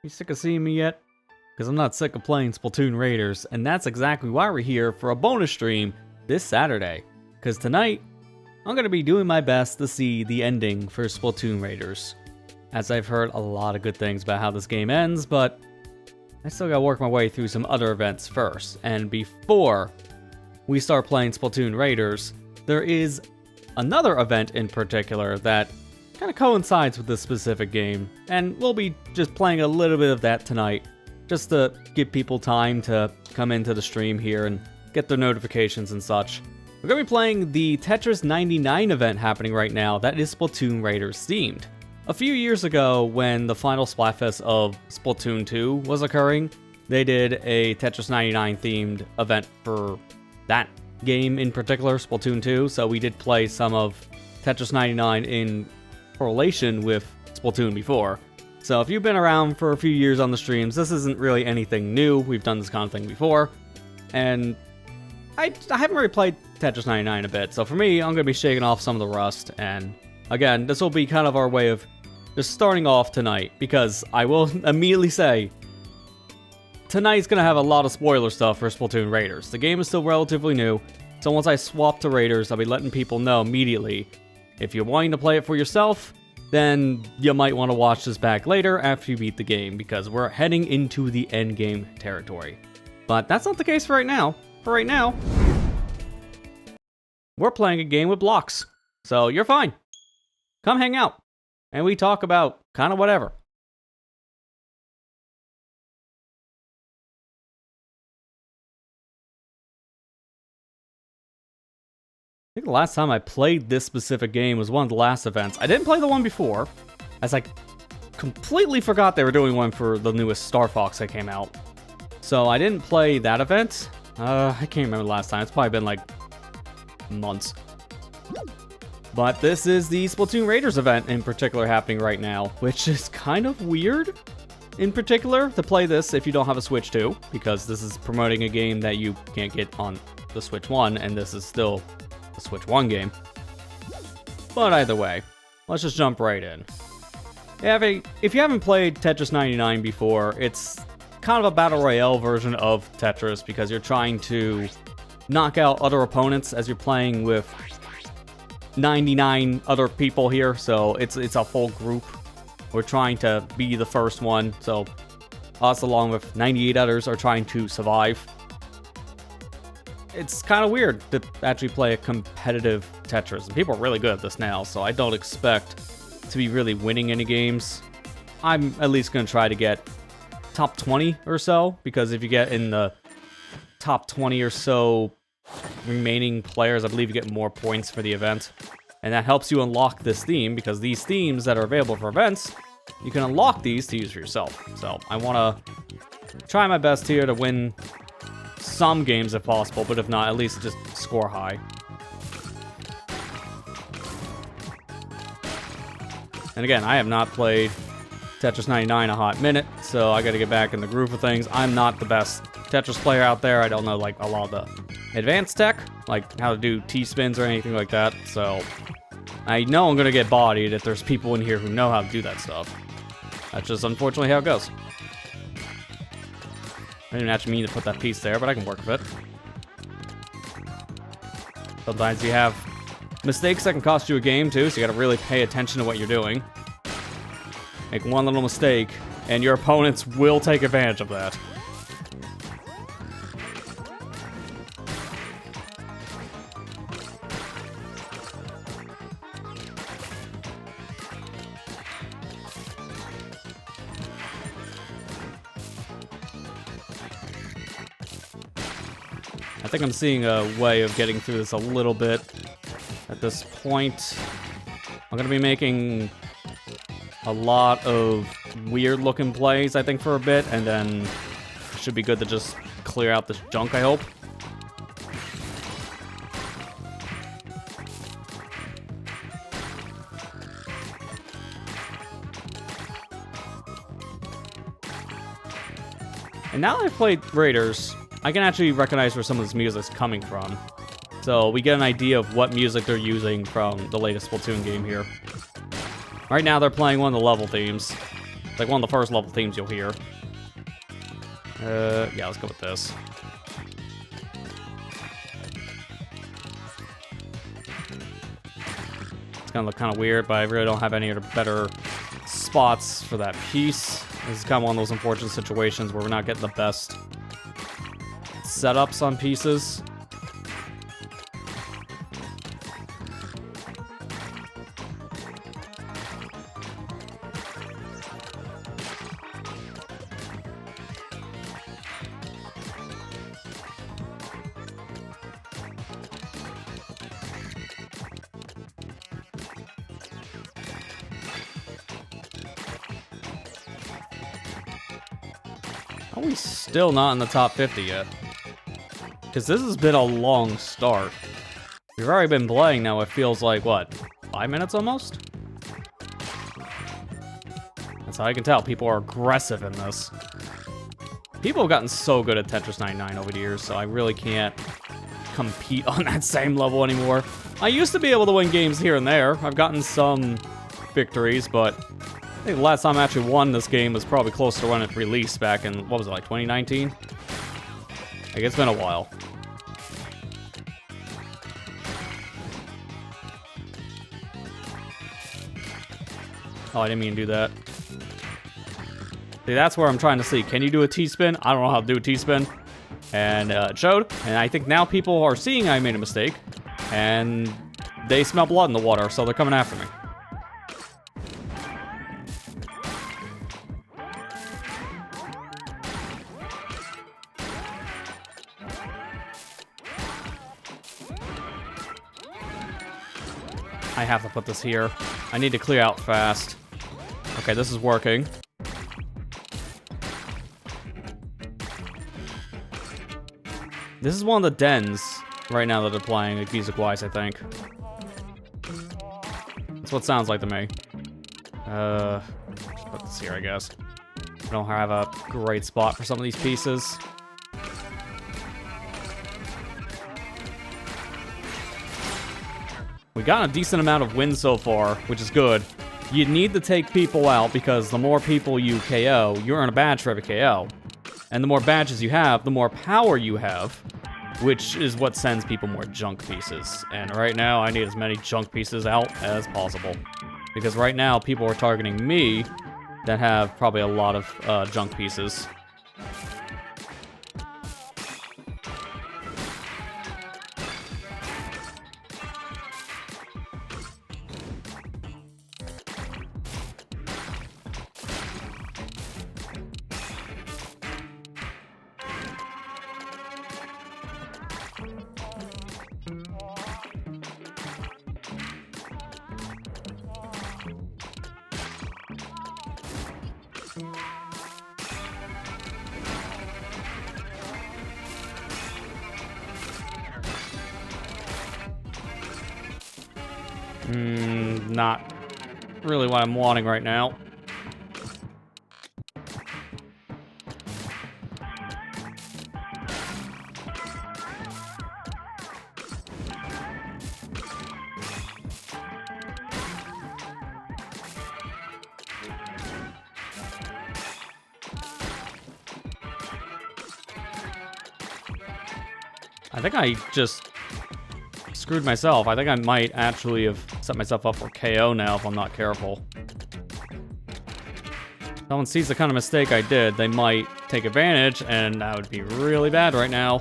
You sick of seeing me yet? Because I'm not sick of playing Splatoon Raiders, and that's exactly why we're here for a bonus stream this Saturday. Because tonight, I'm going to be doing my best to see the ending for Splatoon Raiders. As I've heard a lot of good things about how this game ends, but I still gotta work my way through some other events first. And before we start playing Splatoon Raiders, there is another event in particular that kind of coincides with this specific game, and we'll be just playing a little bit of that tonight, just to give people time to come into the stream here and get their notifications and such. We're going to be playing the Tetris 99 event happening right now that is Splatoon Raiders themed. A few years ago, when the final Splatfest of Splatoon 2 was occurring, they did a Tetris 99 themed event for that game in particular, Splatoon 2, so we did play some of Tetris 99 in correlation with Splatoon before. So if you've been around for a few years on the streams, this isn't really anything new. We've done this kind of thing before, and I haven't really played Tetris 99 a bit, so for me, I'm going to be shaking off some of the rust, and again, this will be kind of our way of just starting off tonight, because I will immediately say, tonight's going to have a lot of spoiler stuff for Splatoon Raiders. The game is still relatively new, so once I swap to Raiders, I'll be letting people know immediately. If you're wanting to play it for yourself, then you might want to watch this back later after you beat the game, because we're heading into the end game territory. But that's not the case for right now. For right now, we're playing a game with blocks, so you're fine. Come hang out, and we talk about kind of whatever. I think the last time I played this specific game was one of the last events. I didn't play the one before, as I completely forgot they were doing one for the newest Star Fox that came out. So I didn't play that event. I can't remember the last time. It's probably been like months. But this is the Splatoon Raiders event in particular happening right now, which is kind of weird in particular to play this if you don't have a Switch 2, because this is promoting a game that you can't get on the Switch 1, and this is still a Switch 1 game. But either way, let's just jump right in. If you haven't played Tetris 99 before, it's kind of a battle royale version of Tetris, because you're trying to knock out other opponents as you're playing with 99 other people here, so it's a full group. We're trying to be the first one, so us along with 98 others are trying to survive. It's kind of weird to actually play a competitive Tetris, and people are really good at this now, so I don't expect to be really winning any games. I'm at least going to try to get top 20 or so, because if you get in the top 20 or so remaining players, I believe you get more points for the event, and that helps you unlock this theme, because these themes that are available for events, you can unlock these to use for yourself. So I want to try my best here to win some games if possible, but if not, at least just score high. And again, I have not played Tetris 99 a hot minute, so I gotta get back in the groove of things. I'm not the best Tetris player out there. I don't know like a lot of the advanced tech, like how to do T-spins or anything like that, so I know I'm gonna get bodied if there's people in here who know how to do that stuff. That's just unfortunately how it goes. I didn't actually mean to put that piece there, but I can work with it. Sometimes you have mistakes that can cost you a game too, so you gotta really pay attention to what you're doing. Make one little mistake, and your opponents will take advantage of that. I think I'm seeing a way of getting through this a little bit at this point. I'm going to be making a lot of weird looking plays, I think, for a bit, and then it should be good to just clear out this junk, I hope. And now that I've played Raiders, I can actually recognize where some of this music's coming from. So we get an idea of what music they're using from the latest Splatoon game here. Right now they're playing one of the level themes. Like one of the first level themes you'll hear. Yeah, let's go with this. It's gonna look kind of weird, but I really don't have any other better spots for that piece. This is kind of one of those unfortunate situations where we're not getting the best setups on pieces. Are we still not in the top 50 yet? Because this has been a long start. We've already been playing now, it feels like, what, 5 minutes almost? That's how I can tell. People are aggressive in this. People have gotten so good at Tetris 99 over the years, so I really can't compete on that same level anymore. I used to be able to win games here and there. I've gotten some victories, but I think the last time I actually won this game was probably close to when it released back in, what was it, like 2019? Like, it's been a while. Oh, I didn't mean to do that. See, that's where I'm trying to see. Can you do a T-spin? I don't know how to do a T-spin. And it showed. And I think now people are seeing I made a mistake. And they smell blood in the water, so they're coming after me. I have to put this here. I need to clear out fast. Okay, this is working. This is one of the dens right now that they're playing, like, music-wise, I think. That's what it sounds like to me. Just put this here, I guess. I don't have a great spot for some of these pieces. We got a decent amount of wins so far, which is good. You need to take people out because the more people you KO, you earn a badge for every KO. And the more badges you have, the more power you have, which is what sends people more junk pieces. And right now, I need as many junk pieces out as possible. Because right now, people are targeting me that have probably a lot of junk pieces. Not really what I'm wanting right now. I think I just screwed myself. I think I might actually have set myself up for KO now if I'm not careful. If someone sees the kind of mistake I did, they might take advantage, and that would be really bad right now.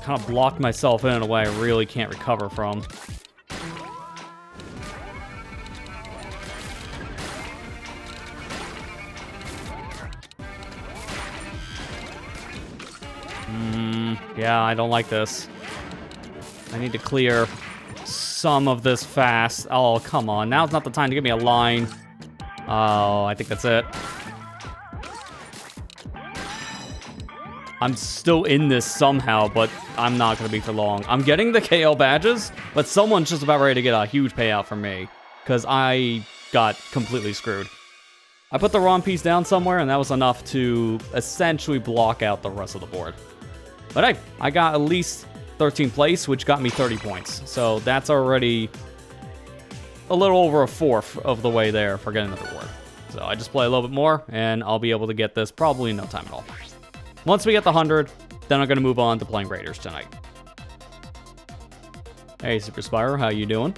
Kind of blocked myself in a way I really can't recover from. Yeah, I don't like this. I need to clear some of this fast. Oh, come on. Now's not the time to give me a line. Oh, I think that's it. I'm still in this somehow, but I'm not going to be for long. I'm getting the KO badges, but someone's just about ready to get a huge payout from me, because I got completely screwed. I put the wrong piece down somewhere, and that was enough to essentially block out the rest of the board. But hey, I got at least 13th place, which got me 30 points. So that's already a little over a fourth of the way there for getting the reward. So I just play a little bit more, and I'll be able to get this probably in no time at all. Once we get the 100, then I'm going to move on to playing Raiders tonight. Hey, Super Spyro, how you doing?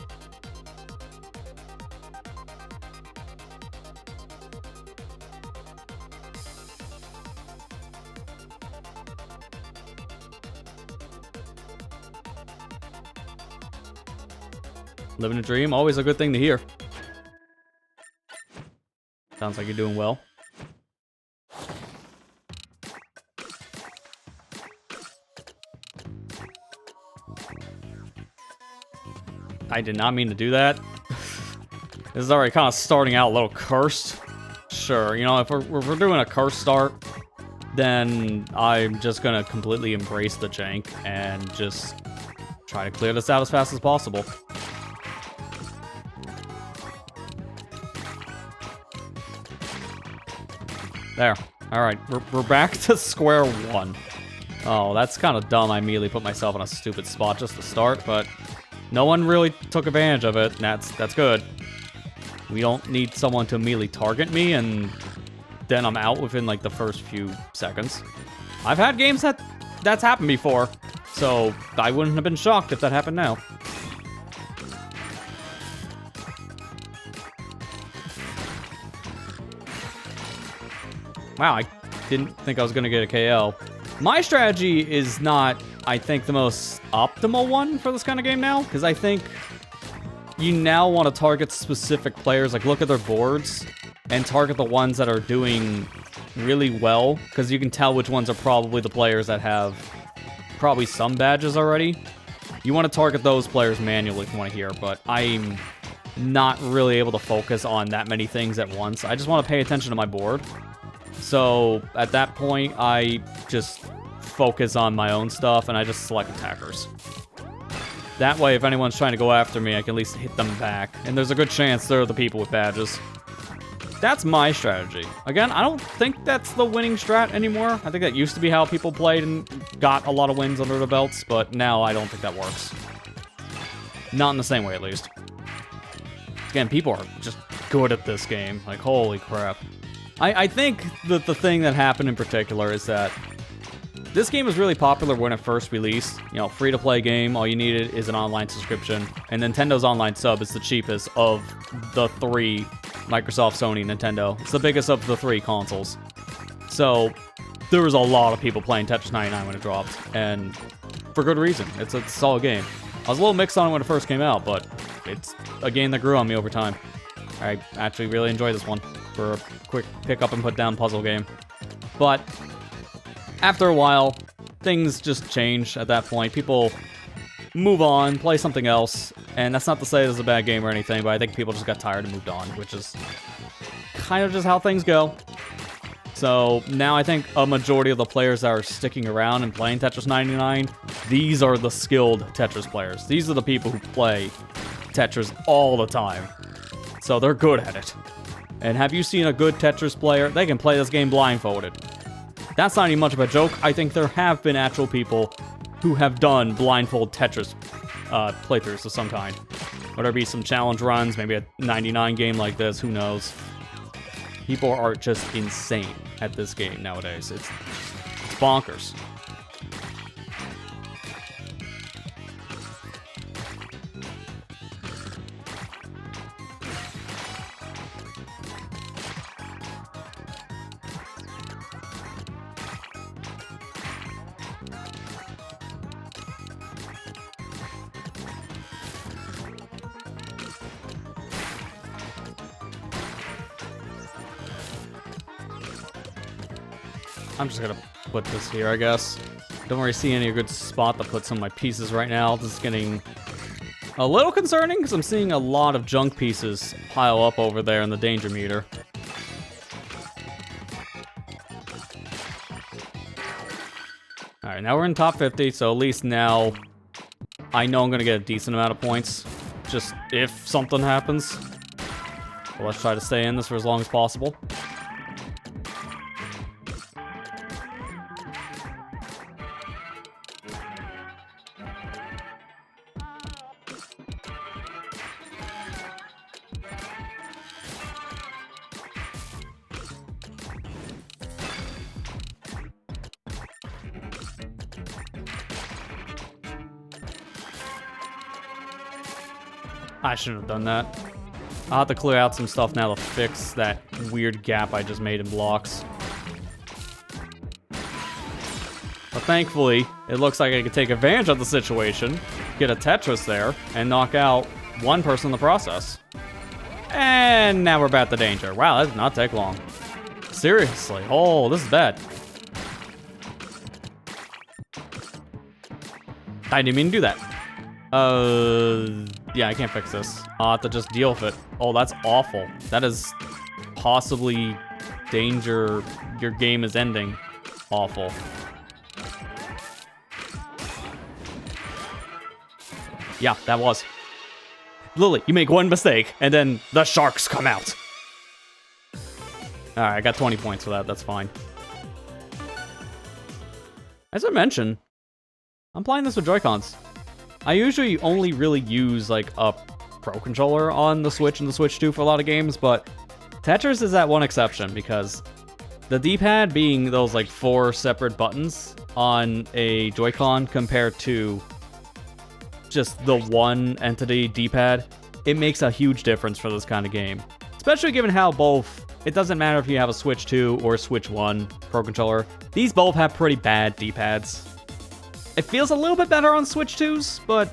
Living a dream, always a good thing to hear. Sounds like you're doing well. I did not mean to do that. This is already kind of starting out a little cursed. Sure, you know, if we're doing a cursed start, then I'm just gonna completely embrace the jank and just try to clear this out as fast as possible. There. Alright, we're back to square one. Oh, that's kind of dumb. I immediately put myself in a stupid spot just to start, but no one really took advantage of it, and that's good. We don't need someone to immediately target me, and then I'm out within, like, the first few seconds. I've had games that's happened before, so I wouldn't have been shocked if that happened now. Wow, I didn't think I was going to get a KO. My strategy is not, I think, the most optimal one for this kind of game now, because I think you now want to target specific players, like look at their boards, and target the ones that are doing really well, because you can tell which ones are probably the players that have probably some badges already. You want to target those players manually if you want to hear, but I'm not really able to focus on that many things at once. I just want to pay attention to my board. So at that point, I just focus on my own stuff, and I just select attackers. That way, if anyone's trying to go after me, I can at least hit them back. And there's a good chance they're the people with badges. That's my strategy. Again, I don't think that's the winning strat anymore. I think that used to be how people played and got a lot of wins under their belts, but now I don't think that works. Not in the same way, at least. Again, people are just good at this game. Like, holy crap. I think that the thing that happened in particular is that this game was really popular when it first released. You know, free-to-play game, all you needed is an online subscription. And Nintendo's online sub is the cheapest of the three, Microsoft, Sony, Nintendo. It's the biggest of the three consoles. So, there was a lot of people playing Tetris 99 when it dropped. And for good reason. It's a solid game. I was a little mixed on it when it first came out, but it's a game that grew on me over time. I actually really enjoy this one for a quick pick up and put down puzzle game. But after a while, things just change at that point. People move on, play something else, and that's not to say it's a bad game or anything, but I think people just got tired and moved on, which is kind of just how things go. So now I think a majority of the players that are sticking around and playing Tetris 99, these are the skilled Tetris players. These are the people who play Tetris all the time. So they're good at it. And have you seen a good Tetris player? They can play this game blindfolded. That's not even much of a joke. I think there have been actual people who have done blindfold Tetris playthroughs of some kind. Whether it be some challenge runs, maybe a 99 game like this, who knows. People are just insane at this game nowadays. It's bonkers. I'm just gonna put this here, I guess. Don't really see any good spot to put some of my pieces right now. This is getting a little concerning because I'm seeing a lot of junk pieces pile up over there in the danger meter. Alright, now we're in top 50, so at least now I know I'm gonna get a decent amount of points. Just if something happens. Well, let's try to stay in this for as long as possible. I shouldn't have done that. I'll have to clear out some stuff now to fix that weird gap I just made in blocks. But thankfully, it looks like I can take advantage of the situation, get a Tetris there, and knock out one person in the process. And now we're back to danger. Wow, that did not take long. Seriously. Oh, this is bad. I didn't mean to do that. Yeah, I can't fix this. I'll have to just deal with it. Oh, that's awful. That is possibly danger. Your game is ending. Awful. Yeah, that was. Lily, you make one mistake, and then the sharks come out. Alright, I got 20 points for that. That's fine. As I mentioned, I'm playing this with Joy-Cons. I usually only really use, like, a Pro Controller on the Switch and the Switch 2 for a lot of games, but Tetris is that one exception, because the D-pad being those, like, 4 separate buttons on a Joy-Con compared to just the one entity D-pad, it makes a huge difference for this kind of game. Especially given how both, it doesn't matter if you have a Switch 2 or Switch 1 Pro Controller, these both have pretty bad D-pads. It feels a little bit better on Switch 2s, but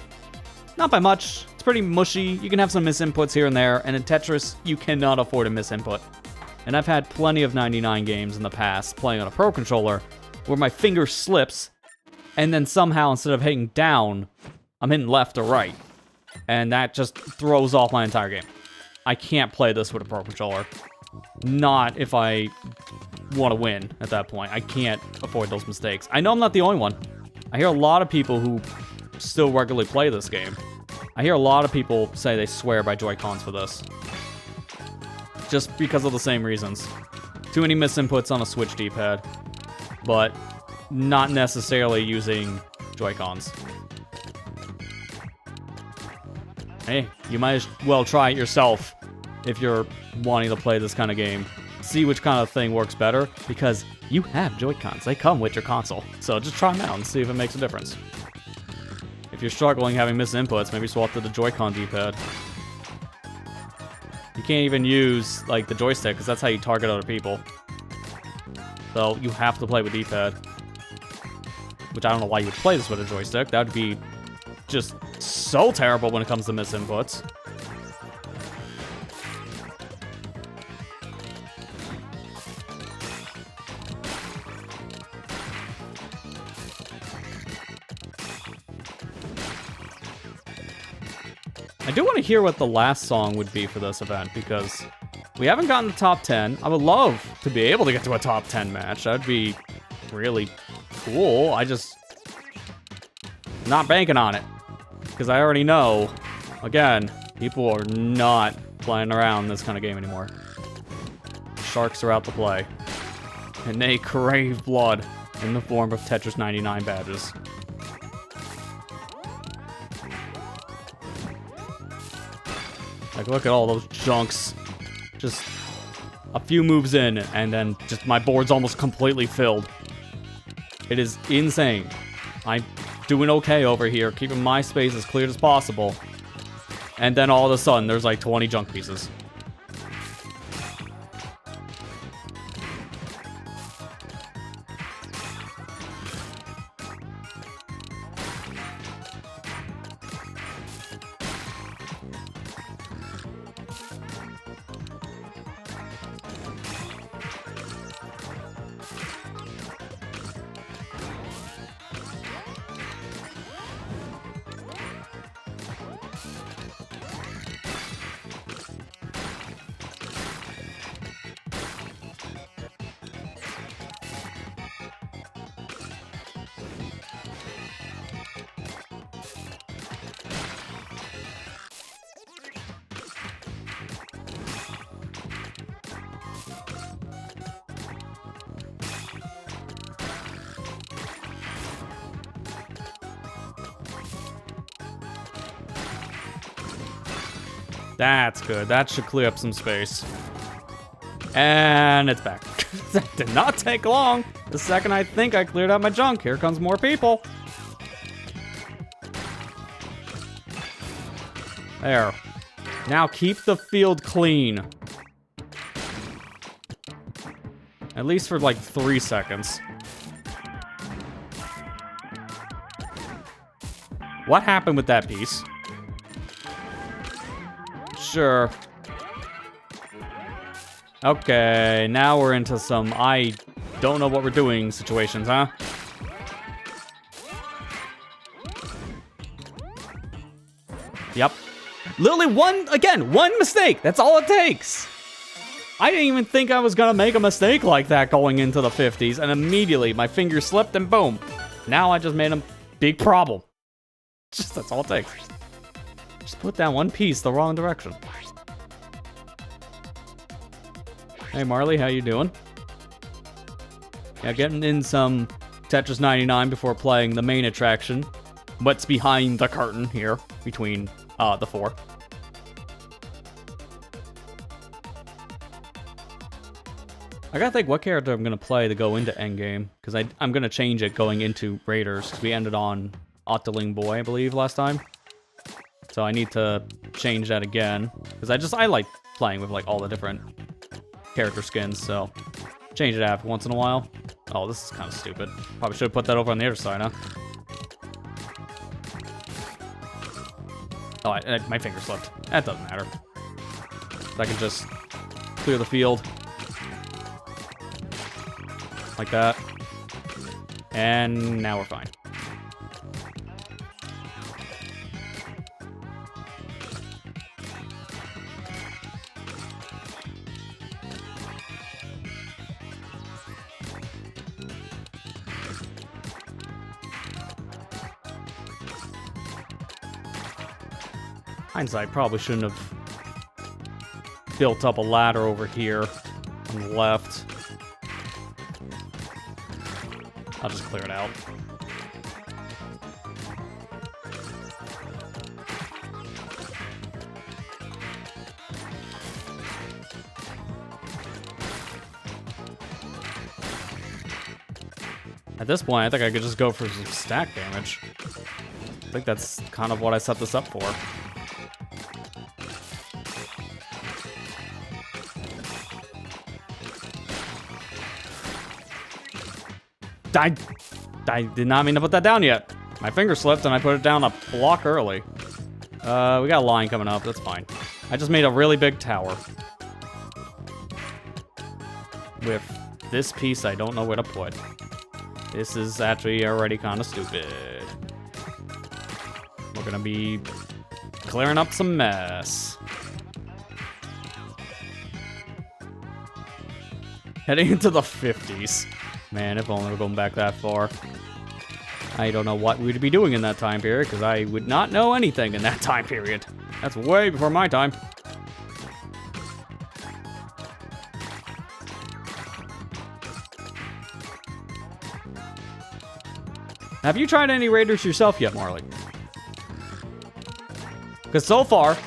not by much. It's pretty mushy, you can have some misinputs here and there, and in Tetris, you cannot afford a misinput. And I've had plenty of 99 games in the past playing on a Pro Controller where my finger slips, and then somehow instead of hitting down, I'm hitting left or right. And that just throws off my entire game. I can't play this with a Pro Controller. Not if I want to win at that point. I can't afford those mistakes. I know I'm not the only one. I hear a lot of people who still regularly play this game. I hear a lot of people say they swear by Joy-Cons for this. Just because of the same reasons. Too many misinputs on a Switch D-pad. But not necessarily using Joy-Cons. Hey, you might as well try it yourself if you're wanting to play this kind of game. See which kind of thing works better, because you have Joy-Cons. They come with your console. So just try them out and see if it makes a difference. If you're struggling having missed inputs, maybe swap to the Joy-Con D-pad. You can't even use, like, the joystick, because that's how you target other people. So you have to play with D-pad. Which I don't know why you would play this with a joystick. That would be just so terrible when it comes to misinputs. I do want to hear what the last song would be for this event, because we haven't gotten the top 10. I would love to be able to get to a top 10 match. That would be really cool. I just not banking on it. Because I already know, again, people are not playing around this kind of game anymore. Sharks are out to play. And they crave blood in the form of Tetris 99 badges. Like, look at all those junks. Just a few moves in, and then just my board's almost completely filled. It is insane. I'm doing okay over here, keeping my space as clear as possible. And then all of a sudden, there's like 20 junk pieces. That's good. That should clear up some space. And it's back. That did not take long. The second I think I cleared out my junk, here comes more people. There. Now keep the field clean. At least for like 3 seconds. What happened with that piece? Sure. Okay, now we're into some I don't know what we're doing situations, huh? Yep. Literally one mistake. That's all it takes. I didn't even think I was gonna make a mistake like that going into the 50s, and immediately my finger slipped and boom. Now I just made a big problem. Just that's all it takes. Just put that one piece the wrong direction. Hey Marley, how you doing? Yeah, getting in some Tetris 99 before playing the main attraction. What's behind the curtain here between the four. I gotta think what character I'm gonna play to go into Endgame, because I'm gonna change it going into Raiders, because we ended on Octoling Boy, I believe, last time. So I need to change that again, because I like playing with like all the different character skins, so change it after once in a while. Oh, this is kind of stupid. Probably should have put that over on the other side, huh? Oh, my finger slipped. That doesn't matter. I can just clear the field. Like that. And now we're fine. Hindsight, probably shouldn't have built up a ladder over here on the left. I'll just clear it out. At this point, I think I could just go for some stack damage. I think that's kind of what I set this up for. I did not mean to put that down yet. My finger slipped and I put it down a block early. We got a line coming up, that's fine. I just made a really big tower. With this piece I don't know where to put. This is actually already kind of stupid. We're gonna be clearing up some mess. Heading into the 50s. Man, if only we're going back that far. I don't know what we'd be doing in that time period, because I would not know anything in that time period. That's way before my time. Have you tried any Raiders yourself yet, Marley? Because so far,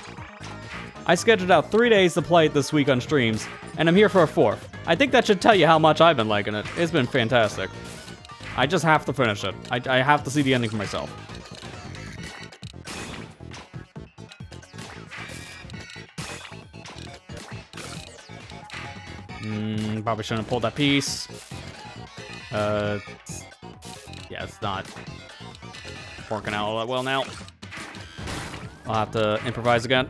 I scheduled out 3 days to play it this week on streams, and I'm here for a 4th. I think that should tell you how much I've been liking it. It's been fantastic. I just have to finish it. I have to see the ending for myself. Probably shouldn't have pulled that piece. Yeah, it's not working out all that well now. I'll have to improvise again.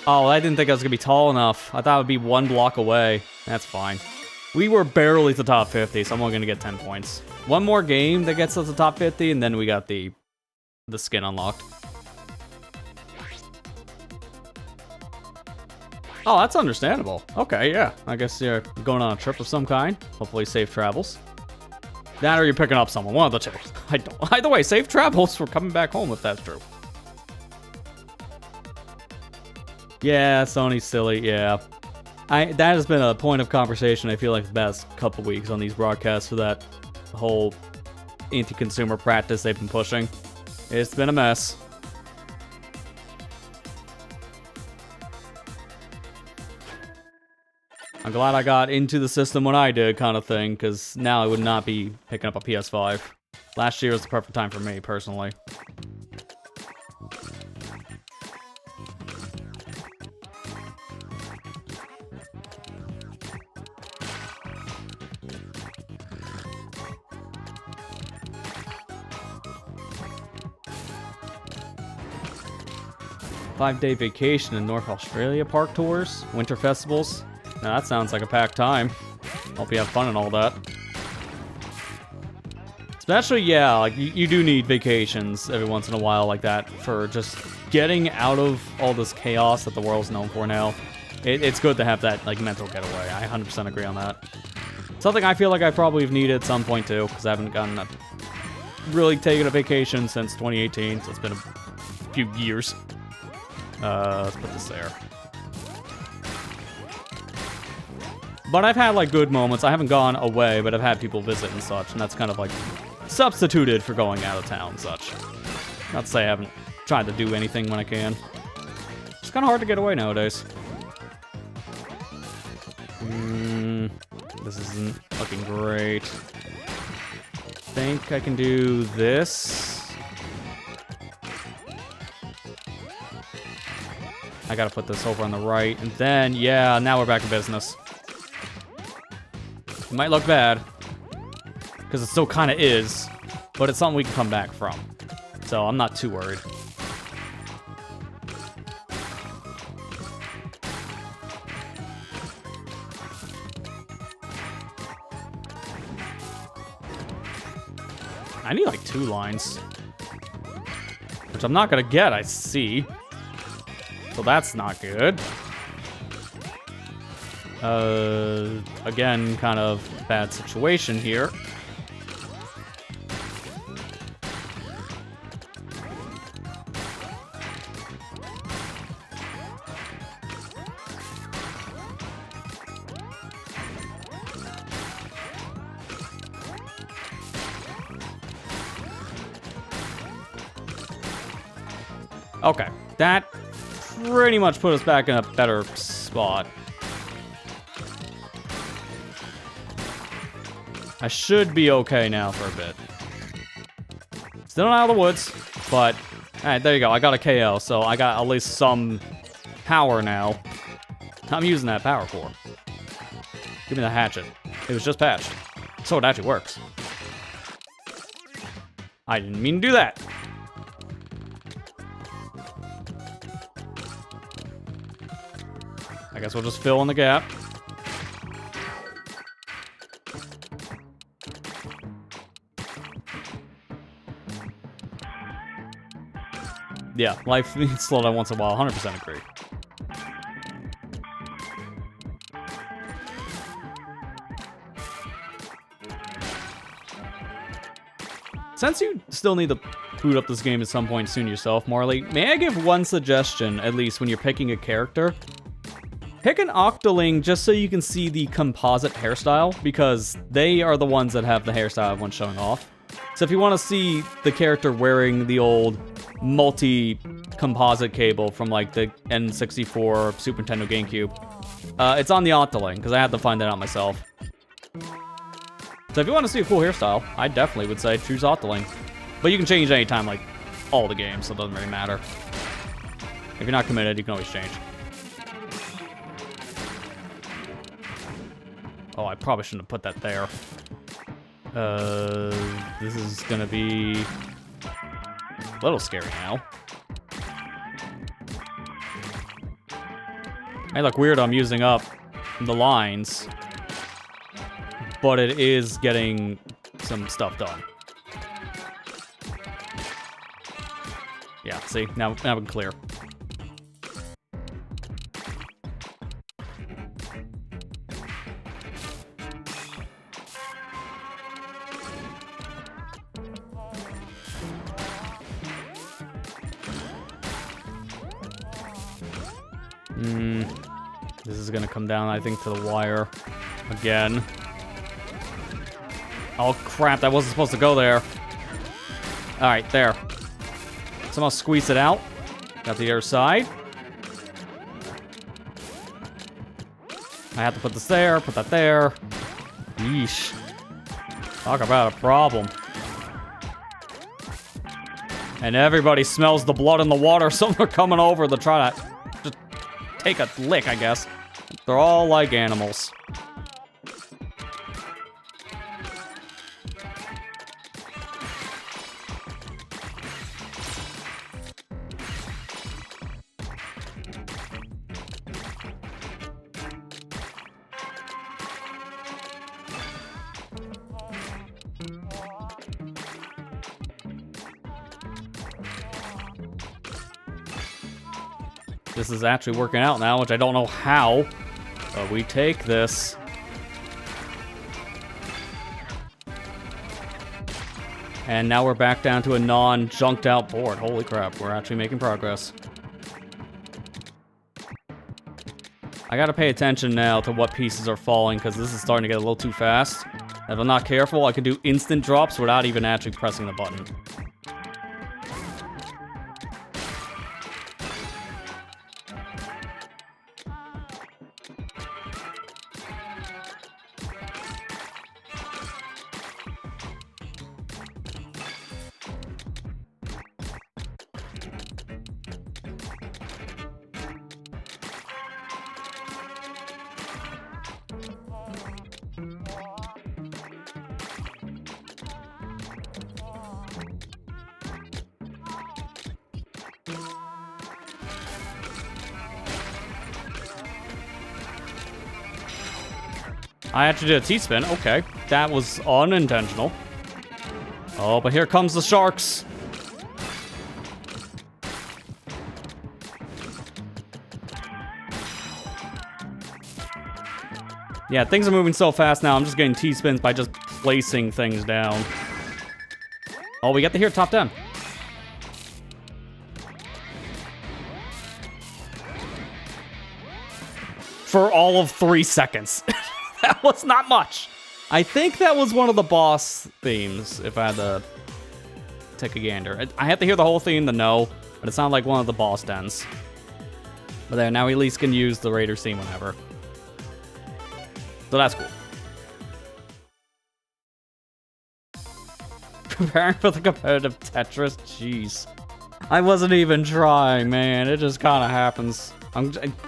Oh, I didn't think I was gonna be tall enough. I thought it would be 1 block away. That's fine. We were barely to top 50, so I'm only gonna get 10 points. One more game that gets us to top 50, and then we got the skin unlocked. Oh, that's understandable. Okay, yeah. I guess you're going on a trip of some kind. Hopefully safe travels. That or you're picking up someone. One of the two. Either way, safe travels. We're coming back home if that's true. Yeah, Sony's silly, yeah. That has been a point of conversation, I feel like, the past couple weeks on these broadcasts for that whole anti-consumer practice they've been pushing. It's been a mess. I'm glad I got into the system when I did, kind of thing, because now I would not be picking up a PS5. Last year was the perfect time for me, personally. 5-day vacation in North Australia park tours, winter festivals. Now that sounds like a packed time. Hope you have fun and all that. Especially, yeah, like you do need vacations every once in a while like that for just getting out of all this chaos that the world's known for now. It's good to have that like mental getaway. I 100% agree on that. Something I feel like I probably have needed at some point too, because I haven't gotten really taken a vacation since 2018, so it's been a few years. Let's put this there. But I've had like good moments. I haven't gone away, but I've had people visit and such, and that's kind of like substituted for going out of town and such. Not to say I haven't tried to do anything when I can. It's kind of hard to get away nowadays. This isn't looking great. I think I can do this. I gotta put this over on the right, and then, yeah, now we're back in business. It might look bad, because it still kind of is, but it's something we can come back from. So I'm not too worried. I need like 2 lines, which I'm not gonna get, I see. So that's not good. Again, kind of bad situation here. Okay, that pretty much put us back in a better spot. I should be okay now for a bit. Still not out of the woods, but alright, there you go. I got a KO, so I got at least some power now. I'm using that power core. Give me the hatchet. It was just patched, so it actually works. I didn't mean to do that. I guess we'll just fill in the gap. Yeah, life needs slow down once in a while, 100% agree. Since you still need to boot up this game at some point soon yourself, Marley, may I give one suggestion, at least when you're picking a character? Pick an Octoling just so you can see the composite hairstyle, because they are the ones that have the hairstyle everyone's showing off. So if you want to see the character wearing the old multi-composite cable from like the N64 Super Nintendo GameCube, it's on the Octoling, because I had to find that out myself. So if you want to see a cool hairstyle, I definitely would say choose Octoling. But you can change anytime, like all the games, so it doesn't really matter. If you're not committed, you can always change. Oh, I probably shouldn't have put that there. This is gonna be a little scary now. May look weird, I'm using up the lines, but it is getting some stuff done. Yeah, see, now we can clear. This is gonna come down, I think, to the wire again. Oh crap, that wasn't supposed to go there. Alright, there. Somehow squeeze it out. Got the other side. I have to put this there, put that there. Yeesh. Talk about a problem. And everybody smells the blood in the water, so they're coming over to try to just take a lick, I guess. They're all like animals. This is actually working out now, which I don't know how. But we take this. And now we're back down to a non-junked out board. Holy crap, we're actually making progress. I gotta pay attention now to what pieces are falling, because this is starting to get a little too fast. If I'm not careful, I can do instant drops without even actually pressing the button. I actually did a T-spin. Okay. That was unintentional. Oh, but here comes the sharks. Yeah, things are moving so fast now. I'm just getting T-spins by just placing things down. Oh, we get to hear top 10. For all of 3 seconds. That was not much. I think that was one of the boss themes, if I had to take a gander. I have to hear the whole theme to know, but it sounded like one of the boss dens. But there, now we at least can use the Raiders theme whenever. So that's cool. Preparing for the competitive Tetris? Jeez. I wasn't even trying, man. It just kind of happens.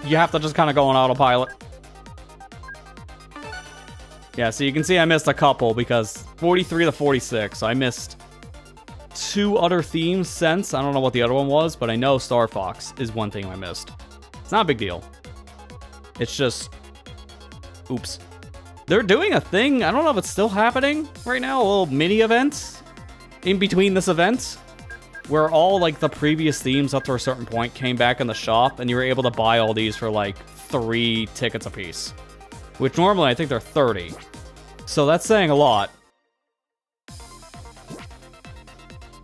You have to just kind of go on autopilot. Yeah, so you can see I missed a couple because 43 to 46. So I missed 2 other themes since. I don't know what the other one was, but I know Star Fox is one thing I missed. It's not a big deal. It's just... Oops. They're doing a thing. I don't know if it's still happening right now. A little mini event in between this event where all like the previous themes up to a certain point came back in the shop and you were able to buy all these for like 3 tickets a piece. Which normally I think they're 30. So that's saying a lot.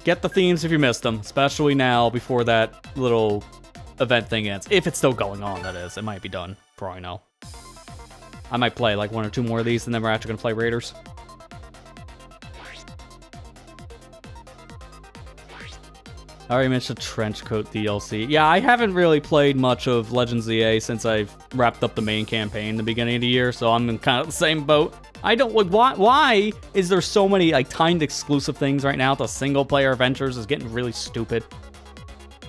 Get the themes if you missed them, especially now before that little event thing ends. If it's still going on, that is. It might be done, for all I know. I might play like 1 or 2 more of these and then we're actually going to play Raiders. I already mentioned Trenchcoat DLC. Yeah, I haven't really played much of Legends of EA since I've wrapped up the main campaign in the beginning of the year, so I'm in kind of the same boat. I don't, like, why is there so many, like, timed exclusive things right now? The single-player adventures is getting really stupid.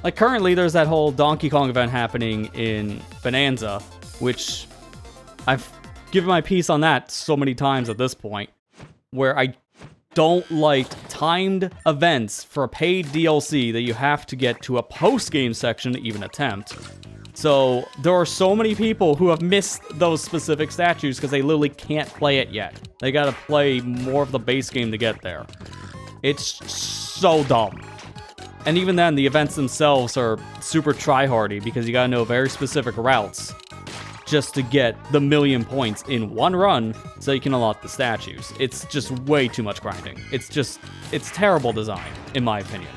Like, currently, there's that whole Donkey Kong event happening in Bonanza, which I've given my piece on that so many times at this point, where I don't like timed events for a paid DLC that you have to get to a post-game section to even attempt. So there are so many people who have missed those specific statues because they literally can't play it yet. They gotta play more of the base game to get there. It's so dumb. And even then, the events themselves are super tryhardy because you gotta know very specific routes just to get the 1,000,000 points in one run so you can unlock the statues. It's just way too much grinding. It's terrible design, in my opinion.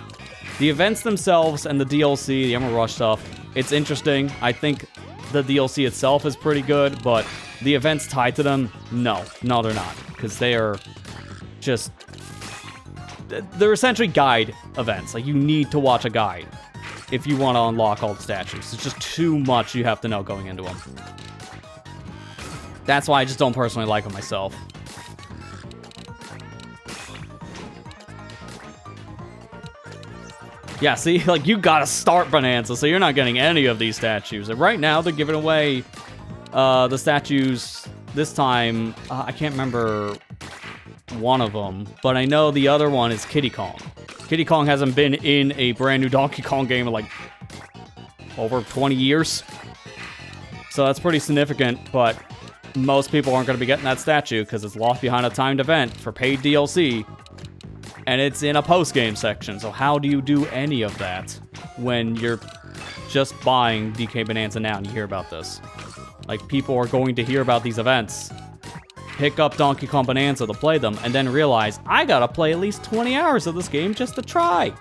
The events themselves and the DLC, the Emerald Rush stuff, it's interesting. I think the DLC itself is pretty good, but the events tied to them, no, they're not. Because they are just... They're essentially guide events. Like, you need to watch a guide if you want to unlock all the statues. It's just too much you have to know going into them. That's why I just don't personally like them myself. Yeah, see, like, you gotta start Bonanza, so you're not getting any of these statues. And right now, they're giving away the statues this time. I can't remember one of them, but I know the other one is Kiddy Kong. Kiddy Kong hasn't been in a brand new Donkey Kong game in, like, over 20 years. So that's pretty significant, but most people aren't going to be getting that statue because it's locked behind a timed event for paid DLC, and it's in a post-game section. So how do you do any of that when you're just buying DK Bonanza now and you hear about this. Like, people are going to hear about these events, pick up Donkey Kong Bonanza to play them, and then realize, I gotta play at least 20 hours of this game just to try.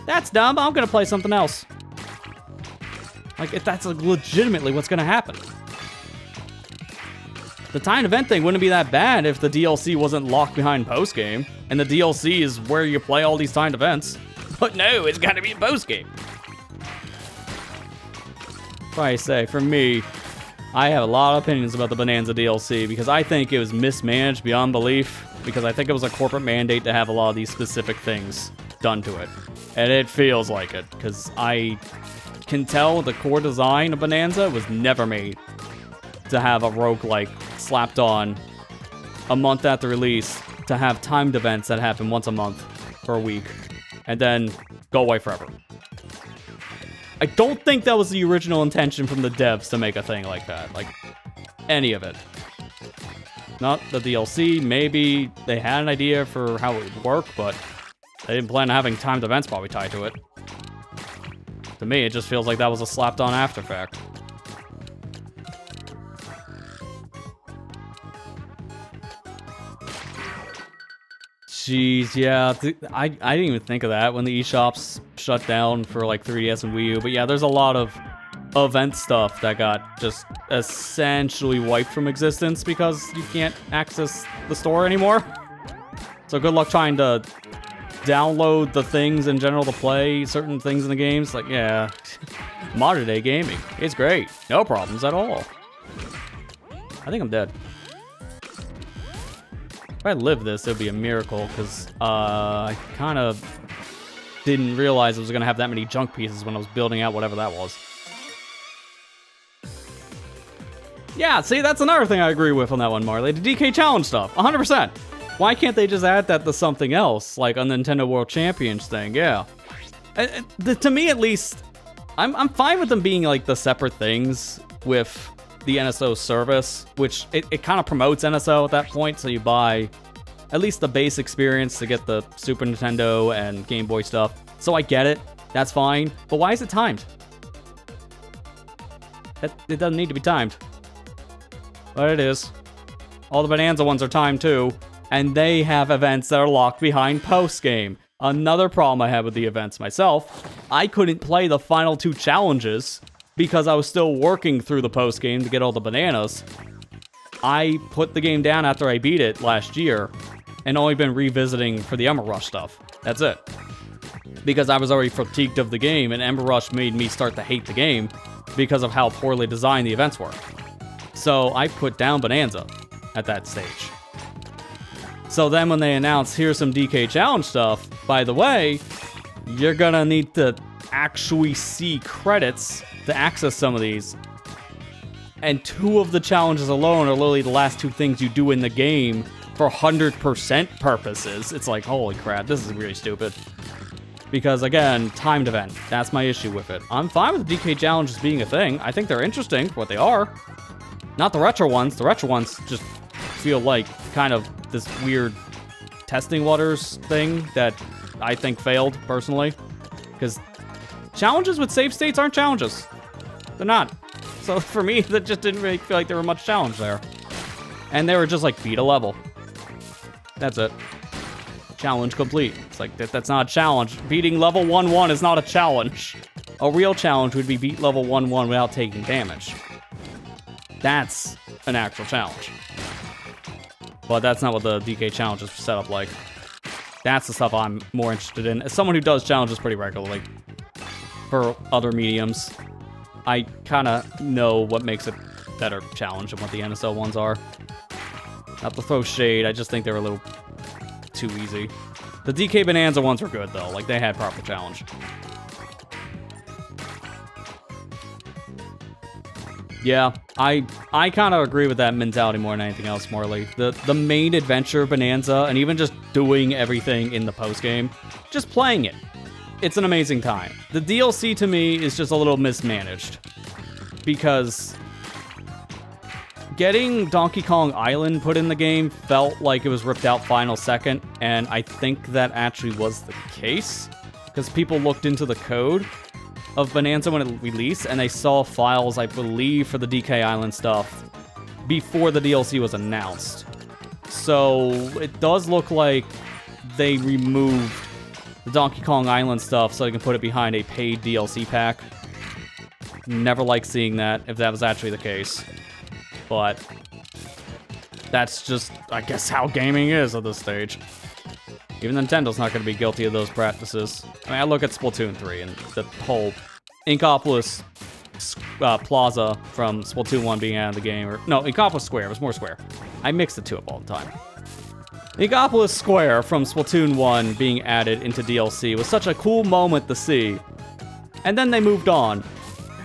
That's dumb. I'm gonna play something else. Like, if that's legitimately what's gonna happen. The timed event thing wouldn't be that bad if the DLC wasn't locked behind post-game, and the DLC is where you play all these timed events. But no, it's gotta be post-game. I say, for me, I have a lot of opinions about the Bonanza DLC because I think it was mismanaged beyond belief, because I think it was a corporate mandate to have a lot of these specific things done to it. And it feels like it, because I can tell the core design of Bonanza was never made to have a roguelike slapped on a month after release, to have timed events that happen once a month for a week, and then go away forever. I don't think that was the original intention from the devs to make a thing like that. Like, any of it. Not the DLC, maybe they had an idea for how it would work, but they didn't plan on having timed events probably tied to it. To me, it just feels like that was a slapped-on after fact. Jeez, yeah, I didn't even think of that when the eShops shut down for like 3DS and Wii U, but yeah, there's a lot of event stuff that got just essentially wiped from existence because you can't access the store anymore. So good luck trying to download the things in general to play certain things in the games. Like, yeah, modern day gaming, it's great, no problems at all. I think I'm dead. If I lived this, it would be a miracle, because I kind of didn't realize I was going to have that many junk pieces when I was building out whatever that was. Yeah, see, that's another thing I agree with on that one, Marley. The DK Challenge stuff, 100%. Why can't they just add that to something else, like a Nintendo World Champions thing? Yeah. To me, at least, I'm fine with them being like the separate things with the NSO service, which it kind of promotes NSO at that point, so you buy at least the base experience to get the Super Nintendo and Game Boy stuff. So I get it, that's fine, but why is it timed? It doesn't need to be timed. But it is. All the Bonanza ones are timed too, and they have events that are locked behind post-game. Another problem I had with the events myself, I couldn't play the final 2 challenges because I was still working through the post-game to get all the bananas. I put the game down after I beat it last year, and only been revisiting for the Ember Rush stuff. That's it. Because I was already fatigued of the game, and Ember Rush made me start to hate the game because of how poorly designed the events were. So I put down Bonanza at that stage. So then when they announced, here's some DK Challenge stuff, by the way, you're gonna need to actually see credits to access some of these. And 2 of the challenges alone are literally the last 2 things you do in the game for 100% purposes. It's like, holy crap, this is really stupid. Because again, timed event, that's my issue with it. I'm fine with the DK challenges being a thing. I think they're interesting for what they are. Not the retro ones. The retro ones just feel like kind of this weird testing waters thing that I think failed, personally. Because challenges with save states aren't challenges. They're not. So for me, that just didn't really feel like there were much challenge there. And they were just like, beat a level. That's it. Challenge complete. It's like, that's not a challenge. Beating level 1-1 is not a challenge. A real challenge would be beat level 1-1 without taking damage. That's an actual challenge. But that's not what the DK challenges are set up like. That's the stuff I'm more interested in. As someone who does challenges pretty regularly for other mediums, I kind of know what makes a better challenge and what the NSO ones are. Not to throw shade, I just think they're a little too easy. The DK Bonanza ones were good, though. Like, they had proper challenge. Yeah, I kind of agree with that mentality more than anything else, Morley. The main adventure Bonanza, and even just doing everything in the post-game, just playing it. It's an amazing time. The DLC, to me, is just a little mismanaged. Because getting Donkey Kong Island put in the game felt like it was ripped out final second, and I think that actually was the case, because people looked into the code, of Bonanza when it released, and they saw files, I believe, for the DK Island stuff before the DLC was announced. So it does look like they removed the Donkey Kong Island stuff so they can put it behind a paid DLC pack. Never liked seeing that, if that was actually the case. But that's just, I guess, how gaming is at this stage. Even Nintendo's not going to be guilty of those practices. I mean, I look at Splatoon 3 and the whole Inkopolis Plaza from Splatoon 1 being out of the game. Or no, Inkopolis Square. It was more Square. I mix the two up all the time. Inkopolis Square from Splatoon 1 being added into DLC was such a cool moment to see. And then they moved on.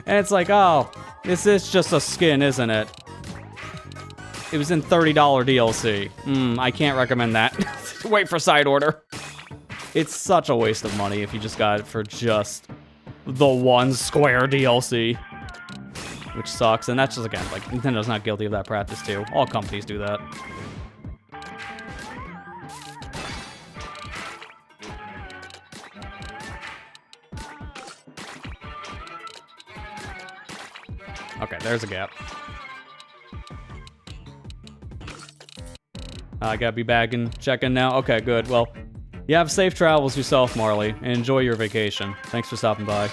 And it's like, oh, this is just a skin, isn't it? It was in $30 DLC. I can't recommend that. Wait for side order. It's such a waste of money if you just got it for just the one Square DLC. Which sucks, and that's just, again, like, Nintendo's not guilty of that practice, too. All companies do that. Okay, there's a gap. I gotta be back and checking now. Okay, good. Well, you have safe travels yourself, Marley, and enjoy your vacation. Thanks for stopping by.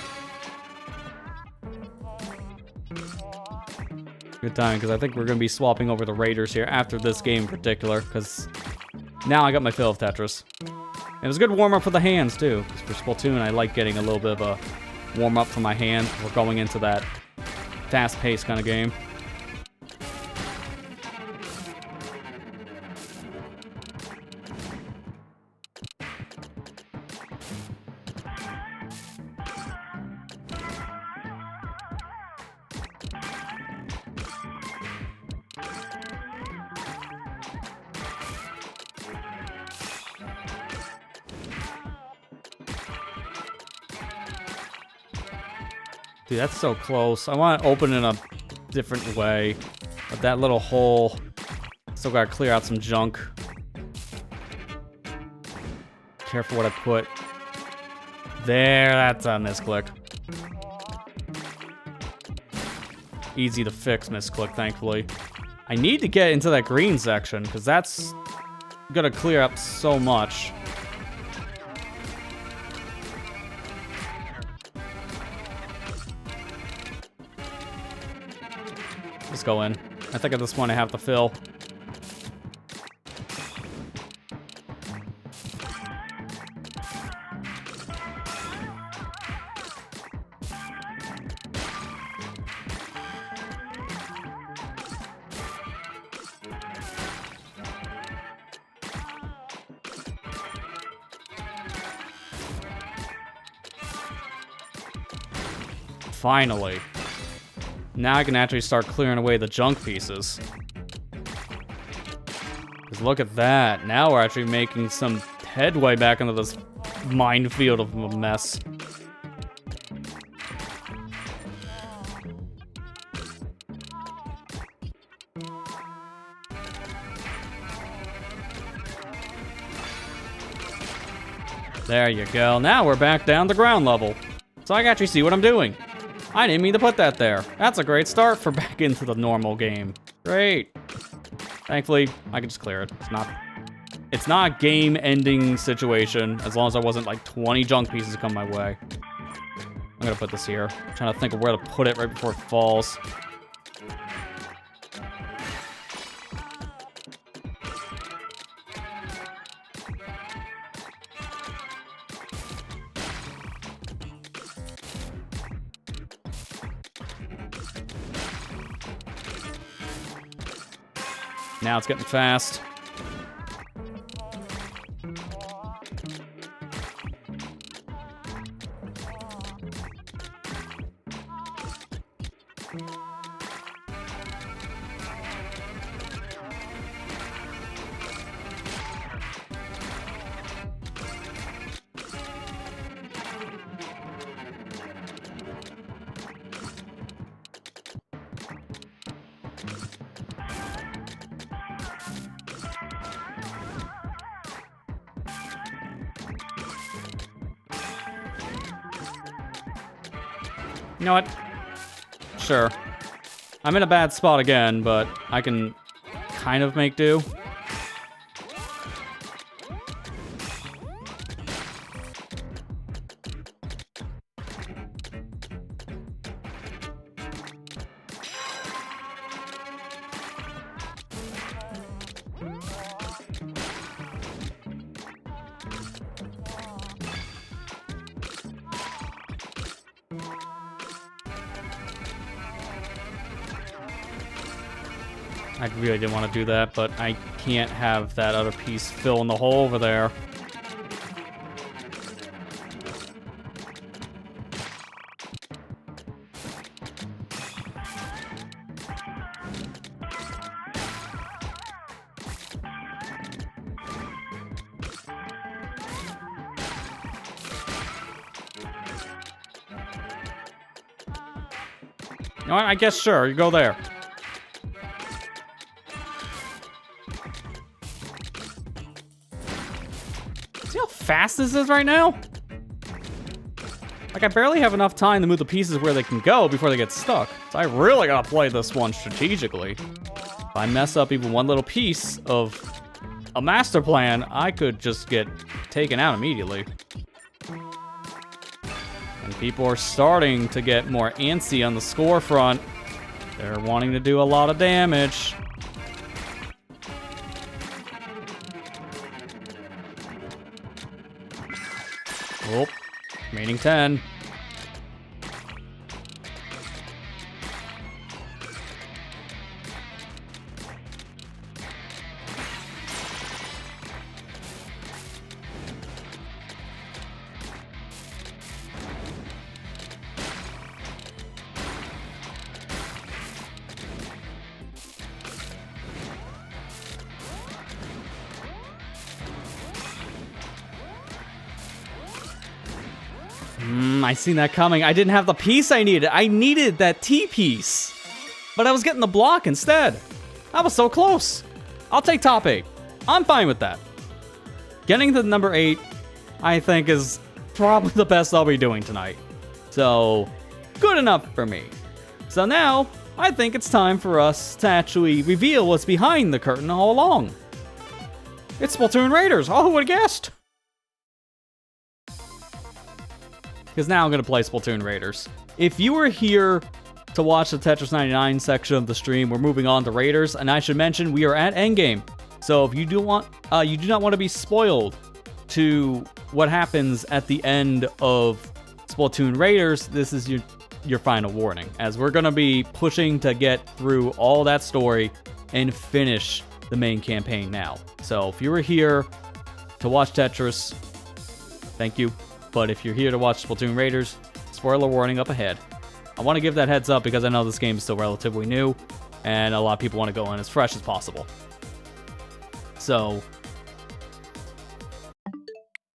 Good time, because I think we're gonna be swapping over the Raiders here after this game in particular, because now I got my fill of Tetris. It was a good warm-up for the hands, too, because for Splatoon, I like getting a little bit of a warm-up for my hands before going into that fast-paced kind of game. Dude, that's so close. I want to open it in a different way. But that little hole, still gotta clear out some junk. Careful what I put. There, that's a misclick. Easy to fix misclick, thankfully. I need to get into that green section, because that's gonna clear up so much. Let's go in. I think at this point I have to fill. Finally. Now I can actually start clearing away the junk pieces. Because look at that. Now we're actually making some headway back into this minefield of a mess. There you go. Now we're back down to ground level. So I can actually see what I'm doing. I didn't mean to put that there. That's a great start for back into the normal game. Great. Thankfully, I can just clear it. It's not a game-ending situation, as long as there wasn't like 20 junk pieces come my way. I'm gonna put this here. I'm trying to think of where to put it right before it falls. Now it's getting fast. You know what? Sure. I'm in a bad spot again, but I can kind of make do. I really didn't want to do that, but I can't have that other piece fill in the hole over there. You know what? I guess sure, you go there. See how fast this is right now? Like, I barely have enough time to move the pieces where they can go before they get stuck. So I really gotta play this one strategically. If I mess up even one little piece of a master plan, I could just get taken out immediately. And people are starting to get more antsy on the score front. They're wanting to do a lot of damage. Oh, remaining 10. I seen that coming. I didn't have the piece I needed. I needed that T piece. But I was getting the block instead. I was so close. I'll take top 8. I'm fine with that. Getting to number 8, I think, is probably the best I'll be doing tonight. So, good enough for me. So now, I think it's time for us to actually reveal what's behind the curtain all along. It's Splatoon Raiders. Oh, who would have guessed? Because now I'm going to play Splatoon Raiders. If you were here to watch the Tetris 99 section of the stream, we're moving on to Raiders, and I should mention we are at endgame. So if you do not want to be spoiled to what happens at the end of Splatoon Raiders, this is your final warning, as we're going to be pushing to get through all that story and finish the main campaign now. So if you were here to watch Tetris, thank you. But if you're here to watch Splatoon Raiders, spoiler warning up ahead. I want to give that heads up because I know this game is still relatively new, and a lot of people want to go in as fresh as possible. So,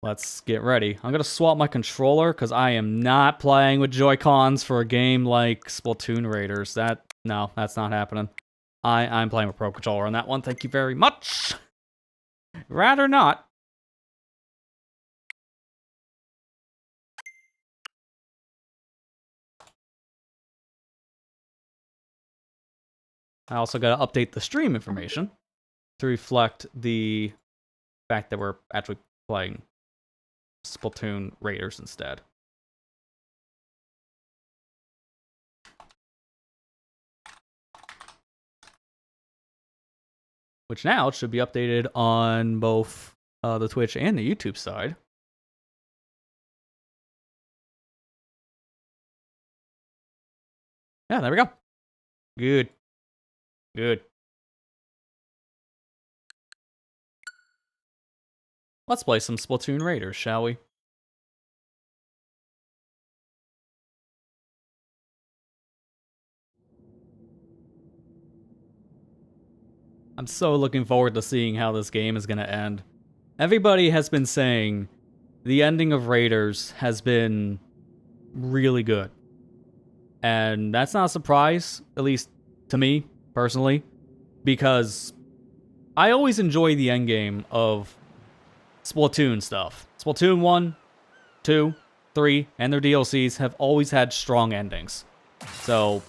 let's get ready. I'm going to swap my controller because I am not playing with Joy-Cons for a game like Splatoon Raiders. No, that's not happening. I'm playing with Pro Controller on that one. Thank you very much. Rather not. I also got to update the stream information to reflect the fact that we're actually playing Splatoon Raiders instead. Which now should be updated on both the Twitch and the YouTube side. Yeah, there we go. Good. Good. Let's play some Splatoon Raiders, shall we? I'm so looking forward to seeing how this game is going to end. Everybody has been saying the ending of Raiders has been really good. And that's not a surprise, at least to me, personally, because I always enjoy the endgame of Splatoon stuff. Splatoon 1, 2, 3 and their DLCs have always had strong endings. So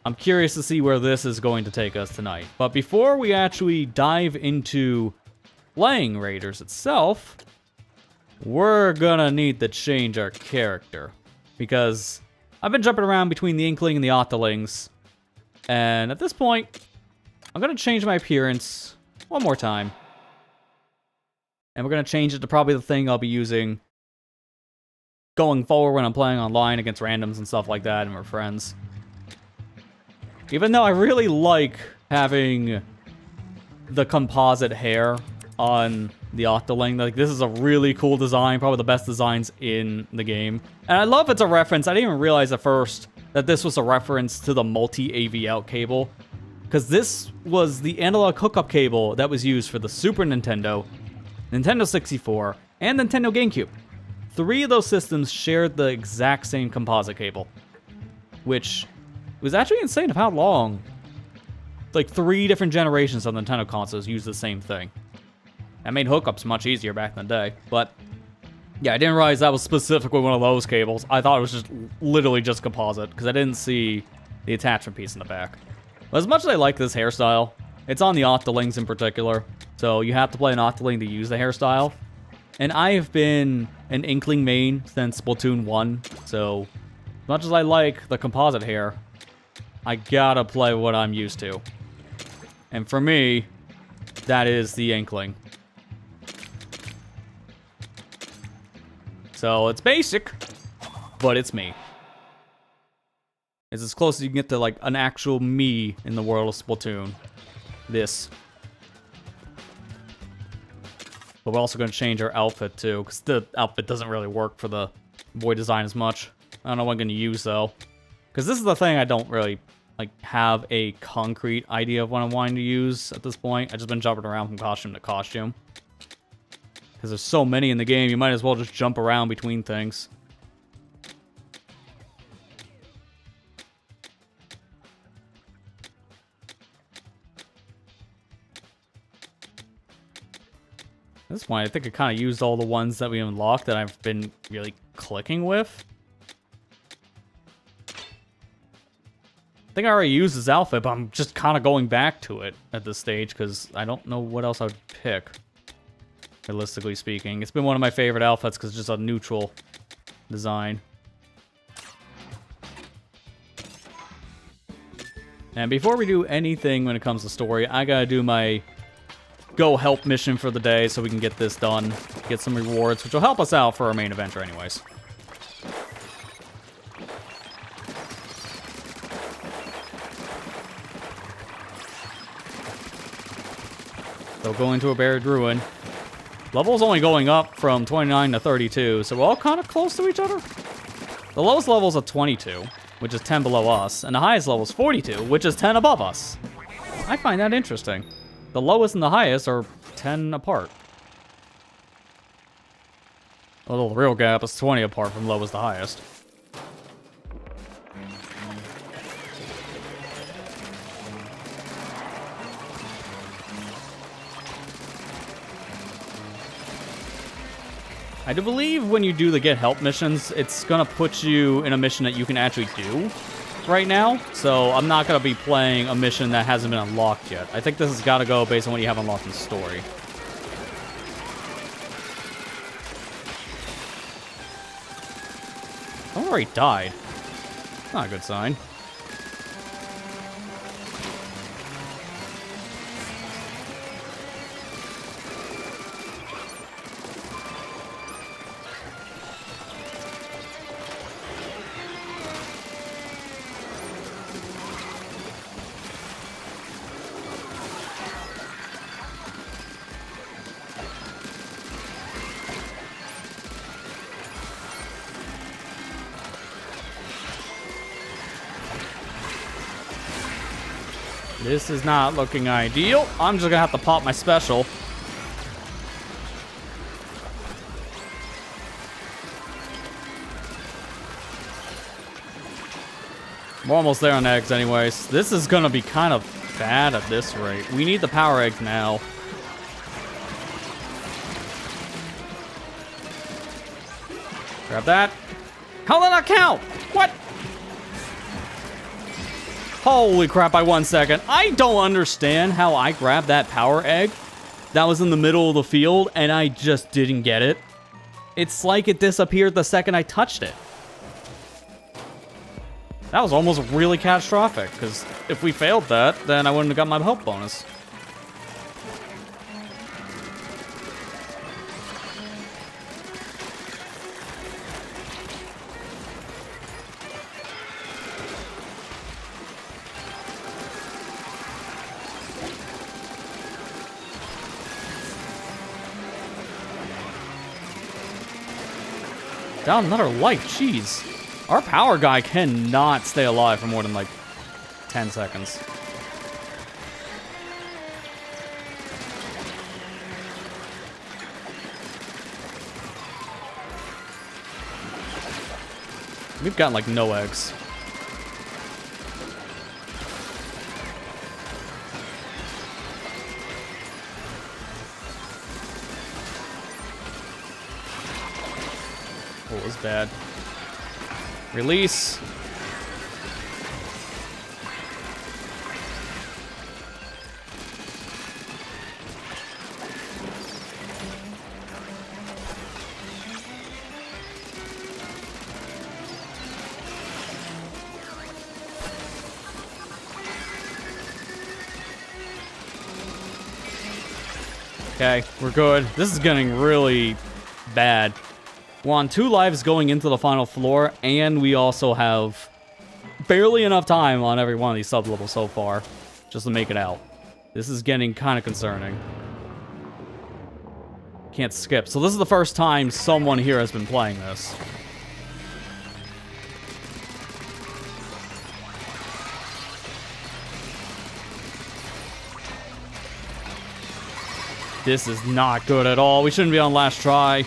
I'm curious to see where this is going to take us tonight. But before we actually dive into playing Raiders itself, we're gonna need to change our character. Because I've been jumping around between the Inkling and the Octolings. And at this point, I'm gonna change my appearance one more time. And we're gonna change it to probably the thing I'll be using going forward when I'm playing online against randoms and stuff like that and my friends. Even though I really like having the composite hair on the Octoling. Like, this is a really cool design, probably the best designs in the game. And I love it's a reference. I didn't even realize at first that this was a reference to the multi-AV out cable, because this was the analog hookup cable that was used for the Super Nintendo, Nintendo 64, and Nintendo GameCube. 3 of those systems shared the exact same composite cable, which was actually insane of how long. Like, 3 different generations of Nintendo consoles used the same thing. That made hookups much easier back in the day, but yeah, I didn't realize that was specifically one of those cables. I thought it was just literally just composite, because I didn't see the attachment piece in the back. But as much as I like this hairstyle, it's on the Octolings in particular, so you have to play an Octoling to use the hairstyle. And I have been an Inkling main since Splatoon 1, so as much as I like the composite hair, I gotta play what I'm used to. And for me, that is the Inkling. So it's basic, but it's me. It's as close as you can get to, like, an actual me in the world of Splatoon. This. But we're also going to change our outfit, too, because the outfit doesn't really work for the boy design as much. I don't know what I'm going to use, though. Because this is the thing I don't really, like, have a concrete idea of what I'm wanting to use at this point. I've just been jumping around from costume to costume. Because there's so many in the game, you might as well just jump around between things. At this point, I think I kind of used all the ones that we unlocked that I've been really clicking with. I think I already used his outfit, but I'm just kind of going back to it at this stage because I don't know what else I would pick. Realistically speaking, it's been one of my favorite outfits because it's just a neutral design. And before we do anything when it comes to story, I gotta do my go help mission for the day so we can get this done, get some rewards, which will help us out for our main adventure anyways. So going to a buried ruin. Level's only going up from 29 to 32, so we're all kind of close to each other. The lowest level's at 22, which is 10 below us, and the highest level is 42, which is 10 above us. I find that interesting. The lowest and the highest are 10 apart. Although the real gap is 20 apart from lowest to highest. I do believe when you do the get help missions, it's gonna put you in a mission that you can actually do right now. So I'm not gonna be playing a mission that hasn't been unlocked yet. I think this has gotta go based on what you have unlocked in the story. I've already died. Not a good sign. This is not looking ideal. I'm just gonna have to pop my special. We're almost there on eggs anyways. This is gonna be kind of bad at this rate. We need the power egg now. Grab that. How did that count? What? Holy crap, I 1 second. I don't understand how I grabbed that power egg that was in the middle of the field and I just didn't get it. It's like it disappeared the second I touched it. That was almost really catastrophic, because if we failed that, then I wouldn't have got my health bonus. Down another life, jeez. Our power guy cannot stay alive for more than like 10 seconds. We've gotten like no eggs. Oh, it was bad. Release. Okay, we're good. This is getting really bad. We're on 2 lives going into the final floor, and we also have barely enough time on every one of these sub-levels so far just to make it out. This is getting kind of concerning. Can't skip. So this is the first time someone here has been playing this. This is not good at all. We shouldn't be on last try.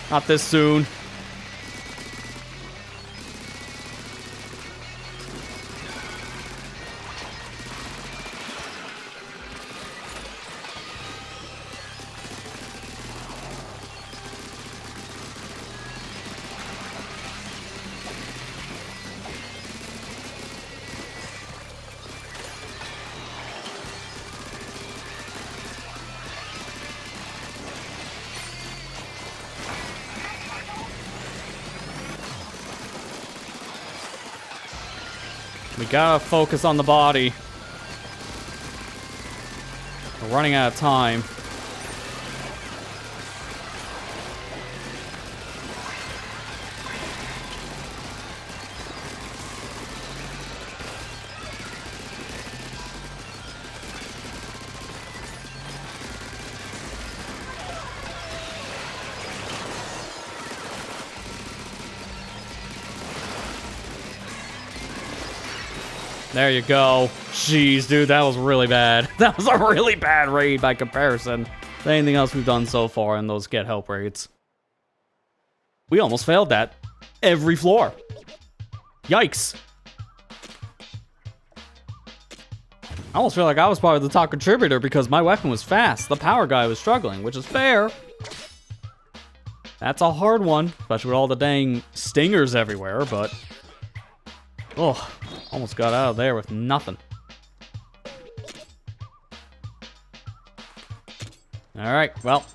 Not this soon. We gotta focus on the body. We're running out of time. There you go. Jeez, dude, that was really bad. That was a really bad raid by comparison to anything else we've done so far in those get help raids. We almost failed that. Every floor. Yikes. I almost feel like I was probably the top contributor because my weapon was fast. The power guy was struggling, which is fair. That's a hard one, especially with all the dang stingers everywhere, but... oh, almost got out of there with nothing. Alright, well.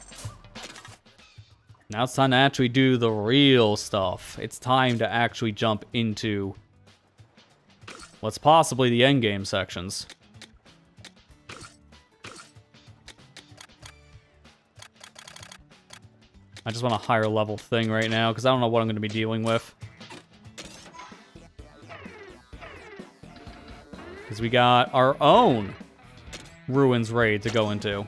Now it's time to actually do the real stuff. It's time to actually jump into what's possibly the endgame sections. I just want a higher level thing right now, because I don't know what I'm going to be dealing with. Because we got our own Ruins raid to go into.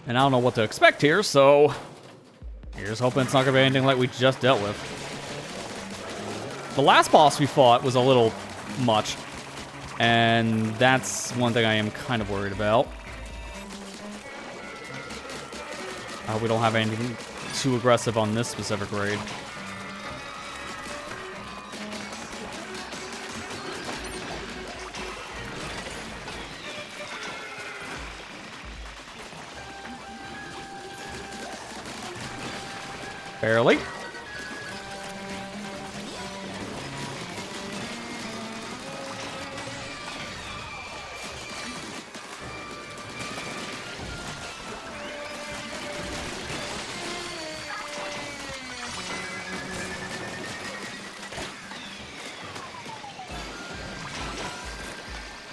And I don't know what to expect here, so... here's hoping it's not going to be anything like we just dealt with. The last boss we fought was a little much. And that's one thing I am kind of worried about. I hope we don't have anything too aggressive on this specific raid. Barely.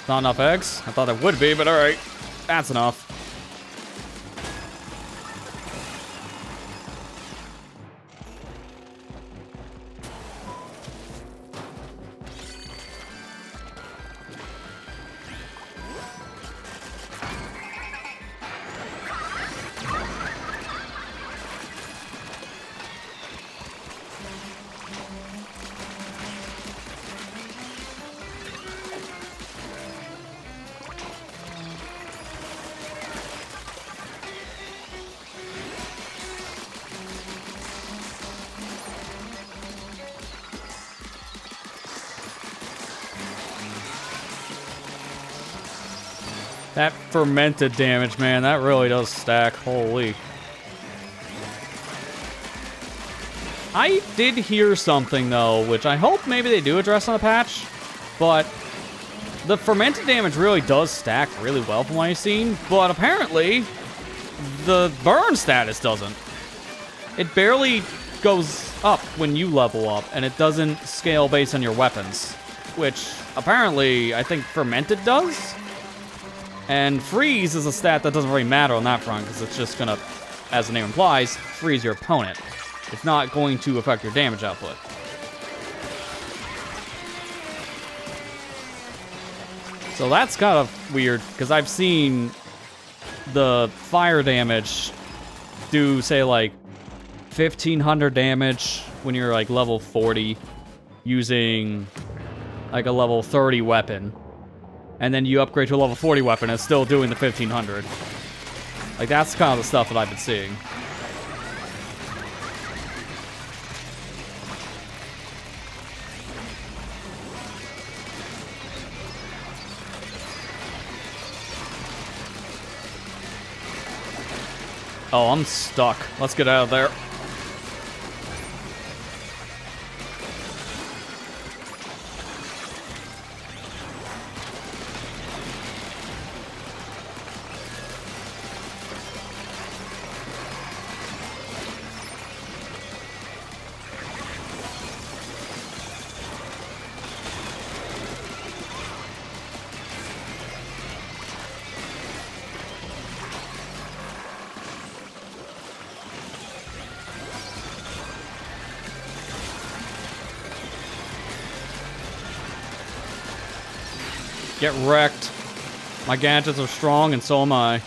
Not enough eggs? I thought there would be, but alright. That's enough. That fermented damage, man, that really does stack. Holy. I did hear something, though, which I hope maybe they do address on the patch, but the fermented damage really does stack really well from what I've seen, but apparently the burn status doesn't. It barely goes up when you level up, and it doesn't scale based on your weapons, which apparently I think fermented does? And freeze is a stat that doesn't really matter on that front, because it's just gonna, as the name implies, freeze your opponent. It's not going to affect your damage output. So that's kind of weird, because I've seen the fire damage do, say, like, 1,500 damage when you're, like, level 40, using, like, a level 30 weapon. And then you upgrade to a level 40 weapon and it's still doing the 1,500. Like, that's kind of the stuff that I've been seeing. Oh, I'm stuck. Let's get out of there. Get wrecked. My gadgets are strong, and so am I.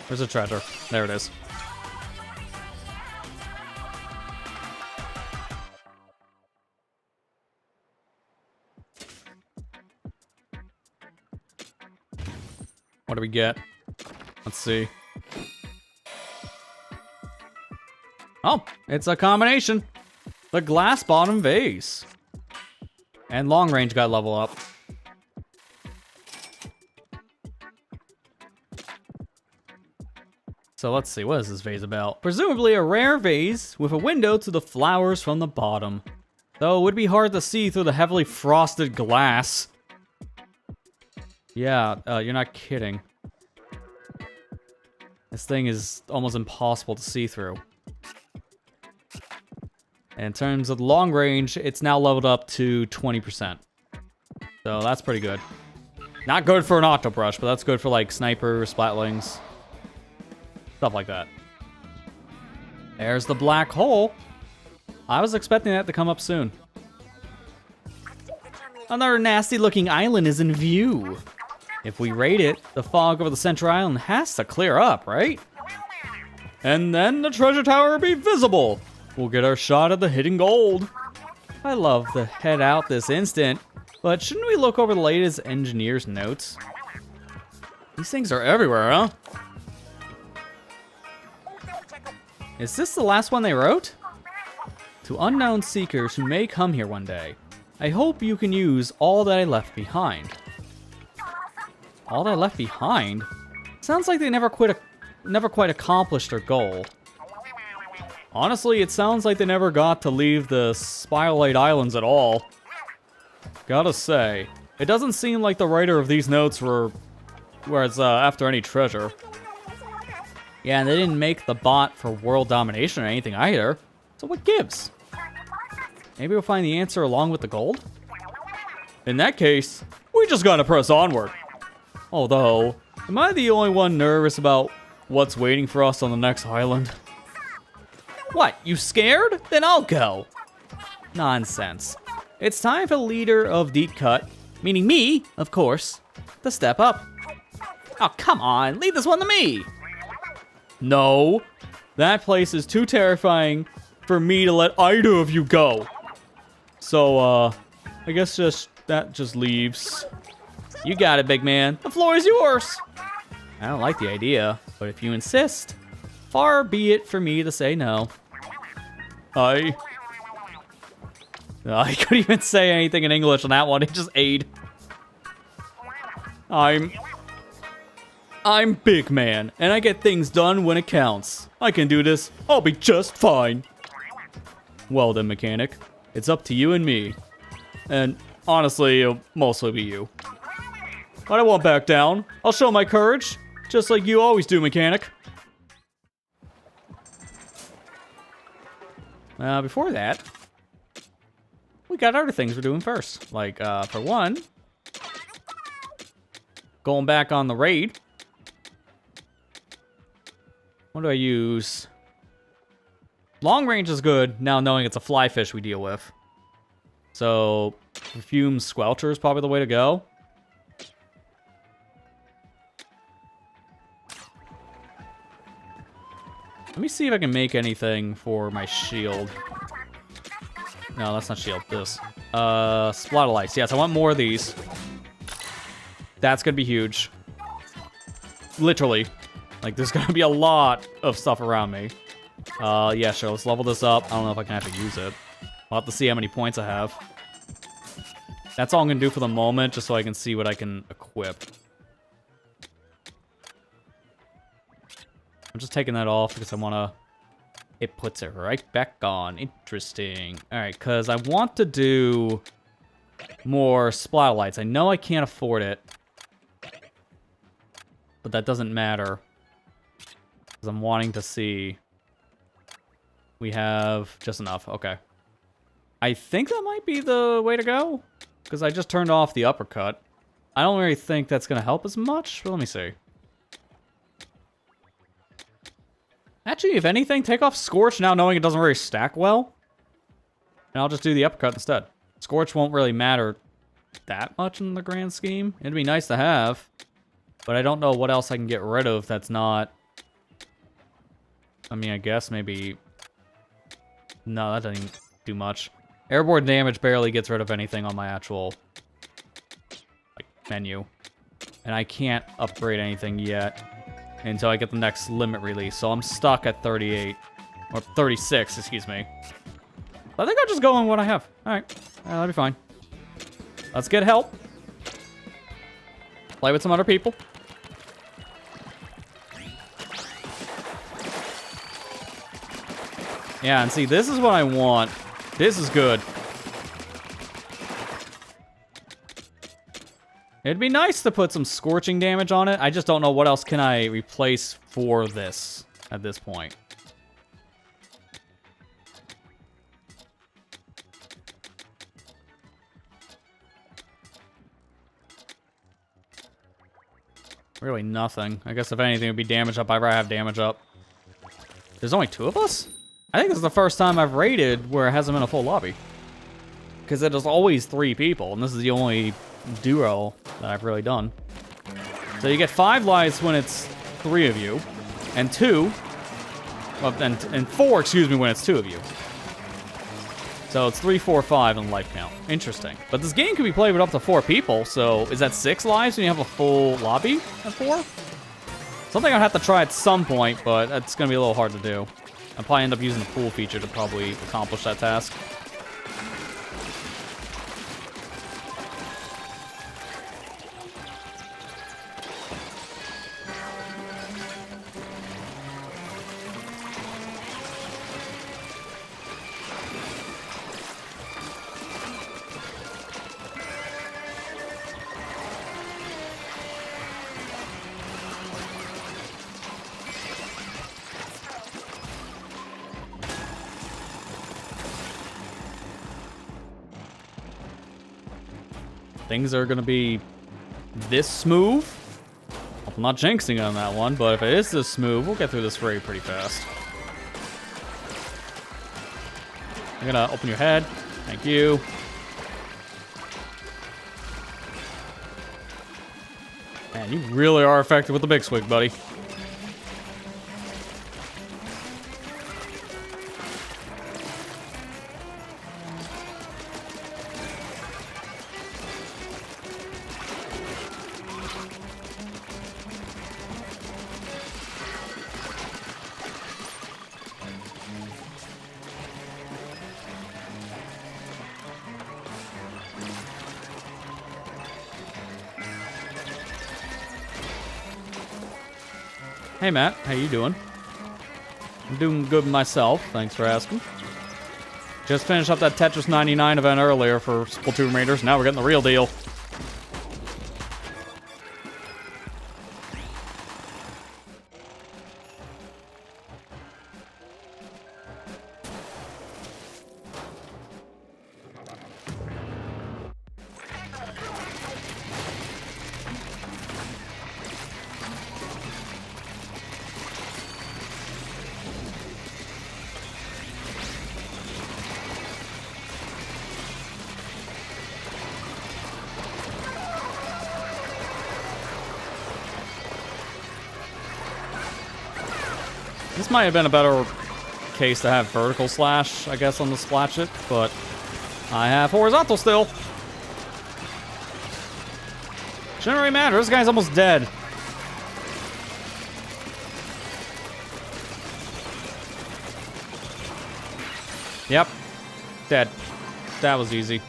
There's a treasure. There it is. What do we get? Let's see. Oh, it's a combination. The glass bottom vase. And long range got level up. So let's see, what is this vase about? Presumably a rare vase with a window to the flowers from the bottom. Though it would be hard to see through the heavily frosted glass. Yeah, you're not kidding. This thing is almost impossible to see through. And in terms of long range, it's now leveled up to 20%. So that's pretty good. Not good for an auto brush, but that's good for like snipers, splatlings. Stuff like that. There's the black hole. I was expecting that to come up soon. Another nasty looking island is in view. If we raid it, the fog over the central island has to clear up, right? And then the treasure tower will be visible. We'll get our shot at the hidden gold. I love to head out this instant, but shouldn't we look over the latest engineer's notes? These things are everywhere, huh? Is this the last one they wrote? To unknown seekers who may come here one day, I hope you can use all that I left behind. All that I left behind? Sounds like they never quite accomplished their goal. Honestly, it sounds like they never got to leave the Spiralite Islands at all. Gotta say, it doesn't seem like the writer of these notes was after any treasure. Yeah, and they didn't make the bot for world domination or anything either. So what gives? Maybe we'll find the answer along with the gold? In that case, we just gotta press onward. Although, am I the only one nervous about what's waiting for us on the next island? What, you scared? Then I'll go. Nonsense. It's time for the leader of Deep Cut, meaning me, of course, to step up. Oh, come on, leave this one to me. No, that place is too terrifying for me to let either of you go. So, I guess that just leaves. You got it, big man. The floor is yours. I don't like the idea, but if you insist, far be it for me to say no. I couldn't even say anything in English on that one. It just ate. I'm big man, and I get things done when it counts. I can do this. I'll be just fine. Well then, mechanic. It's up to you and me. And honestly, it'll mostly be you. But I won't back down. I'll show my courage, just like you always do, mechanic. Before that, we got other things we're doing first. Like, for one, going back on the raid. What do I use? Long range is good, now knowing it's a fly fish we deal with. So, perfume squelcher is probably the way to go. Let me see if I can make anything for my shield. No, that's not shield. This. Splatter lights. Yes, I want more of these. That's gonna be huge. Literally. Like, there's gonna be a lot of stuff around me. Yeah, sure. Let's level this up. I don't know if I can actually use it. I'll have to see how many points I have. That's all I'm gonna do for the moment, just so I can see what I can equip. I'm just taking that off because I want to... It puts it right back on. Interesting. Alright, because I want to do more splatter lights. I know I can't afford it. But that doesn't matter. Because I'm wanting to see... We have just enough. Okay. I think that might be the way to go. Because I just turned off the uppercut. I don't really think that's going to help as much. But let me see. Actually, if anything, take off Scorch now knowing it doesn't really stack well. And I'll just do the uppercut instead. Scorch won't really matter that much in the grand scheme. It'd be nice to have. But I don't know what else I can get rid of that's not... I mean, I guess maybe... No, that doesn't even do much. Airborne damage barely gets rid of anything on my actual... like, menu. And I can't upgrade anything yet. Until I get the next limit release. So I'm stuck at 38. Or 36, excuse me. I think I'll just go on what I have. Alright. That'll be fine. Let's get help. Play with some other people. Yeah, and see, this is what I want. This is good. It'd be nice to put some scorching damage on it. I just don't know what else can I replace for this at this point. Really nothing. I guess if anything, it would be damage up. I have damage up. There's only 2 of us? I think this is the first time I've raided where it hasn't been a full lobby. Because it is always 3 people, and this is the only duo that I've really done. So you get 5 lives when it's 3 of you, and 2, well, and 4, excuse me, when it's 2 of you. So it's 3, 4, 5 in life count. Interesting. But this game can be played with up to 4 people, so is that 6 lives when you have a full lobby at 4? Something I'll have to try at some point, but that's going to be a little hard to do. I'll probably end up using the pool feature to probably accomplish that task. things are gonna be this smooth. I'm not jinxing on that one, but if it is this smooth, we'll get through this raid pretty fast. I'm gonna open your head. Thank you. Man, you really are effective with the big swig, buddy. Hey Matt, how you doing? I'm doing good myself, thanks for asking. Just finished up that Tetris 99 event earlier for Splatoon Raiders, now we're getting the real deal. This might have been a better case to have vertical slash, I guess, on the Splatchet, but I have horizontal still. Shouldn't really matter, this guy's almost dead. Yep, dead. That was easy.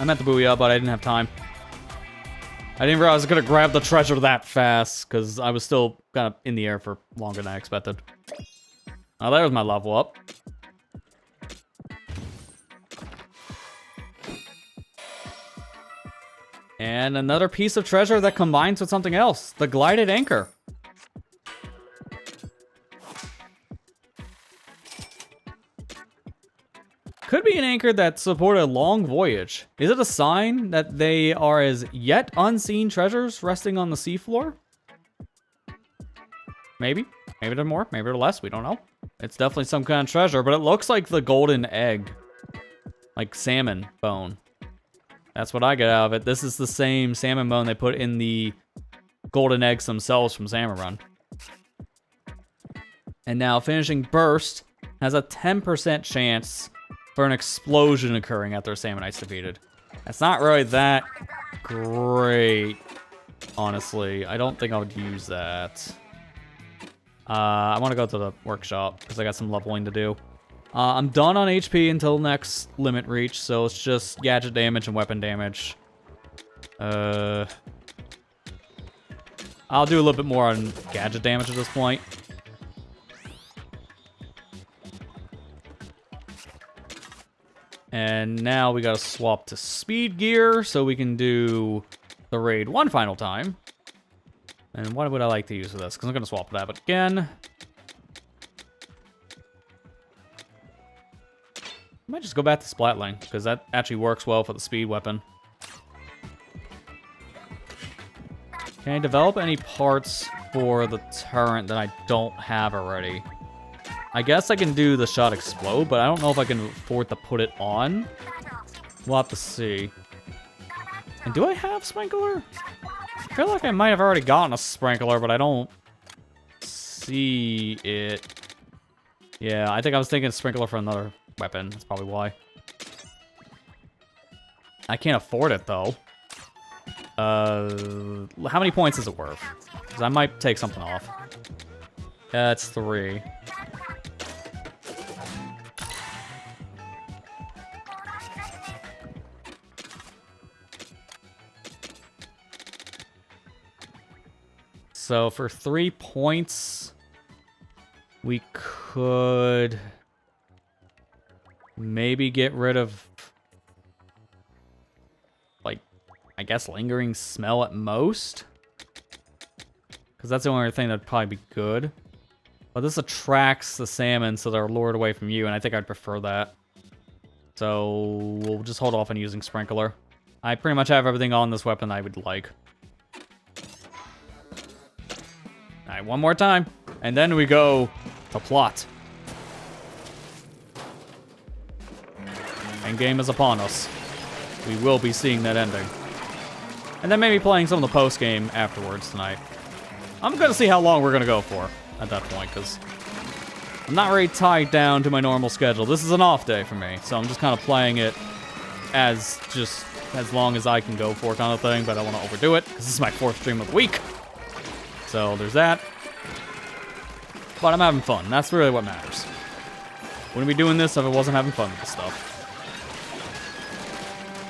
I meant to booyah, but I didn't have time. I didn't realize I was gonna grab the treasure that fast, because I was still kind of in the air for longer than I expected. Oh, there's my level up. And another piece of treasure that combines with something else, the glided anchor. Could be an anchor that supported a long voyage. Is it a sign that they are as yet unseen treasures resting on the seafloor? Maybe. Maybe they're more, maybe they're less, we don't know. It's definitely some kind of treasure, but it looks like the golden egg. Like salmon bone. That's what I get out of it. This is the same salmon bone they put in the golden eggs themselves from Salmon Run. And now finishing Burst has a 10% chance for an explosion occurring after a Salmon Knight's defeated. That's not really that great, honestly. I don't think I would use that. I want to go to the workshop, because I got some leveling to do. I'm done on HP until next limit reach, so it's just gadget damage and weapon damage. I'll do a little bit more on gadget damage at this point. And now we gotta swap to speed gear so we can do the raid one final time. And what would I like to use for this? Because I'm gonna swap that out again. I might just go back to Splatling, because that actually works well for the speed weapon. Can I develop any parts for the turret that I don't have already? I guess I can do the shot explode, but I don't know if I can afford to put it on. We'll have to see. And do I have sprinkler? I feel like I might have already gotten a sprinkler, but I don't see it. Yeah, I think I was thinking sprinkler for another weapon. That's probably why. I can't afford it, though. How many points is it worth? Because I might take something off. It's 3. So for 3 points, we could maybe get rid of, like, I guess lingering smell at most. Because that's the only thing that'd probably be good. But this attracts the salmon, so they're lured away from you, and I think I'd prefer that. So we'll just hold off on using Sprinkler. I pretty much have everything on this weapon I would like. Alright, one more time. And then we go to plot. Endgame is upon us. We will be seeing that ending. And then maybe playing some of the post-game afterwards tonight. I'm gonna see how long we're gonna go for at that point, because I'm not really tied down to my normal schedule. This is an off day for me, so I'm just kind of playing it as long as I can go for kind of thing, but I don't want to overdo it, because this is my 4th stream of the week. So there's that. But I'm having fun. That's really what matters. Wouldn't be doing this if I wasn't having fun with this stuff.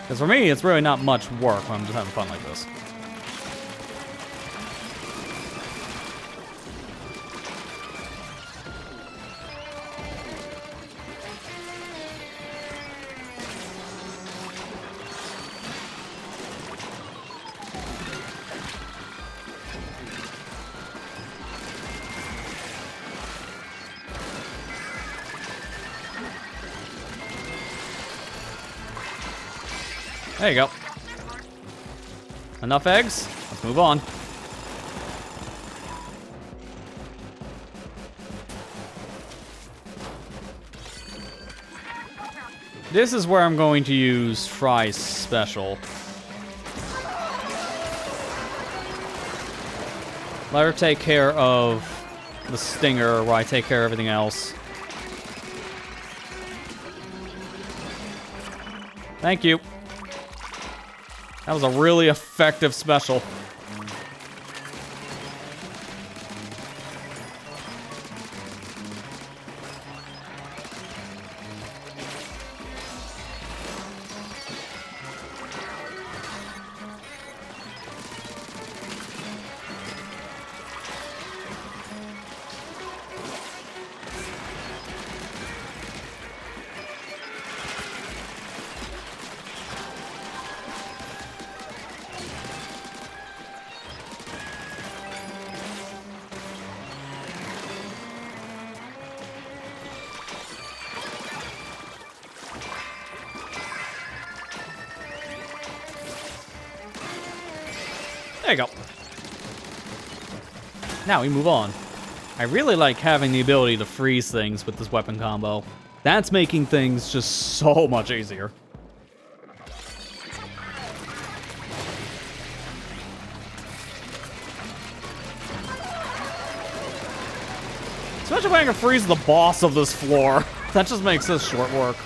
Because for me, it's really not much work when I'm just having fun like this. There you go. Enough eggs? Let's move on. This is where I'm going to use Fry's special. Let her take care of the stinger while I take care of everything else. Thank you. That was a really effective special. There you go. Now we move on. I really like having the ability to freeze things with this weapon combo. That's making things just so much easier. Especially when I can freeze the boss of this floor. That just makes this short work.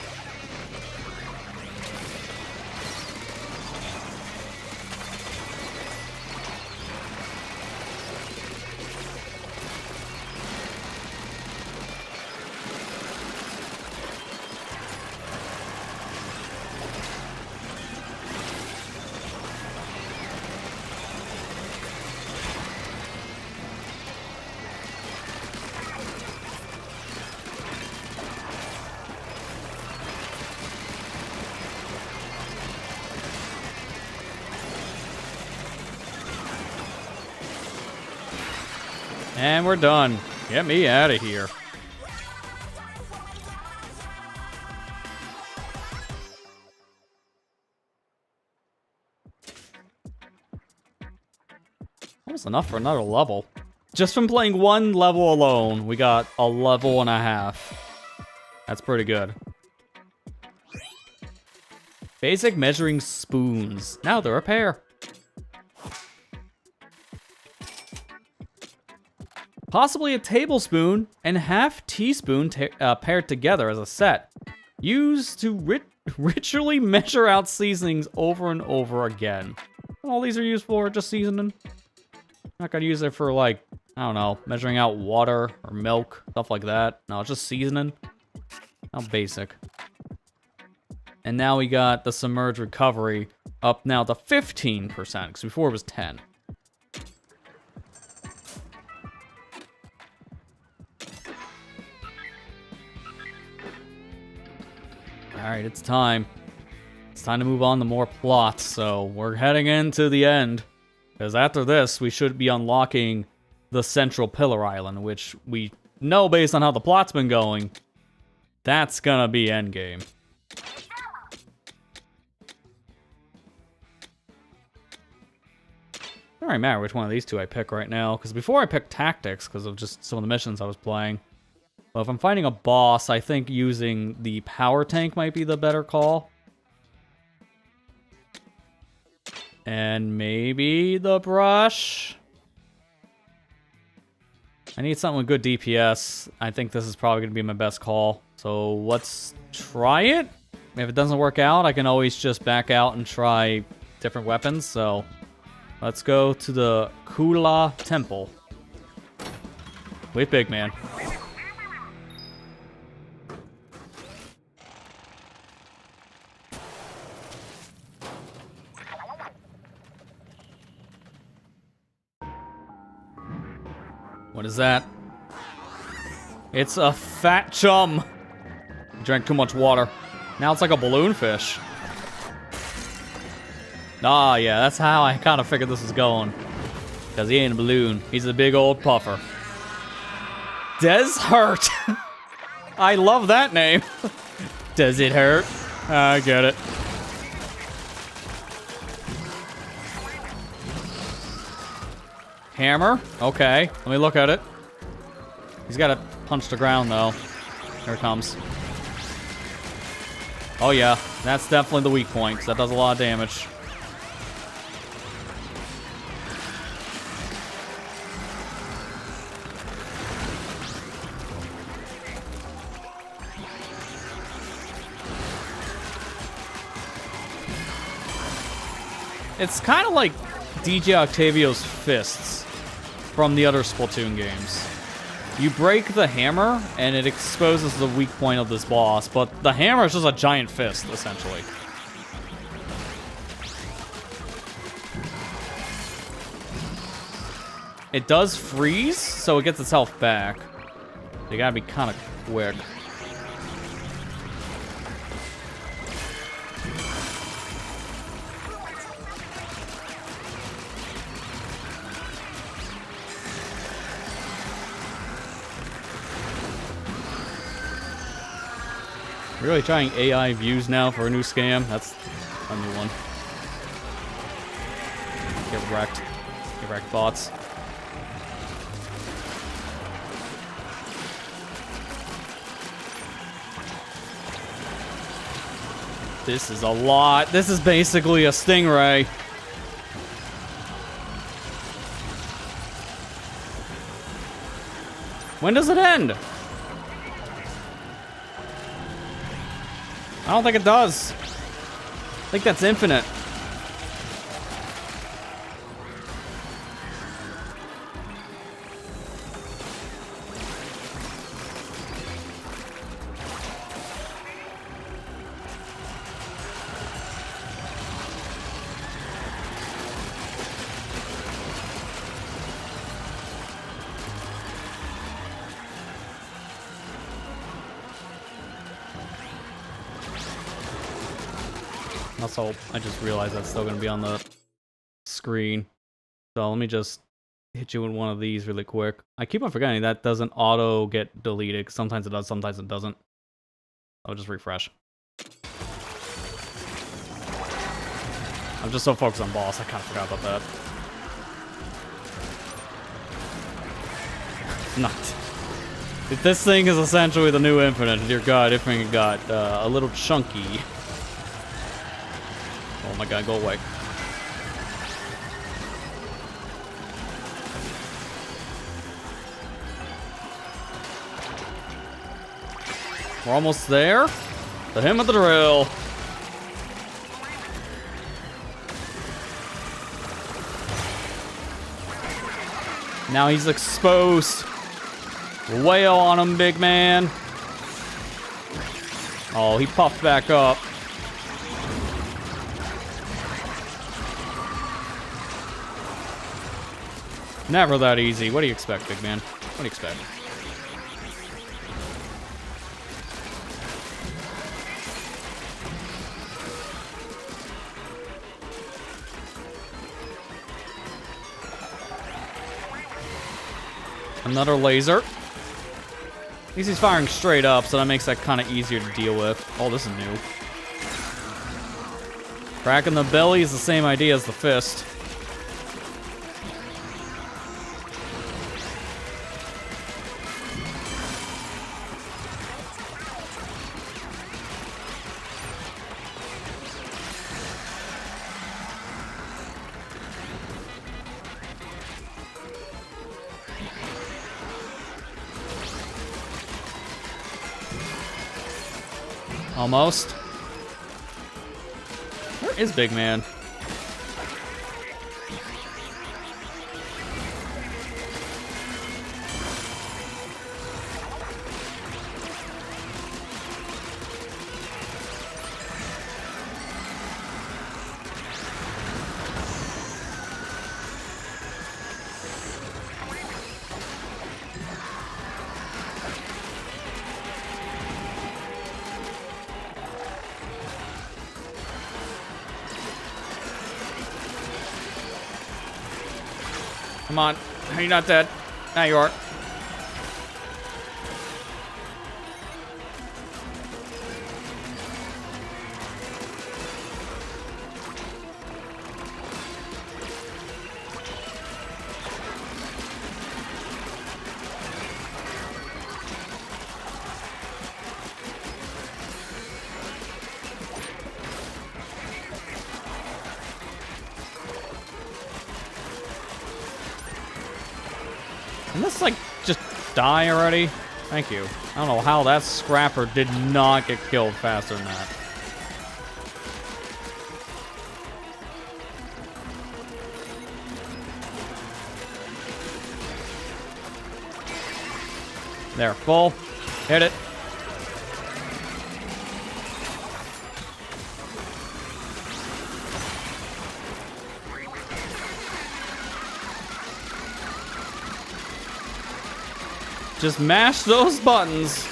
And we're done. Get me out of here. Almost enough for another level. Just from playing one level alone, we got a level and a half. That's pretty good. Basic measuring spoons. Now they're a pair. Possibly a tablespoon and half teaspoon paired together as a set. Used to ritually measure out seasonings over and over again. All these are used for just seasoning. Not gonna use it for, like, I don't know, measuring out water or milk, stuff like that. No, it's just seasoning. How basic. And now we got the submerged recovery up now to 15%, because before it was 10. Alright, it's time. It's time to move on to more plots, so we're heading into the end. Because after this, we should be unlocking the Central Pillar Island, which we know based on how the plot's been going, that's gonna be endgame. It doesn't really matter which one of these two I pick right now, because before I picked tactics because of just some of the missions I was playing. But if I'm fighting a boss, I think using the power tank might be the better call. And maybe the brush. I need something with good DPS. I think this is probably going to be my best call. So let's try it. If it doesn't work out, I can always just back out and try different weapons. So let's go to the Kula Temple with Big Man. What is that? It's a fat chum. Drank too much water. Now it's like a balloon fish. Ah, yeah, that's how I kind of figured this was going. Because he ain't a balloon. He's a big old puffer. Does hurt. I love that name. Does it hurt? I get it. Hammer? Okay, let me look at it. He's got to punch the ground, though. Here it comes. Oh, yeah. That's definitely the weak point, because that does a lot of damage. It's kind of like DJ Octavio's fists from the other Splatoon games. You break the hammer, and it exposes the weak point of this boss, but the hammer is just a giant fist, essentially. It does freeze, so it gets its health back. You gotta be kind of quick. Really trying AI views now for a new scam? That's a new one. Get wrecked. Get wrecked, bots. This is a lot. This is basically a stingray. When does it end? I don't think it does. I think that's infinite. Also, I just realized that's still going to be on the screen. So let me just hit you with one of these really quick. I keep on forgetting that doesn't auto get deleted. Sometimes it does, sometimes it doesn't. I'll just refresh. I'm just so focused on boss, I kind of forgot about that. Not. This thing is essentially the new Infinite. Dear God, Infinite got a little chunky. Oh my God, go away. We're almost there. The him of the drill. Now he's exposed. Wail on him, big man. Oh, he puffed back up. Never that easy. What do you expect, big man? What do you expect? Another laser. At least he's firing straight up, so that makes that kind of easier to deal with. Oh, this is new. Cracking the belly is the same idea as the fist. Almost. Where is Big Man? Come on. Are you not dead? Now you are. Can this, like, just die already? Thank you. I don't know how that scrapper did not get killed faster than that. There, full. Hit it. Just mash those buttons.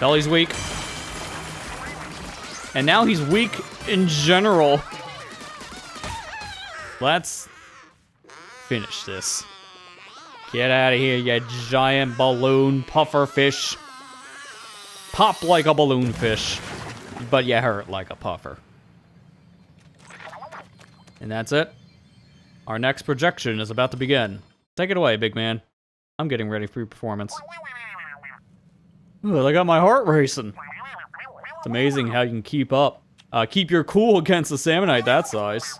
Belly's weak. And now he's weak in general. Let's finish this. Get out of here, you giant balloon puffer fish. Pop like a balloon fish, but you hurt like a puffer. And that's it. Our next projection is about to begin. Take it away, big man. I'm getting ready for your performance. Ugh, I got my heart racing. It's amazing how you can keep your cool against the Salmonite that size.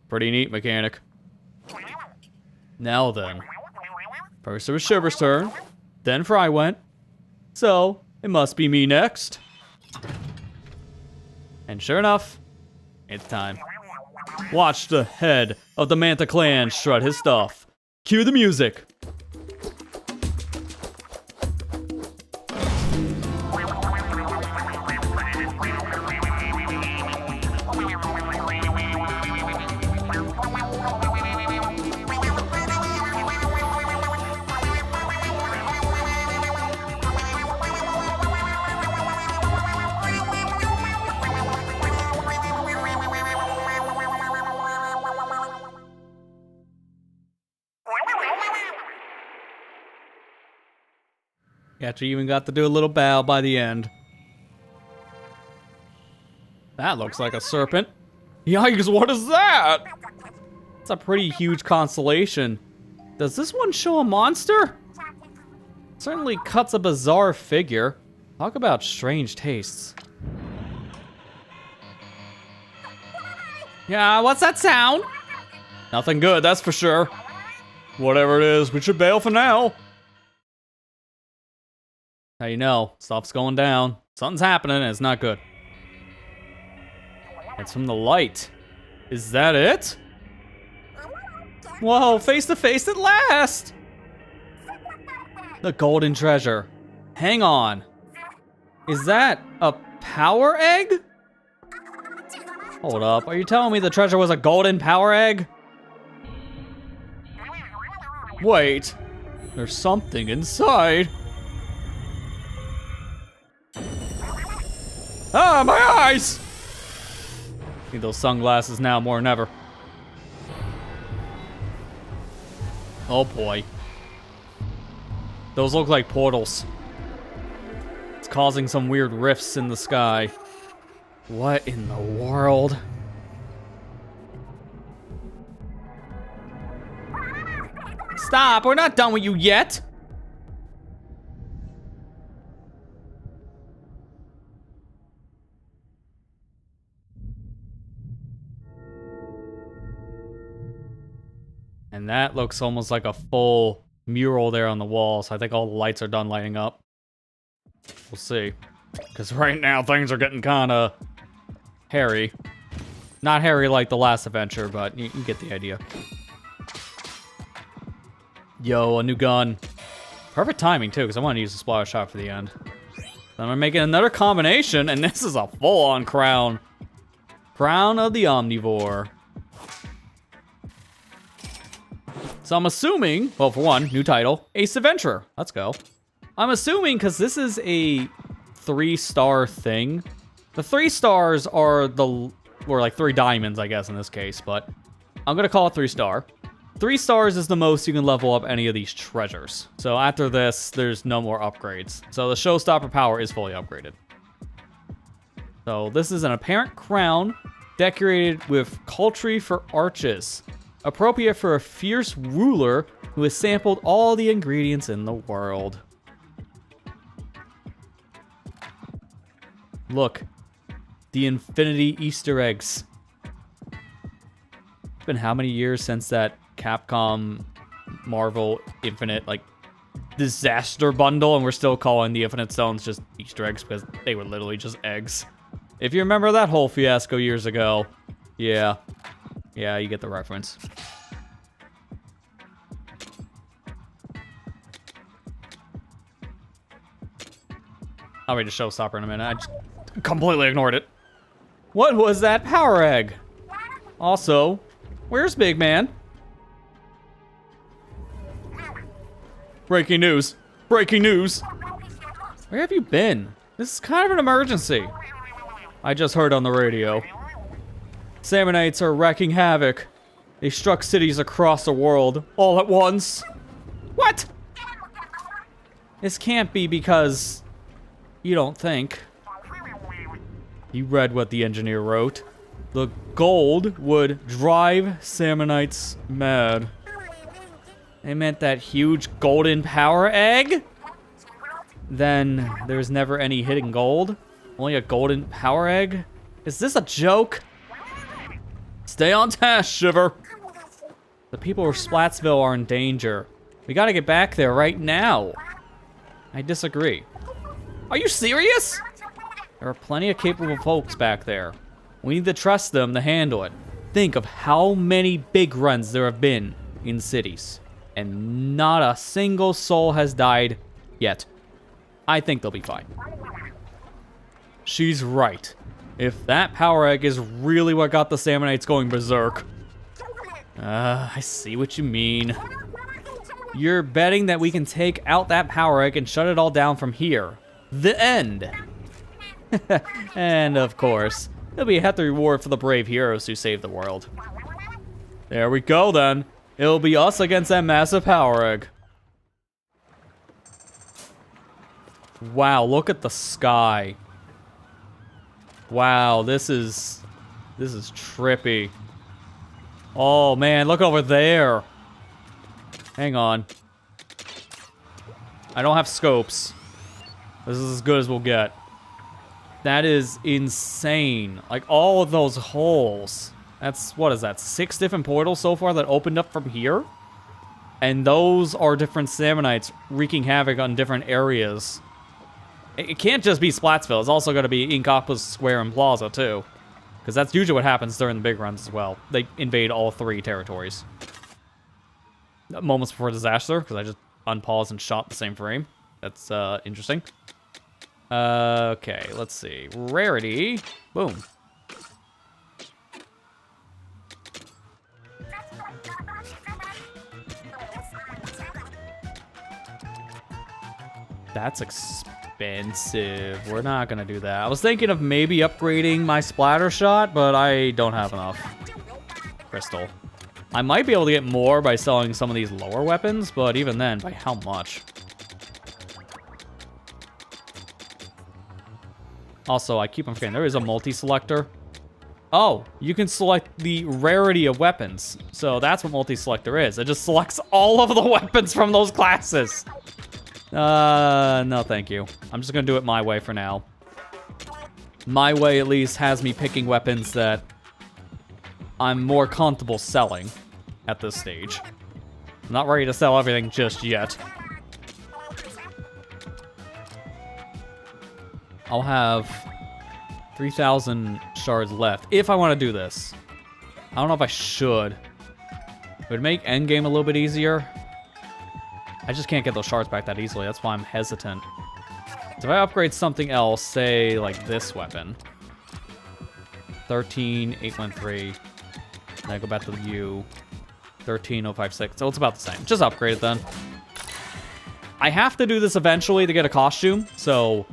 Pretty neat mechanic. Now then. First it was Shiver's turn, then Fry went. So, it must be me next. And sure enough, it's time. Watch the head of the Manta clan strut his stuff. Cue the music. Gotcha, even got to do a little bow by the end. That looks like a serpent. Yikes, what is that? It's a pretty huge constellation. Does this one show a monster? Certainly cuts a bizarre figure. Talk about strange tastes. Yeah, what's that sound? Nothing good, that's for sure. Whatever it is, we should bail for now. How you know, stuff's going down. Something's happening and it's not good. It's from the light. Is that it? Whoa, face to face at last! The golden treasure. Hang on. Is that a power egg? Hold up, are you telling me the treasure was a golden power egg? Wait, there's something inside. Ah, my eyes! Need those sunglasses now more than ever. Oh boy. Those look like portals. It's causing some weird rifts in the sky. What in the world? Stop! We're not done with you yet! And that looks almost like a full mural there on the wall, so I think all the lights are done lighting up. We'll see. Because right now, things are getting kinda hairy. Not hairy like the last adventure, but you get the idea. Yo, a new gun. Perfect timing, too, because I want to use the splatter shot for the end. Then I'm making another combination, and this is a full-on crown. Crown of the Omnivore. So I'm assuming, well, for one, new title, Ace Adventurer. Let's go. I'm assuming, because this is a 3-star thing. The 3 stars are or like 3 diamonds, I guess, in this case, but I'm going to call it 3-star. 3 stars is the most you can level up any of these treasures. So after this, there's no more upgrades. So the showstopper power is fully upgraded. So this is an apparent crown decorated with culture for arches. Appropriate for a fierce ruler who has sampled all the ingredients in the world. Look, the infinity Easter eggs. It's been how many years since that Capcom Marvel Infinite, like, disaster bundle, and we're still calling the Infinite Stones just Easter eggs because they were literally just eggs. If you remember that whole fiasco years ago, yeah, you get the reference. I'll read the showstopper in a minute. I just completely ignored it. What was that power egg? Also, where's Big Man? Breaking news. Breaking news. Where have you been? This is kind of an emergency. I just heard on the radio. Salmonites are wreaking havoc. They struck cities across the world, all at once. What? This can't be because you don't think. You read what the engineer wrote. The gold would drive Salmonites mad. They meant that huge golden power egg? Then there's never any hidden gold? Only a golden power egg? Is this a joke? Stay on task, Shiver. The people of Splatsville are in danger. We gotta get back there right now. I disagree. Are you serious? There are plenty of capable folks back there. We need to trust them to handle it. Think of how many big runs there have been in cities. And not a single soul has died yet. I think they'll be fine. She's right. If that power egg is really what got the Salmonites going berserk. I see what you mean. You're betting that we can take out that power egg and shut it all down from here. The end. And of course, there'll be a hefty reward for the brave heroes who saved the world. There we go then. It'll be us against that massive power egg. Wow, look at the sky. Wow, this is trippy. Oh man, look over there. Hang on. I don't have scopes. This is as good as we'll get. That is insane. Like all of those holes. That's, what is that, 6 different portals so far that opened up from here? And those are different Salmonites wreaking havoc on different areas. It can't just be Splatsville. It's also going to be Inkopolis Square and Plaza, too. Because that's usually what happens during the big runs as well. They invade all 3 territories. Moments before disaster, because I just unpaused and shot the same frame. That's interesting. Okay, let's see. Rarity. Boom. That's expensive. We're not gonna do that. I was thinking of maybe upgrading my splatter shot, but I don't have enough crystal. I might be able to get more by selling some of these lower weapons, but even then, by how much? Also, I keep on forgetting, there is a multi-selector. Oh, you can select the rarity of weapons. So that's what multi-selector is. It just selects all of the weapons from those classes. No thank you. I'm just gonna do it my way for now. My way, at least, has me picking weapons that I'm more comfortable selling at this stage. I'm not ready to sell everything just yet. I'll have 3,000 shards left if I want to do this. I don't know if I should. It would make endgame a little bit easier. I just can't get those shards back that easily. That's why I'm hesitant. So if I upgrade something else, say like this weapon, 13813, then I go back to the U, 13056. So it's about the same. Just upgrade it then. I have to do this eventually to get a costume, so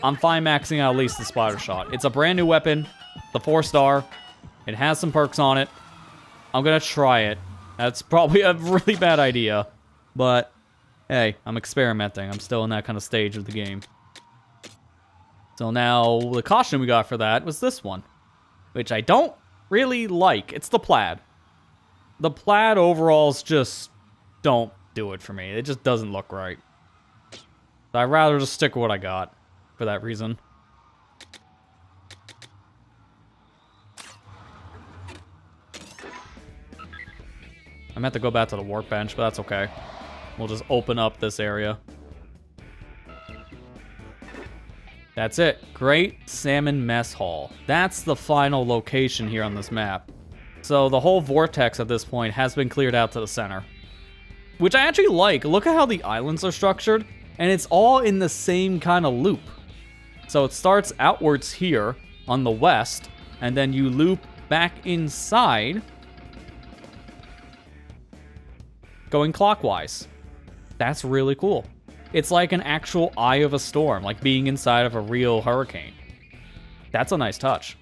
I'm fine maxing out at least the splatter shot. It's a brand new weapon, the 4-star. It has some perks on it. I'm gonna try it. That's probably a really bad idea, but hey, I'm experimenting. I'm still in that kind of stage of the game. So now the costume we got for that was this one, which I don't really like. It's the plaid. The plaid overalls just don't do it for me. It just doesn't look right. So I'd rather just stick with what I got for that reason. I'm gonna have to go back to the workbench, but that's okay. We'll just open up this area. That's it. Great Salmon Mess Hall. That's the final location here on this map. So the whole vortex at this point has been cleared out to the center, which I actually like. Look at how the islands are structured, and it's all in the same kind of loop. So it starts outwards here on the west, and then you loop back inside, going clockwise. That's really cool. It's like an actual eye of a storm, like being inside of a real hurricane. That's a nice touch.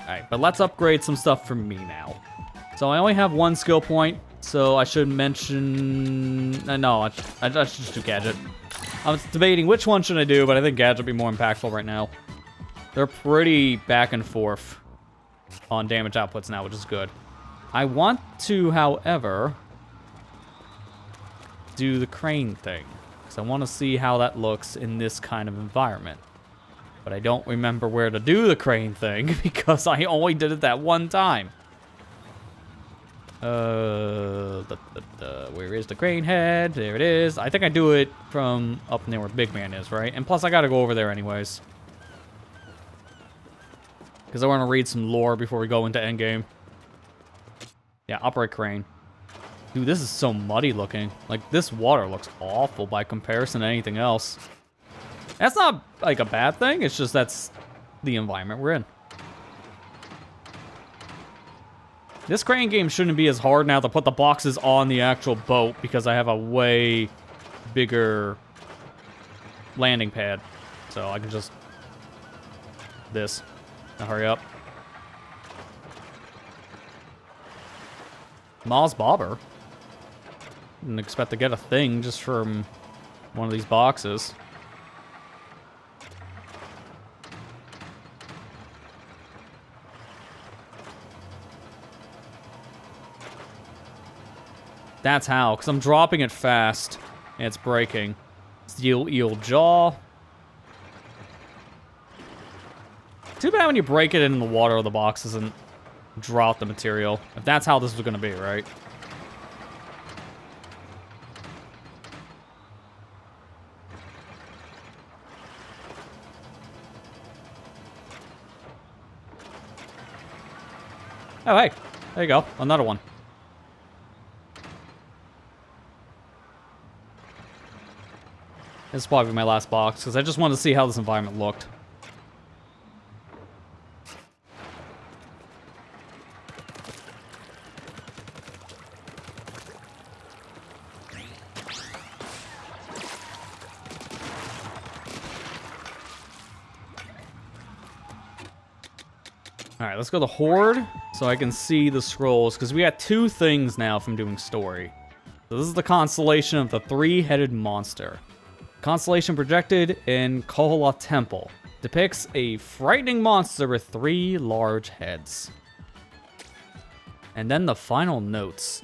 Alright, but let's upgrade some stuff for me now. So I only have one skill point, so I should mention... no, I should just do Gadget. I was debating which one should I do, but I think Gadget would be more impactful right now. They're pretty back and forth on damage outputs now, which is good. I want to, however, do the crane thing, because I want to see how that looks in this kind of environment. But I don't remember where to do the crane thing, because I only did it that one time. Where is the crane head? There it is. I think I do it from up near where Big Man is, right? And plus I gotta go over there anyways, because I want to read some lore before we go into endgame. Yeah, operate crane. Dude, this is so muddy looking. Like, this water looks awful by comparison to anything else. That's not, like, a bad thing. It's just that's the environment we're in. This crane game shouldn't be as hard now to put the boxes on the actual boat, because I have a way bigger landing pad. So I can just... this. Now hurry up. Moz Bobber. Didn't expect to get a thing just from one of these boxes. That's how, because I'm dropping it fast, and it's breaking. Steel eel jaw. Too bad when you break it in the water, the box doesn't drop the material. If that's how this was going to be, right? Oh, hey. There you go. Another one. This is probably my last box, because I just wanted to see how this environment looked. Alright, let's go to Horde so I can see the scrolls, because we got 2 things now from doing story. So this is the constellation of the 3-headed monster. Constellation projected in Kohala Temple. Depicts a frightening monster with 3 large heads. And then the final notes.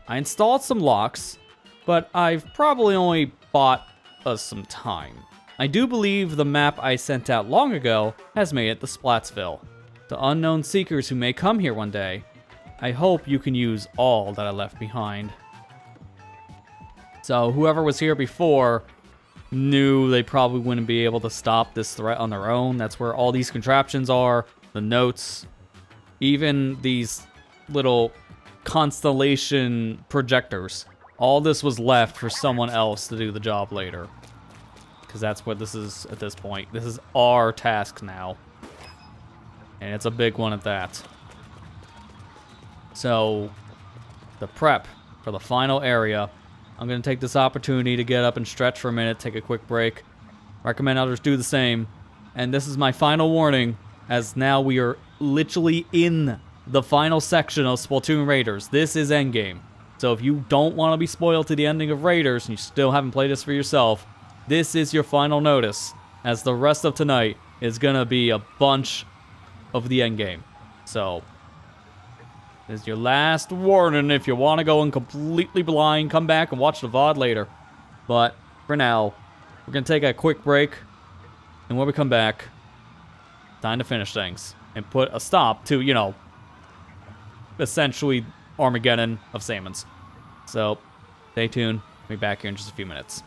I installed some locks, but I've probably only bought us some time. I do believe the map I sent out long ago has made it to Splatsville. To unknown seekers who may come here one day, I hope you can use all that I left behind. So whoever was here before knew they probably wouldn't be able to stop this threat on their own. That's where all these contraptions are, the notes, even these little constellation projectors. All this was left for someone else to do the job later. Because that's what this is at this point. This is our task now. And it's a big one at that. So, the prep for the final area. I'm going to take this opportunity to get up and stretch for a minute, take a quick break. Recommend others do the same. And this is my final warning, as now we are literally in the final section of Splatoon Raiders. This is endgame. So if you don't want to be spoiled to the ending of Raiders, and you still haven't played this for yourself, this is your final notice, as the rest of tonight is going to be a bunch of the endgame. So, this is your last warning. If you want to go in completely blind, come back and watch the VOD later. But, for now, we're going to take a quick break, and when we come back, time to finish things, and put a stop to, you know, essentially Armageddon of Salmons. So, stay tuned. We'll be back here in just a few minutes.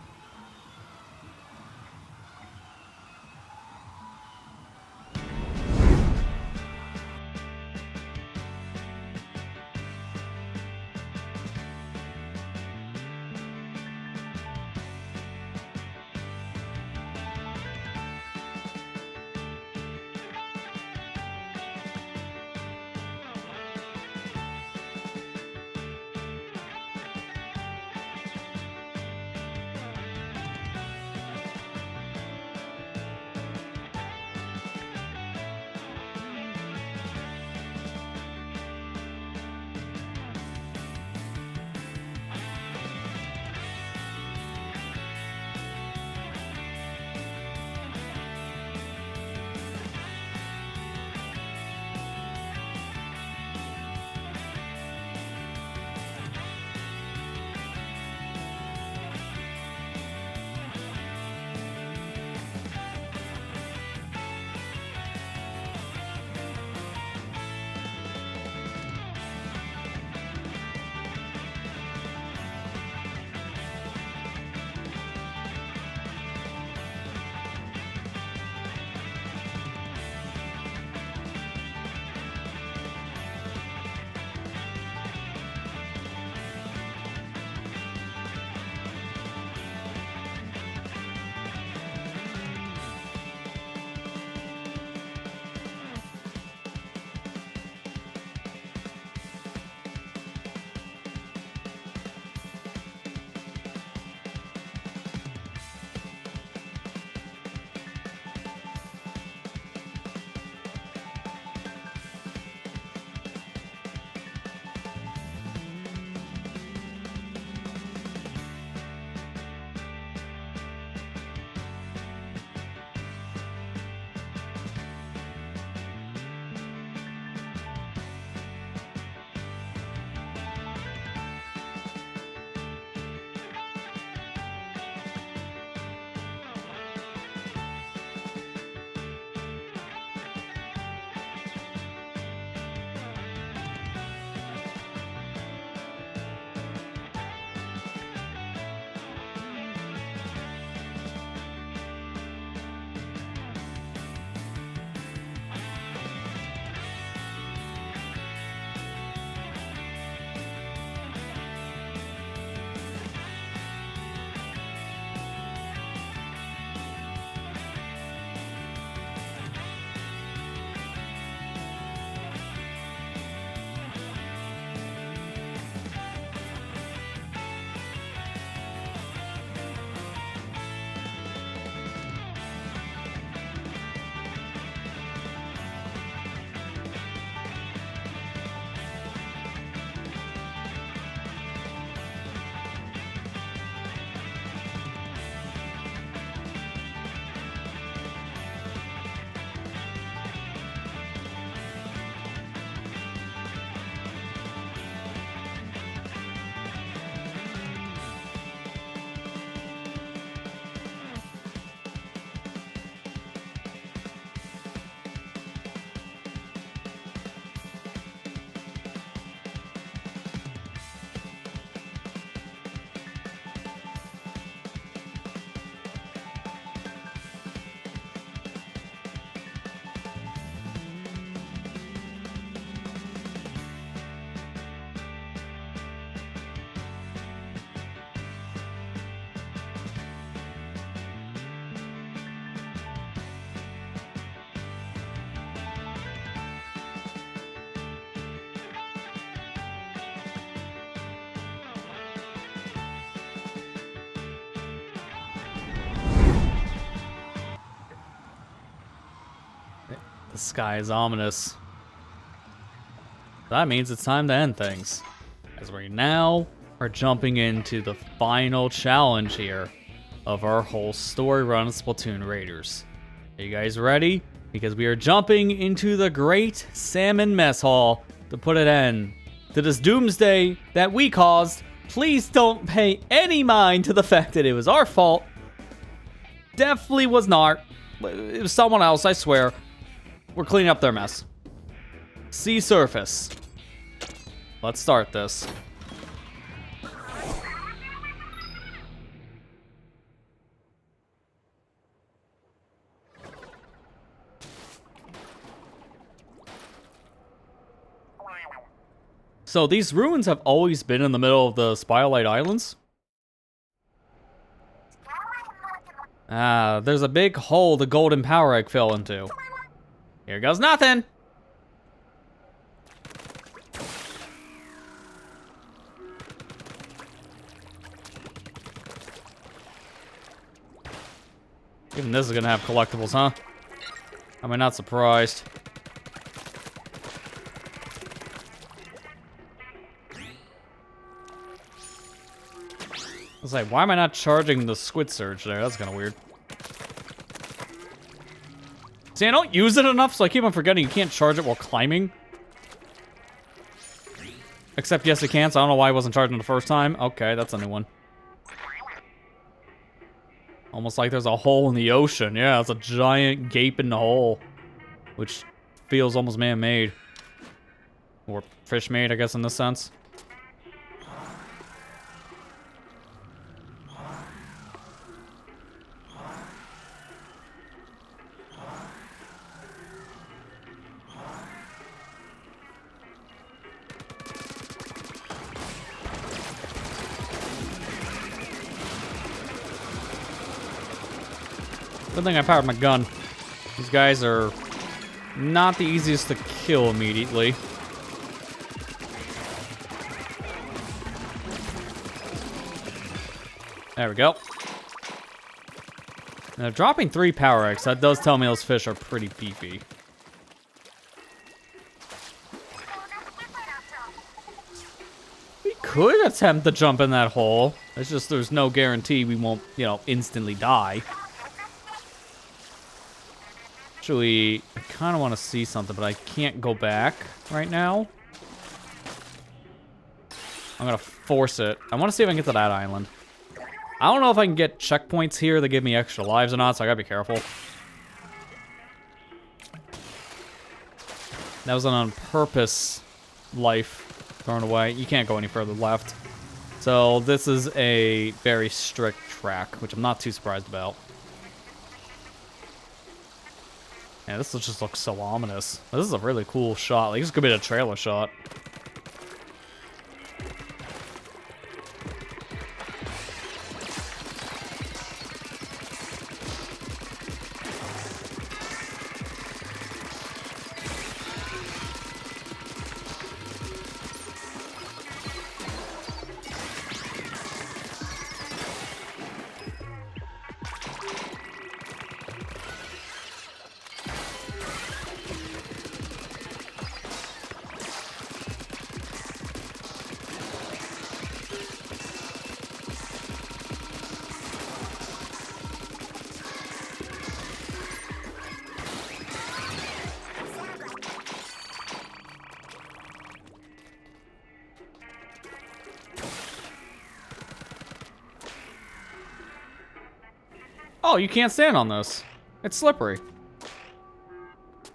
The sky is ominous. That means it's time to end things. As we now are jumping into the final challenge here of our whole story run of Splatoon Raiders. Are you guys ready? Because we are jumping into the Great Salmon Mess Hall to put an end to this doomsday that we caused. Please don't pay any mind to the fact that it was our fault. Definitely was not. It was someone else, I swear. We're cleaning up their mess. Sea surface. Let's start this. So these ruins have always been in the middle of the Spotlight Islands. There's a big hole the golden power egg fell into. Here goes nothing. Even this is gonna have collectibles, huh? Am I not surprised? I was like, why am I not charging the squid surge there? That's kind of weird. See, I don't use it enough, so I keep on forgetting you can't charge it while climbing. Except, yes, it can, so I don't know why I wasn't charging the first time. Okay, that's a new one. Almost like there's a hole in the ocean. Yeah, it's a giant gaping hole. Which feels almost man-made. Or fish-made, I guess, in this sense. Good thing I powered my gun. These guys are not the easiest to kill immediately. There we go. Now, dropping 3 power eggs, that does tell me those fish are pretty beefy. We could attempt to jump in that hole. It's just there's no guarantee we won't, you know, instantly die. Actually, I kind of want to see something, but I can't go back right now. I'm going to force it. I want to see if I can get to that island. I don't know if I can get checkpoints here that give me extra lives or not, so I gotta be careful. That was an on-purpose life thrown away. You can't go any further left. So this is a very strict track, which I'm not too surprised about. Yeah, this just looks so ominous. This is a really cool shot. Like, this could be a trailer shot. Oh, you can't stand on this. It's slippery.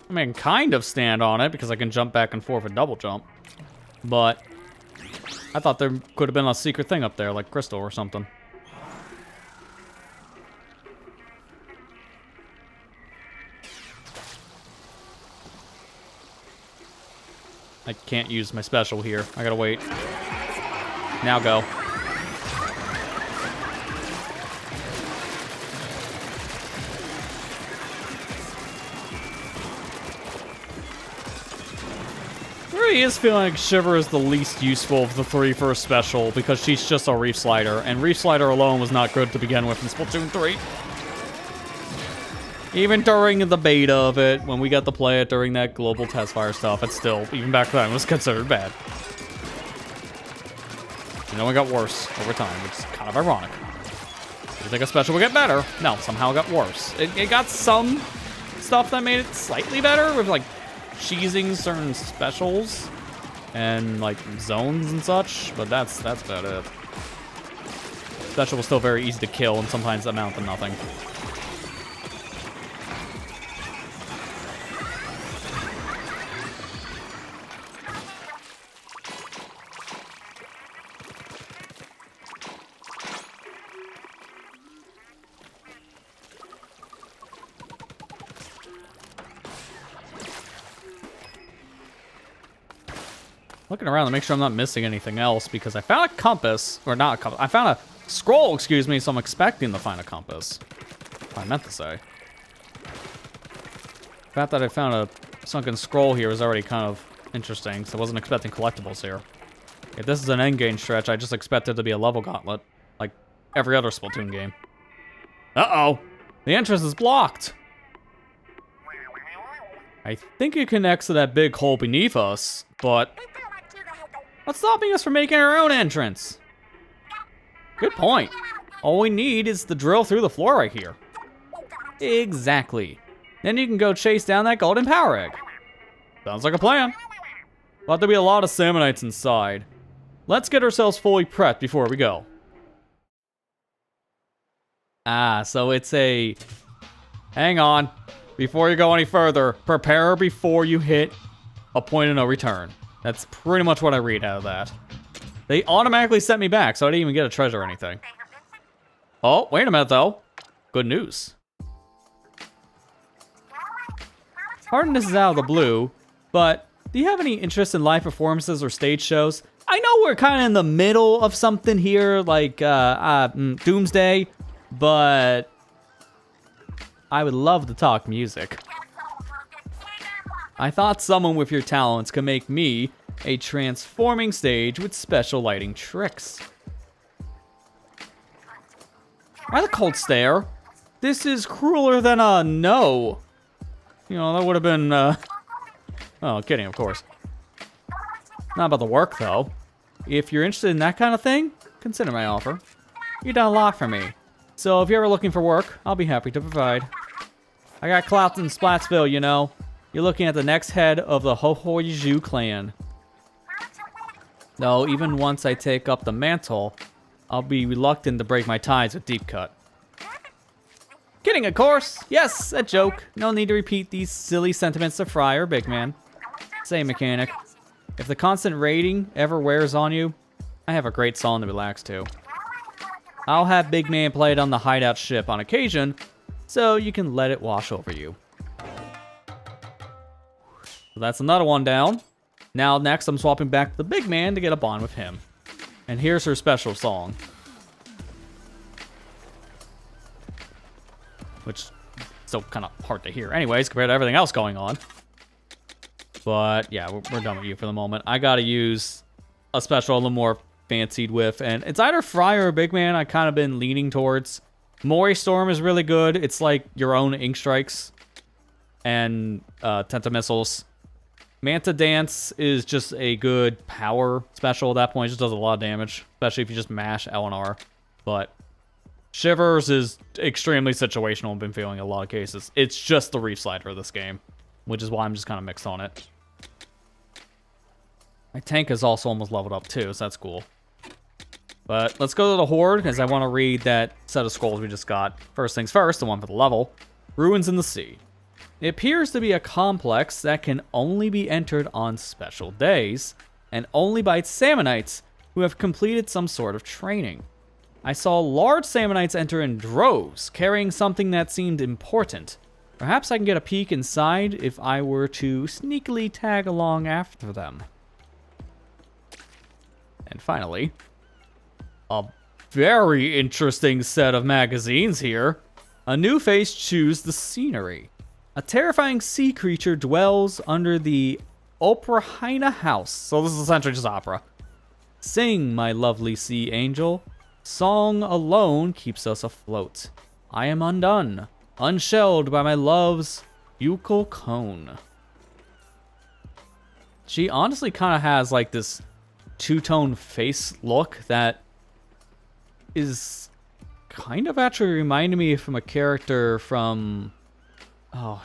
I mean, kind of stand on it because I can jump back and forth and double jump. But I thought there could have been a secret thing up there, like crystal or something. I can't use my special here. I gotta wait. Now go. Really is feeling like Shiver is the least useful of the 3 for a special because she's just a Reef Slider, and Reef Slider alone was not good to begin with in Splatoon 3. Even during the beta of it, when we got to play it during that global test fire stuff, it's still, even back then, was considered bad. And then it got worse over time, which is kind of ironic. You think a special would get better? No, somehow it got worse. It got some stuff that made it slightly better, with like cheesing certain specials and like zones and such, but that's about it. Special was still very easy to kill and sometimes amount to nothing. Looking around to make sure I'm not missing anything else, because I found a compass, or not a compass, I found a scroll, excuse me, so I'm expecting to find a compass. I meant to say. The fact that I found a sunken scroll here is already kind of interesting, so I wasn't expecting collectibles here. If this is an endgame stretch, I just expect it to be a level gauntlet, like every other Splatoon game. Uh-oh! The entrance is blocked! I think it connects to that big hole beneath us, but what's stopping us from making our own entrance? Good point. All we need is to drill through the floor right here. Exactly. Then you can go chase down that golden power egg. Sounds like a plan. But there'll be a lot of Salmonites inside. Let's get ourselves fully prepped before we go. Ah, so it's a... Hang on. Before you go any further, prepare before you hit a point of no return. That's pretty much what I read out of that. They automatically sent me back, so I didn't even get a treasure or anything. Oh, wait a minute, though. Good news. Pardon this is out of the blue, but do you have any interest in live performances or stage shows? I know we're kind of in the middle of something here, like Doomsday, but I would love to talk music. I thought someone with your talents could make me a transforming stage with special lighting tricks. Why the cold stare? This is crueler than a no. You know, that would have been, oh, kidding, of course. Not about the work, though. If you're interested in that kind of thing, consider my offer. You've done a lot for me. So if you're ever looking for work, I'll be happy to provide. I got clout in Splatsville, you know. You're looking at the next head of the Ho-Ho-Ju clan. Though, even once I take up the mantle, I'll be reluctant to break my ties with Deep Cut. Kidding, of course. Yes, a joke. No need to repeat these silly sentiments to Fry or Big Man. Say, mechanic, if the constant raiding ever wears on you, I have a great song to relax to. I'll have Big Man play it on the hideout ship on occasion, so you can let it wash over you. So that's another one down. Now next I'm swapping back to the Big Man to get a bond with him. And here's her special song. Which is still kind of hard to hear anyways compared to everything else going on. But yeah, we're done with you for the moment. I gotta use a special a little more fancied with, and it's either Fry or Big Man I kind of been leaning towards. Mori Storm is really good. It's like your own Ink Strikes and Tenta Missiles. Manta Dance is just a good power special at that point. It just does a lot of damage, especially if you just mash L and R. But Shivers is extremely situational. I've been feeling in a lot of cases. It's just the Reef Slider of this game, which is why I'm just kind of mixed on it. My tank is also almost leveled up too, so that's cool. But let's go to the Horde, because I want to read that set of scrolls we just got. First things first, the one for the level. Ruins in the Sea. It appears to be a complex that can only be entered on special days, and only by Salmonites who have completed some sort of training. I saw large Salmonites enter in droves, carrying something that seemed important. Perhaps I can get a peek inside if I were to sneakily tag along after them. And finally, a very interesting set of magazines here. A new face choose the scenery. A terrifying sea creature dwells under the O.R.C.A house. So this is essentially just opera. Sing, my lovely sea angel. Song alone keeps us afloat. I am undone. Unshelled by my love's buccal cone. She honestly kind of has like this two-tone face look that is kind of actually reminding me from a character from... Oh,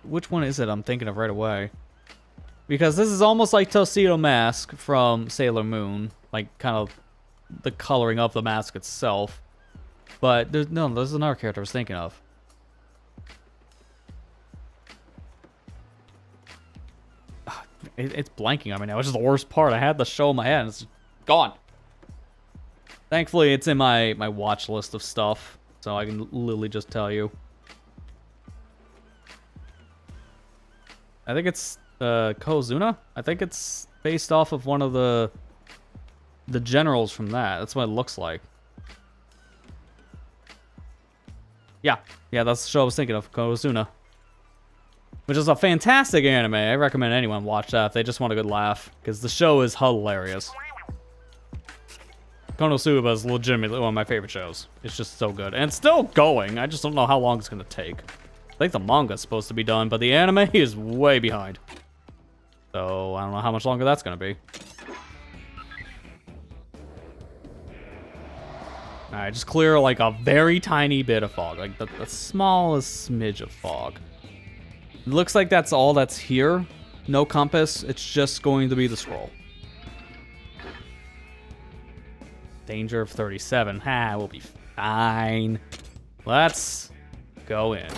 which one is it I'm thinking of right away? Because this is almost like Tuxedo Mask from Sailor Moon. Like, kind of the coloring of the mask itself. But, there's another character I was thinking of. It's blanking on me now, which is the worst part. I had the show in my head and it's gone. Thankfully, it's in my watch list of stuff, so I can literally just tell you. I think it's Kozuna. I think it's based off of one of the generals from that. That's what it looks like. Yeah, that's the show I was thinking of, Kozuna. Which is a fantastic anime. I recommend anyone watch that if they just want a good laugh, because the show is hilarious. Konosuba is legitimately one of my favorite shows. It's just so good. And it's still going. I just don't know how long it's going to take. I think the manga's supposed to be done, but the anime is way behind. So, I don't know how much longer that's going to be. Alright, just clear like a very tiny bit of fog. Like the smallest smidge of fog. It looks like that's all that's here. No compass. It's just going to be the scroll. Danger of 37. Ha, we'll be fine. Let's go in.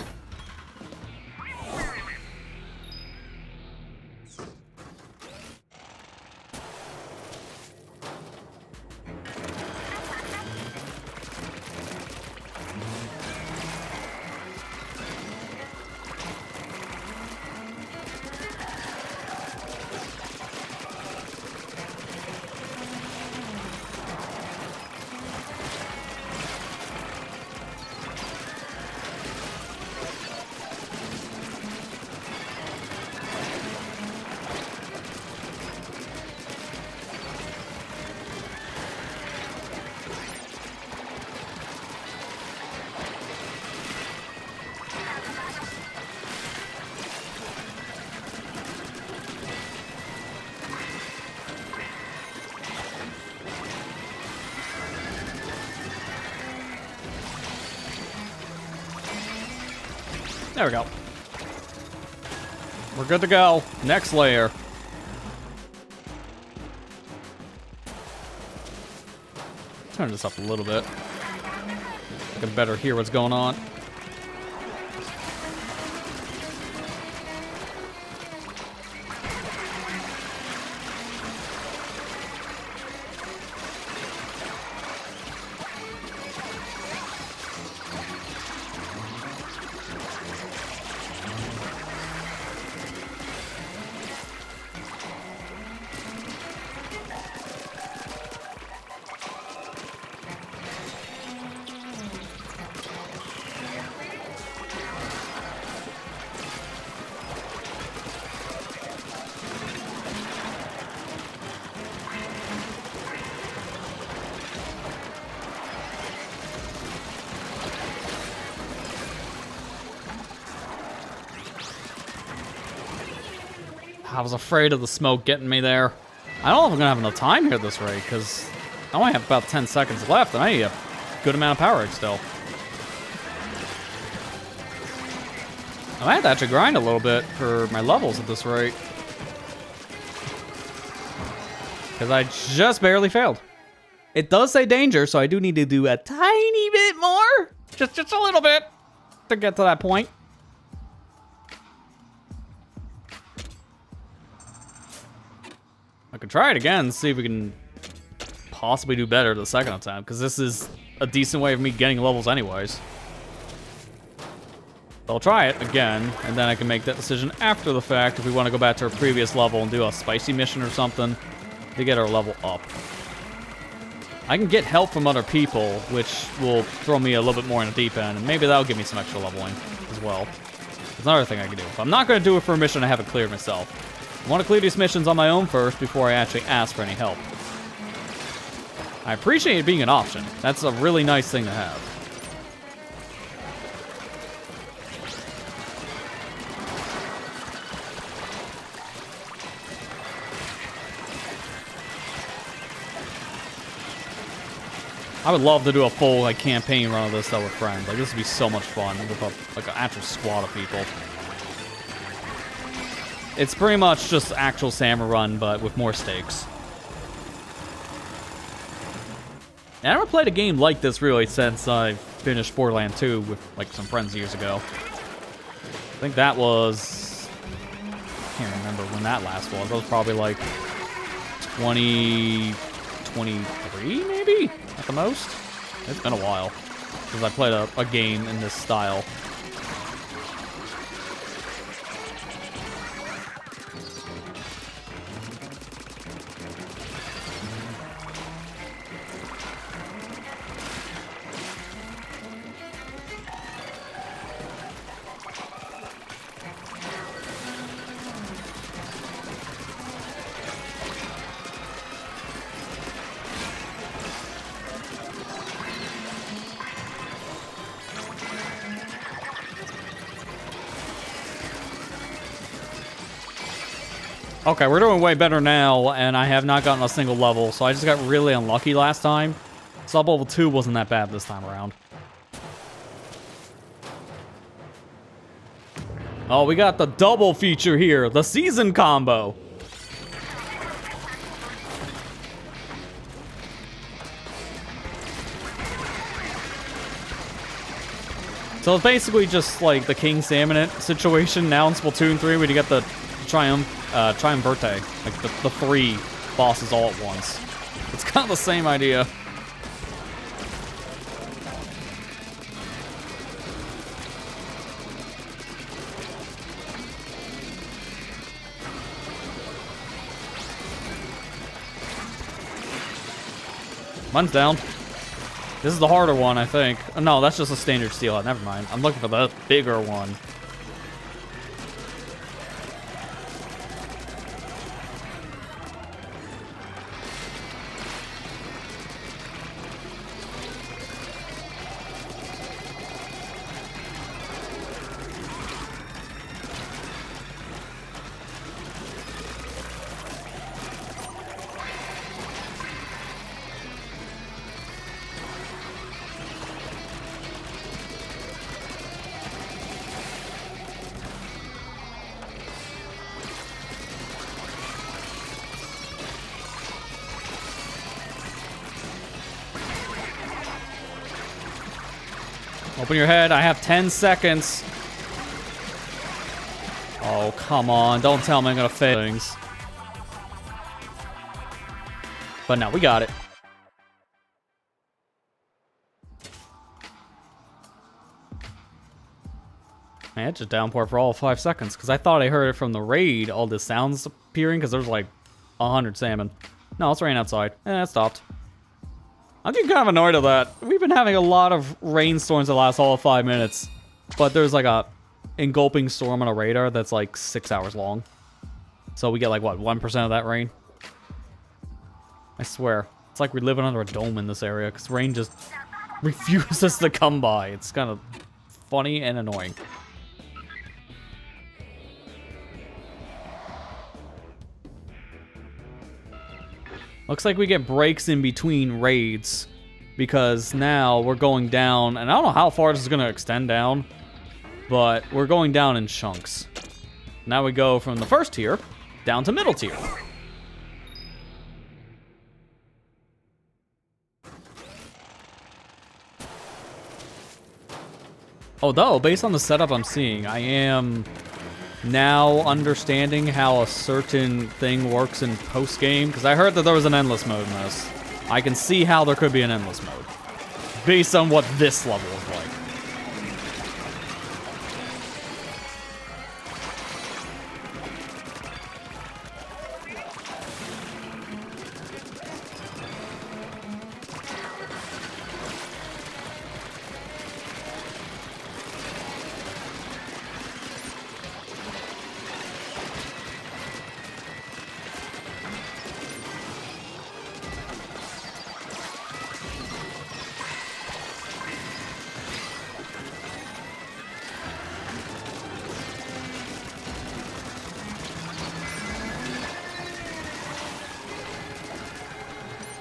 There we go. We're good to go. Next layer. Turn this up a little bit. I can better hear what's going on. I was afraid of the smoke getting me there. I don't know if I'm gonna have enough time here at this rate, because I only have about 10 seconds left, and I need a good amount of power still. I might have to actually grind a little bit for my levels at this rate. Because I just barely failed. It does say danger, so I do need to do a tiny bit more. Just a little bit to get to that point. I could try it again, see if we can possibly do better the second time, because this is a decent way of me getting levels anyways. So I'll try it again, and then I can make that decision after the fact if we want to go back to our previous level and do a spicy mission or something to get our level up. I can get help from other people, which will throw me a little bit more in the deep end, and maybe that'll give me some extra leveling as well. There's another thing I can do. If I'm not going to do it for a mission I haven't cleared myself, I want to clear these missions on my own first before I actually ask for any help. I appreciate it being an option. That's a really nice thing to have. I would love to do a full like campaign run of this though with friends. Like this would be so much fun with like an actual squad of people. It's pretty much just actual Salmon Run, but with more stakes. And I never played a game like this really since I finished Borderlands 2 with like some friends years ago. I think that was... I can't remember when that last was. That was probably like 2023 maybe? At the most? It's been a while since I played a game in this style. Okay, we're doing way better now, and I have not gotten a single level, so I just got really unlucky last time. Sub-level 2 wasn't that bad this time around. Oh, we got the double feature here, the season combo. So it's basically just like the King Salmon situation now in Splatoon 3, where you get the Triumvirate, like the three bosses all at once. It's kind of the same idea. Mine's down. This is the harder one, I think. Oh, no, that's just a standard steelhead. Never mind. I'm looking for the bigger one. Open your head. I have 10 seconds. Oh, come on. Don't tell me I'm going to fail things. But no, we got it. Man, it's just downpour for all 5 seconds, because I thought I heard it from the raid, all the sounds appearing, because there's like 100 salmon. No, it's raining outside. It stopped. I'm getting kind of annoyed at that. We've been having a lot of rainstorms that last all of 5 minutes. But there's like a engulfing storm on a radar that's like 6 hours long. So we get like, what, 1% of that rain? I swear. It's like we're living under a dome in this area, because rain just refuses to come by. It's kind of funny and annoying. Looks like we get breaks in between raids, because now we're going down, and I don't know how far this is going to extend down, but we're going down in chunks. Now we go from the first tier down to middle tier. Although, based on the setup I'm seeing, I am now understanding how a certain thing works in post-game, because I heard that there was an endless mode in this. I can see how there could be an endless mode, based on what this level is like.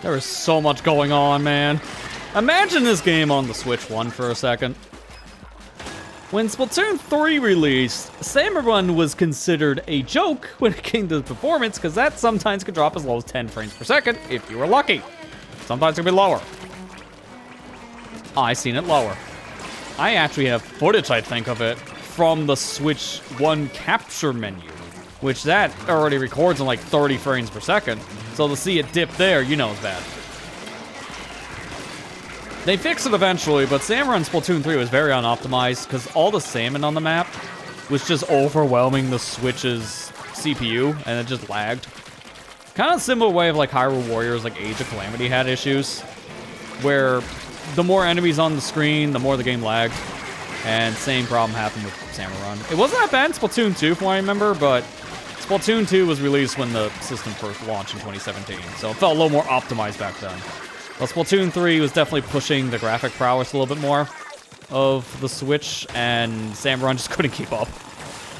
There is so much going on, man. Imagine this game on the Switch 1 for a second. When Splatoon 3 released, Salmon Run was considered a joke when it came to performance, because that sometimes could drop as low as 10 frames per second if you were lucky. Sometimes it could be lower. I seen it lower. I actually have footage, I think, of it from the Switch 1 capture menu, which that already records in like 30 frames per second. So to see it dip there, you know it's bad. They fixed it eventually, but Salmon Run Splatoon 3 was very unoptimized because all the salmon on the map was just overwhelming the Switch's CPU, and it just lagged. Kind of similar way of like Hyrule Warriors, like Age of Calamity had issues, where the more enemies on the screen, the more the game lagged. And same problem happened with Salmon Run. It wasn't that bad in Splatoon 2, from what I remember, but Splatoon 2 was released when the system first launched in 2017, so it felt a little more optimized back then. But Splatoon 3 was definitely pushing the graphic prowess a little bit more of the Switch, and Salmon Run just couldn't keep up.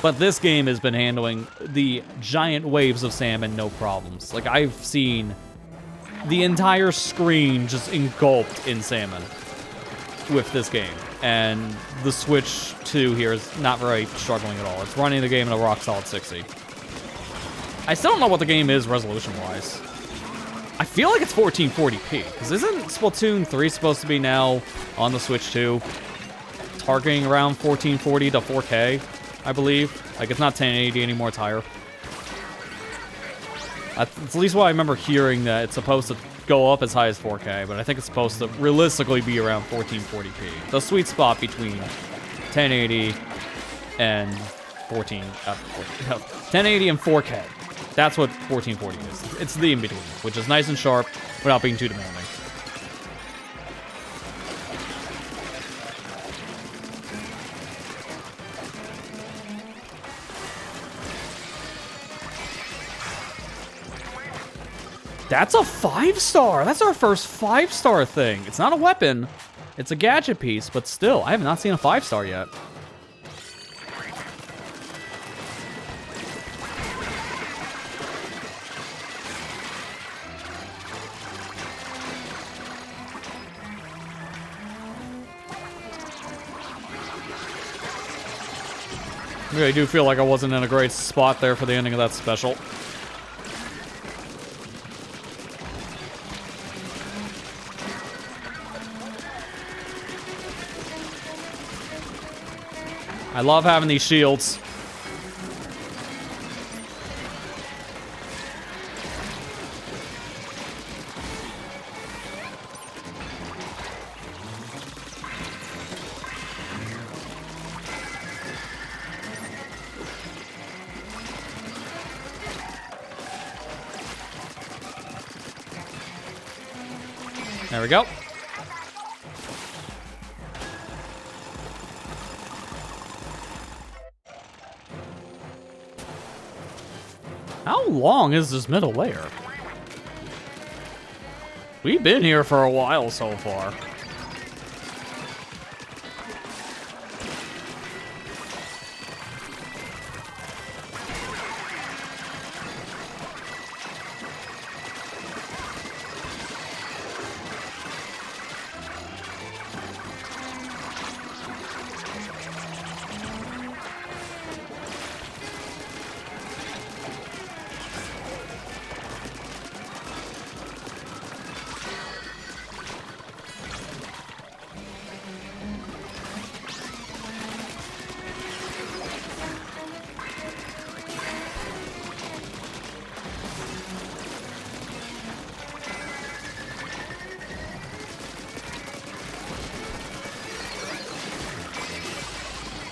But this game has been handling the giant waves of salmon no problems. Like, I've seen the entire screen just engulfed in salmon with this game. And the Switch 2 here is not very struggling at all. It's running the game at a rock-solid 60. I still don't know what the game is resolution-wise. I feel like it's 1440p, because isn't Splatoon 3 supposed to be now on the Switch 2 targeting around 1440 to 4K, I believe? Like, it's not 1080 anymore, it's higher. It's at least what I remember hearing, that it's supposed to go up as high as 4K, but I think it's supposed to realistically be around 1440p. The sweet spot between 1080 and 1080 and 4K. That's what 1440 is. It's the in-between, which is nice and sharp without being too demanding. That's a 5-star! That's our first 5-star thing. It's not a weapon. It's a gadget piece, but still, I have not seen a 5-star yet. I really do feel like I wasn't in a great spot there for the ending of that special. I love having these shields. There we go. How long is this middle layer? We've been here for a while so far.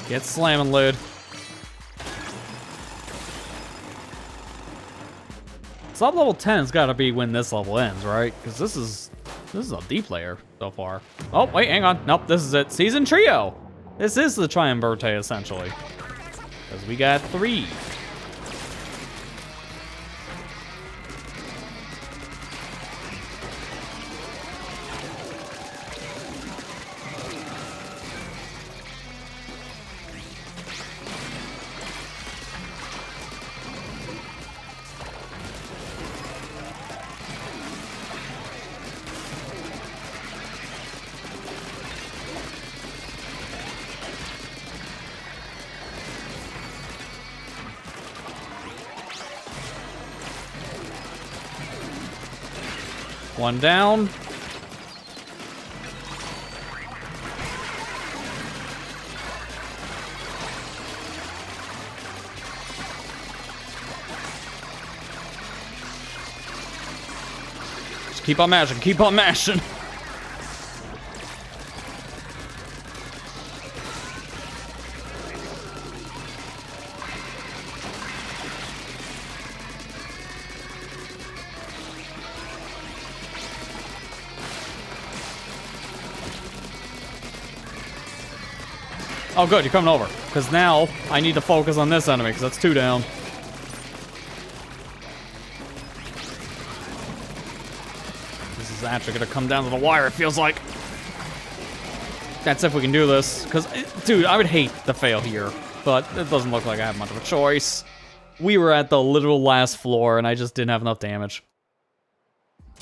Get slamming, lid. Sub level 10's gotta be when this level ends, right? Because this is a deep layer so far. Oh, wait, hang on. Nope, this is it. Season Trio! This is the Triumvirate, essentially. Because we got 3. One down. Just keep on mashing, keep on mashing. Oh good, you're coming over. Because now I need to focus on this enemy, because that's 2 down. This is actually going to come down to the wire, it feels like. That's if we can do this. Because, dude, I would hate to fail here. But it doesn't look like I have much of a choice. We were at the literal last floor, and I just didn't have enough damage.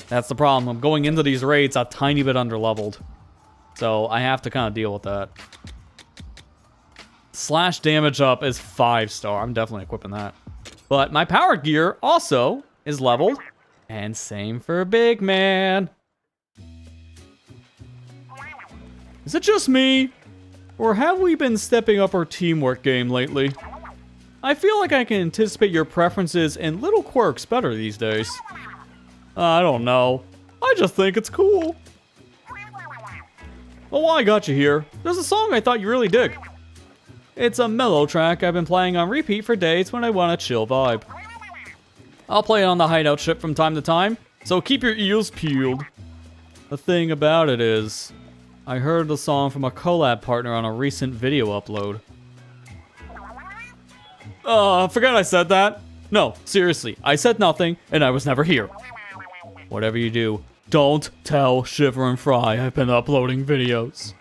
That's the problem. I'm going into these raids a tiny bit underleveled. So I have to kind of deal with that. Slash damage up is 5-star. I'm definitely equipping that. But my power gear also is leveled. And same for Big Man. Is it just me? Or have we been stepping up our teamwork game lately? I feel like I can anticipate your preferences and little quirks better these days. I don't know. I just think it's cool. Well, while I got you here, there's a song I thought you really dig. It's a mellow track I've been playing on repeat for days when I want a chill vibe. I'll play it on the hideout ship from time to time, so keep your ears peeled. The thing about it is, I heard the song from a collab partner on a recent video upload. Forget I said that. No, seriously, I said nothing, and I was never here. Whatever you do, don't tell Shiver and Fry I've been uploading videos.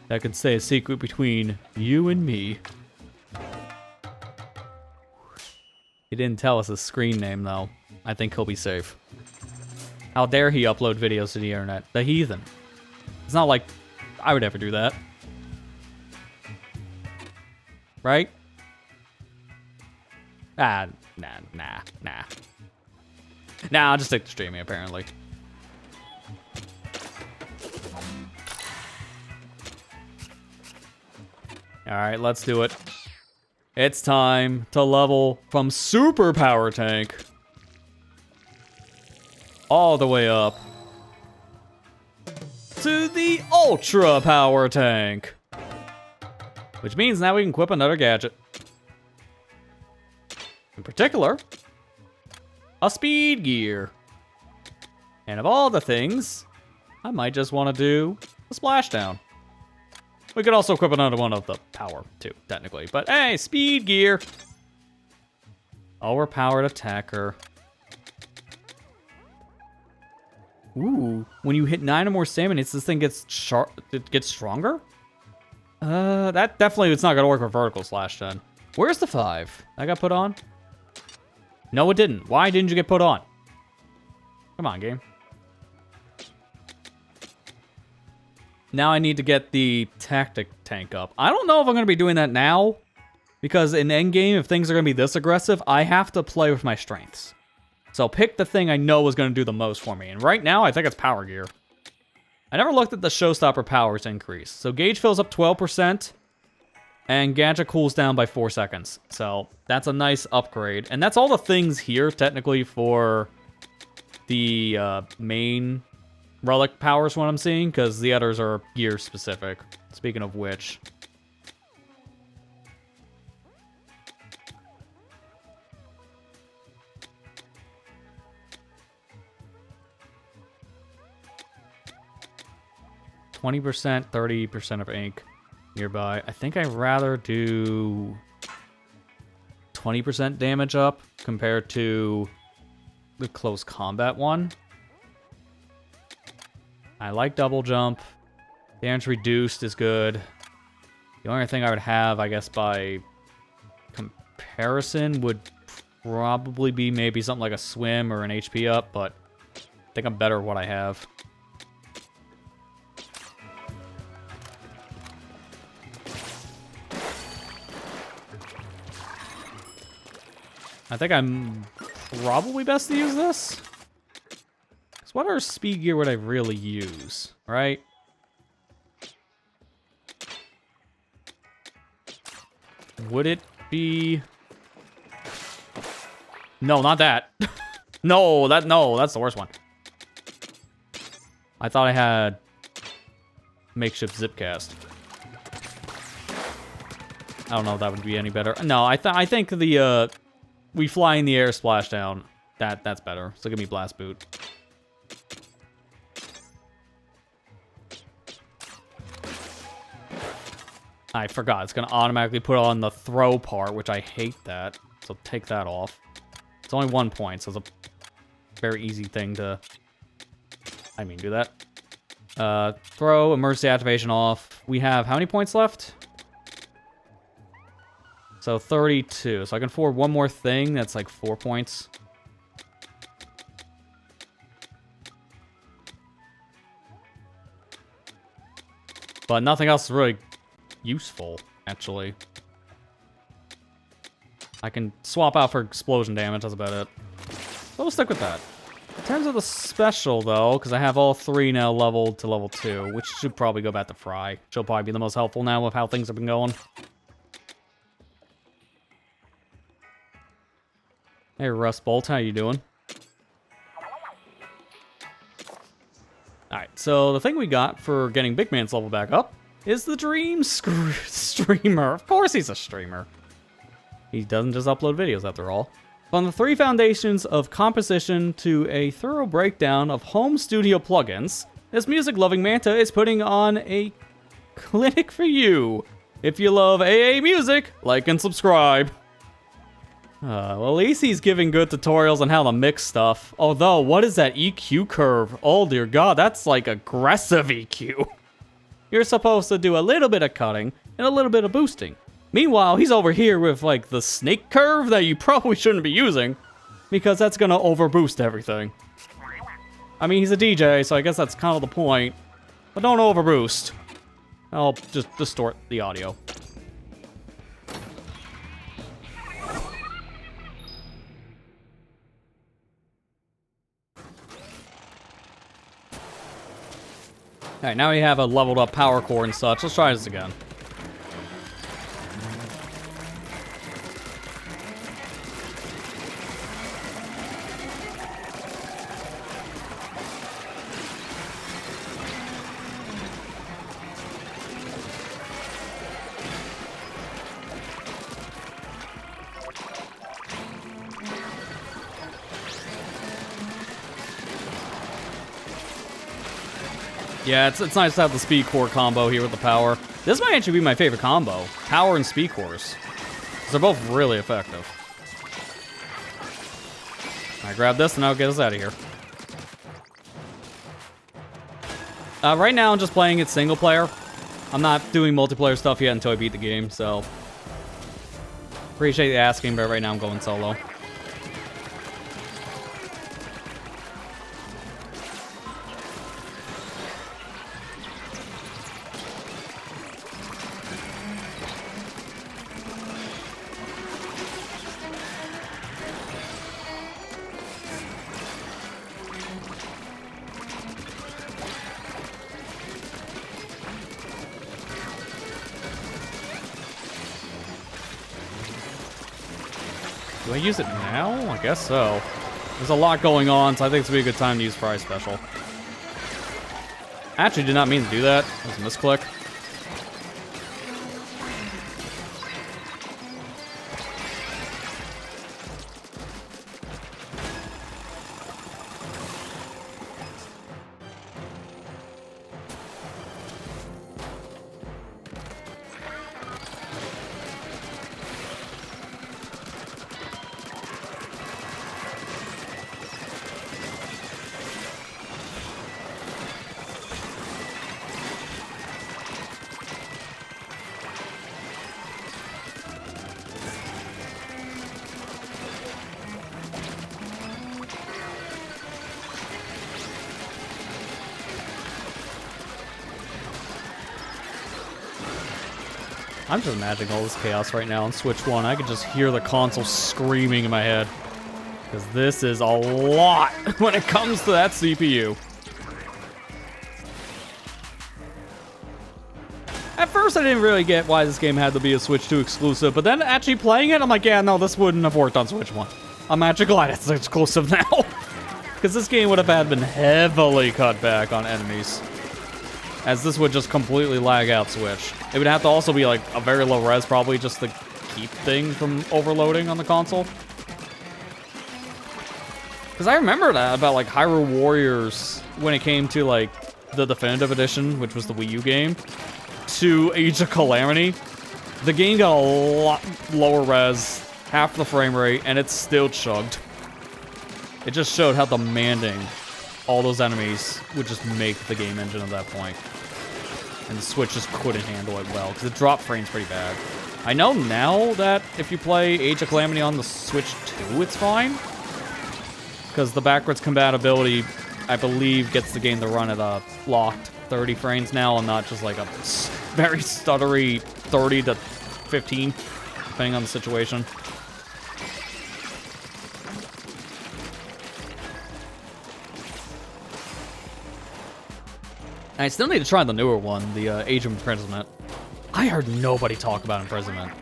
That could stay a secret between you and me. He didn't tell us his screen name, though. I think he'll be safe. How dare he upload videos to the internet? The heathen. It's not like I would ever do that. Right? Nah. Nah, I'll just stick to streaming, apparently. Alright, let's do it. It's time to level from Super Power Tank all the way up to the Ultra Power Tank. Which means now we can equip another gadget. In particular, a speed gear. And of all the things, I might just want to do a splashdown. We could also equip another one of the power, too, technically. But hey, speed gear. Overpowered attacker. Ooh, when you hit 9 or more stamina, this thing gets it gets stronger? That definitely, it's not gonna work with vertical slash then. Where's the 5? I got put on? No, it didn't. Why didn't you get put on? Come on, game. Now I need to get the tactic tank up. I don't know if I'm going to be doing that now. Because in endgame, if things are going to be this aggressive, I have to play with my strengths. So pick the thing I know is going to do the most for me. And right now, I think it's power gear. I never looked at the showstopper powers increase. So gauge fills up 12%. And gadget cools down by 4 seconds. So that's a nice upgrade. And that's all the things here, technically, for the main relic powers, what I'm seeing, because the others are gear specific. Speaking of which. %, 30% of ink nearby. I think I'd rather do 20% damage up compared to the close combat one. I like double jump. Damage reduced is good. The only thing I would have, I guess, by comparison would probably be maybe something like a swim or an HP up, but I think I'm better at what I have. I think I'm probably best to use this. Because what other speed gear would I really use, right? Would it be... No, not that. No, that's the worst one. I thought I had makeshift zipcast. I don't know if that would be any better. No, I think the we fly in the air splashdown. That's better. So give me blast boot. I forgot. It's gonna automatically put on the throw part, which I hate that. So take that off. It's only 1 point, so it's a very easy thing to... I mean, do that. Throw, emergency activation off. We have how many points left? So 32. So I can afford one more thing. That's like 4 points. But nothing else is really useful, actually. I can swap out for explosion damage. That's about it. So we'll stick with that. In terms of the special, though, because I have all 3 now leveled to level 2, which should probably go back to Fry. She'll probably be the most helpful now with how things have been going. Hey, Rust Bolt, how you doing? Alright, so the thing we got for getting Big Man's level back up is the Dream Streamer. Of course he's a streamer. He doesn't just upload videos, after all. From the 3 foundations of composition to a thorough breakdown of home studio plugins, this music-loving Manta is putting on a clinic for you. If you love AA music, like and subscribe. Well, at least he's giving good tutorials on how to mix stuff. Although, what is that EQ curve? Oh dear god, that's like aggressive EQ. You're supposed to do a little bit of cutting and a little bit of boosting. Meanwhile, he's over here with, like, the snake curve that you probably shouldn't be using, because that's gonna overboost everything. I mean, he's a DJ, so I guess that's kind of the point. But don't overboost. I'll just distort the audio. Alright, now we have a leveled up power core and such. Let's try this again. Yeah, it's nice to have the speed core combo here with the power. This might actually be my favorite combo. Power and speed cores. They're both really effective. I grab this and I'll get us out of here. Right now I'm just playing it single player. I'm not doing multiplayer stuff yet until I beat the game, so... Appreciate you asking, but right now I'm going solo. Do I use it now? I guess so. There's a lot going on, so I think it's gonna be a good time to use Fry Special. Actually, did not mean to do that. That was a misclick. I'm just imagining all this chaos right now on Switch 1. I could just hear the console screaming in my head. Because this is a lot when it comes to that CPU. At first, I didn't really get why this game had to be a Switch 2 exclusive, but then actually playing it, I'm like, yeah, no, this wouldn't have worked on Switch 1. I'm actually glad it's exclusive now. Because this game would have had been heavily cut back on enemies. As this would just completely lag out Switch. It would have to also be like a very low res, probably, just to keep things from overloading on the console. Because I remember that about like Hyrule Warriors when it came to like the Definitive Edition, which was the Wii U game, to Age of Calamity. The game got a lot lower res, half the frame rate, and it still chugged. It just showed how demanding all those enemies would just make the game engine at that point. And the Switch just couldn't handle it well, because it dropped frames pretty bad. I know now that if you play Age of Calamity on the Switch 2, it's fine. Because the backwards compatibility, I believe, gets the game to run at a locked 30 frames now, and not just like a very stuttery 30 to 15, depending on the situation. I still need to try the newer one, the Age of Imprisonment. I heard nobody talk about Imprisonment.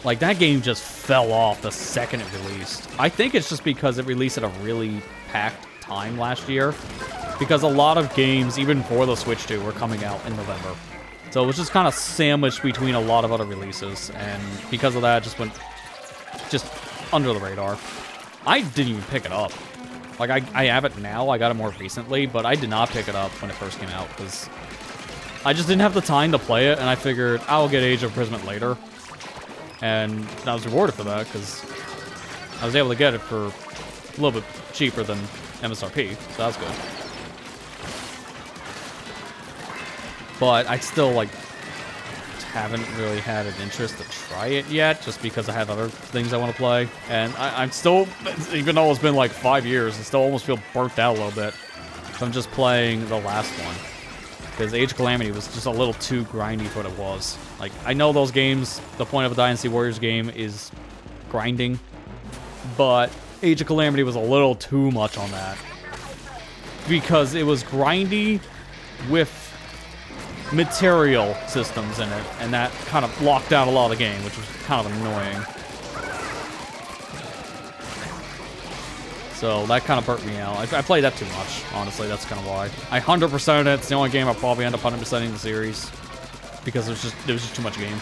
Like, that game just fell off the second it released. I think it's just because it released at a really packed time last year. Because a lot of games, even for the Switch 2, were coming out in November. So it was just kind of sandwiched between a lot of other releases. And because of that, it just went just under the radar. I didn't even pick it up. Like, I have it now. I got it more recently, but I did not pick it up when it first came out. Because I just didn't have the time to play it. And I figured I'll get Age of Imprisonment later. And I was rewarded for that, because I was able to get it for a little bit cheaper than MSRP, so that was good. But I still, like, haven't really had an interest to try it yet, just because I have other things I want to play. And I'm still, even though it's been like 5 years, I still almost feel burnt out a little bit from just playing the last one. Because Age of Calamity was just a little too grindy for what it was. Like, I know those games, the point of a Dynasty Warriors game is grinding, but Age of Calamity was a little too much on that. Because it was grindy with material systems in it, and that kind of blocked out a lot of the game, which was kind of annoying. So that kind of burnt me out. I played that too much, honestly. That's kind of why. I 100%ed it. It's the only game I'll probably end up 100%ing the series. Because there was just too much game.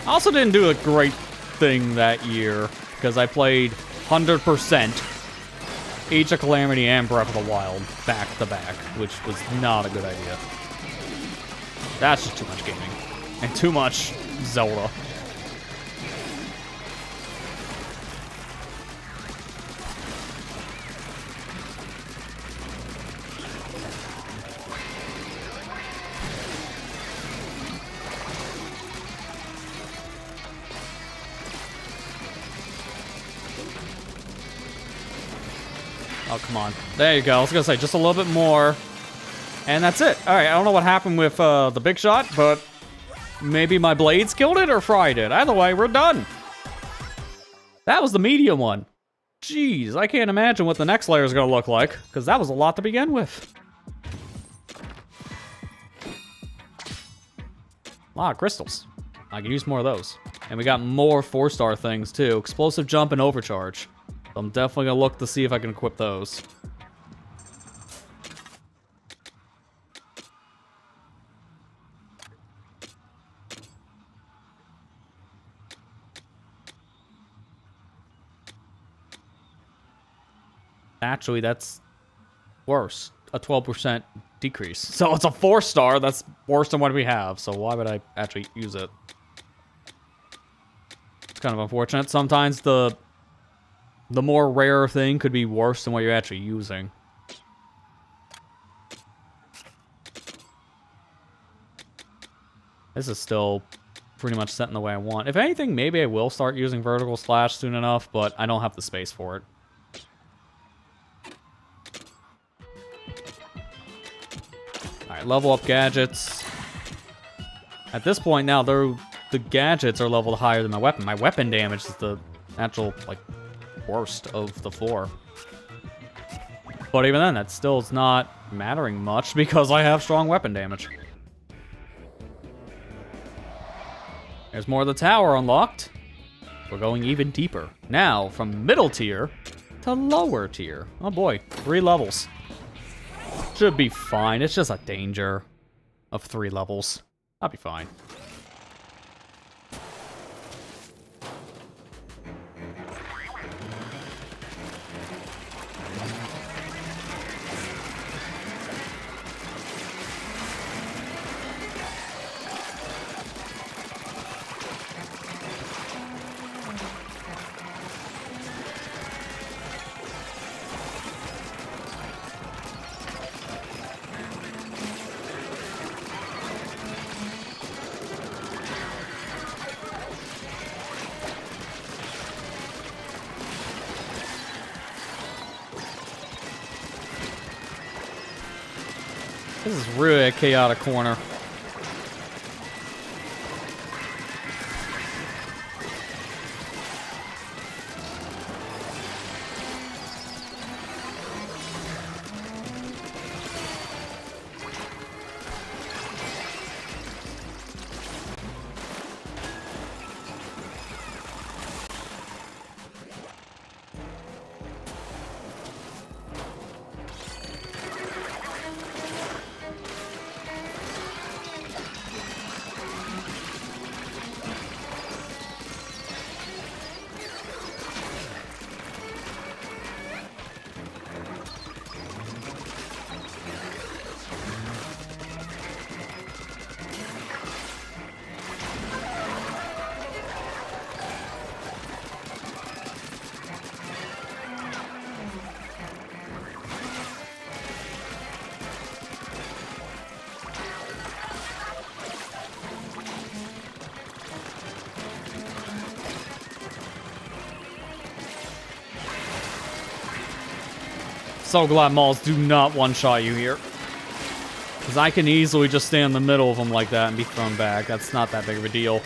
I also didn't do a great thing that year, because I played 100% Age of Calamity and Breath of the Wild back to back, which was not a good idea. That's just too much gaming. And too much Zelda. Oh, come on. There you go. I was going to say, just a little bit more. And that's it. Alright, I don't know what happened with the big shot, but maybe my blades killed it or fried it. Either way, we're done. That was the medium one. Jeez, I can't imagine what the next layer is going to look like, because that was a lot to begin with. A lot of crystals. I can use more of those. And we got more 4-star things, too. Explosive Jump and Overcharge. So I'm definitely going to look to see if I can equip those. Actually, that's worse. A 12% decrease. So it's a 4-star. That's worse than what we have. So why would I actually use it? It's kind of unfortunate. Sometimes the more rare thing could be worse than what you're actually using. This is still pretty much set in the way I want. If anything, maybe I will start using Vertical Slash soon enough, but I don't have the space for it. Alright, level up gadgets. At this point now, the gadgets are leveled higher than my weapon. My weapon damage is the actual, like, worst of the 4. But even then, that still is not mattering much because I have strong weapon damage. There's more of the tower unlocked. We're going even deeper. Now, from middle tier to lower tier. Oh boy, 3 levels. Should be fine. It's just a danger of 3 levels. I'll be fine. This is really a chaotic corner. So glad malls do not one-shot you here. Because I can easily just stay in the middle of them like that and be thrown back. That's not that big of a deal.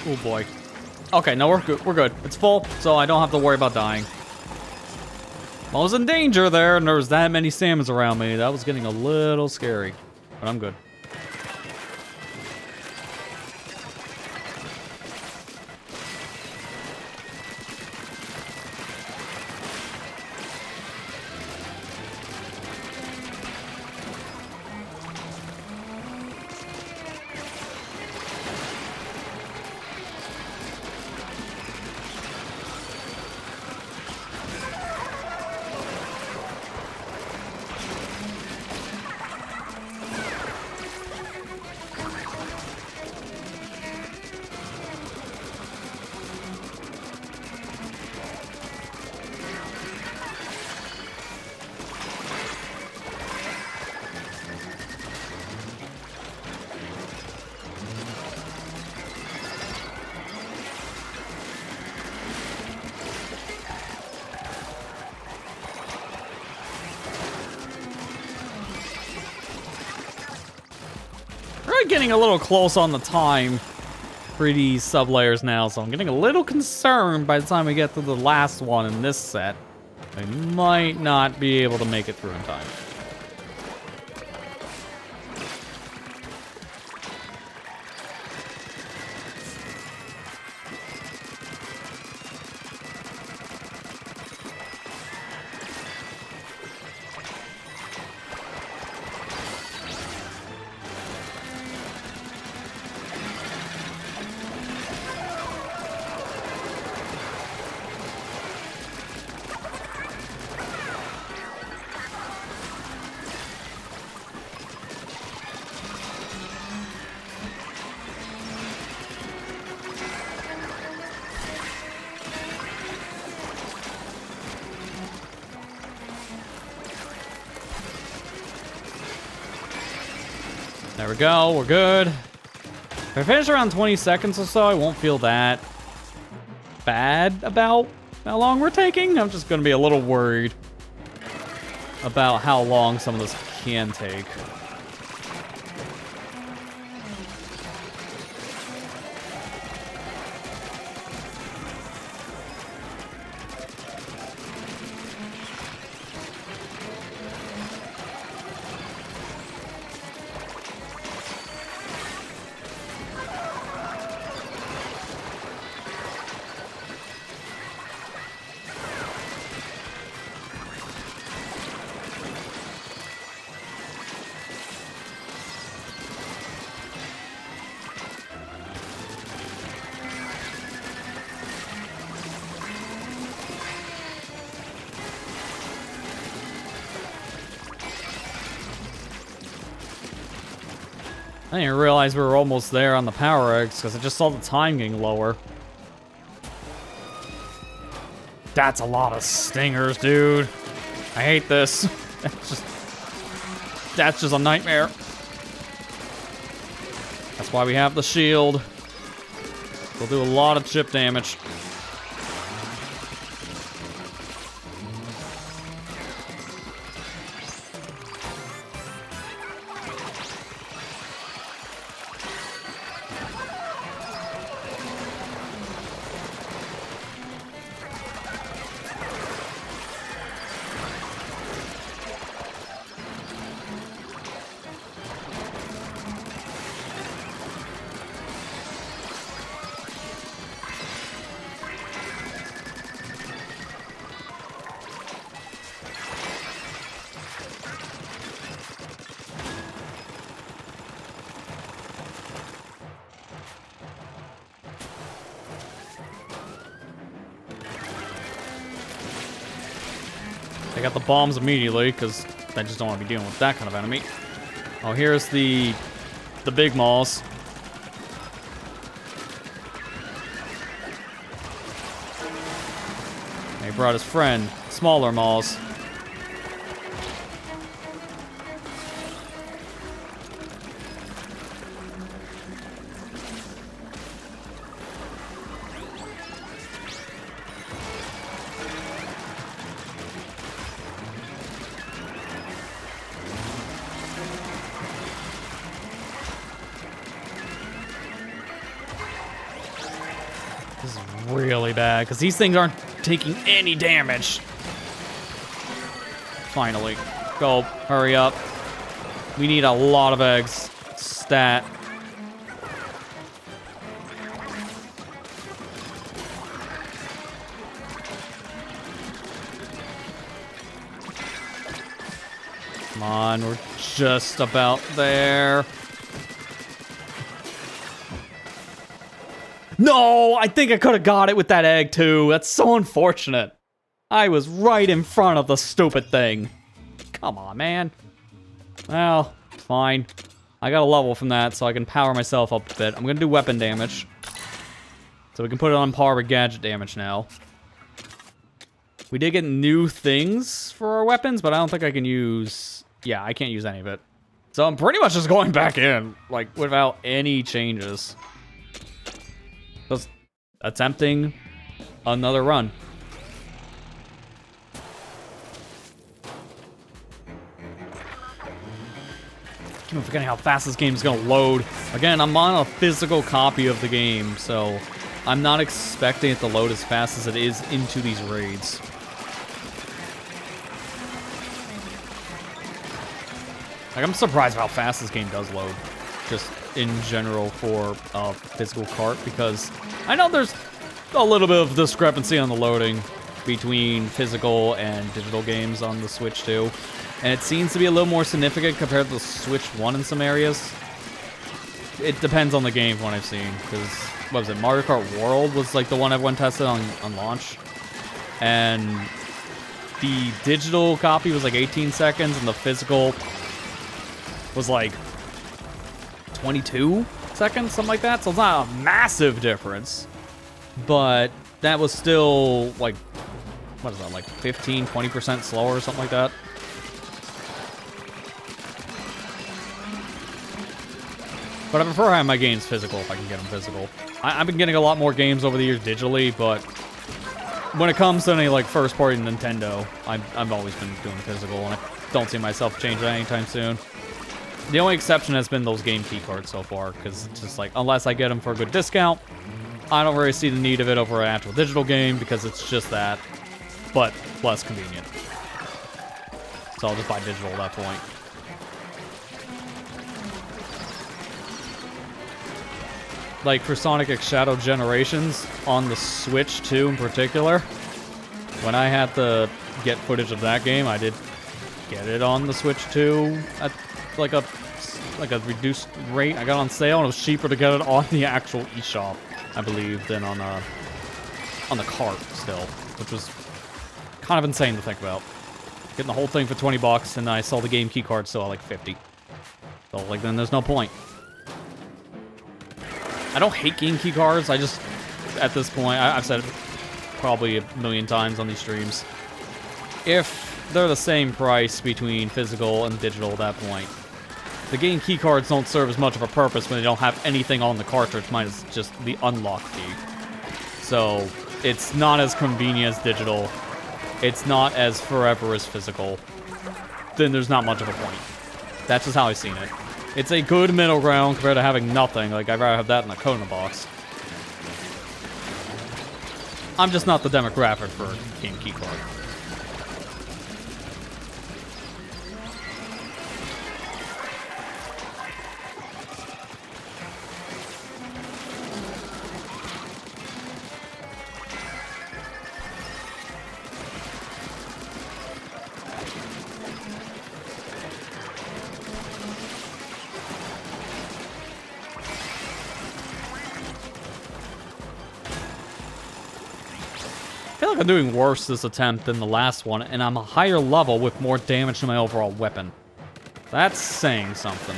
Oh boy. Okay, no, we're good. We're good. It's full, so I don't have to worry about dying. I was in danger there, and there was that many salmons around me. That was getting a little scary, but I'm good. We're getting a little close on the time for these sub layers now, so I'm getting a little concerned by the time we get to the last one in this set. I might not be able to make it through in time. There we go, we're good. If I finish around 20 seconds or so, I won't feel that bad about how long we're taking. I'm just gonna be a little worried about how long some of this can take. I didn't realize we were almost there on the power eggs because I just saw the time getting lower. That's a lot of stingers, dude. I hate this. That's just a nightmare. That's why we have the shield. We'll do a lot of chip damage. I got the bombs immediately, because I just don't want to be dealing with that kind of enemy. Oh, here's the big malls. He brought his friend, smaller malls. This is really bad, because these things aren't taking any damage. Finally. Go. Hurry up. We need a lot of eggs. Stat. Come on, we're just about there. No, I think I could have got it with that egg too. That's so unfortunate. I was right in front of the stupid thing. Come on, man. Well, fine. I got a level from that, so I can power myself up a bit. I'm gonna do weapon damage. So we can put it on par with gadget damage now. We did get new things for our weapons, but I don't think I can use... Yeah, I can't use any of it. So I'm pretty much just going back in, like, without any changes. Just attempting another run. I keep forgetting how fast this game is going to load. Again, I'm on a physical copy of the game, so I'm not expecting it to load as fast as it is into these raids. Like, I'm surprised how fast this game does load, just in general for a physical cart, because I know there's a little bit of discrepancy on the loading between physical and digital games on the Switch 2, and it seems to be a little more significant compared to the Switch 1 in some areas. It depends on the game from what I've seen, because, what was it, Mario Kart World was like the one everyone tested on launch, and the digital copy was like 18 seconds, and the physical was like 22 seconds, something like that. So it's not a massive difference, but that was still like, what is that, like 15, 20% slower or something like that. But I prefer having my games physical if I can get them physical. I've been getting a lot more games over the years digitally, but when it comes to any like first-party Nintendo, I've always been doing physical, and I don't see myself changing that anytime soon. The only exception has been those game key cards so far, because it's just like, unless I get them for a good discount, I don't really see the need of it over an actual digital game, because it's just that, but less convenient. So I'll just buy digital at that point. Like for Sonic X Shadow Generations on the Switch 2 in particular, when I had to get footage of that game, I did get it on the Switch 2 at like a reduced rate. I got it on sale, and it was cheaper to get it on the actual eShop, I believe, than on the cart still, which was kind of insane to think about. Getting the whole thing for 20 bucks, and I saw the game key card still at like 50. So like, then there's no point. I don't hate game key cards. I just, at this point, I've said it probably a million times on these streams. If they're the same price between physical and digital at that point, the game key cards don't serve as much of a purpose when they don't have anything on the cartridge, minus just the unlock key. So it's not as convenient as digital. It's not as forever as physical. Then there's not much of a point. That's just how I've seen it. It's a good middle ground compared to having nothing. Like, I'd rather have that in a code in a box. I'm just not the demographic for a game key card. I feel like I'm doing worse this attempt than the last one, and I'm a higher level with more damage to my overall weapon. That's saying something.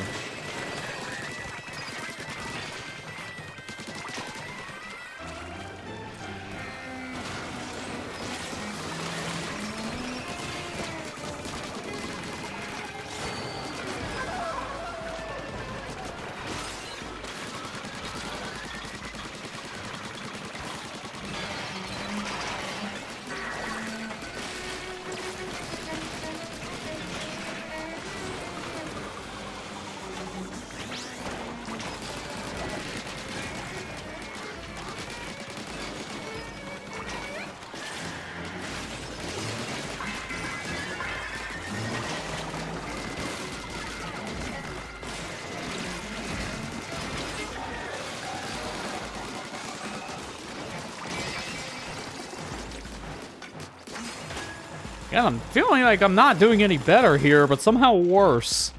Yeah, I'm feeling like I'm not doing any better here, but somehow worse.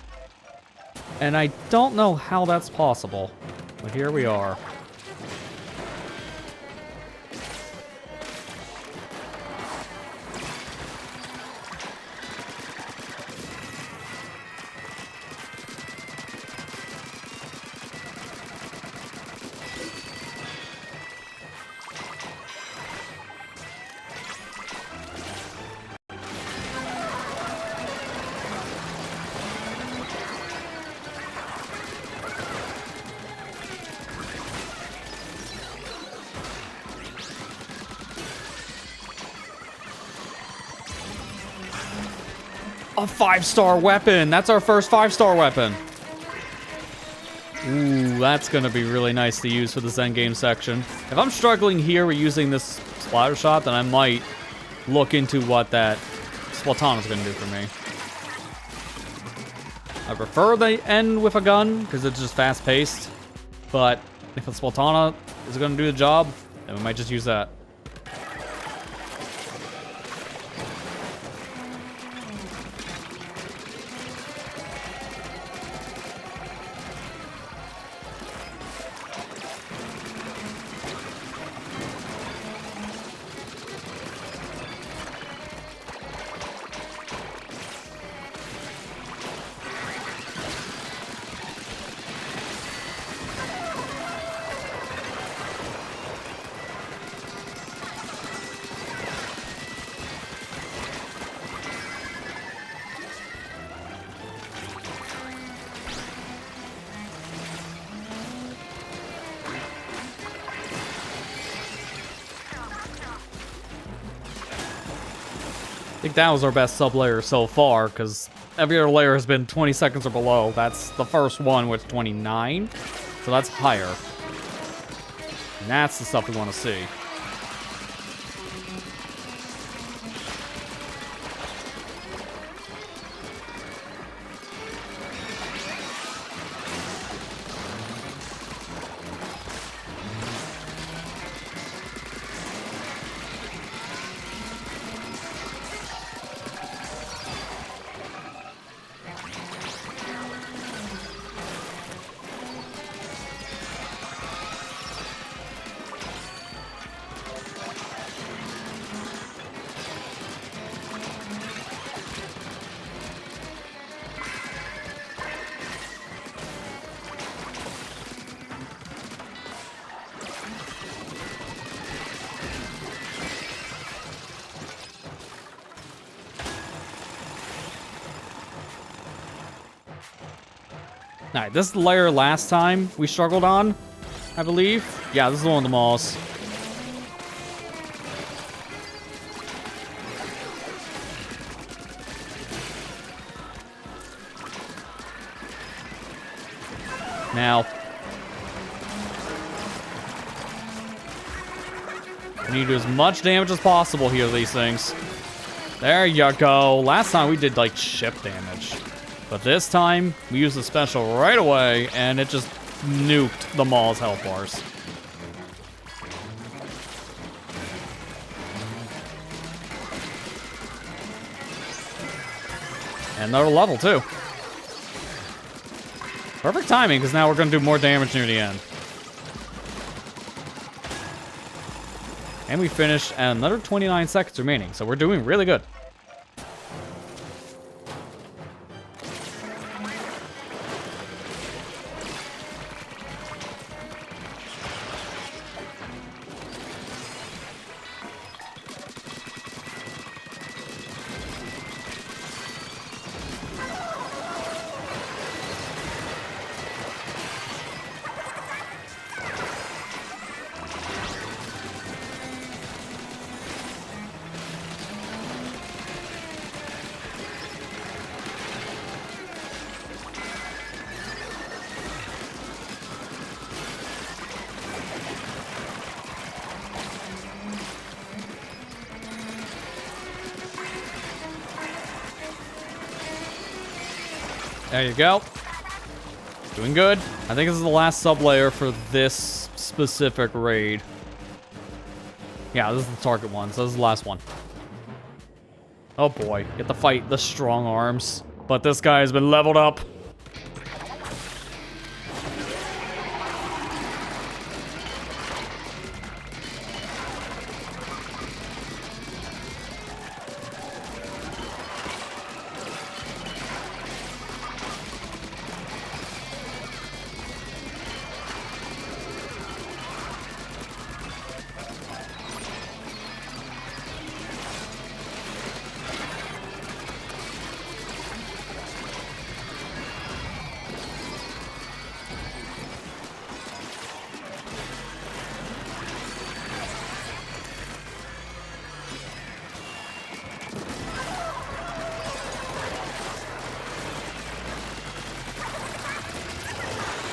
And I don't know how that's possible. But here we are. A 5-star weapon! That's our first 5-star weapon! Ooh, that's gonna be really nice to use for the Zen game section. If I'm struggling here with using this splatter shot, then I might look into what that Splatoon is gonna do for me. I prefer they end with a gun, because it's just fast-paced. But if a Splatana is going to do the job, then we might just use that. I think that was our best sub-layer so far, because every other layer has been 20 seconds or below. That's the first one with 29, so that's higher. And that's the stuff we want to see. Alright, this is the layer last time we struggled on, I believe. Yeah, this is one of the malls. Now, we need to do as much damage as possible here to these things. There you go. Last time we did, like, ship damage. But this time, we used the special right away, and it just nuked the mall's health bars. And another level, too. Perfect timing, because now we're going to do more damage near the end. And we finished at another 29 seconds remaining, so we're doing really good. There you go. Doing good. I think this is the last sub-layer for this specific raid. Yeah, this is the target one, so this is the last one. Oh boy, get to fight the strong arms. But this guy has been leveled up.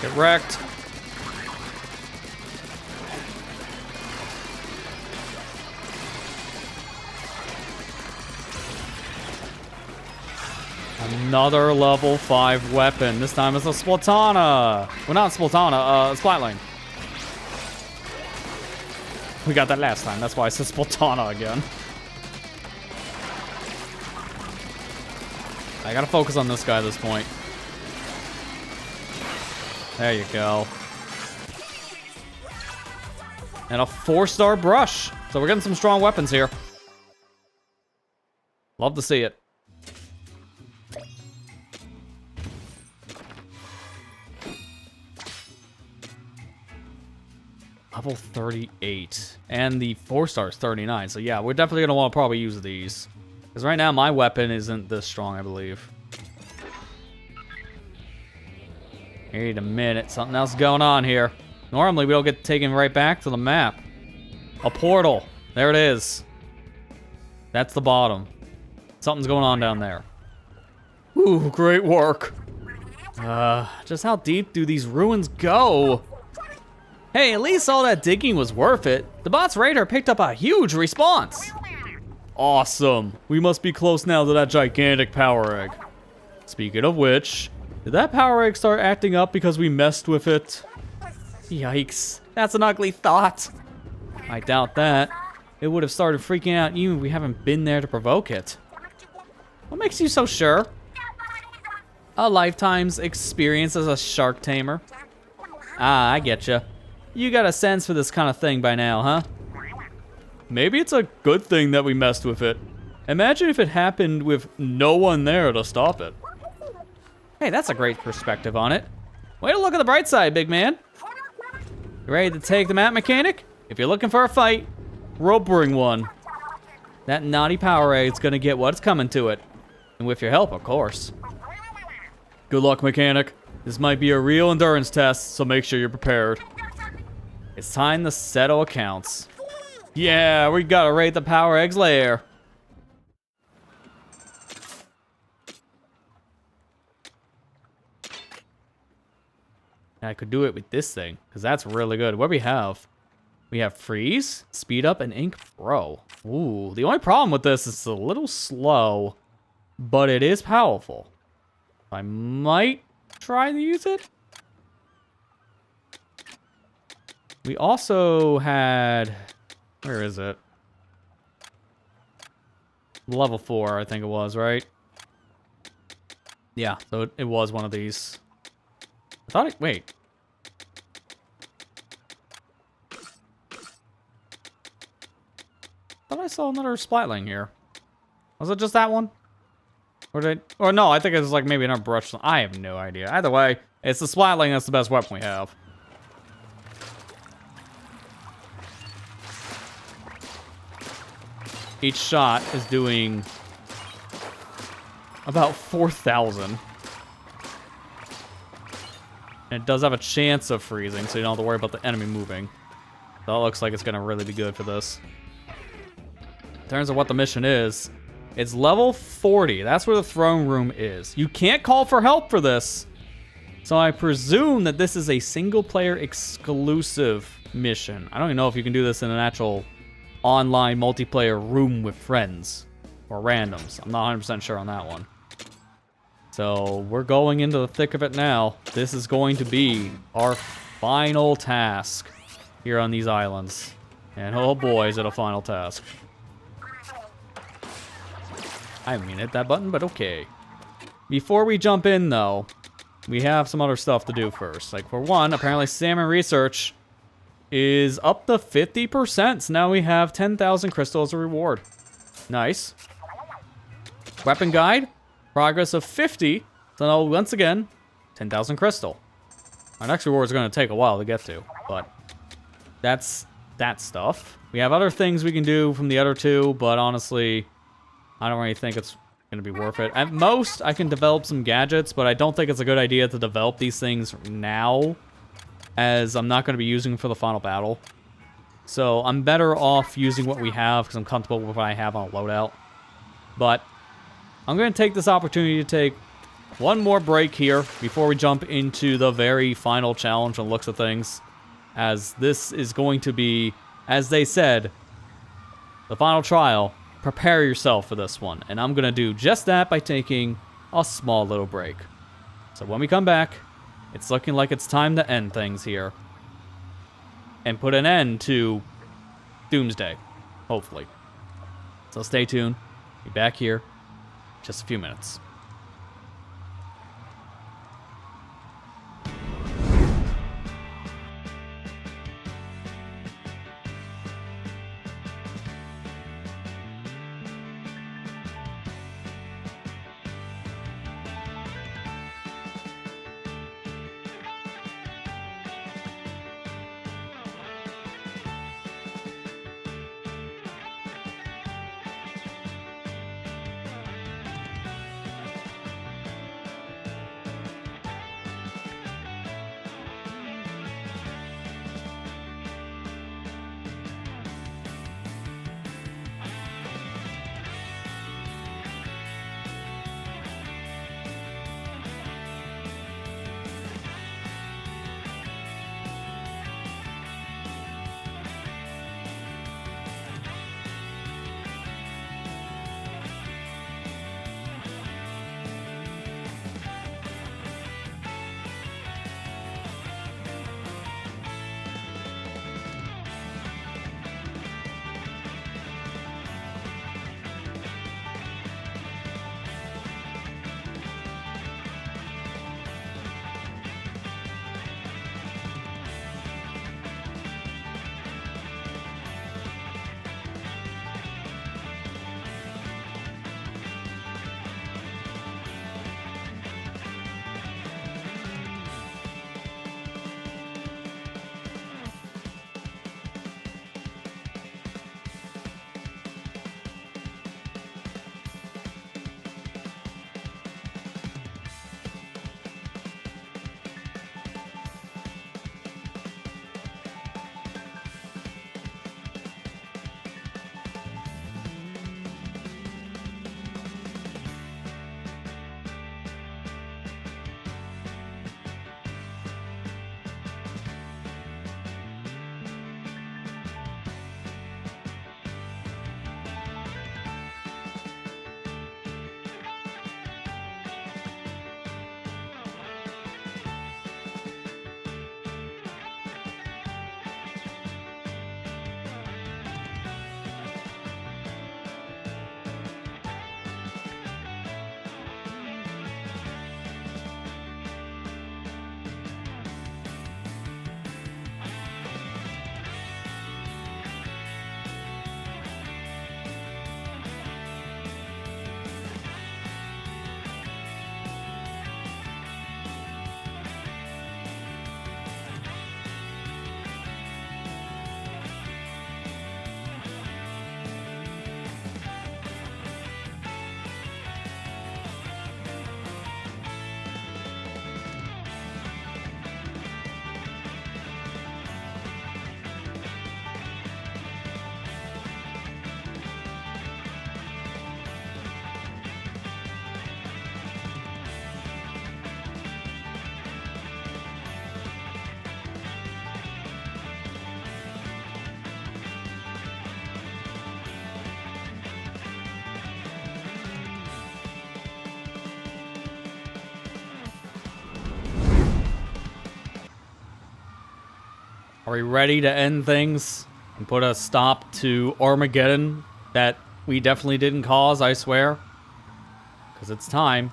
Get wrecked. Another level 5 weapon. This time it's a Splatana. Well, not Splatana, Splatling. We got that last time. That's why I said Splatana again. I gotta focus on this guy at this point. There you go. And a 4-star brush. So we're getting some strong weapons here. Love to see it. Level 38. And the 4-star is 39. So yeah, we're definitely going to want to probably use these. Because right now my weapon isn't this strong, I believe. Wait a minute. Something else going on here. Normally we don't get taken right back to the map. A portal. There it is. That's the bottom. Something's going on down there. Ooh, great work. Just how deep do these ruins go? Hey, at least all that digging was worth it. The bot's radar picked up a huge response. Awesome. We must be close now to that gigantic power egg. Speaking of which, did that power egg start acting up because we messed with it? Yikes. That's an ugly thought. I doubt that. It would have started freaking out even if we haven't been there to provoke it. What makes you so sure? A lifetime's experience as a shark tamer. Ah, I getcha. You got a sense for this kind of thing by now, huh? Maybe it's a good thing that we messed with it. Imagine if it happened with no one there to stop it. Hey, that's a great perspective on it. Way to look at the bright side, big man. You ready to take the map, mechanic? If you're looking for a fight, we'll bring one. That naughty power egg's gonna get what's coming to it. And with your help, of course. Good luck, mechanic. This might be a real endurance test, so make sure you're prepared. It's time to settle accounts. Yeah, we gotta raid the power egg's lair. I could do it with this thing, because that's really good. What do we have? We have freeze, speed up, and ink pro. Ooh, the only problem with this is it's a little slow, but it is powerful. I might try to use it. We also had, where is it? Level 4, I think it was, right? Yeah, so it was one of these. I thought it, wait. I thought I saw another Splatling here. Was it just that one? Or no, I think it was like maybe another brush. I have no idea. Either way, it's the Splatling that's the best weapon we have. Each shot is doing about 4,000. And it does have a chance of freezing, so you don't have to worry about the enemy moving. That looks like it's gonna really be good for this. In terms of what the mission is, it's level 40. That's where the throne room is. You can't call for help for this. So I presume that this is a single player exclusive mission. I don't even know if you can do this in an actual online multiplayer room with friends or randoms. I'm not 100% sure on that one. So we're going into the thick of it now. This is going to be our final task here on these islands. And oh boy, is it a final task. I didn't mean to hit that button, but okay. Before we jump in though, we have some other stuff to do first. Like for one, apparently salmon research is up to 50%. So now we have 10,000 crystal as a reward. Nice. Weapon guide. Progress of 50. So now, once again, 10,000 crystal. Our next reward is going to take a while to get to. But that's that stuff. We have other things we can do from the other two. But honestly, I don't really think it's going to be worth it. At most, I can develop some gadgets. But I don't think it's a good idea to develop these things now, as I'm not going to be using them for the final battle. So I'm better off using what we have because I'm comfortable with what I have on a loadout. But I'm going to take this opportunity to take one more break here before we jump into the very final challenge and looks of things. As this is going to be, as they said, the final trial. Prepare yourself for this one. And I'm going to do just that by taking a small little break. So when we come back, it's looking like it's time to end things here. And put an end to Doomsday, hopefully. So stay tuned. Be back here in just a few minutes. Are we ready to end things and put a stop to Armageddon that we definitely didn't cause, I swear? Because it's time.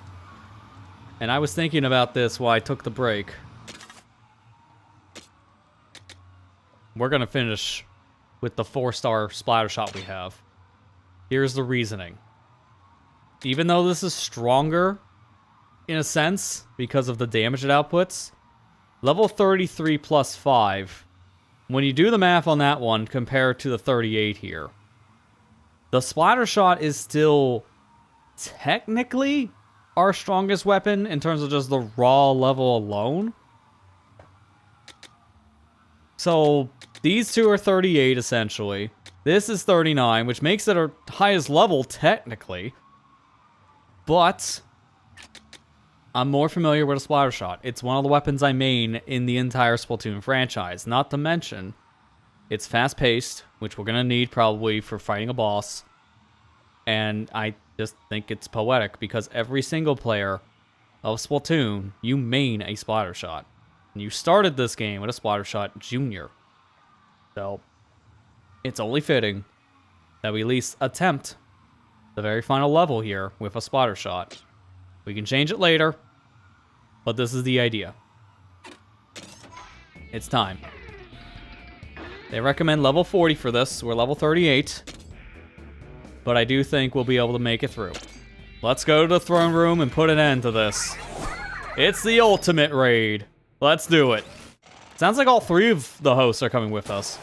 And I was thinking about this while I took the break. We're going to finish with the 4-star splatter shot we have. Here's the reasoning. Even though this is stronger, in a sense, because of the damage it outputs, level 33 plus 5, when you do the math on that one compared to the 38 here, the splatter shot is still technically our strongest weapon in terms of just the raw level alone. So these two are 38 essentially. This is 39, which makes it our highest level technically. But I'm more familiar with a splatter shot. It's one of the weapons I main in the entire Splatoon franchise. Not to mention, it's fast-paced, which we're going to need probably for fighting a boss. And I just think it's poetic because every single player of Splatoon, you main a Splattershot. And you started this game with a Splattershot Junior. So, it's only fitting that we at least attempt the very final level here with a Splattershot. We can change it later, but this is the idea. It's time. They recommend level 40 for this. We're level 38. But I do think we'll be able to make it through. Let's go to the throne room and put an end to this. It's the ultimate raid. Let's do it. Sounds like all 3 of the hosts are coming with us.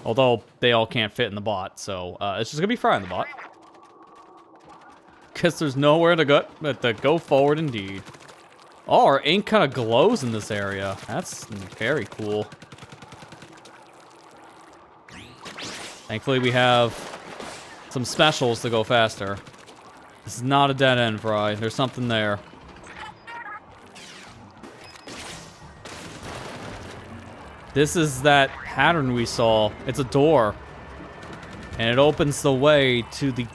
Although they all can't fit in the bot, so it's just gonna be Fry in the bot. Guess there's nowhere to go but to go forward indeed. Oh, our ink kind of glows in this area. That's very cool. Thankfully, we have some specials to go faster. This is not a dead end, Fry. There's something there. This is that pattern we saw. It's a door. And it opens the way to the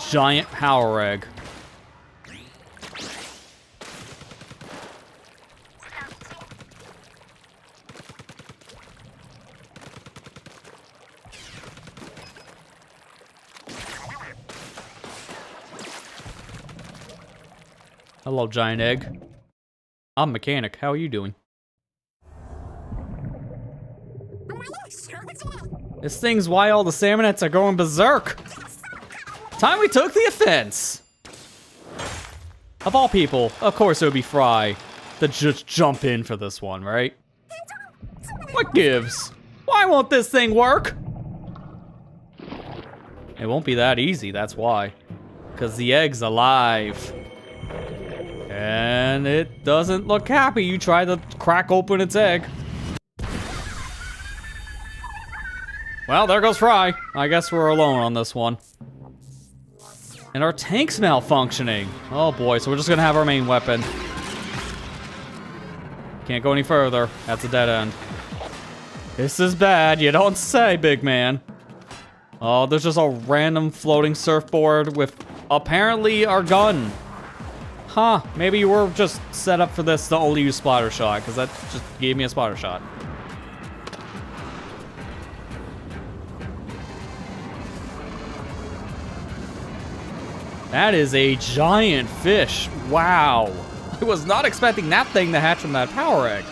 giant power egg. Hello, giant egg. I'm Mechanic. How are you doing? This thing's why all the salmonettes are going berserk. Time we took the offense. Of all people, of course it would be Fry to just jump in for this one, right? What gives? Why won't this thing work? It won't be that easy, that's why. Because the egg's alive. And it doesn't look happy. You try to crack open its egg. Well, there goes Fry. I guess we're alone on this one. And our tank's malfunctioning. Oh boy, so we're just gonna have our main weapon. Can't go any further. That's a dead end. This is bad, you don't say, big man. Oh, there's just a random floating surfboard with apparently our gun. Huh, maybe you were just set up for this to only use Splattershot, because that just gave me a Splattershot. That is a giant fish. Wow. I was not expecting that thing to hatch from that power egg.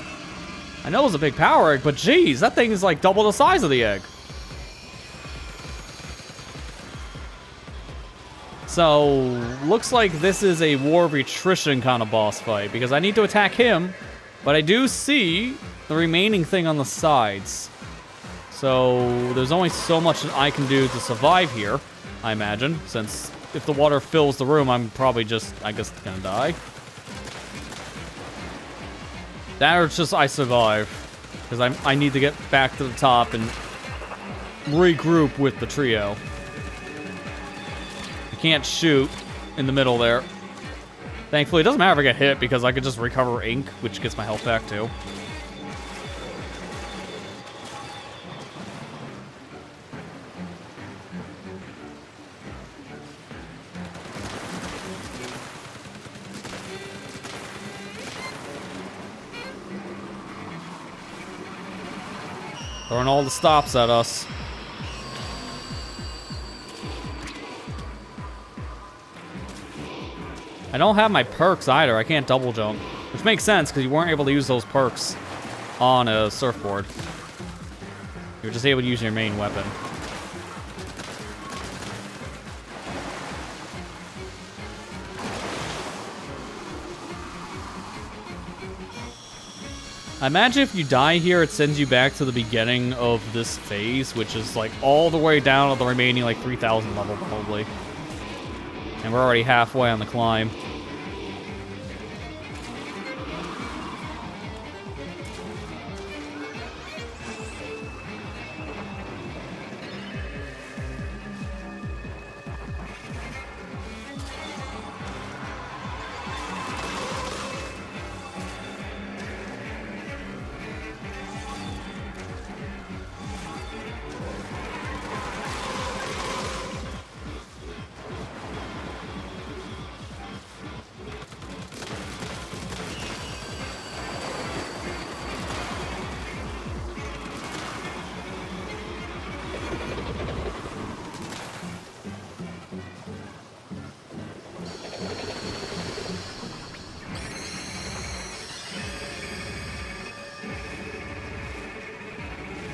I know it was a big power egg, but geez, that thing is like double the size of the egg. So, looks like this is a war of attrition kind of boss fight, because I need to attack him, but I do see the remaining thing on the sides. So, there's only so much that I can do to survive here, I imagine, since if the water fills the room, I'm probably just, I guess, gonna die. That or it's just I survive, because I need to get back to the top and regroup with the trio. Can't shoot in the middle there. Thankfully, it doesn't matter if I get hit because I could just recover ink, which gets my health back too. Throwing all the stops at us. I don't have my perks either. I can't double jump. Which makes sense, because you weren't able to use those perks on a surfboard. You were just able to use your main weapon. I imagine if you die here, it sends you back to the beginning of this phase, which is like all the way down to the remaining like 3,000 level probably. And we're already halfway on the climb.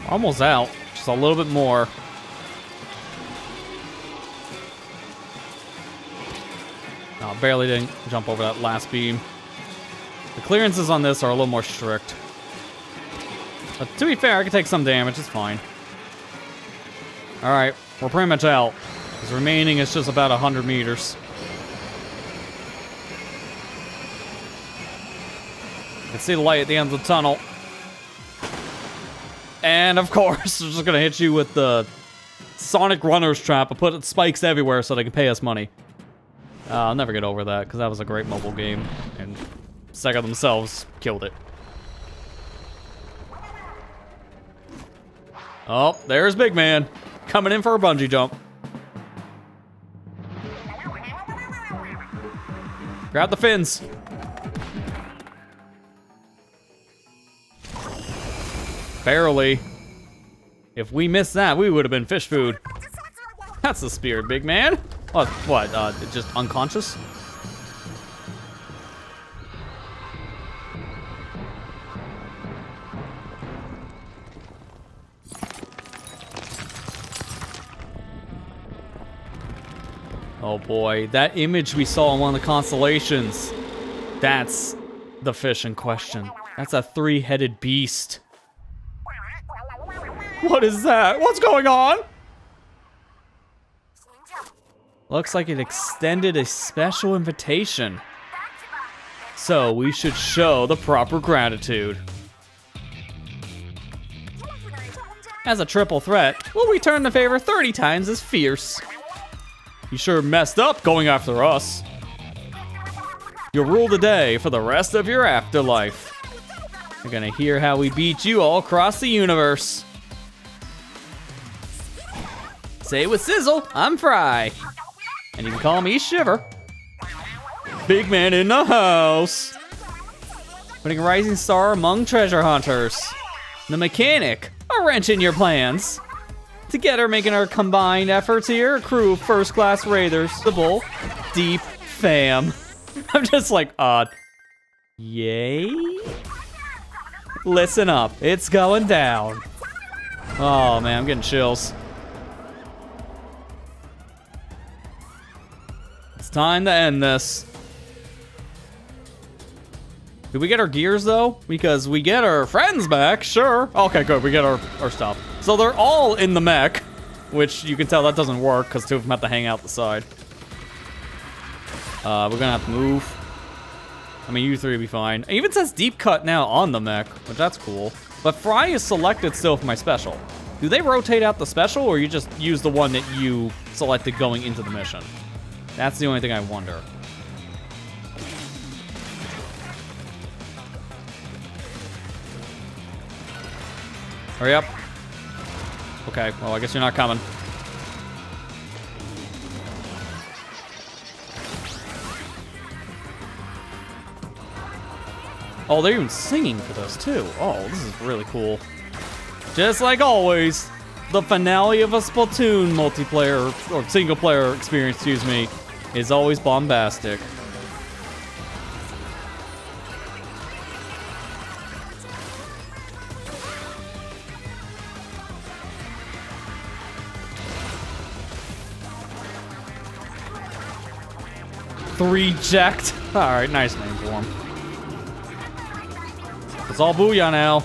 Almost out. Just a little bit more. No, barely didn't jump over that last beam. The clearances on this are a little more strict. But to be fair, I can take some damage. It's fine. Alright, we're pretty much out. Because remaining is just about 100 meters. You can see the light at the end of the tunnel. And of course, they're just gonna hit you with the Sonic Runner's Trap and put spikes everywhere so they can pay us money. I'll never get over that, because that was a great mobile game. And Sega themselves killed it. Oh, there's Big Man. Coming in for a bungee jump. Grab the fins. Barely. If we missed that, we would have been fish food. That's the spirit, Big Man. What, just unconscious? Oh boy, that image we saw on one of the constellations. That's the fish in question. That's a three-headed beast. What is that? What's going on? Looks like it extended a special invitation. So we should show the proper gratitude. As a triple threat, we'll return the favor 30 times as fierce. You sure messed up going after us. You'll rule the day for the rest of your afterlife. You're gonna hear how we beat you all across the universe. Say with Sizzle, I'm Fry. And you can call me Shiver. Big Man in the house. Putting a rising star among treasure hunters. The mechanic, a wrench in your plans. Together making our combined efforts here, a crew of first-class raiders, the bull, deep fam. I'm just like, yay? Listen up, it's going down. Oh man, I'm getting chills. It's time to end this. Did we get our gears though? Because we get our friends back, sure. Okay, good, we get our stuff. So they're all in the mech, which you can tell that doesn't work because two of them have to hang out the side. We're gonna have to move. I mean, you three will be fine. It even says deep cut now on the mech, which that's cool. But Fry is selected still for my special. Do they rotate out the special, or you just use the one that you selected going into the mission? That's the only thing I wonder. Hurry up. Okay, well, I guess you're not coming. Oh, they're even singing for this, too. Oh, this is really cool. Just like always, the finale of a Splatoon multiplayer, or single-player experience, excuse me, is always bombastic. Reject. Alright, nice name for him. It's all booyah now.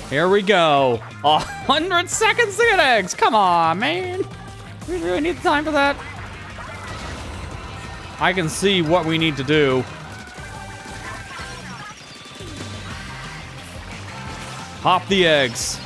Here we go. 100 seconds to get eggs. Come on, man. We really need time for that. I can see what we need to do. Hop the eggs.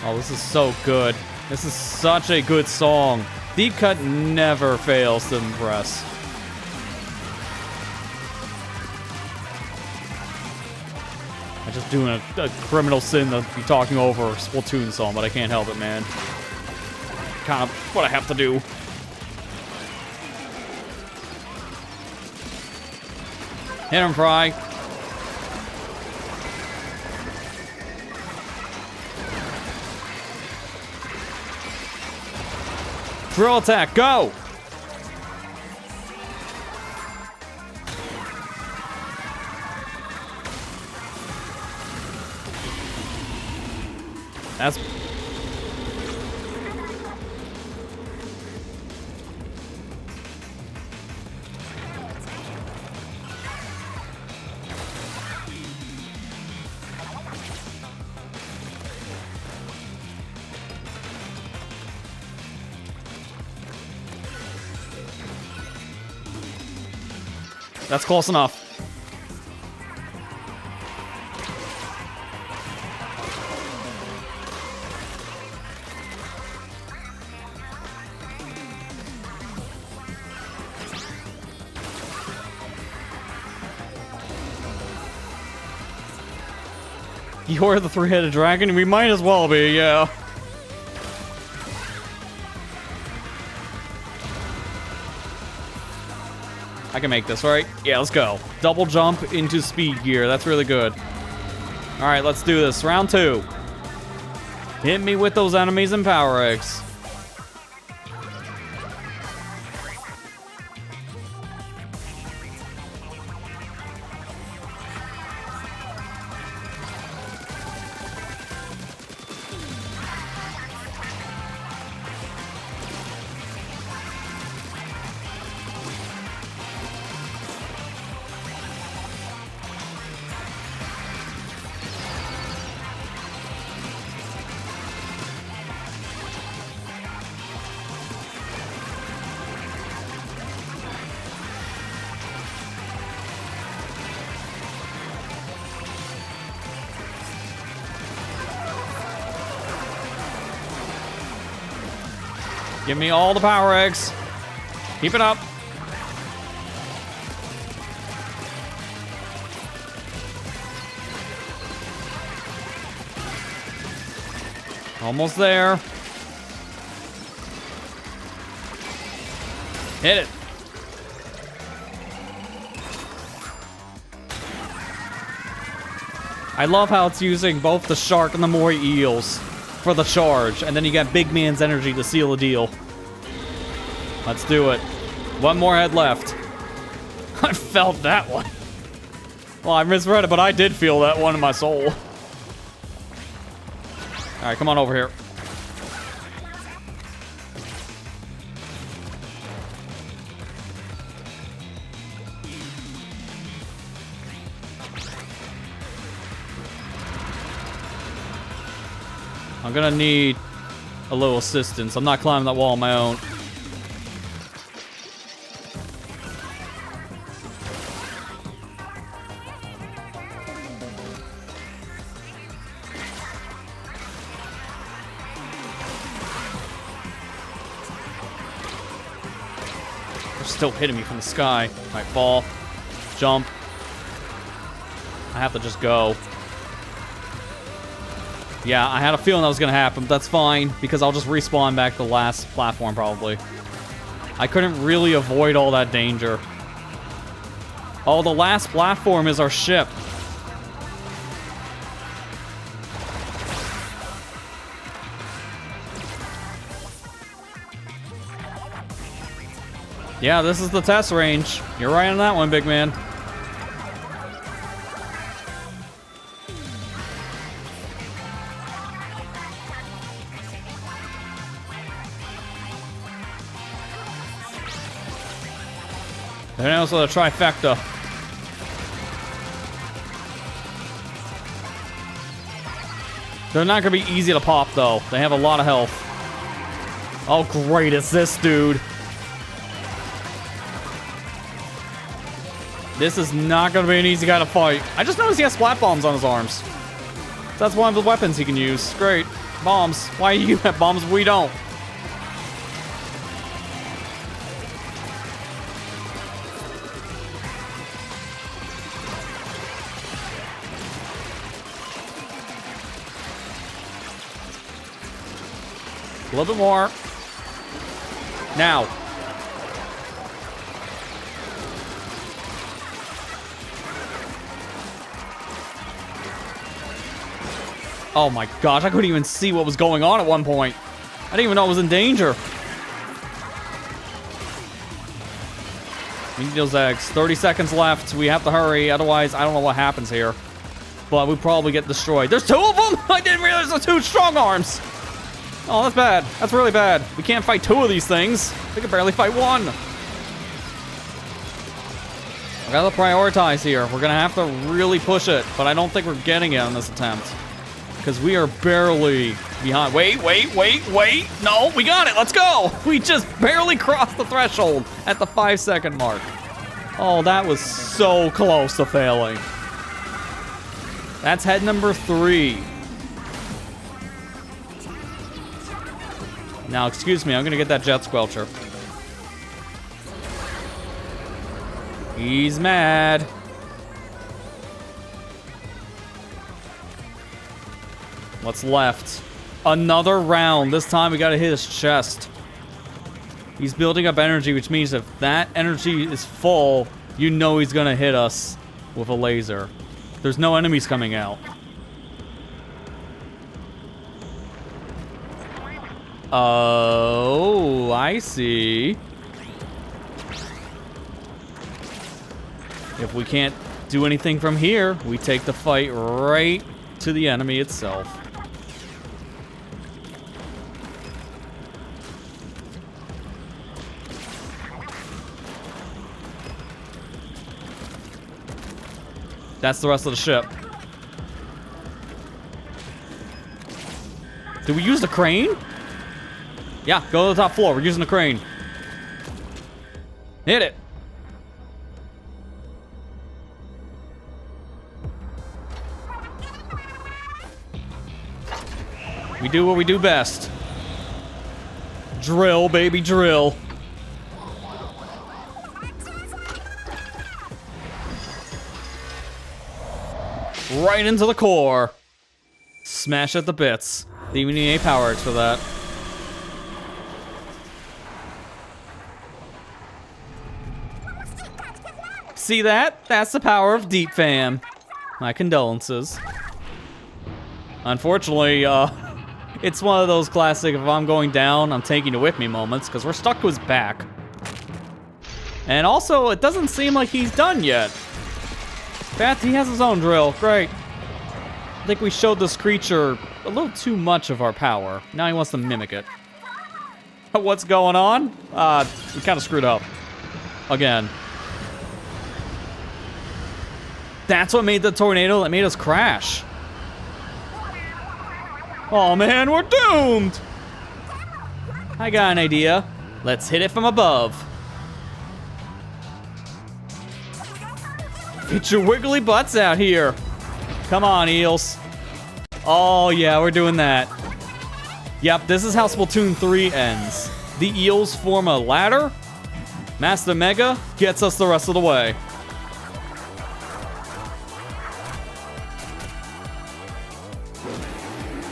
Oh, this is so good. This is such a good song. Deep Cut never fails to impress. I'm just doing a criminal sin to be talking over a Splatoon song, but I can't help it, man. Kind of what I have to do. Hit him, Fry. Drill attack, go! That's... That's close enough. You're the three-headed dragon? We might as well be, yeah. I can make this, right? Yeah, let's go. Double jump into speed gear. That's really good. All right, let's do this. Round 2. Hit me with those enemies and power eggs. Give me all the power eggs. Keep it up. Almost there. Hit it. I love how it's using both the shark and the moray eels for the charge, and then you got Big Man's energy to seal the deal. Let's do it. One more head left. I felt that one. Well, I misread it, but I did feel that one in my soul. Alright, come on over here. I'm gonna need a little assistance. I'm not climbing that wall on my own. They're still hitting me from the sky. Might fall. Jump. I have to just go. Yeah, I had a feeling that was going to happen, but that's fine, because I'll just respawn back to the last platform, probably. I couldn't really avoid all that danger. Oh, the last platform is our ship. Yeah, this is the test range. You're right on that one, big man. And also the trifecta. They're not gonna be easy to pop though. They have a lot of health. Oh great, it's this dude. This is not gonna be an easy guy to fight. I just noticed he has splat bombs on his arms. That's one of the weapons he can use. Great. Bombs. Why do you have bombs? We don't. A little bit more. Now. Oh my gosh, I couldn't even see what was going on at one point. I didn't even know I was in danger. We need those eggs. 30 seconds left. We have to hurry, otherwise I don't know what happens here. But we probably get destroyed. There's 2 of them? I didn't realize there's 2 strong arms. Oh, that's bad. That's really bad. We can't fight 2 of these things. We can barely fight 1. I gotta prioritize here. We're gonna have to really push it, but I don't think we're getting it on this attempt. Because we are barely behind. Wait. No, we got it. Let's go. We just barely crossed the threshold at the 5-second mark. Oh, that was so close to failing. That's head number 3. Now, excuse me, I'm gonna get that jet squelcher. He's mad. What's left? Another round. This time we gotta hit his chest. He's building up energy, which means if that energy is full, you know he's gonna hit us with a laser. There's no enemies coming out. Oh, I see. If we can't do anything from here, we take the fight right to the enemy itself. That's the rest of the ship. Did we use the crane? Yeah, go to the top floor. We're using the crane. Hit it. We do what we do best. Drill, baby, drill. Right into the core. Smash at the bits. They even need 8 power arcs for that. See that? That's the power of Deep Fam. My condolences. Unfortunately, it's one of those classic, if I'm going down, I'm taking it with me moments, because we're stuck to his back. And also, it doesn't seem like he's done yet. In fact, he has his own drill. Great. I think we showed this creature a little too much of our power. Now he wants to mimic it. What's going on? We kind of screwed up. Again. That's what made the tornado that made us crash. Oh man, we're doomed! I got an idea. Let's hit it from above. Get your wiggly butts out here. Come on, eels. Oh yeah, we're doing that. Yep, this is how Splatoon 3 ends. The eels form a ladder. Master Mega gets us the rest of the way.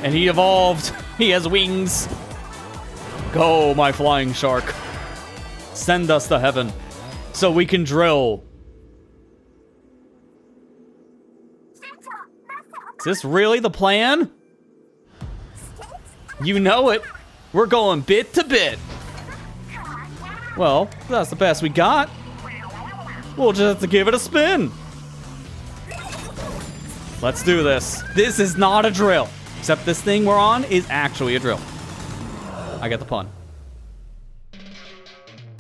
And he evolved. He has wings. Go, my flying shark. Send us to heaven so we can drill. Is this really the plan? You know it. We're going bit to bit. Well, that's the best we got. We'll just have to give it a spin. Let's do this. This is not a drill. Except this thing we're on is actually a drill. I get the pun.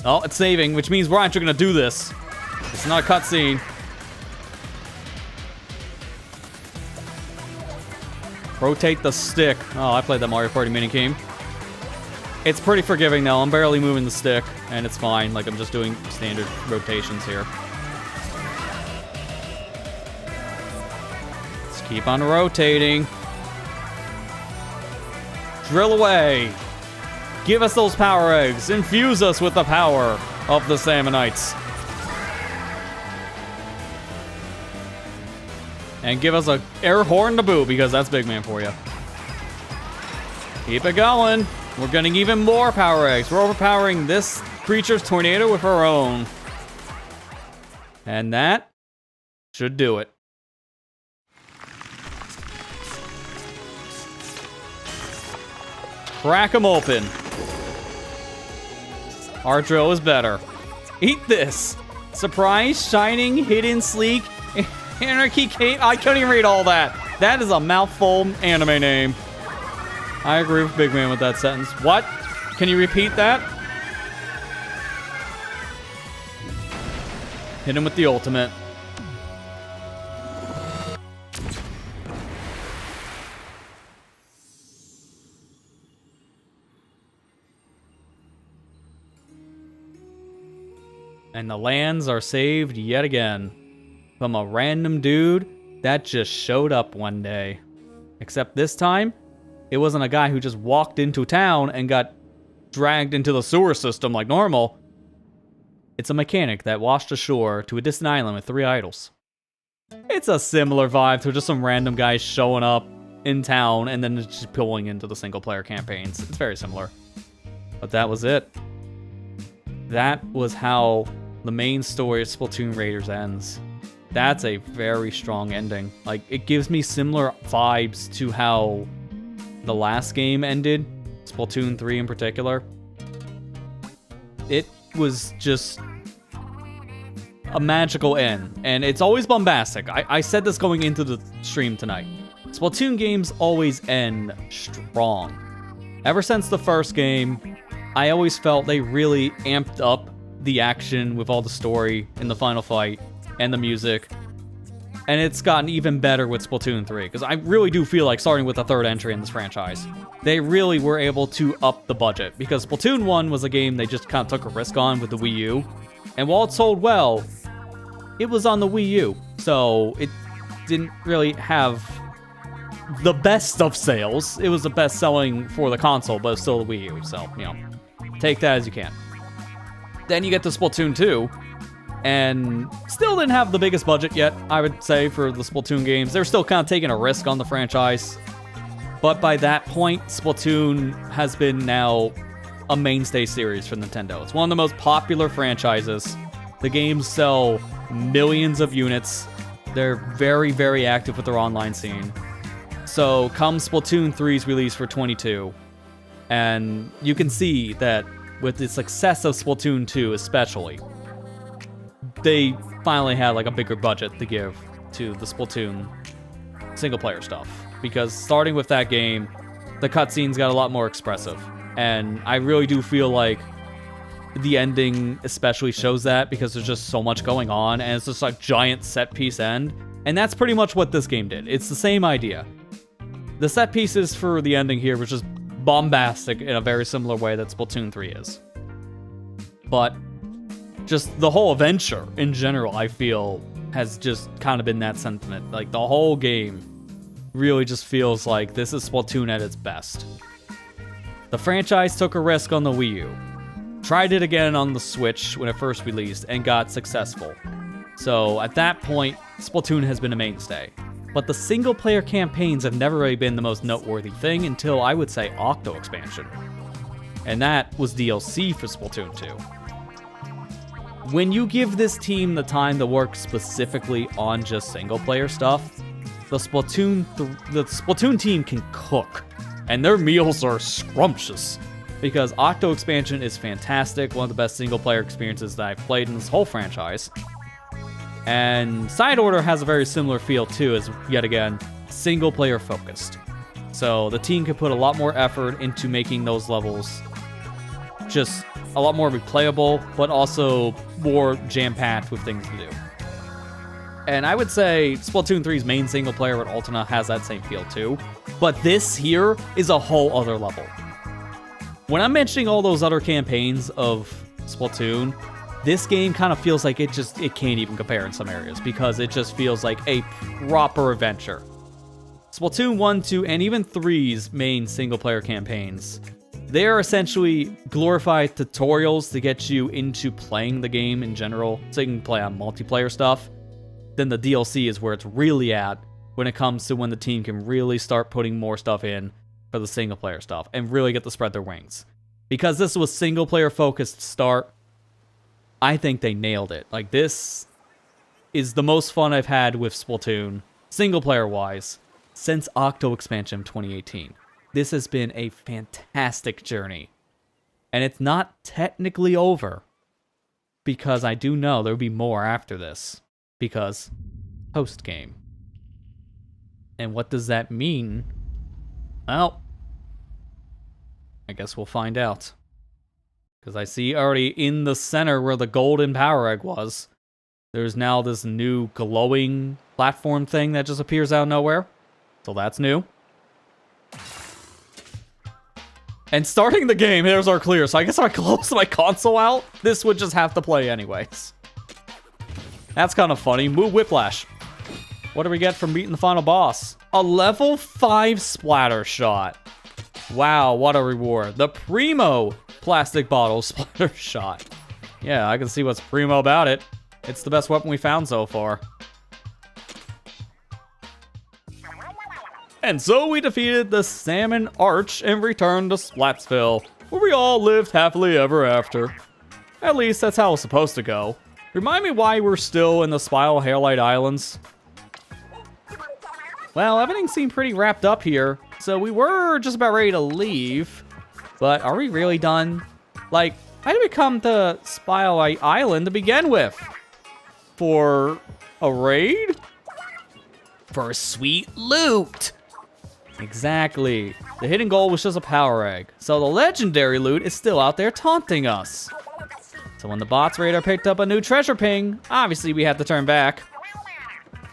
Oh, it's saving, which means we're actually gonna do this. It's not a cutscene. Rotate the stick. Oh, I played that Mario Party minigame. It's pretty forgiving now. I'm barely moving the stick, and it's fine. Like, I'm just doing standard rotations here. Let's keep on rotating. Drill away. Give us those power eggs. Infuse us with the power of the Salmonites. And give us a air horn to boot, because that's Big Man for you. Keep it going. We're getting even more power eggs. We're overpowering this creature's tornado with our own. And that should do it. crack them open. Our drill is better. Eat this. Surprise, shining, hidden, sleek, anarchy, cape. I couldn't even read all that. That is a mouthful anime name. I agree with Big Man with that sentence. What? Can you repeat that? Hit him with the ultimate. And the lands are saved yet again from a random dude that just showed up one day. Except this time, it wasn't a guy who just walked into town and got dragged into the sewer system like normal. It's a mechanic that washed ashore to a distant island with 3 idols. It's a similar vibe to just some random guys showing up in town and then just pulling into the single player campaigns. It's very similar. But that was it. That was how the main story of Splatoon Raiders ends. That's a very strong ending. Like, it gives me similar vibes to how the last game ended, Splatoon 3 in particular. It was just a magical end, and it's always bombastic. I said this going into the stream tonight. Splatoon games always end strong. Ever since the first game, I always felt they really amped up the action with all the story in the final fight and the music. And it's gotten even better with Splatoon 3, because I really do feel like starting with the 3rd entry in this franchise, they really were able to up the budget, because Splatoon 1 was a game they just kind of took a risk on with the Wii U. And while it sold well, it was on the Wii U, so it didn't really have the best of sales. It was the best selling for the console, but it's still the Wii U, so, you know, take that as you can. Then you get to Splatoon 2, and still didn't have the biggest budget yet, I would say, for the Splatoon games. They're still kind of taking a risk on the franchise. But by that point, Splatoon has been now a mainstay series for Nintendo. It's one of the most popular franchises. The games sell millions of units. They're very, very active with their online scene. So come Splatoon 3's release for 22, and you can see that with the success of Splatoon 2 especially, they finally had like a bigger budget to give to the Splatoon single player stuff. Because starting with that game, the cutscenes got a lot more expressive. And I really do feel like the ending especially shows that, because there's just so much going on, and it's just like giant set piece end. And that's pretty much what this game did. It's the same idea. The set pieces for the ending here was just bombastic in a very similar way that Splatoon 3 is. But just the whole adventure in general, I feel, has just kind of been that sentiment. Like, the whole game really just feels like this is Splatoon at its best. The franchise took a risk on the Wii U, tried it again on the Switch when it first released, and got successful. So at that point, Splatoon has been a mainstay. But the single-player campaigns have never really been the most noteworthy thing until, I would say, O.C.A expansion. And that was DLC for Splatoon 2. When you give this team the time to work specifically on just single-player stuff, the Splatoon team can cook. And their meals are scrumptious. Because O.C.A expansion is fantastic, one of the best single-player experiences that I've played in this whole franchise. And Side Order has a very similar feel too, as yet again, single player focused. So the team can put a lot more effort into making those levels just a lot more replayable, but also more jam-packed with things to do. And I would say Splatoon 3's main single player with Ultima has that same feel too. But this here is a whole other level. When I'm mentioning all those other campaigns of Splatoon, this game kind of feels like it can't even compare in some areas, because it just feels like a proper adventure. Splatoon 1, 2, and even 3's main single-player campaigns, they are essentially glorified tutorials to get you into playing the game in general, so you can play on multiplayer stuff. Then the DLC is where it's really at when it comes to when the team can really start putting more stuff in for the single-player stuff and really get to spread their wings. Because this was single-player focused start, I think they nailed it. Like, this is the most fun I've had with Splatoon, single-player-wise, since O.C.A expansion 2018. this has been a fantastic journey. And it's not technically over. Because I do know there'll be more after this. Because post-game. And what does that mean? Well, I guess we'll find out. Because I see already in the center where the golden power egg was, there's now this new glowing platform thing that just appears out of nowhere. So that's new. And starting the game, here's our clear. So I guess if I close my console out, this would just have to play anyways. That's kind of funny. Move Whiplash. What do we get from beating the final boss? A level 5 splatter shot. Wow, what a reward. The Primo plastic bottle splatter shot. Yeah, I can see what's primo about it. It's the best weapon we found so far. And so we defeated the Salmon Arch and returned to Splatsville, where we all lived happily ever after. At least that's how it's supposed to go. Remind me why we're still in the Spiral Hairlight Islands? Well, everything seemed pretty wrapped up here, so we were just about ready to leave. But are we really done? Like, why did we come to Spiral Island to begin with? For a raid? For sweet loot! Exactly. The hidden goal was just a power egg, so the legendary loot is still out there taunting us. So when the bot's radar picked up a new treasure ping, obviously we had to turn back.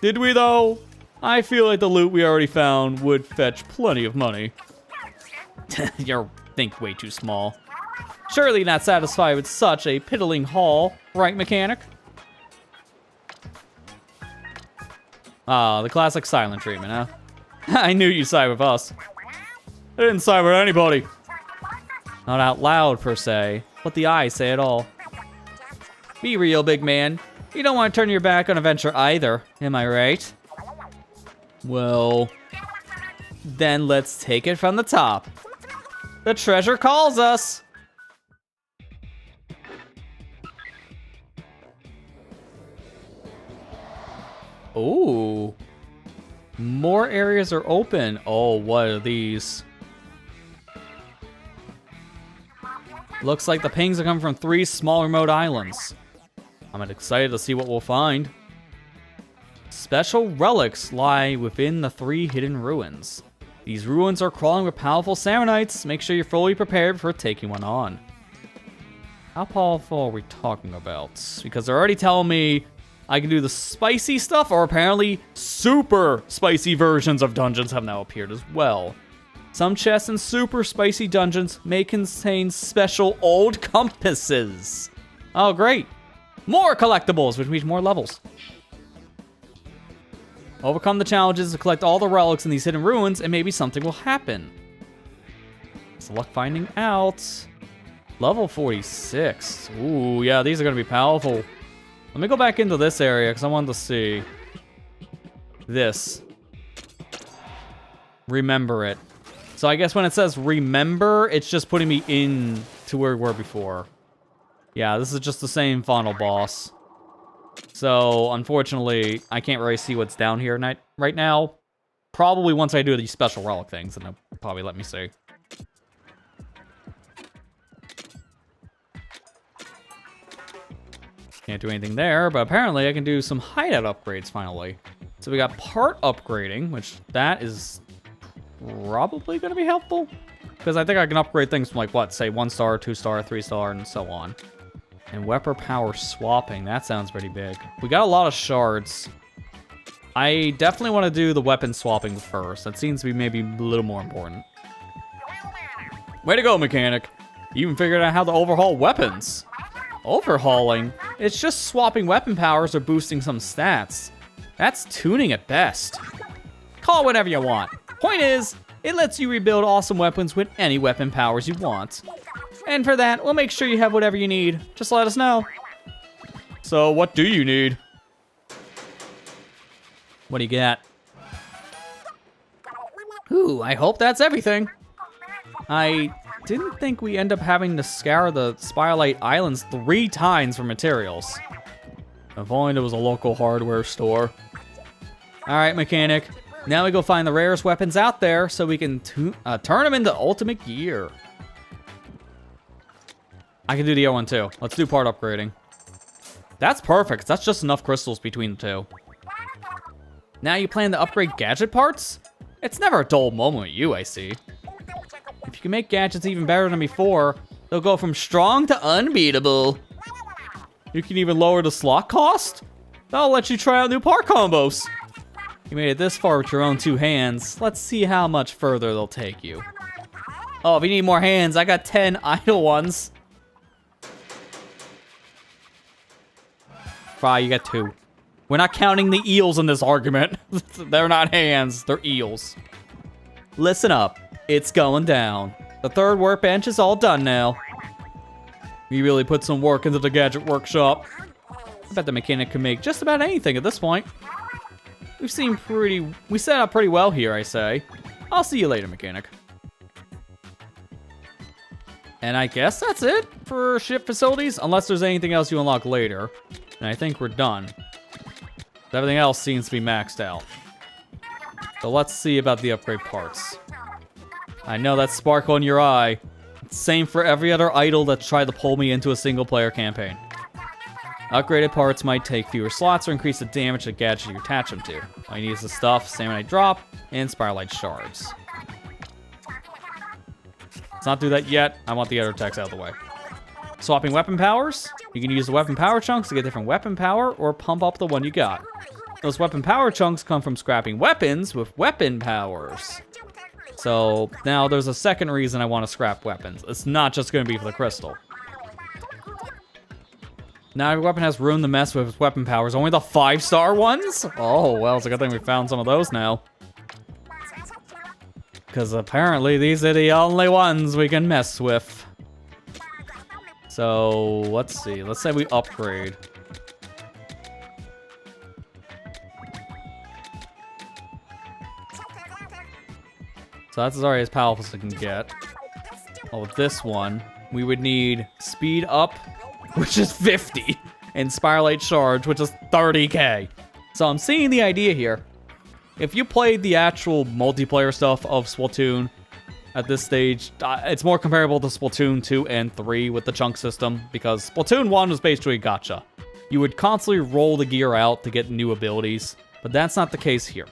Did we though? I feel like the loot we already found would fetch plenty of money. You think way too small. Surely not satisfied with such a piddling haul, right, mechanic? Ah, the classic silent treatment, huh? I knew you'd side with us. I didn't side with anybody. Not out loud, per se, but the eyes say it all. Be real, big man. You don't want to turn your back on adventure either, am I right? Well, then let's take it from the top. The treasure calls us. Ooh. More areas are open. Oh, what are these? Looks like the pings are coming from 3 small remote islands. I'm excited to see what we'll find. Special relics lie within the 3 hidden ruins. These ruins are crawling with powerful Sammonites. Make sure you're fully prepared for taking one on. How powerful are we talking about? Because they're already telling me I can do the spicy stuff, or apparently super spicy versions of dungeons have now appeared as well. Some chests in super spicy dungeons may contain special old compasses. Oh, great. More collectibles, which means more levels. Overcome the challenges to collect all the relics in these hidden ruins, and maybe something will happen. So luck finding out. Level 46. Ooh, yeah, these are going to be powerful. Let me go back into this area, because I wanted to see this. Remember it. So I guess when it says remember, it's just putting me in to where we were before. Yeah, this is just the same final boss. So, unfortunately, I can't really see what's down here right now. Probably once I do these special relic things, then they'll probably let me see. Can't do anything there, but apparently I can do some hideout upgrades finally. So we got part upgrading, which that is probably going to be helpful. Because I think I can upgrade things from like, what, say 1-star, 2-star, 3-star, and so on. And weapon power swapping, that sounds pretty big. We got a lot of shards. I definitely want to do the weapon swapping first. That seems to be maybe a little more important. Way to go, mechanic. You even figured out how to overhaul weapons. Overhauling? It's just swapping weapon powers or boosting some stats. That's tuning at best. Call it whatever you want. Point is, it lets you rebuild awesome weapons with any weapon powers you want. And for that, we'll make sure you have whatever you need. Just let us know. So, what do you need? What do you got? Ooh, I hope that's everything. I didn't think we end up having to scour the Spiralite Islands 3 times for materials. If only there was a local hardware store. Alright, mechanic. Now we go find the rarest weapons out there so we can turn them into ultimate gear. I can do the other one too. Let's do part upgrading. That's perfect. That's just enough crystals between the two. Now you plan to upgrade gadget parts? It's never a dull moment with you, I see. If you can make gadgets even better than before, they'll go from strong to unbeatable. You can even lower the slot cost? That'll let you try out new part combos. You made it this far with your own 2 hands. Let's see how much further they'll take you. Oh, if you need more hands, I got 10 idle ones. Fry, you got 2. We're not counting the eels in this argument. They're not hands, they're eels. Listen up, it's going down. The 3rd workbench is all done now. We really put some work into the gadget workshop. I bet the mechanic can make just about anything at this point. We set up pretty well here, I say. I'll see you later, mechanic. And I guess that's it for ship facilities, unless there's anything else you unlock later. And I think we're done. Everything else seems to be maxed out. So let's see about the upgrade parts. I know that sparkle in your eye. Same for every other idol that's tried to pull me into a single player campaign. Upgraded parts might take fewer slots or increase the damage the gadget you attach them to. All you need is the stuff, Samonite drop, and Spiralite shards. Let's not do that yet. I want the other text out of the way. Swapping weapon powers. You can use the weapon power chunks to get different weapon power or pump up the one you got. Those weapon power chunks come from scrapping weapons with weapon powers. So now there's a second reason I want to scrap weapons. It's not just going to be for the crystal. Now every weapon has room to mess with its weapon powers. Only the 5-star ones? Oh, well, it's a good thing we found some of those now. Because apparently these are the only ones we can mess with. So, let's see. Let's say we upgrade. So that's already as powerful as it can get. Oh, with this one, we would need speed up, which is 50, and Spiralite Charge, which is 30k. So I'm seeing the idea here. If you played the actual multiplayer stuff of Splatoon at this stage, it's more comparable to Splatoon 2 and 3 with the chunk system, because Splatoon 1 was basically a gacha. You would constantly roll the gear out to get new abilities, but that's not the case here.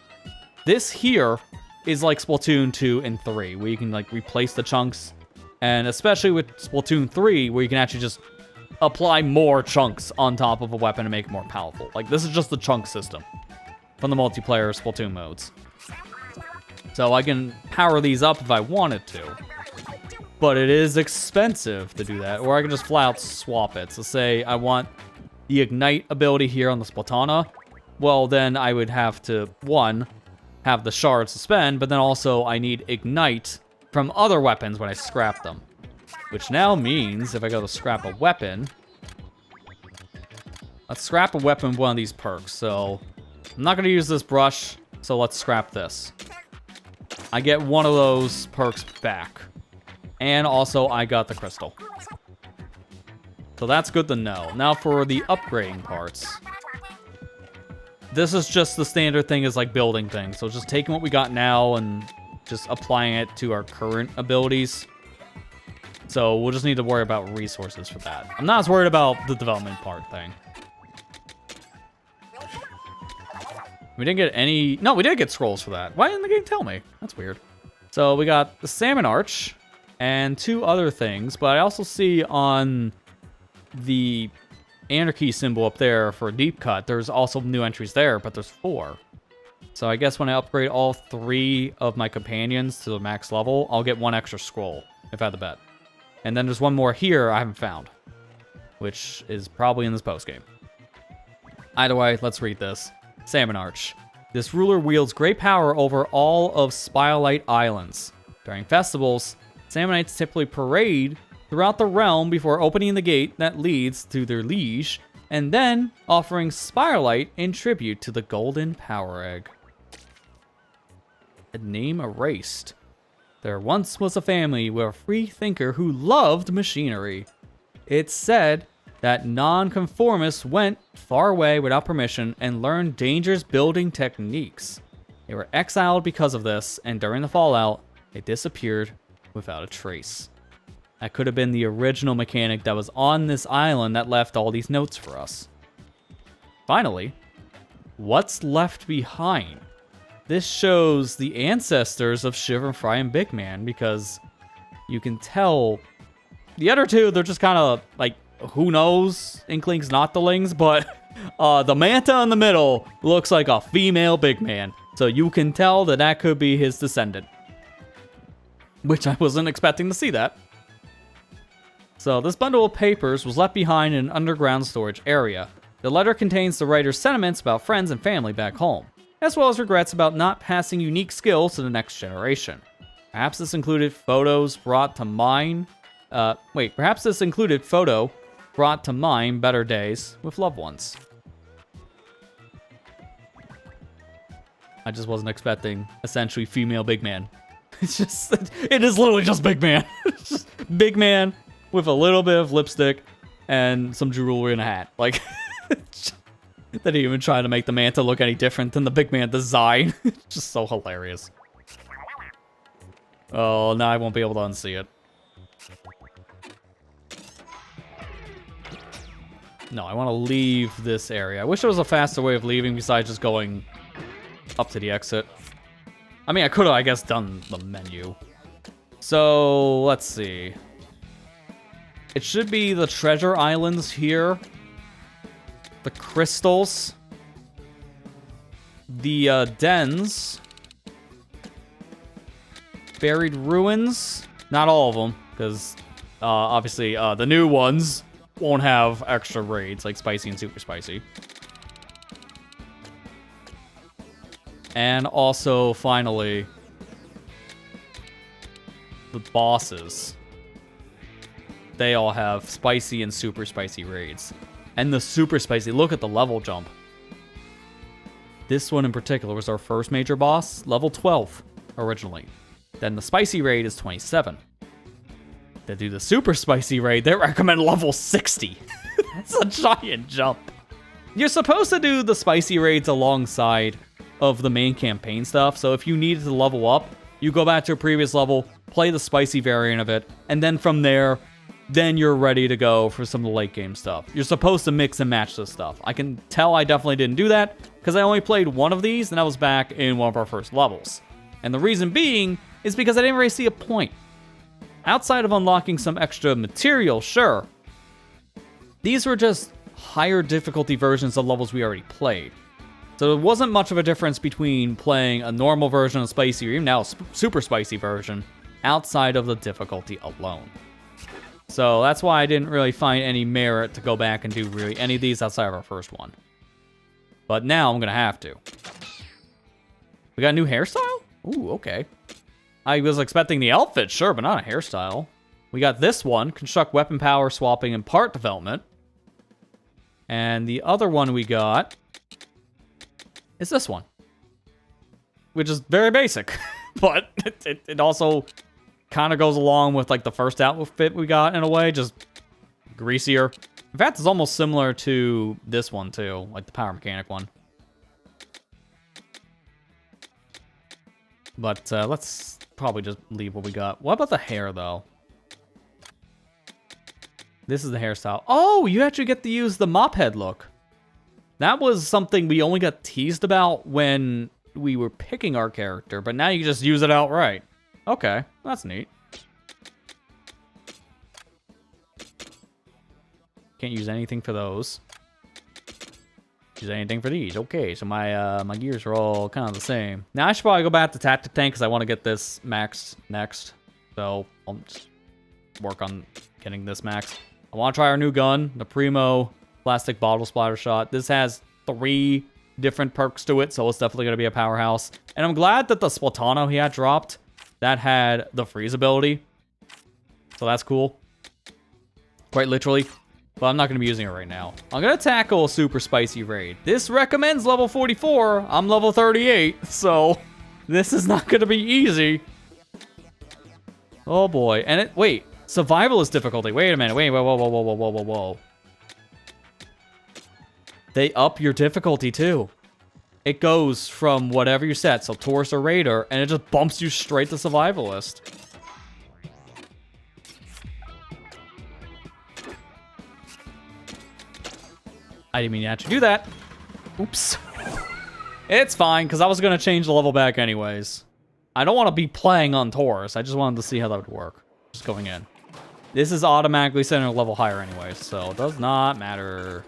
This here is like Splatoon 2 and 3, where you can like replace the chunks, and especially with Splatoon 3, where you can actually just apply more chunks on top of a weapon to make it more powerful. Like, this is just the chunk system from the multiplayer Splatoon modes. So I can power these up if I wanted to, but it is expensive to do that, or I can just flat out swap it. So say I want the Ignite ability here on the Splatana, well then I would have to, one, have the shards to spend, but then also I need Ignite from other weapons when I scrap them. Which now means if I go to scrap a weapon, let's scrap a weapon with one of these perks. So I'm not going to use this brush, so let's scrap this. I get one of those perks back. And also I got the crystal. So that's good to know. Now for the upgrading parts. This is just the standard thing, is like building things. So just taking what we got now and just applying it to our current abilities. So we'll just need to worry about resources for that. I'm not as worried about the development part thing. We didn't get any... No, we did get scrolls for that. Why didn't the game tell me? That's weird. So we got the Salmon Arch and 2 other things, but I also see on the Anarchy symbol up there for Deep Cut, there's also new entries there, but there's 4. So I guess when I upgrade all 3 of my companions to the max level, I'll get 1 extra scroll, if I had to bet. And then there's 1 more here I haven't found, which is probably in this postgame. Either way, let's read this. Salmon Arch. This ruler wields great power over all of Spiralite Islands. During festivals, Salmonites typically parade throughout the realm before opening the gate that leads to their liege, and then offering Spiralite in tribute to the Golden Power Egg. A name erased. There once was a family with a free thinker who loved machinery. It's said that nonconformists went far away without permission and learned dangerous building techniques. They were exiled because of this, and during the fallout, they disappeared without a trace. That could have been the original mechanic that was on this island that left all these notes for us. Finally, what's left behind? This shows the ancestors of Shiver, Fry, and Big Man, because you can tell the other two, they're just kind of like, who knows, Inklings, Noctilings, but the Manta in the middle looks like a female Big Man. So you can tell that that could be his descendant. Which I wasn't expecting to see that. So this bundle of papers was left behind in an underground storage area. The letter contains the writer's sentiments about friends and family back home, as well as regrets about not passing unique skills to the next generation. Perhaps this included photos brought to mind. Perhaps this included photo brought to mind better days with loved ones. I just wasn't expecting essentially female Big Man. It is literally just Big Man. It's just Big Man with a little bit of lipstick and some jewelry and a hat. Like, they didn't even try to make the Manta look any different than the Big Man design. It's just so hilarious. Oh, now I won't be able to unsee it. No, I want to leave this area. I wish there was a faster way of leaving besides just going up to the exit. I mean, I could have, I guess, done the menu. So, let's see. It should be the treasure islands here. The crystals. The dens. Buried ruins. Not all of them, because obviously the new ones won't have extra raids like spicy and super spicy. And also, finally, the bosses. They all have spicy and super spicy raids. And the super spicy, look at the level jump. This one in particular was our first major boss, level 12 originally. Then the spicy raid is 27. To do the super spicy raid, they recommend level 60. That's a giant jump. You're supposed to do the spicy raids alongside of the main campaign stuff, so if you needed to level up, you go back to a previous level, play the spicy variant of it, and then from there, then you're ready to go for some of the late game stuff. You're supposed to mix and match this stuff. I can tell I definitely didn't do that, because I only played one of these, and that was back in one of our first levels. And the reason being is because I didn't really see a point. Outside of unlocking some extra material, sure. These were just higher difficulty versions of levels we already played. So there wasn't much of a difference between playing a normal version of Spicy or even now a super spicy version outside of the difficulty alone. So that's why I didn't really find any merit to go back and do really any of these outside of our first one. But now I'm going to have to. We got a new hairstyle? Ooh, okay. I was expecting the outfit, sure, but not a hairstyle. We got this one, construct weapon power swapping and part development. And the other one we got is this one, which is very basic, but it also kind of goes along with like the first outfit we got in a way, just greasier. In fact, it's almost similar to this one too, like the power mechanic one. But let's probably just leave what we got. What about the hair though? This is the hairstyle. Oh, you actually get to use the mop head look. That was something we only got teased about when we were picking our character, but now you can just use it outright. Okay, that's neat. Can't use anything for those. Use anything for these. Okay, so my my gears are all kind of the same. Now I should probably go back to Tactic Tank because I want to get this maxed next. So I'll just work on getting this maxed. I want to try our new gun, the Primo Plastic Bottle Splatter Shot. This has 3 different perks to it, so it's definitely going to be a powerhouse. And I'm glad that the Splatano he had dropped, that had the freeze ability. So that's cool. Quite literally. But I'm not going to be using it right now. I'm going to tackle a super spicy raid. This recommends level 44. I'm level 38, so this is not going to be easy. Oh boy. And it, wait, survival is difficulty. Wait a minute. Wait, whoa, whoa, whoa, whoa, whoa, whoa, whoa. They up your difficulty too. it goes from whatever you set, so Taurus or Raider, and it just bumps you straight to Survivalist. I didn't mean to actually do that. Oops. It's fine, because I was going to change the level back anyways. I don't want to be playing on Taurus. I just wanted to see how that would work. Just going in. This is automatically setting a level higher anyways, so it does not matter.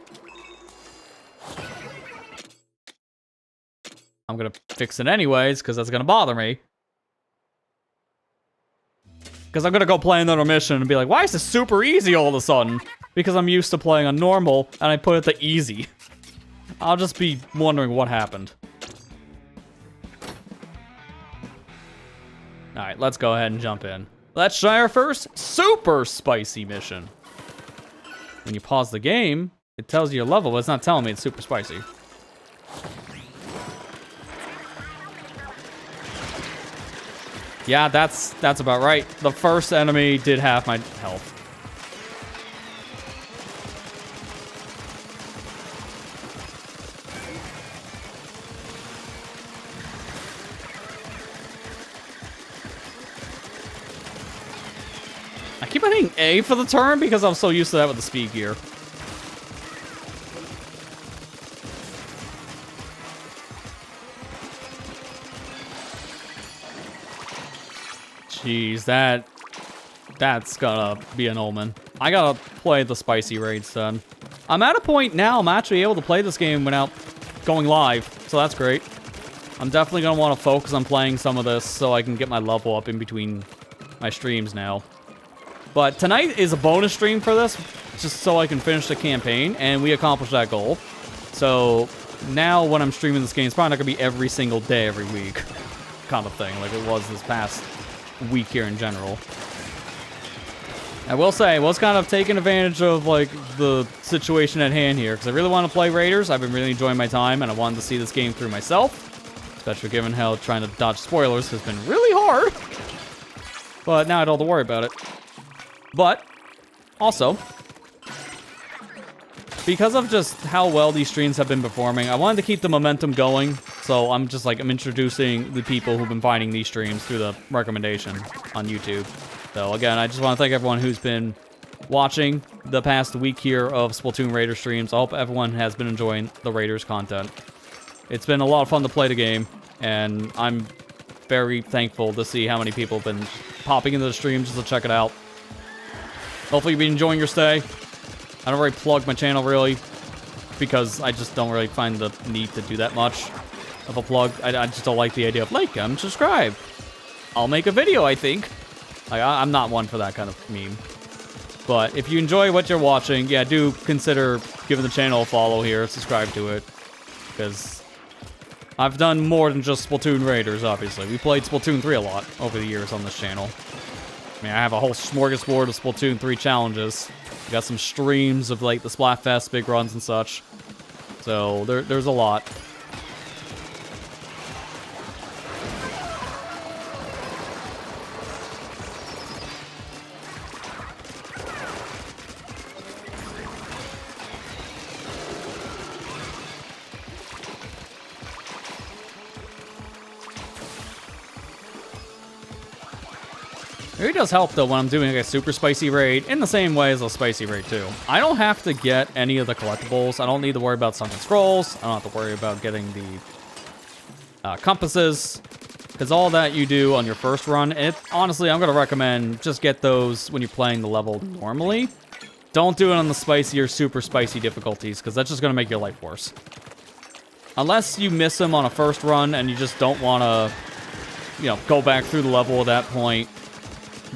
I'm going to fix it anyways, because that's going to bother me. Because I'm going to go play another mission and be like, why is this super easy all of a sudden? Because I'm used to playing on normal, and I put it to easy. I'll just be wondering what happened. Alright, let's go ahead and jump in. Let's try our first super spicy mission. When you pause the game, it tells you your level, but it's not telling me it's super spicy. Yeah, that's about right. The first enemy did half my health. I keep on hitting A for the turn because I'm so used to that with the speed gear. Jeez, that's gonna be an omen. I gotta play the spicy raids then. I'm at a point now I'm actually able to play this game without going live, so that's great. I'm definitely gonna want to focus on playing some of this so I can get my level up in between my streams now. But tonight is a bonus stream for this, just so I can finish the campaign, and we accomplished that goal. So now when I'm streaming this game, it's probably not gonna be every single day, every week, kind of thing, like it was this past week here in general. I will say, I was kind of taking advantage of like the situation at hand here, because I really want to play Raiders. I've been really enjoying my time, and I wanted to see this game through myself, especially given how trying to dodge spoilers has been really hard. But now I don't have to worry about it. But also, because of just how well these streams have been performing, I wanted to keep the momentum going. So I'm introducing the people who've been finding these streams through the recommendation on YouTube. So again, I just want to thank everyone who's been watching the past week here of Splatoon Raiders streams. I hope everyone has been enjoying the Raiders content. It's been a lot of fun to play the game, and I'm very thankful to see how many people have been popping into the stream just to check it out. Hopefully you've been enjoying your stay. I don't really plug my channel, really, because I just don't really find the need to do that much of a plug. I just don't like the idea of like and subscribe. I'll make a video, I think. Like, I'm not one for that kind of meme. But if you enjoy what you're watching, yeah, do consider giving the channel a follow here, subscribe to it, because I've done more than just Splatoon Raiders, obviously. We played Splatoon 3 a lot over the years on this channel. I mean, I have a whole smorgasbord of Splatoon 3 challenges. We got some streams of, like, the Splatfest big runs and such. So, there's a lot. It really does help, though, when I'm doing a super spicy raid, in the same way as a spicy raid, too. I don't have to get any of the collectibles. I don't need to worry about sunken scrolls. I don't have to worry about getting the compasses, because all that you do on your first run, and honestly, I'm going to recommend just get those when you're playing the level normally. Don't do it on the spicy or super spicy difficulties, because that's just going to make your life worse. Unless you miss them on a first run, and you just don't want to, you know, go back through the level at that point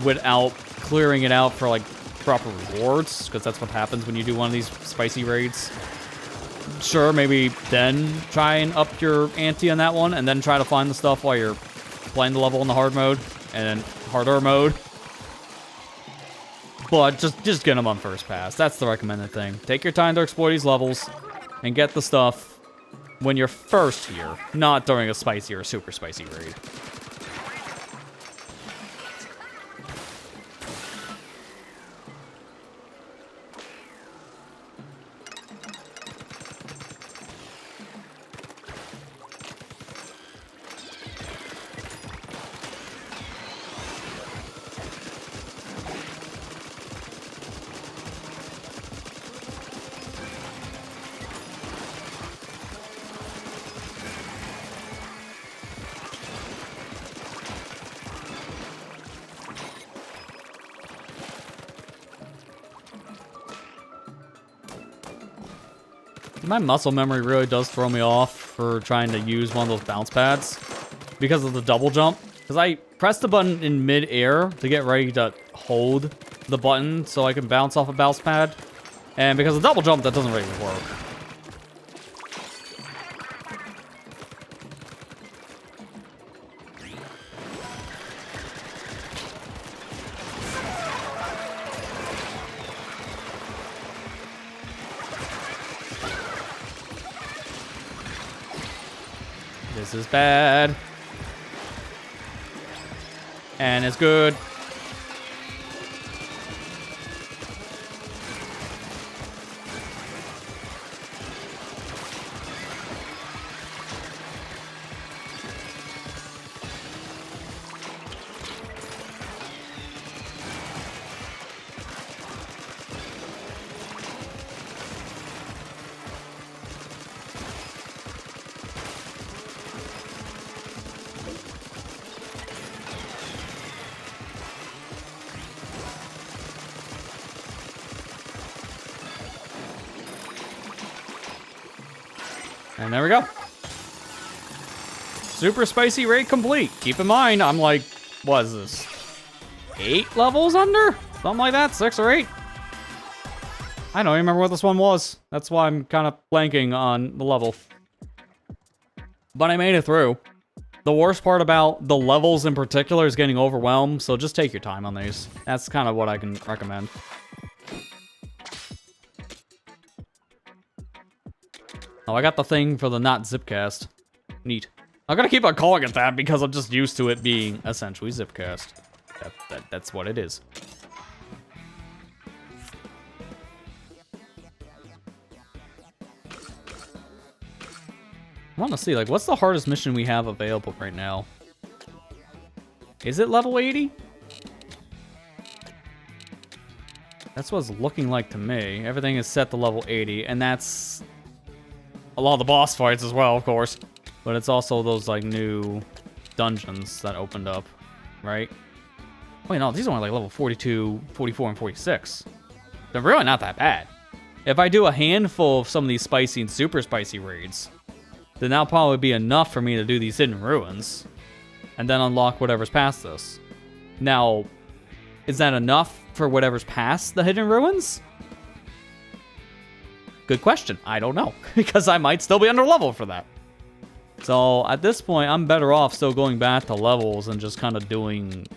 without clearing it out for, like, proper rewards, because that's what happens when you do one of these spicy raids. Sure, maybe then try and up your ante on that one, and then try to find the stuff while you're playing the level in the hard mode, and then harder mode. But just get them on first pass. That's the recommended thing. Take your time to explore these levels, and get the stuff when you're first here, not during a spicy or a super spicy raid. My muscle memory really does throw me off for trying to use one of those bounce pads because of the double jump. Because I press the button in mid-air to get ready to hold the button so I can bounce off a bounce pad. And because of double jump, that doesn't really work. This is bad. And it's good. And there we go. Super spicy raid complete. Keep in mind, I'm like, what is this? 8 levels under? Something like that, 6 or 8? I don't even remember what this one was. That's why I'm kind of blanking on the level. But I made it through. The worst part about the levels in particular is getting overwhelmed, so just take your time on these. That's kind of what I can recommend. Oh, I got the thing for the not zipcast. Neat. I'm gonna keep on calling it that because I'm just used to it being essentially zipcast. That's what it is. I want to see, like, what's the hardest mission we have available right now? Is it level 80? That's what it's looking like to me. Everything is set to level 80, and that's a lot of the boss fights as well, of course. But it's also those, like, new dungeons that opened up, right? Wait, no, these are only, like, level 42, 44, and 46. They're really not that bad. If I do a handful of some of these spicy and super spicy raids, then that'll probably be enough for me to do these hidden ruins. And then unlock whatever's past this. Now, is that enough for whatever's past the hidden ruins? Good question. I don't know. Because I might still be under level for that. So, at this point, I'm better off still going back to levels and just kind of doing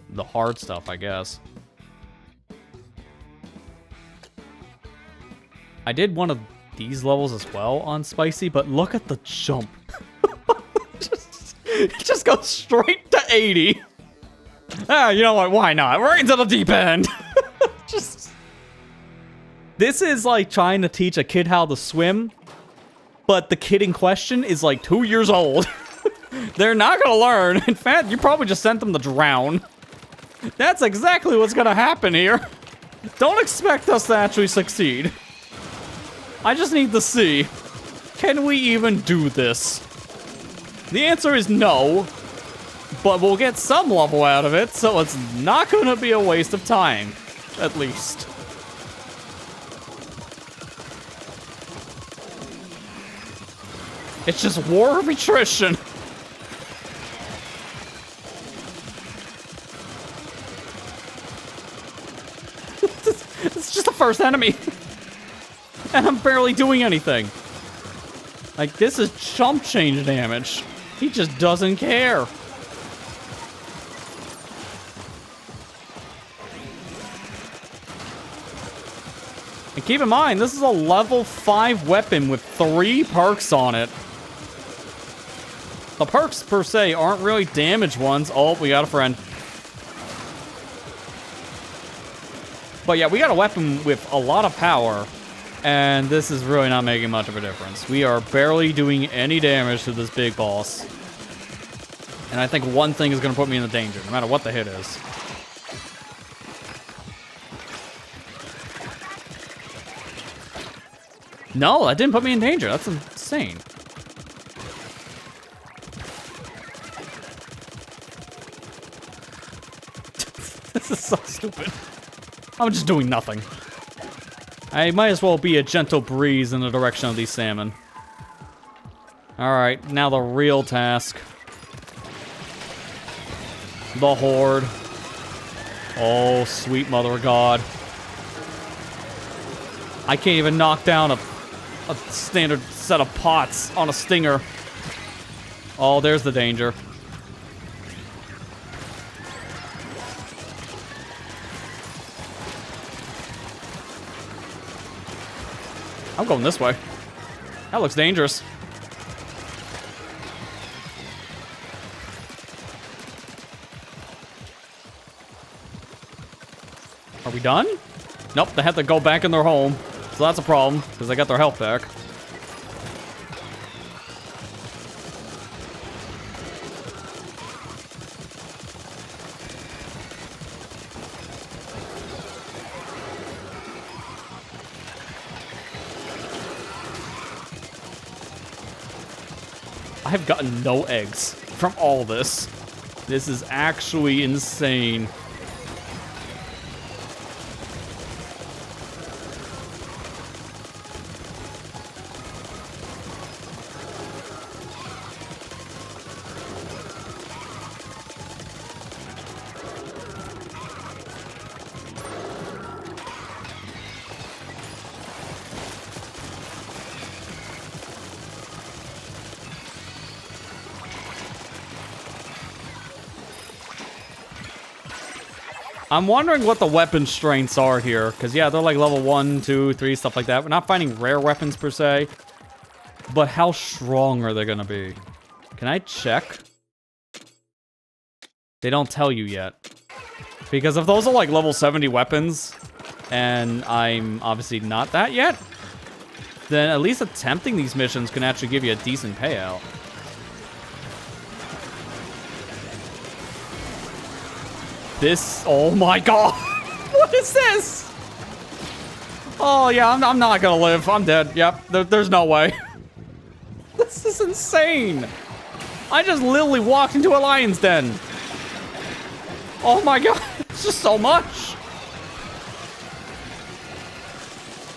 the hard stuff, I guess. I did one of these levels as well on Spicy, but look at the jump. It just goes straight to 80. Ah, you know what? Why not? Right into the deep end. This is like trying to teach a kid how to swim, but the kid in question is like 2 years old. They're not gonna learn. In fact, you probably just sent them to drown. That's exactly what's gonna happen here. Don't expect us to actually succeed. I just need to see, can we even do this? The answer is no, but we'll get some level out of it, so it's not gonna be a waste of time, at least. It's just war of attrition. It's just the first enemy. And I'm barely doing anything. Like, this is chump change damage. He just doesn't care. And keep in mind, this is a level 5 weapon with 3 perks on it. The perks, per se, aren't really damage ones. Oh, we got a friend. But yeah, we got a weapon with a lot of power. And this is really not making much of a difference. We are barely doing any damage to this big boss. And I think one thing is going to put me in the danger, no matter what the hit is. No, that didn't put me in danger. That's insane. This is so stupid. I'm just doing nothing. I might as well be a gentle breeze in the direction of these salmon. Alright, now the real task. The horde. Oh, sweet mother of God. I can't even knock down a standard set of pots on a stinger. Oh, there's the danger. I'm going this way. That looks dangerous. Are we done? Nope, they have to go back in their home. So that's a problem, because they got their health back. I have gotten no eggs from all this. This is actually insane. I'm wondering what the weapon strengths are here, because yeah, they're like level 1, 2, 3, stuff like that. We're not finding rare weapons per se, but how strong are they gonna be? Can I check? They don't tell you yet. Because if those are like level 70 weapons, and I'm obviously not that yet, then at least attempting these missions can actually give you a decent payout. This, oh my God, what is this? Oh yeah, I'm not gonna live, I'm dead, yep, there's no way. This is insane. I just literally walked into a lion's den. Oh my God, it's just so much.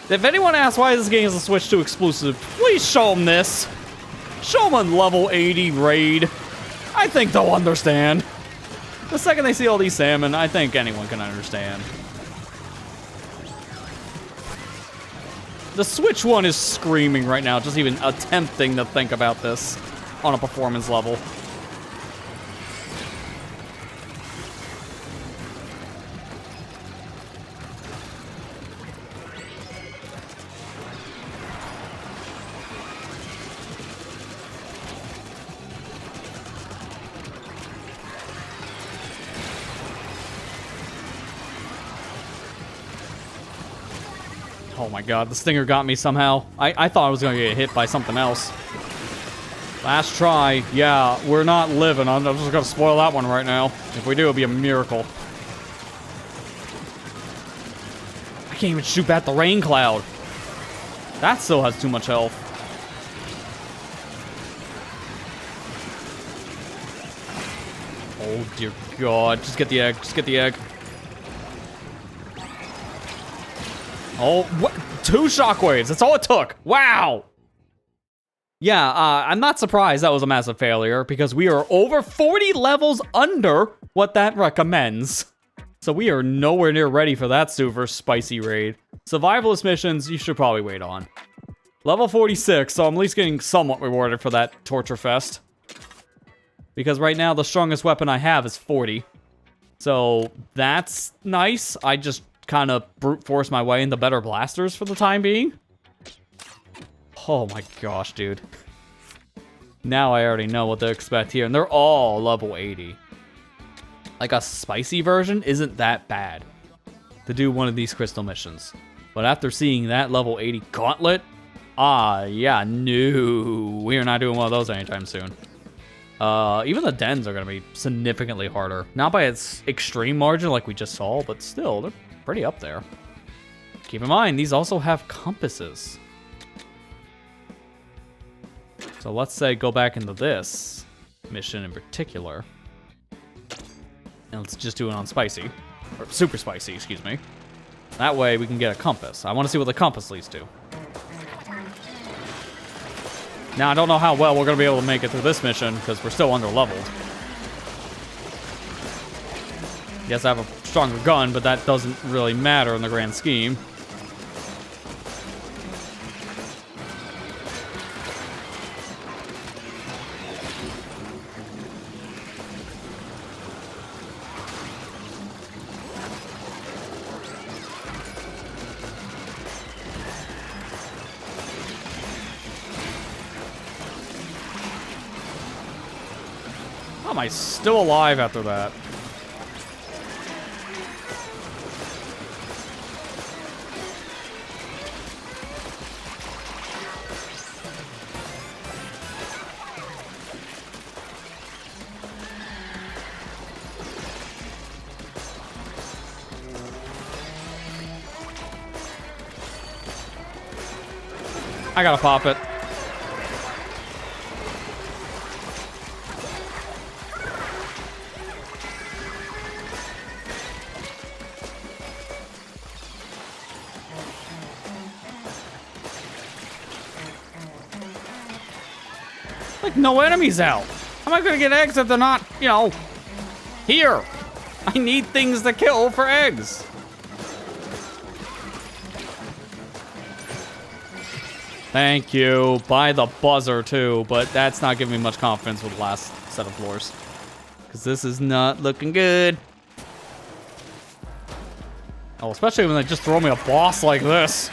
If anyone asks why this game is a Switch 2 exclusive, please show them this. Show them a level 80 raid. I think they'll understand. The second they see all these salmon, I think anyone can understand. The Switch one is screaming right now, just even attempting to think about this on a performance level. Oh my God, the stinger got me somehow. I thought I was gonna get hit by something else. Last try. Yeah, we're not living. I'm just gonna spoil that one right now. If we do, it'll be a miracle. I can't even shoot back the rain cloud. That still has too much health. Oh dear God, just get the egg, just get the egg. Oh, what? 2 shockwaves. That's all it took. Wow. Yeah, I'm not surprised that was a massive failure because we are over 40 levels under what that recommends. So we are nowhere near ready for that super spicy raid. Survivalist missions, you should probably wait on. Level 46, so I'm at least getting somewhat rewarded for that torture fest. Because right now, the strongest weapon I have is 40. So that's nice. I just kind of brute force my way into better blasters for the time being. Oh my gosh, dude. Now I already know what to expect here, and they're all level 80. Like a spicy version isn't that bad to do one of these crystal missions. But after seeing that level 80 gauntlet, yeah, no, we are not doing one of those anytime soon. Even the dens are going to be significantly harder. Not by its extreme margin like we just saw, but still, they're pretty up there. Keep in mind, these also have compasses. So let's say go back into this mission in particular. And let's just do it on spicy. Or super spicy, excuse me. That way we can get a compass. I want to see what the compass leads to. Now, I don't know how well we're going to be able to make it through this mission, because we're still under-leveled. Yes, I have a stronger gun, but that doesn't really matter in the grand scheme. How am I still alive after that? I gotta pop it. Like, no enemies out. How am I gonna get eggs if they're not, you know, here? I need things to kill for eggs. Thank you. By the buzzer, too. But that's not giving me much confidence with the last set of floors. Because this is not looking good. Oh, especially when they just throw me a boss like this.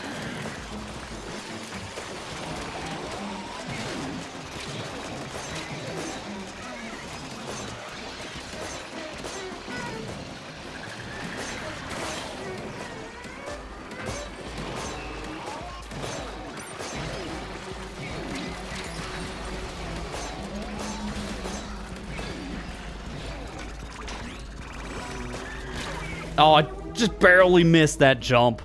Oh, I just barely missed that jump.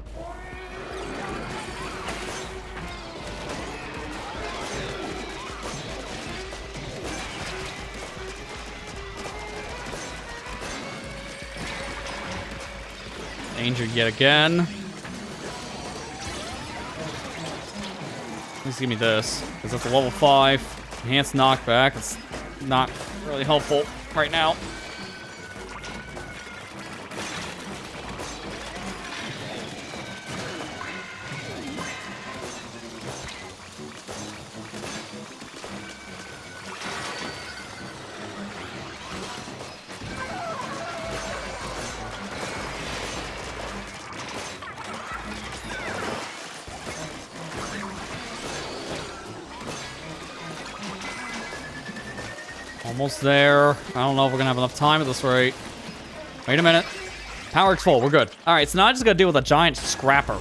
Danger yet again. Please give me this, because that's a level 5. Enhanced knockback. It's not really helpful right now. Almost there. I don't know if we're gonna have enough time at this rate. Wait a minute. Power X full. We're good. All right, so now I just gotta deal with a giant scrapper,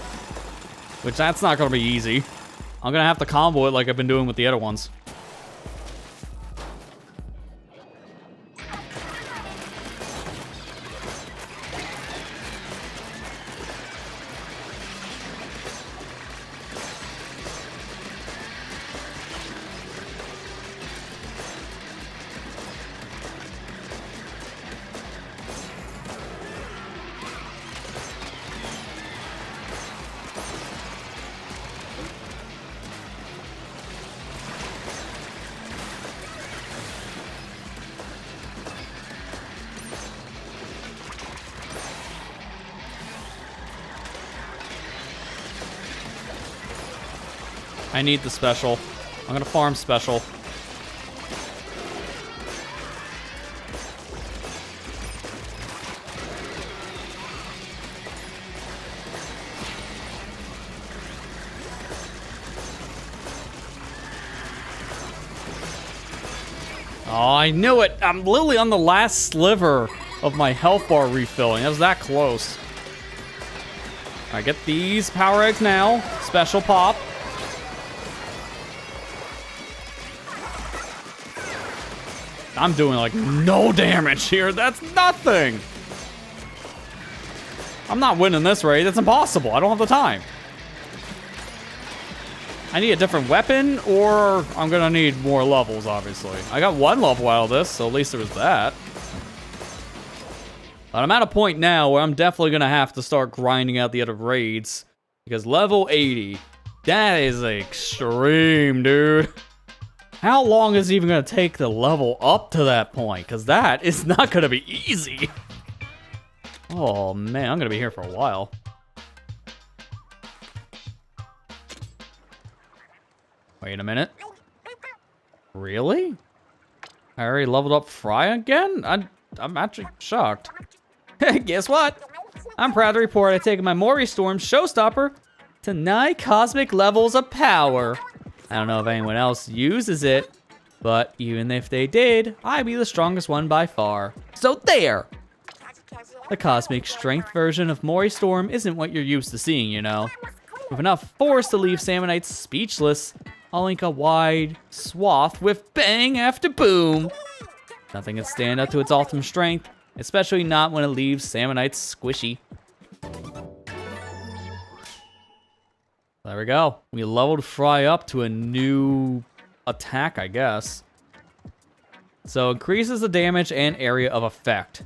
which that's not gonna be easy. I'm gonna have to combo it like I've been doing with the other ones. I need the special. I'm gonna farm special. Oh, I knew it! I'm literally on the last sliver of my health bar refilling. I was that close. I get these power eggs now. Special pop. I'm doing like no damage here. That's nothing. I'm not winning this raid. That's impossible. I don't have the time. I need a different weapon, or I'm gonna need more levels, obviously. I got 1 level out of this, so at least there was that. But I'm at a point now where I'm definitely going to have to start grinding out the other raids. Because level 80, that is extreme, dude. How long is it even going to take to level up to that point? Because that is not going to be easy. Oh, man, I'm going to be here for a while. Wait a minute. Really? I already leveled up Fry again? I'm actually shocked. Guess what? I'm proud to report I've taken my Mori Storm Showstopper to 9 cosmic levels of power. I don't know if anyone else uses it, but even if they did, I'd be the strongest one by far. So there! The cosmic strength version of Mori Storm isn't what you're used to seeing, you know. With enough force to leave Salmonites speechless, I'll ink a wide swath with bang after boom. Nothing can stand up to its ultimate strength, especially not when it leaves Salmonites squishy. There we go. We leveled Fry up to a new attack, I guess. So increases the damage and area of effect.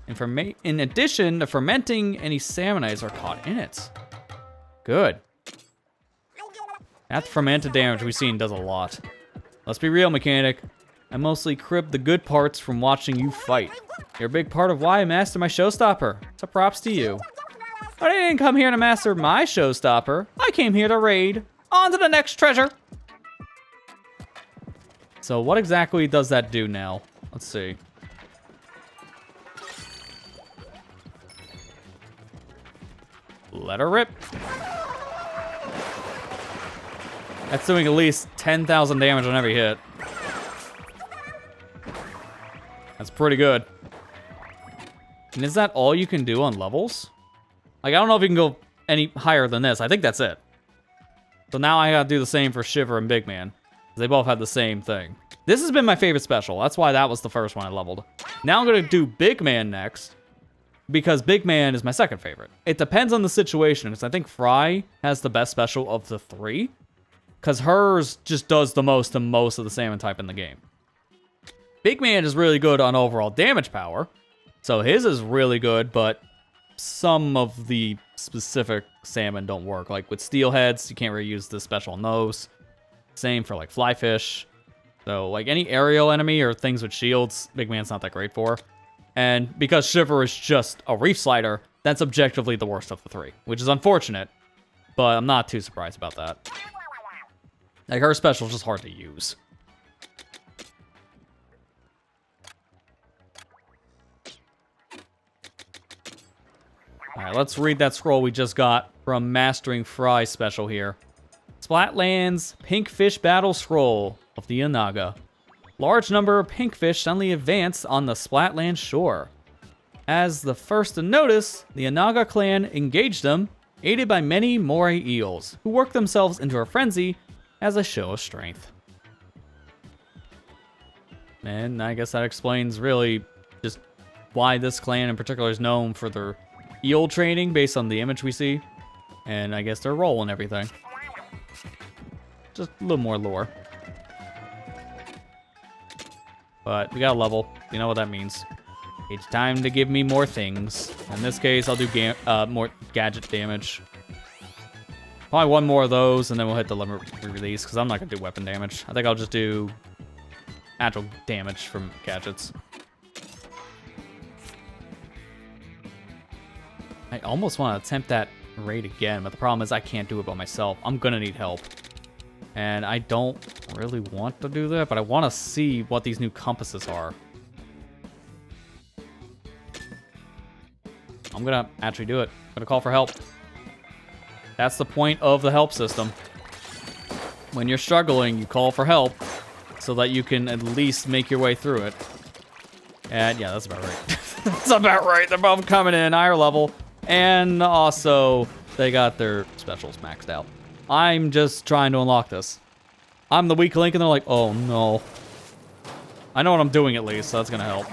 In addition to fermenting, any Salmonites are caught in it. Good. That fermented damage we've seen does a lot. Let's be real, mechanic. I mostly crib the good parts from watching you fight. You're a big part of why I master my showstopper. So props to you. But I didn't come here to master my showstopper. I came here to raid. On to the next treasure. So what exactly does that do now? Let's see. Let her rip. That's doing at least 10,000 damage on every hit. That's pretty good. And is that all you can do on levels? Like, I don't know if you can go any higher than this. I think that's it. So now I gotta do the same for Shiver and Big Man. They both have the same thing. This has been my favorite special. That's why that was the first one I leveled. Now I'm gonna do Big Man next, because Big Man is my second favorite. It depends on the situation, because I think Fry has the best special of the 3, because hers just does the most to most of the salmon type in the game. Big Man is really good on overall damage power, so his is really good, but some of the specific salmon don't work. Like with steelheads, you can't really use the special on those. Same for like flyfish. So like any aerial enemy or things with shields, Big Man's not that great for. And because Shiver is just a reef slider, that's objectively the worst of the 3, which is unfortunate, but I'm not too surprised about that. Like her special is just hard to use. Alright, let's read that scroll we just got from Mastering Fry's special here. Splatland's Pink Fish Battle Scroll of the Onaga. Large number of pink fish suddenly advance on the Splatland shore. As the first to notice, the Onaga clan engaged them, aided by many moray eels, who worked themselves into a frenzy as a show of strength. And I guess that explains really just why this clan in particular is known for their eel training based on the image we see. And I guess their role and everything. Just a little more lore. But we got a level. You know what that means. It's time to give me more things. In this case, I'll do more gadget damage. Probably one more of those, and then we'll hit the limit release, because I'm not going to do weapon damage. I think I'll just do actual damage from gadgets. I almost want to attempt that raid again, but the problem is I can't do it by myself. I'm going to need help. And I don't really want to do that, but I want to see what these new compasses are. I'm going to actually do it. I'm going to call for help. That's the point of the help system. When you're struggling, you call for help so that you can at least make your way through it. And yeah, that's about right. That's about right. They're both coming in higher level. And also, they got their specials maxed out. I'm just trying to unlock this. I'm the weak link, and they're like, oh no. I know what I'm doing at least, so that's gonna help.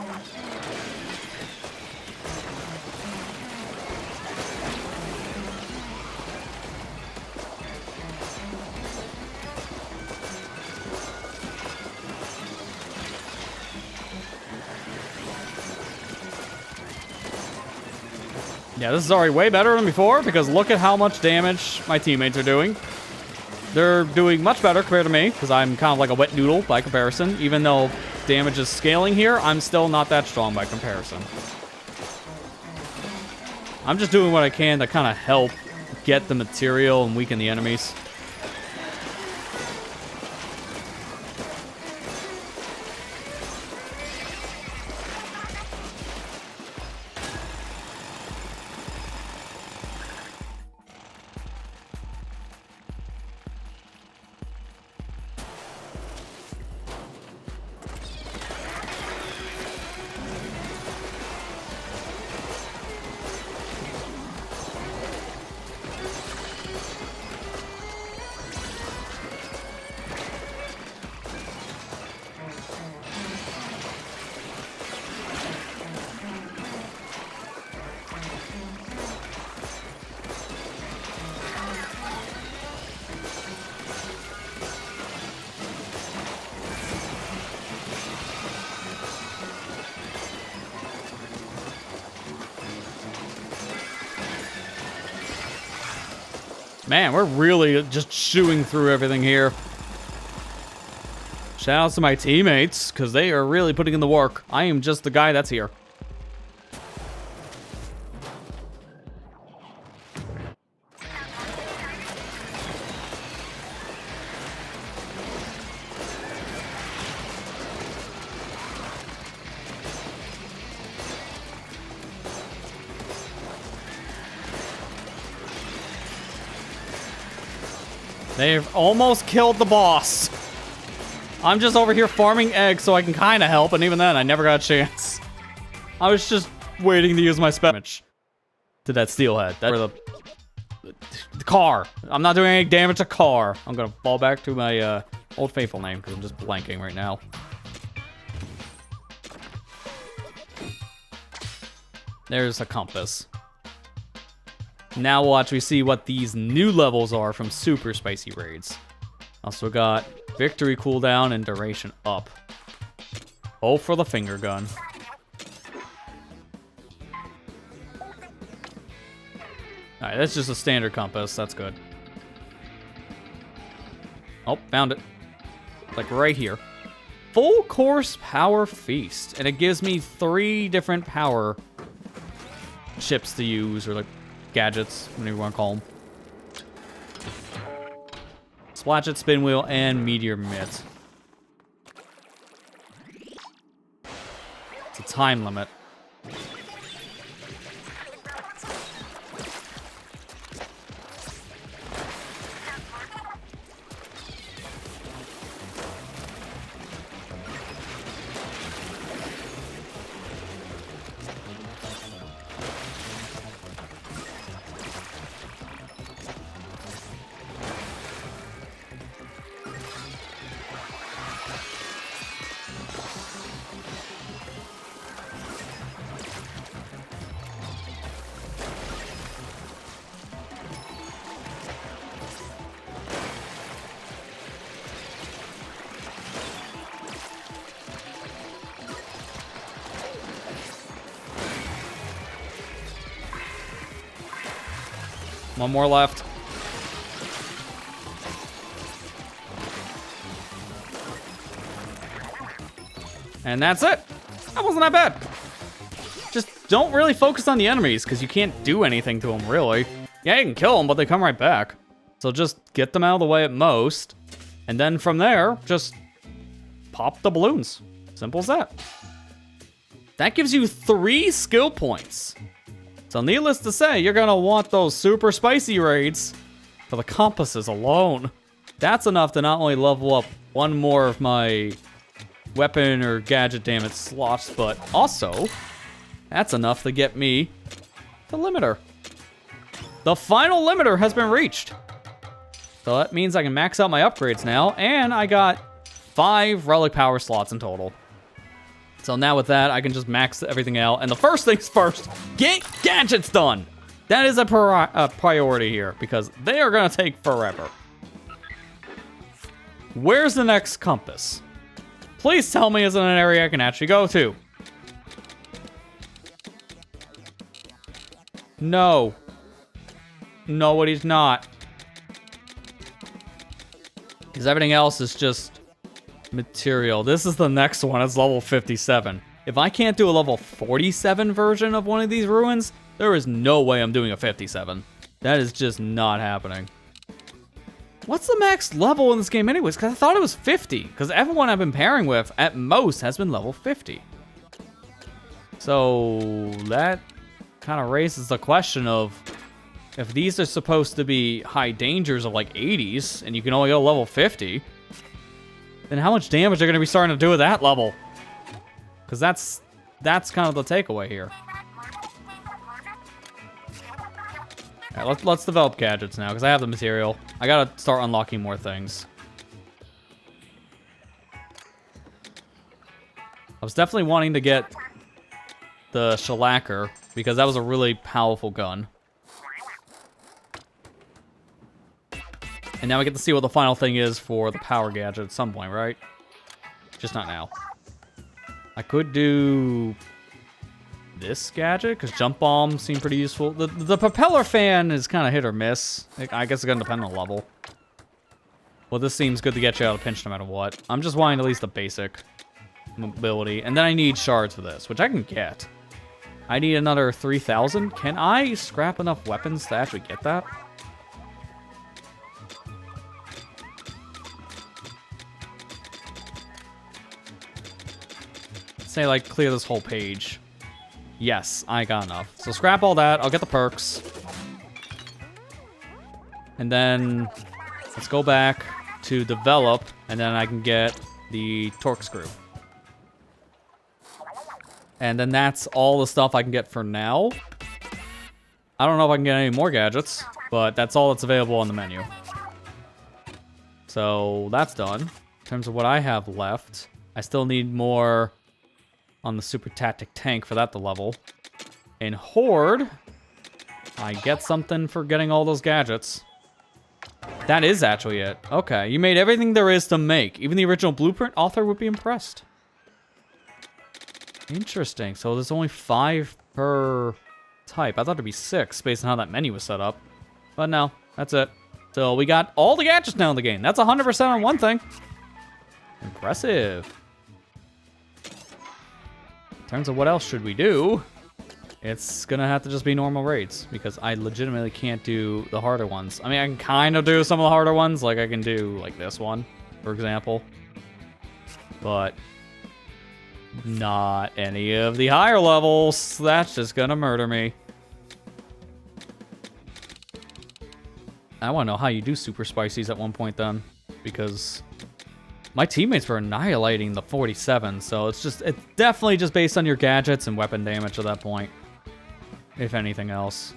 Yeah, this is already way better than before, because look at how much damage my teammates are doing. They're doing much better compared to me, because I'm kind of like a wet noodle by comparison. Even though damage is scaling here, I'm still not that strong by comparison. I'm just doing what I can to kind of help get the material and weaken the enemies. Man, we're really just chewing through everything here. Shout out to my teammates, because they are really putting in the work. I am just the guy that's here. They've almost killed the boss. I'm just over here farming eggs so I can kind of help, and even then, I never got a chance. I was just waiting to use my spell damage to that steelhead. That's for the car. I'm not doing any damage to car. I'm gonna fall back to my old faithful name because I'm just blanking right now. There's a compass. Now we'll actually see what these new levels are from Super Spicy Raids. Also got victory cooldown and duration up. Oh, for the finger gun. Alright, that's just a standard compass. That's good. Oh, found it. Like right here. Full course power feast. And it gives me 3 different power chips to use, or like gadgets, whatever you want to call them. Splatchet, spin wheel, and meteor mitt. It's a time limit. One more left. And that's it. That wasn't that bad. Just don't really focus on the enemies, because you can't do anything to them, really. Yeah, you can kill them, but they come right back. So just get them out of the way at most. And then from there, just pop the balloons. Simple as that. That gives you 3 skill points. So needless to say, you're gonna want those super spicy raids for the compasses alone. That's enough to not only level up 1 more of my weapon or gadget damage slots, but also, that's enough to get me the limiter. The final limiter has been reached. So that means I can max out my upgrades now, and I got 5 relic power slots in total. So now with that, I can just max everything out. And the first things first, get gadgets done. That is a priority here, because they are gonna take forever. Where's the next compass? Please tell me it's in an area I can actually go to. No. No, he's not. Because everything else is just material. This is the next one. It's level 57. If I can't do a level 47 version of one of these ruins, there is no way I'm doing a 57. That is just not happening. What's the max level in this game anyways? Because I thought it was 50. Because everyone I've been pairing with, at most, has been level 50. So that kind of raises the question of, if these are supposed to be high dangers of like 80s, and you can only go level 50, then how much damage are going to be starting to do at that level? Because that's kind of the takeaway here. All right, let's develop gadgets now, because I have the material. I gotta start unlocking more things. I was definitely wanting to get the shellacker, because that was a really powerful gun. And now we get to see what the final thing is for the power gadget at some point, right? Just not now. I could do this gadget, because jump bombs seem pretty useful. The propeller fan is kind of hit or miss. I guess it's going to depend on the level. Well, this seems good to get you out of pinch no matter what. I'm just wanting at least the basic mobility. And then I need shards for this, which I can get. I need another 3,000. Can I scrap enough weapons to actually get that? Say, like, clear this whole page. Yes, I got enough. So scrap all that. I'll get the perks. And then let's go back to develop, and then I can get the torque screw. And then that's all the stuff I can get for now. I don't know if I can get any more gadgets, but that's all that's available on the menu. So that's done. In terms of what I have left, I still need more on the super tactic tank for that to level. In Horde, I get something for getting all those gadgets. That is actually it. Okay, you made everything there is to make. Even the original blueprint author would be impressed. Interesting. So there's only 5 per type. I thought it'd be 6 based on how that menu was set up. But no, that's it. So we got all the gadgets now in the game. That's 100% on one thing. Impressive. In terms of what else should we do, it's gonna have to just be normal raids, because I legitimately can't do the harder ones. I mean, I can kind of do some of the harder ones, like I can do like this one, for example, but not any of the higher levels. That's just gonna murder me. I want to know how you do super spicies at one point then, because my teammates were annihilating the 47, so it's definitely just based on your gadgets and weapon damage at that point, if anything else.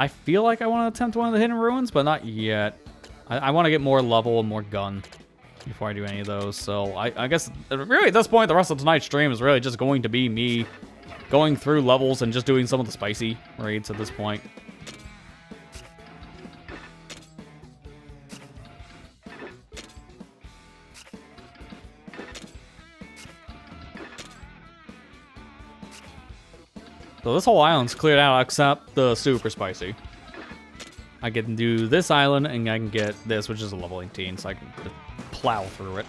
I feel like I want to attempt one of the hidden ruins, but not yet. I want to get more level and more gun before I do any of those, so I guess really at this point the rest of tonight's stream is really just going to be me going through levels and just doing some of the spicy raids at this point. So this whole island's cleared out except the super spicy. I can do this island and I can get this, which is a level 18, so I can just plow through it.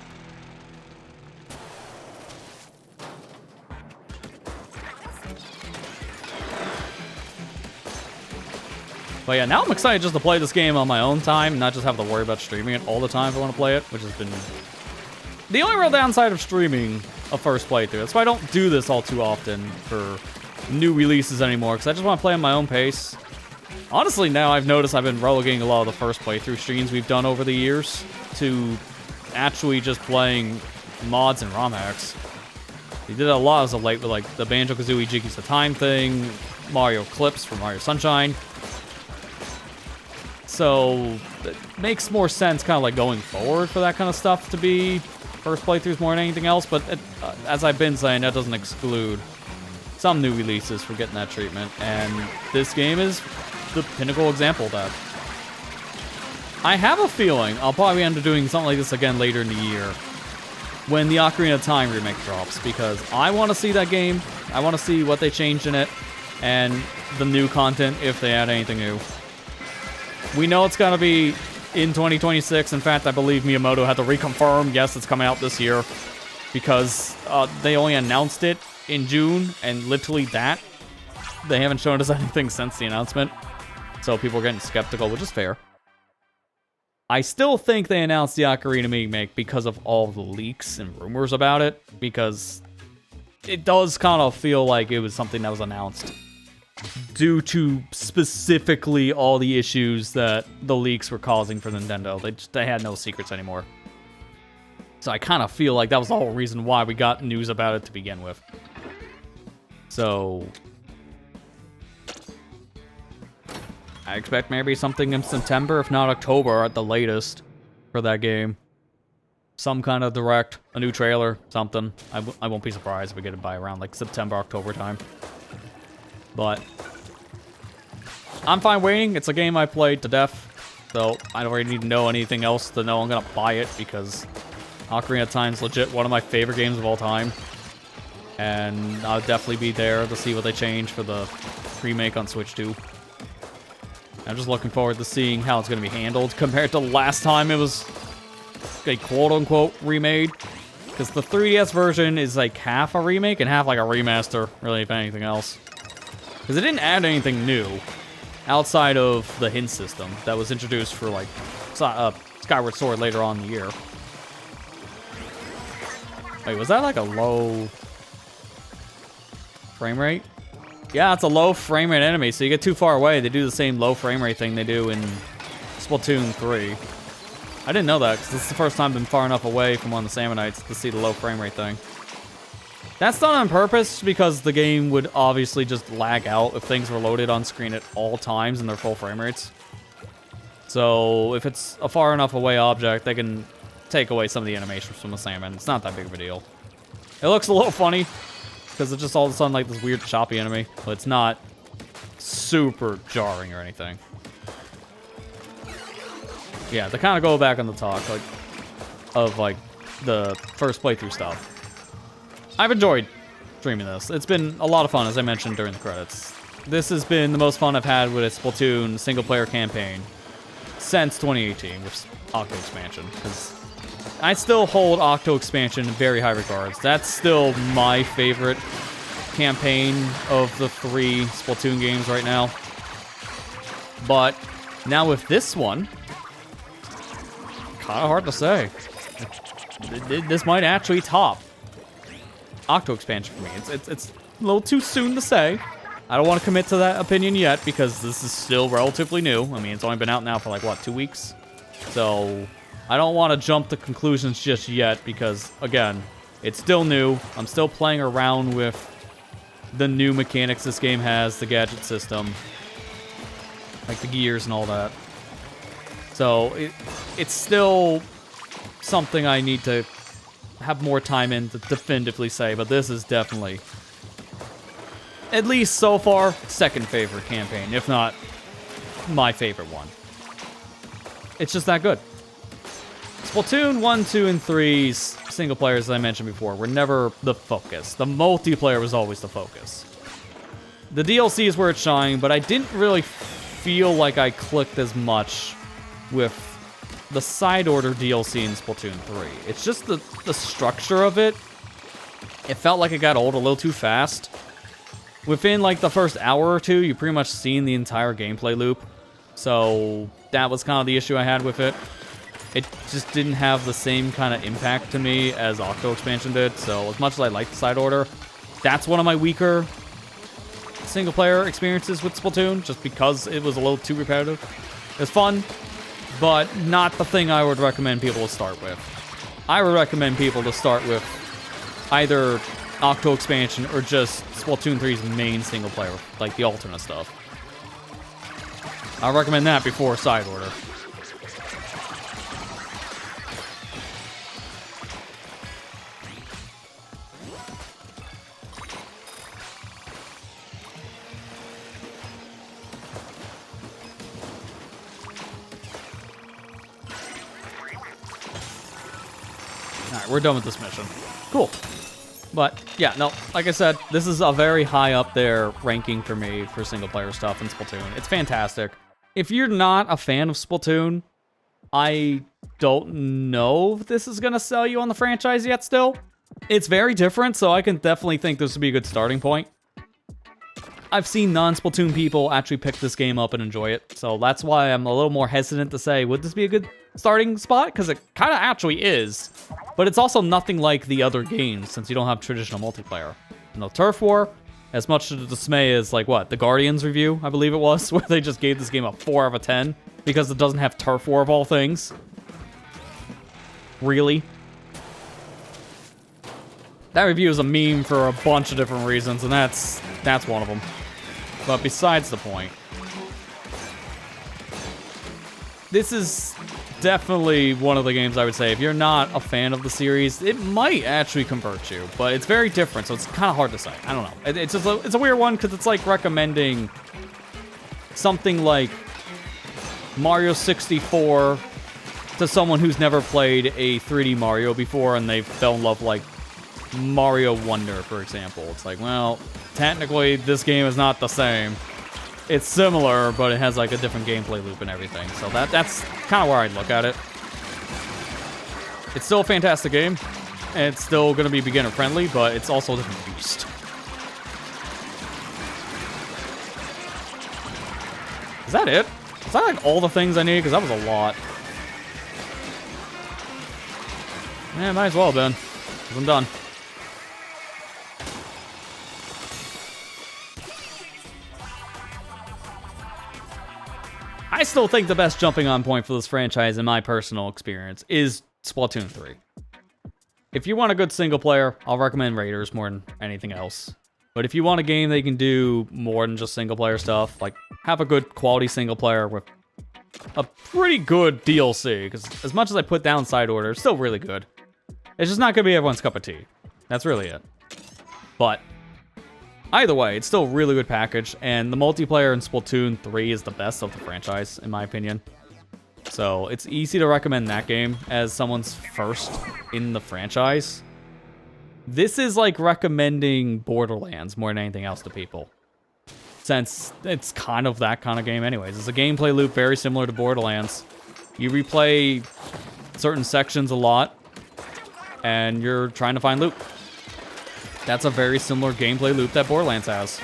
But yeah, now I'm excited just to play this game on my own time, not just have to worry about streaming it all the time if I want to play it, which has been the only real downside of streaming a first playthrough. That's why I don't do this all too often for new releases anymore, because I just want to play on my own pace. Honestly, now I've noticed I've been relegating a lot of the first playthrough streams we've done over the years to actually just playing mods and ROM hacks. We did it a lot as of late with like the Banjo-Kazooie Jiggy's the Time thing, Mario clips from Mario Sunshine. So it makes more sense kind of like going forward for that kind of stuff to be first playthroughs more than anything else, but as I've been saying, that doesn't exclude some new releases for getting that treatment, and this game is the pinnacle example of that. I have a feeling I'll probably end up doing something like this again later in the year when the Ocarina of Time remake drops, because I want to see that game. I want to see what they changed in it, and the new content if they add anything new. We know it's gonna be in 2026. In fact, I believe Miyamoto had to reconfirm, yes, it's coming out this year, because they only announced it in June, and literally that. They haven't shown us anything since the announcement, so people are getting skeptical, which is fair. I still think they announced the Ocarina remake because of all the leaks and rumors about it, because it does kind of feel like it was something that was announced due to specifically all the issues that the leaks were causing for Nintendo. They had no secrets anymore. So I kind of feel like that was the whole reason why we got news about it to begin with. So I expect maybe something in September, if not October at the latest, for that game. Some kind of direct, a new trailer, something. I won't be surprised if we get it by around like September, October time. But I'm fine waiting. It's a game I played to death, so I don't really need to know anything else to know I'm gonna buy it, because Ocarina of Time's legit one of my favorite games of all time. And I'll definitely be there to see what they change for the remake on Switch 2. I'm just looking forward to seeing how it's going to be handled compared to last time it was a quote-unquote remade. Because the 3DS version is like half a remake and half like a remaster, really, if anything else. Because it didn't add anything new outside of the hint system that was introduced for like Skyward Sword later on in the year. Wait, was that like a low frame rate? Yeah, it's a low frame rate enemy, so you get too far away, they do the same low frame rate thing they do in Splatoon 3. I didn't know that, because this is the first time I've been far enough away from one of the Salmonites to see the low frame rate thing. That's done on purpose, because the game would obviously just lag out if things were loaded on screen at all times in their full frame rates. So, if it's a far enough away object, they can take away some of the animations from the salmon. It's not that big of a deal. It looks a little funny, because it's just all of a sudden like this weird choppy enemy, but it's not super jarring or anything. Yeah, to kind of go back on the talk, like, of like the first playthrough stuff. I've enjoyed streaming this. It's been a lot of fun, as I mentioned during the credits. This has been the most fun I've had with a Splatoon single-player campaign since 2018, with O.C.A expansion, because I still hold O.C.A expansion in very high regards. That's still my favorite campaign of the 3 Splatoon games right now. But now with this one, kind of hard to say. This might actually top O.C.A expansion for me. It's a little too soon to say. I don't want to commit to that opinion yet, because this is still relatively new. I mean, it's only been out now for like, what, 2 weeks? So I don't want to jump to conclusions just yet, because, again, it's still new. I'm still playing around with the new mechanics this game has, the gadget system, like the gears and all that. So it's still something I need to have more time in to definitively say, but this is definitely, at least so far, second favorite campaign, if not my favorite one. It's just that good. Splatoon 1, 2, and 3's single players, as I mentioned before, were never the focus. The multiplayer was always the focus. The DLC is where it shined, but I didn't really feel like I clicked as much with the side order DLC in Splatoon 3. It's just the structure of it. It felt like it got old a little too fast. Within like the first hour or two, you pretty much seen the entire gameplay loop. So that was kind of the issue I had with it. It just didn't have the same kind of impact to me as O.C.A expansion did. So as much as I like the side order, that's one of my weaker single player experiences with Splatoon, just because it was a little too repetitive. It's fun, but not the thing I would recommend people to start with. I would recommend people to start with either O.C.A expansion or just Splatoon 3's main single player, like the alternate stuff. I recommend that before side order. Alright, we're done with this mission. Cool. But yeah, no, like I said, this is a very high up there ranking for me for single player stuff in Splatoon. It's fantastic. If you're not a fan of Splatoon, I don't know if this is going to sell you on the franchise yet still. It's very different, so I can definitely think this would be a good starting point. I've seen non-Splatoon people actually pick this game up and enjoy it, so that's why I'm a little more hesitant to say, would this be a good starting spot? Because it kind of actually is. But it's also nothing like the other games, since you don't have traditional multiplayer. No Turf War, as much to the dismay as, like, what, the Guardians review, I believe it was, where they just gave this game a 4 out of 10, because it doesn't have Turf War of all things. Really? That review is a meme for a bunch of different reasons, and that's one of them. But besides the point, this is definitely one of the games I would say, if you're not a fan of the series, it might actually convert you, but it's very different, so it's kind of hard to say. I don't know. It's just it's a weird one, because it's like recommending something like Mario 64 to someone who's never played a 3D Mario before, and they fell in love like Mario Wonder, for example. It's like, well, technically, this game is not the same. It's similar, but it has like a different gameplay loop and everything. So that's kind of where I'd look at it. It's still a fantastic game, and it's still going to be beginner friendly, but it's also a different beast. Is that it? Is that like all the things I need? Because that was a lot. Yeah, might as well have been, because I'm done. I still think the best jumping on point for this franchise, in my personal experience, is Splatoon 3. If you want a good single player, I'll recommend Raiders more than anything else. But if you want a game that you can do more than just single player stuff, like have a good quality single player with a pretty good DLC, because as much as I put down Side Order, it's still really good. It's just not going to be everyone's cup of tea. That's really it. But either way, it's still a really good package, and the multiplayer in Splatoon 3 is the best of the franchise, in my opinion. So it's easy to recommend that game as someone's first in the franchise. This is like recommending Borderlands more than anything else to people, since it's kind of that kind of game anyways. It's a gameplay loop very similar to Borderlands. You replay certain sections a lot, and you're trying to find loot. That's a very similar gameplay loop that Borderlands has.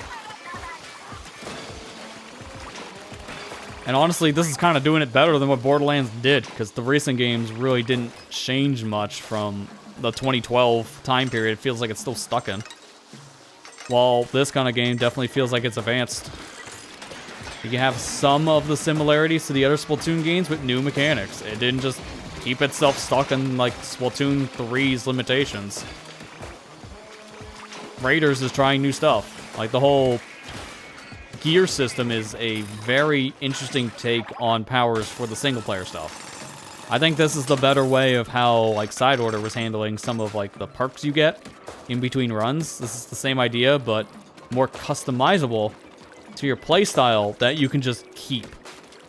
And honestly, this is kind of doing it better than what Borderlands did, because the recent games really didn't change much from the 2012 time period. It feels like it's still stuck in. While this kind of game definitely feels like it's advanced. You can have some of the similarities to the other Splatoon games with new mechanics. It didn't just keep itself stuck in like Splatoon 3's limitations. Raiders is trying new stuff. Like the whole gear system is a very interesting take on powers for the single player stuff. I think this is the better way of how like Side Order was handling some of like the perks you get in between runs. This is the same idea, but more customizable to your playstyle that you can just keep.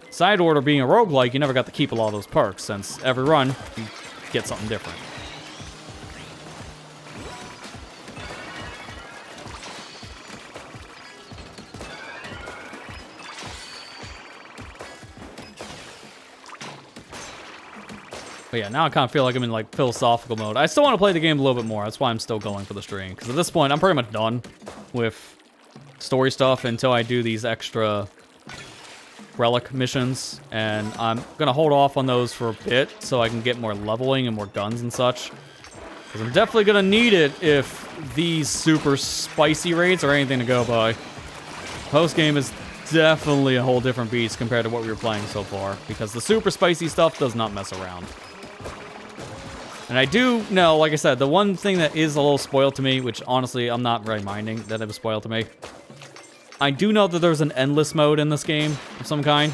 Side Order being a roguelike, you never got to keep a lot of those perks, since every run you get something different. But yeah, now I kind of feel like I'm in like philosophical mode. I still want to play the game a little bit more. That's why I'm still going for the stream. Because at this point, I'm pretty much done with story stuff until I do these extra relic missions. And I'm going to hold off on those for a bit so I can get more leveling and more guns and such. Because I'm definitely going to need it if these super spicy raids are anything to go by. Post-game is definitely a whole different beast compared to what we were playing so far. Because the super spicy stuff does not mess around. And I do know, like I said, the one thing that is a little spoiled to me, which honestly I'm not very minding that it was spoiled to me. I do know that there's an endless mode in this game of some kind.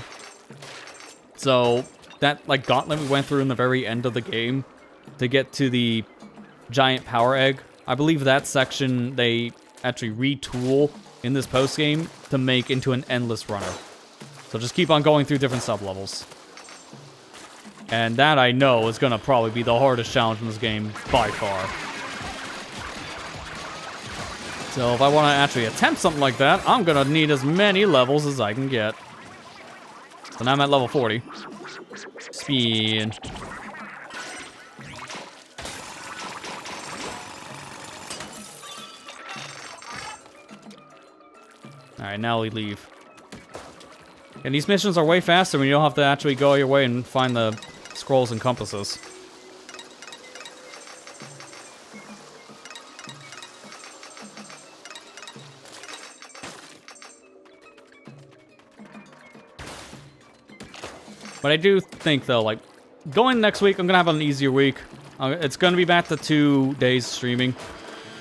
So that like gauntlet we went through in the very end of the game to get to the giant power egg. I believe that section they actually retool in this post game to make into an endless runner. So just keep on going through different sub-levels. And that, I know, is going to probably be the hardest challenge in this game by far. So if I want to actually attempt something like that, I'm going to need as many levels as I can get. So now I'm at level 40. Spin. Alright, now we leave. And these missions are way faster when you don't have to actually go your way and find the scrolls and compasses. But I do think, though, like, going next week, I'm going to have an easier week. It's going to be back to 2 days streaming.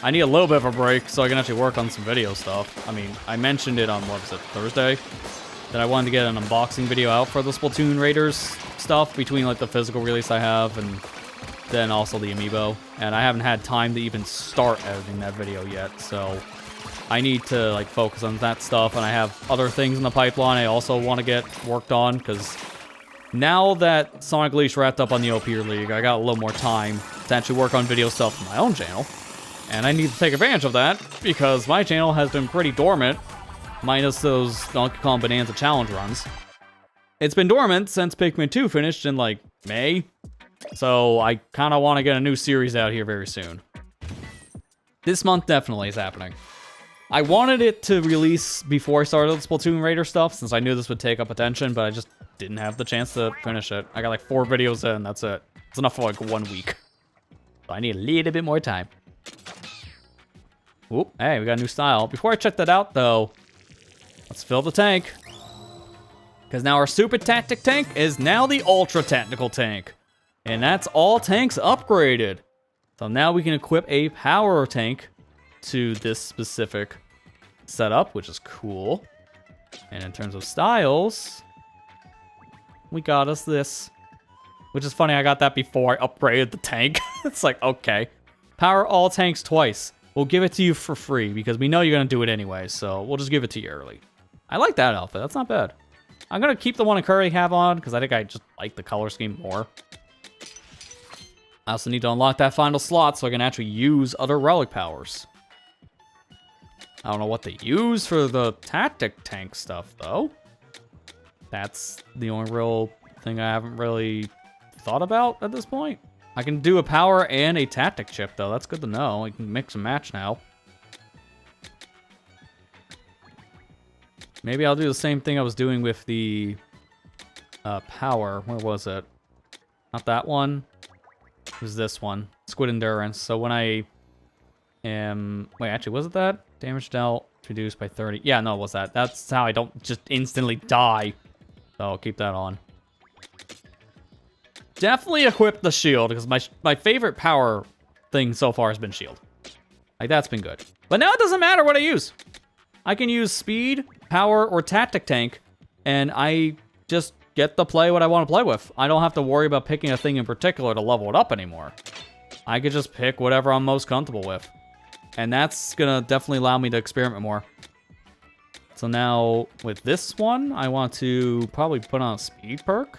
I need a little bit of a break so I can actually work on some video stuff. I mean, I mentioned it on, what was it, Thursday? That I wanted to get an unboxing video out for the Splatoon Raiders stuff between, like, the physical release I have and then also the amiibo. And I haven't had time to even start editing that video yet, so I need to, like, focus on that stuff. And I have other things in the pipeline I also want to get worked on, because now that SonicGhost wrapped up on the O.P. League, I got a little more time to actually work on video stuff for my own channel. And I need to take advantage of that, because my channel has been pretty dormant, minus those Donkey Kong Bonanza challenge runs. It's been dormant since Pikmin 2 finished in, like, May. So I kind of want to get a new series out here very soon. This month definitely is happening. I wanted it to release before I started the Splatoon Raider stuff, since I knew this would take up attention, but I just didn't have the chance to finish it. I got like 4 videos in, that's it. It's enough for like 1 week. So I need a little bit more time. Oop, hey, we got a new style. Before I check that out, though, let's fill the tank. Because now our Super Tactic tank is now the Ultra Tactical tank. And that's all tanks upgraded. So now we can equip a power tank to this specific setup, which is cool. And in terms of styles, we got us this. Which is funny, I got that before I upgraded the tank. It's like, okay. Power all tanks twice. We'll give it to you for free, because we know you're going to do it anyway, so we'll just give it to you early. I like that outfit, that's not bad. I'm going to keep the one I currently have on, because I think I just like the color scheme more. I also need to unlock that final slot so I can actually use other relic powers. I don't know what they use for the tactic tank stuff, though. That's the only real thing I haven't really thought about at this point. I can do a power and a tactic chip, though. That's good to know. I can mix and match now. Maybe I'll do the same thing I was doing with the power. Where was it? Not that one. It was this one. Squid Endurance. So when I am... Wait, actually, was it that? Damage dealt reduced by 30. Yeah, no, it was that. That's how I don't just instantly die. So I'll keep that on. Definitely equip the shield, because my favorite power thing so far has been shield. Like, that's been good. But now it doesn't matter what I use. I can use speed, power, or tactic tank, and I just get to play what I want to play with. I don't have to worry about picking a thing in particular to level it up anymore. I could just pick whatever I'm most comfortable with. And that's gonna definitely allow me to experiment more. So now, with this one, I want to probably put on a speed perk.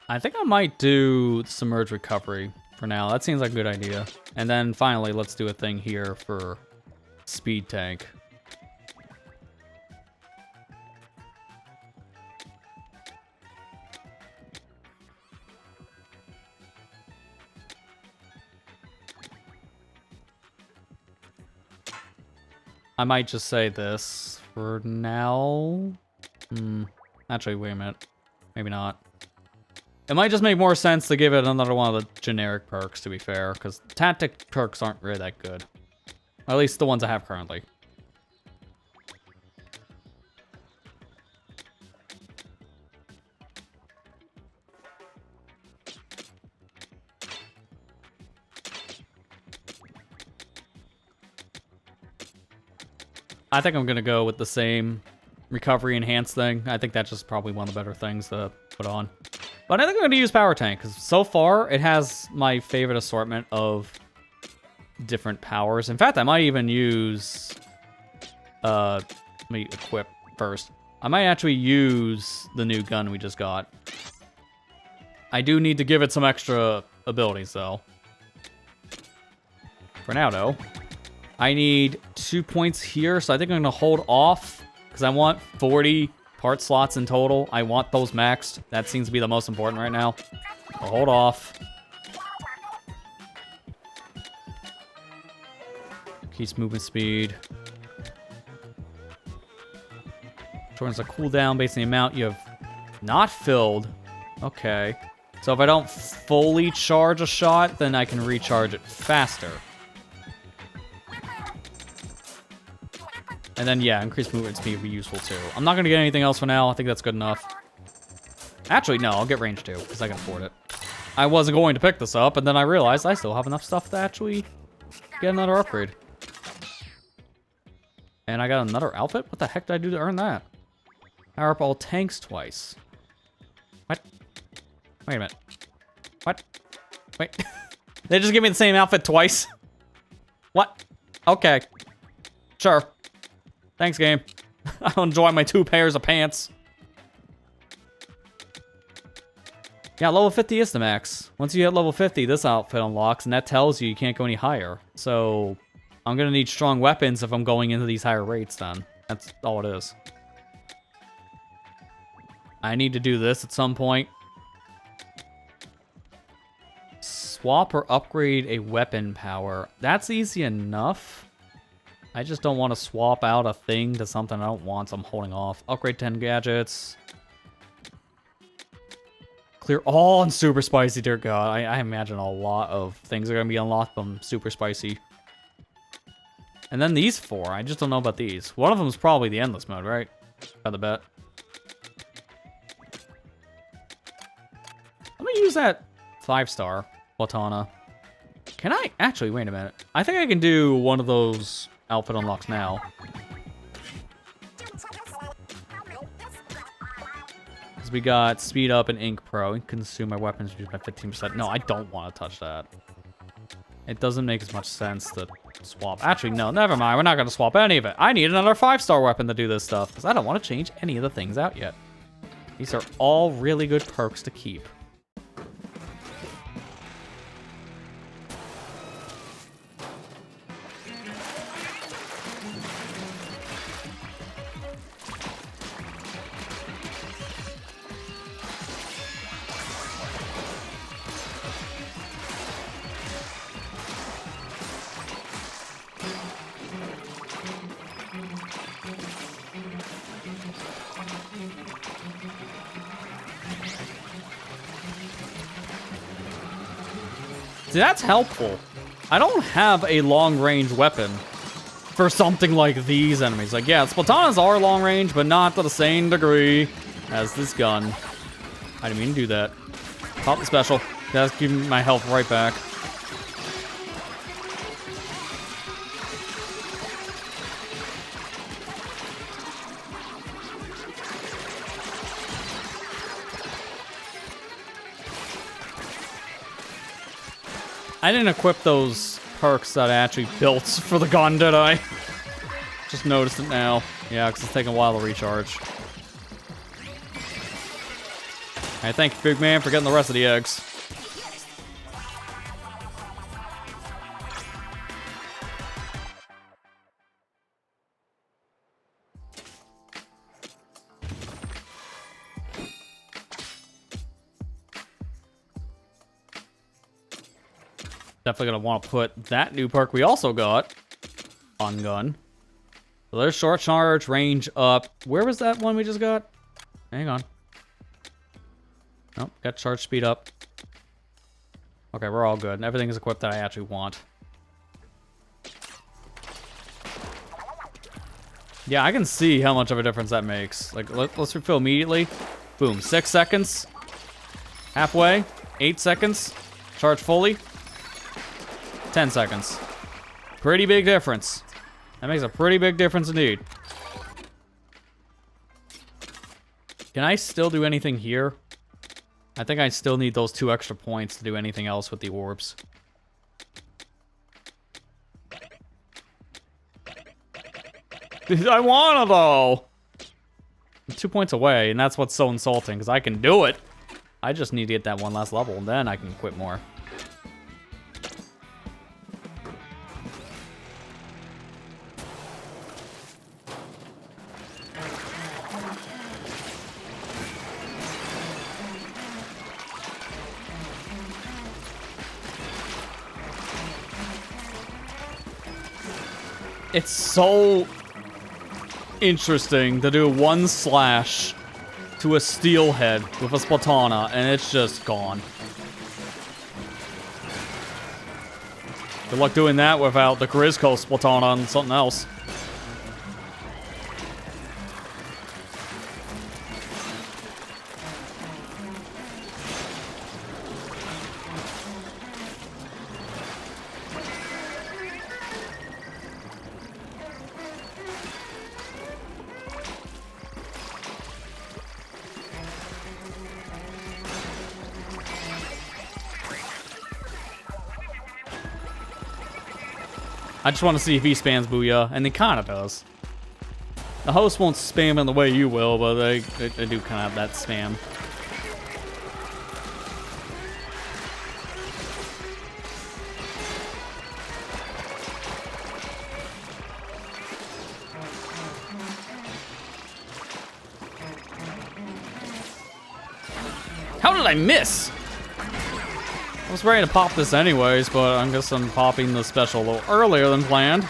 I think I might do Submerged Recovery for now. That seems like a good idea. And then finally, let's do a thing here for Speed Tank. I might just say this for now. Actually, wait a minute. Maybe not. It might just make more sense to give it another one of the generic perks, to be fair, because tactic perks aren't really that good. Or at least the ones I have currently. I think I'm going to go with the same recovery enhanced thing. I think that's just probably one of the better things to put on. But I think I'm going to use Power Tank, because so far it has my favorite assortment of different powers. In fact, I might even use... let me equip first. I might actually use the new gun we just got. I do need to give it some extra abilities, though. For now, though. I need 2 points here, so I think I'm going to hold off, because I want 40 part slots in total. I want those maxed. That seems to be the most important right now. I'll hold off. Increase movement speed. Shortens the cooldown based on the amount you have not filled. Okay. So if I don't fully charge a shot, then I can recharge it faster. And then, yeah, increased movement speed would be useful too. I'm not going to get anything else for now. I think that's good enough. Actually, no, I'll get range 2, because I can afford it. I wasn't going to pick this up, and then I realized I still have enough stuff to actually get another upgrade. And I got another outfit? What the heck did I do to earn that? Power up all tanks twice. What? Wait a minute. What? Wait. They just give me the same outfit twice? What? Okay. Sure. Thanks, game. I'll enjoy my 2 pairs of pants. Yeah, level 50 is the max. Once you hit level 50, this outfit unlocks, and that tells you can't go any higher. So, I'm gonna need strong weapons if I'm going into these higher rates then. That's all it is. I need to do this at some point. Swap or upgrade a weapon power. That's easy enough. I just don't want to swap out a thing to something I don't want, so I'm holding off. Upgrade 10 gadgets. Clear all on Super Spicy, dear God. I imagine a lot of things are going to be unlocked from Super Spicy. And then these 4, I just don't know about these. One of them is probably the Endless mode, right? Got the bet. Let me use that 5-star Platana. Can I? Actually, wait a minute. I think I can do one of those outfit unlocks now. Because we got Speed Up and Ink Pro and consume my weapons reduced by 15%. No, I don't want to touch that. It doesn't make as much sense to swap. Actually, no, never mind. We're not going to swap any of it. I need another 5-star weapon to do this stuff, because I don't want to change any of the things out yet. These are all really good perks to keep. See, that's helpful. I don't have a long-range weapon for something like these enemies. Like, yeah, Splatanas are long-range, but not to the same degree as this gun. I didn't mean to do that. Pop the special. That's giving me my health right back. I didn't equip those perks that I actually built for the gun, did I? Just noticed it now. Yeah, because it's taking a while to recharge. Hey, thank you, big man, for getting the rest of the eggs. Definitely gonna want to put that new perk we also got on gun. So there's short charge, range up. Where was that one we just got? Hang on. Nope, got charge speed up. Okay, we're all good. Everything is equipped that I actually want. Yeah, I can see how much of a difference that makes. Like, let's refill immediately. Boom, 6 seconds. Halfway, 8 seconds. Charge fully. 10 seconds. Pretty big difference. That makes a pretty big difference indeed. Can I still do anything here? I think I still need those 2 extra points to do anything else with the orbs. I wanna though! I'm 2 points away, and that's what's so insulting, because I can do it. I just need to get that 1 last level, and then I can quit more. It's so interesting to do 1 slash to a steelhead with a Splatana, and it's just gone. Good luck doing that without the Charisco Splatana and something else. I just want to see if he spams Booyah, and he kind of does. The host won't spam in the way you will, but they do kind of have that spam. How did I miss? I was ready to pop this anyways, but I guess I'm popping the special a little earlier than planned.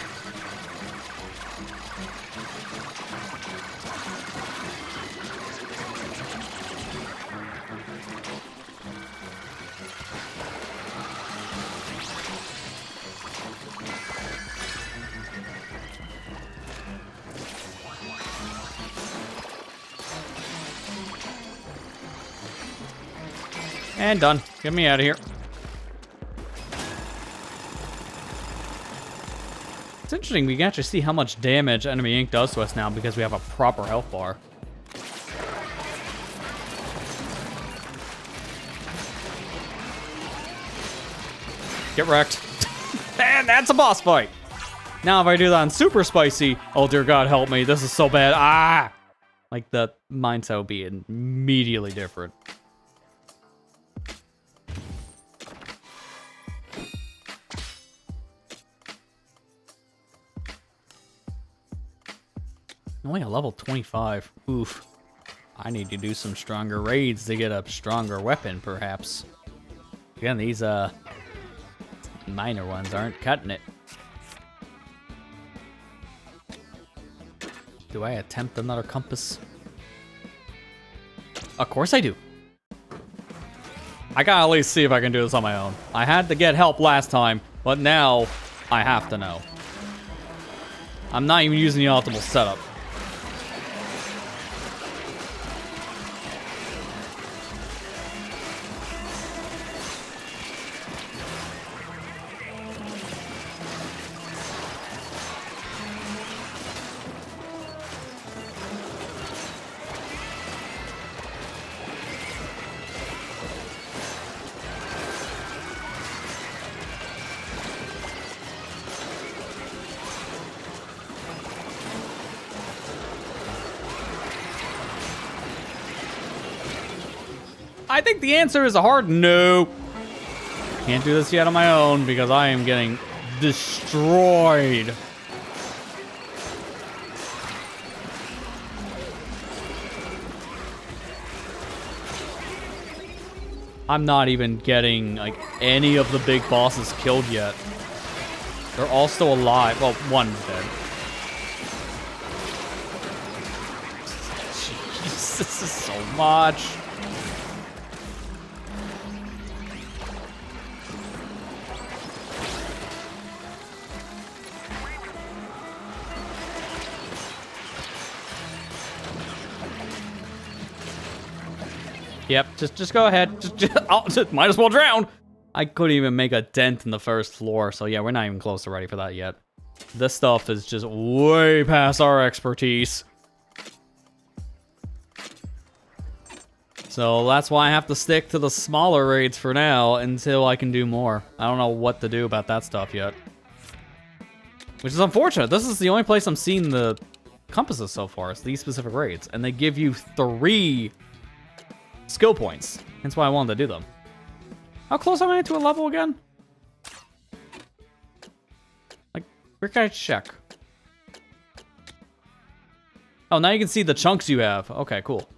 And done. Get me out of here. It's interesting, we can actually see how much damage enemy ink does to us now because we have a proper health bar. Get wrecked. And that's a boss fight! Now if I do that on super spicy, oh dear god help me, this is so bad. Ah! Like the mindset would be immediately different. Only a level 25. Oof. I need to do some stronger raids to get a stronger weapon, perhaps. Again, these minor ones aren't cutting it. Do I attempt another compass? Of course I do. I gotta at least see if I can do this on my own. I had to get help last time, but now I have to know. I'm not even using the optimal setup. I think the answer is a hard no. Can't do this yet on my own because I am getting destroyed. I'm not even getting like any of the big bosses killed yet. They're all still alive. Well, one's dead. Jeez, this is so much. Yep, just go ahead. Just might as well drown. I couldn't even make a dent in the first floor, so yeah, we're not even close to ready for that yet. This stuff is just way past our expertise. So that's why I have to stick to the smaller raids for now until I can do more. I don't know what to do about that stuff yet. Which is unfortunate. This is the only place I'm seeing the compasses so far. It's these specific raids. And they give you 3 skill points. That's why I wanted to do them. How close am I to a level again? Like, where can I check? Oh, now you can see the chunks you have. Okay, cool.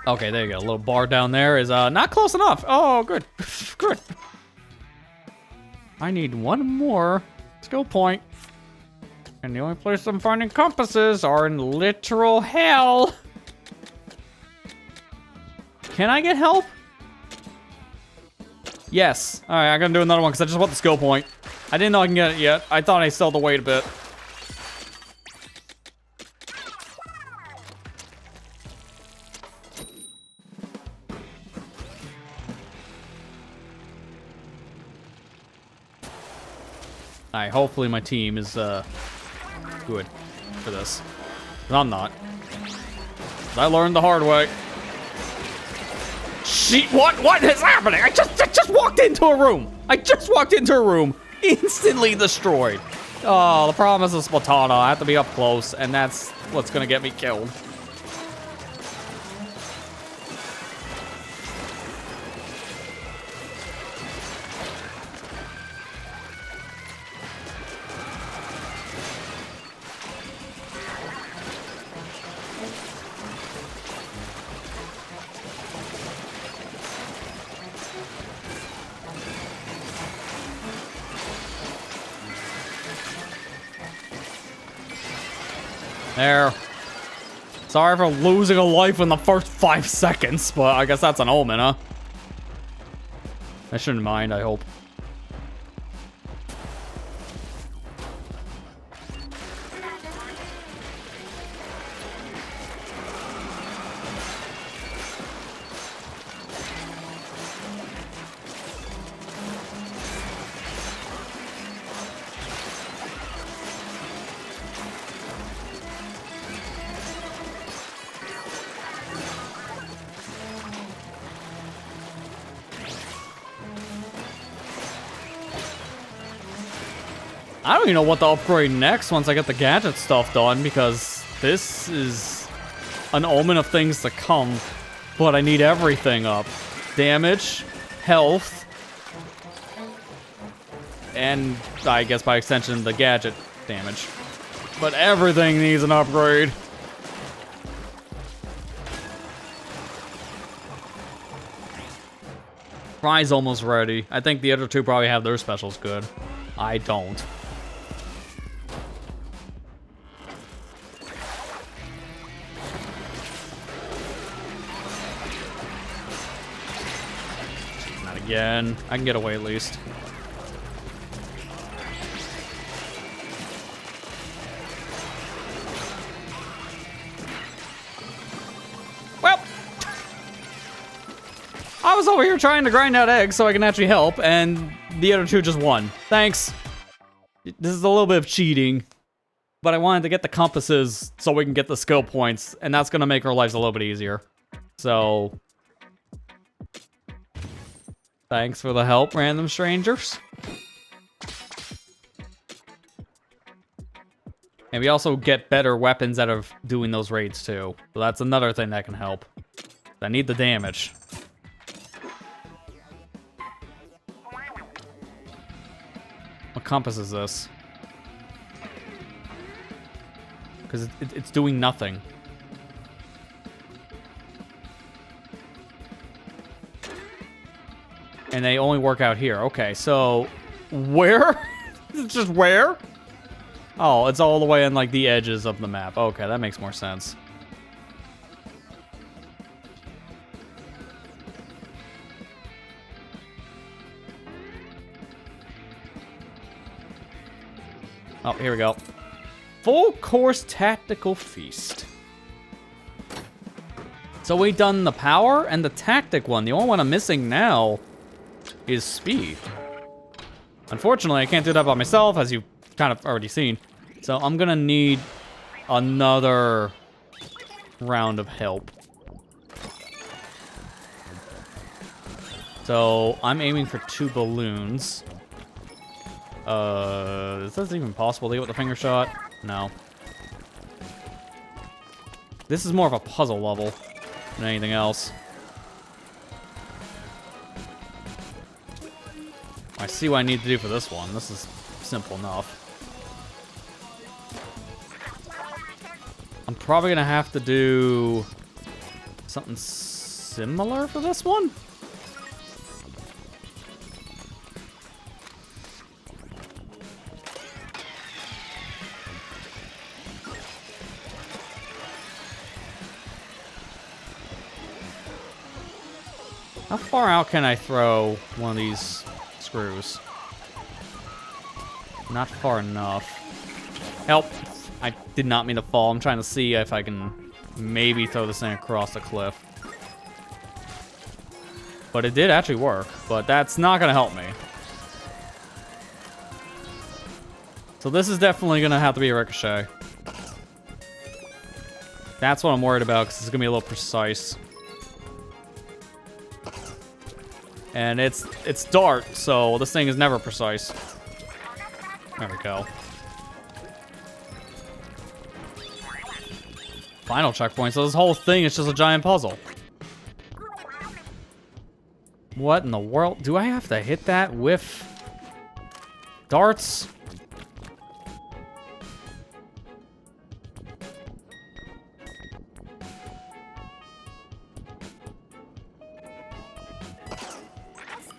Okay, there you go. A little bar down there is not close enough. Oh, good. Good. I need 1 more skill point. And the only place I'm finding compasses are in literal hell. Can I get help? Yes. Alright, I'm gonna do another one because I just want the skill point. I didn't know I can get it yet. I thought I still had to wait a bit. Alright, hopefully my team is good for this. But I'm not. I learned the hard way. Shit, what is happening? I just walked into a room. I just walked into a room. Instantly destroyed. Oh, the problem is a Splatoon. I have to be up close, and that's what's gonna get me killed. There. Sorry for losing a life in the first 5 seconds, but I guess that's an omen, huh? I shouldn't mind, I hope. I don't even know what to upgrade next once I get the gadget stuff done, because this is an omen of things to come, but I need everything up. Damage, health, and I guess by extension the gadget damage. But everything needs an upgrade. Fry's almost ready. I think the other 2 probably have their specials good. I don't. Again. I can get away at least. Well, I was over here trying to grind out eggs so I can actually help, and the other 2 just won. Thanks. This is a little bit of cheating, but I wanted to get the compasses so we can get the skill points, and that's going to make our lives a little bit easier. So thanks for the help, random strangers. And we also get better weapons out of doing those raids too. So that's another thing that can help. I need the damage. What compass is this? Because it's doing nothing. And they only work out here. Okay, so where? It's just where? Oh, it's all the way in like the edges of the map. Okay, that makes more sense. Oh, here we go. Full course tactical feast. So we've done the power and the tactic one. The only one I'm missing now is speed. Unfortunately, I can't do that by myself, as you've kind of already seen. So I'm gonna need another round of help. So I'm aiming for 2 balloons. Is this even possible to get with the finger shot? No. This is more of a puzzle level than anything else. I see what I need to do for this one. This is simple enough. I'm probably gonna have to do something similar for this one. How far out can I throw one of these screws? Not far enough. Help! I did not mean to fall. I'm trying to see if I can maybe throw this thing across the cliff. But it did actually work, but that's not gonna help me. So this is definitely gonna have to be a ricochet. That's what I'm worried about, because it's gonna be a little precise. And it's dart, so this thing is never precise. There we go. Final checkpoint, so this whole thing is just a giant puzzle. What in the world? Do I have to hit that with darts?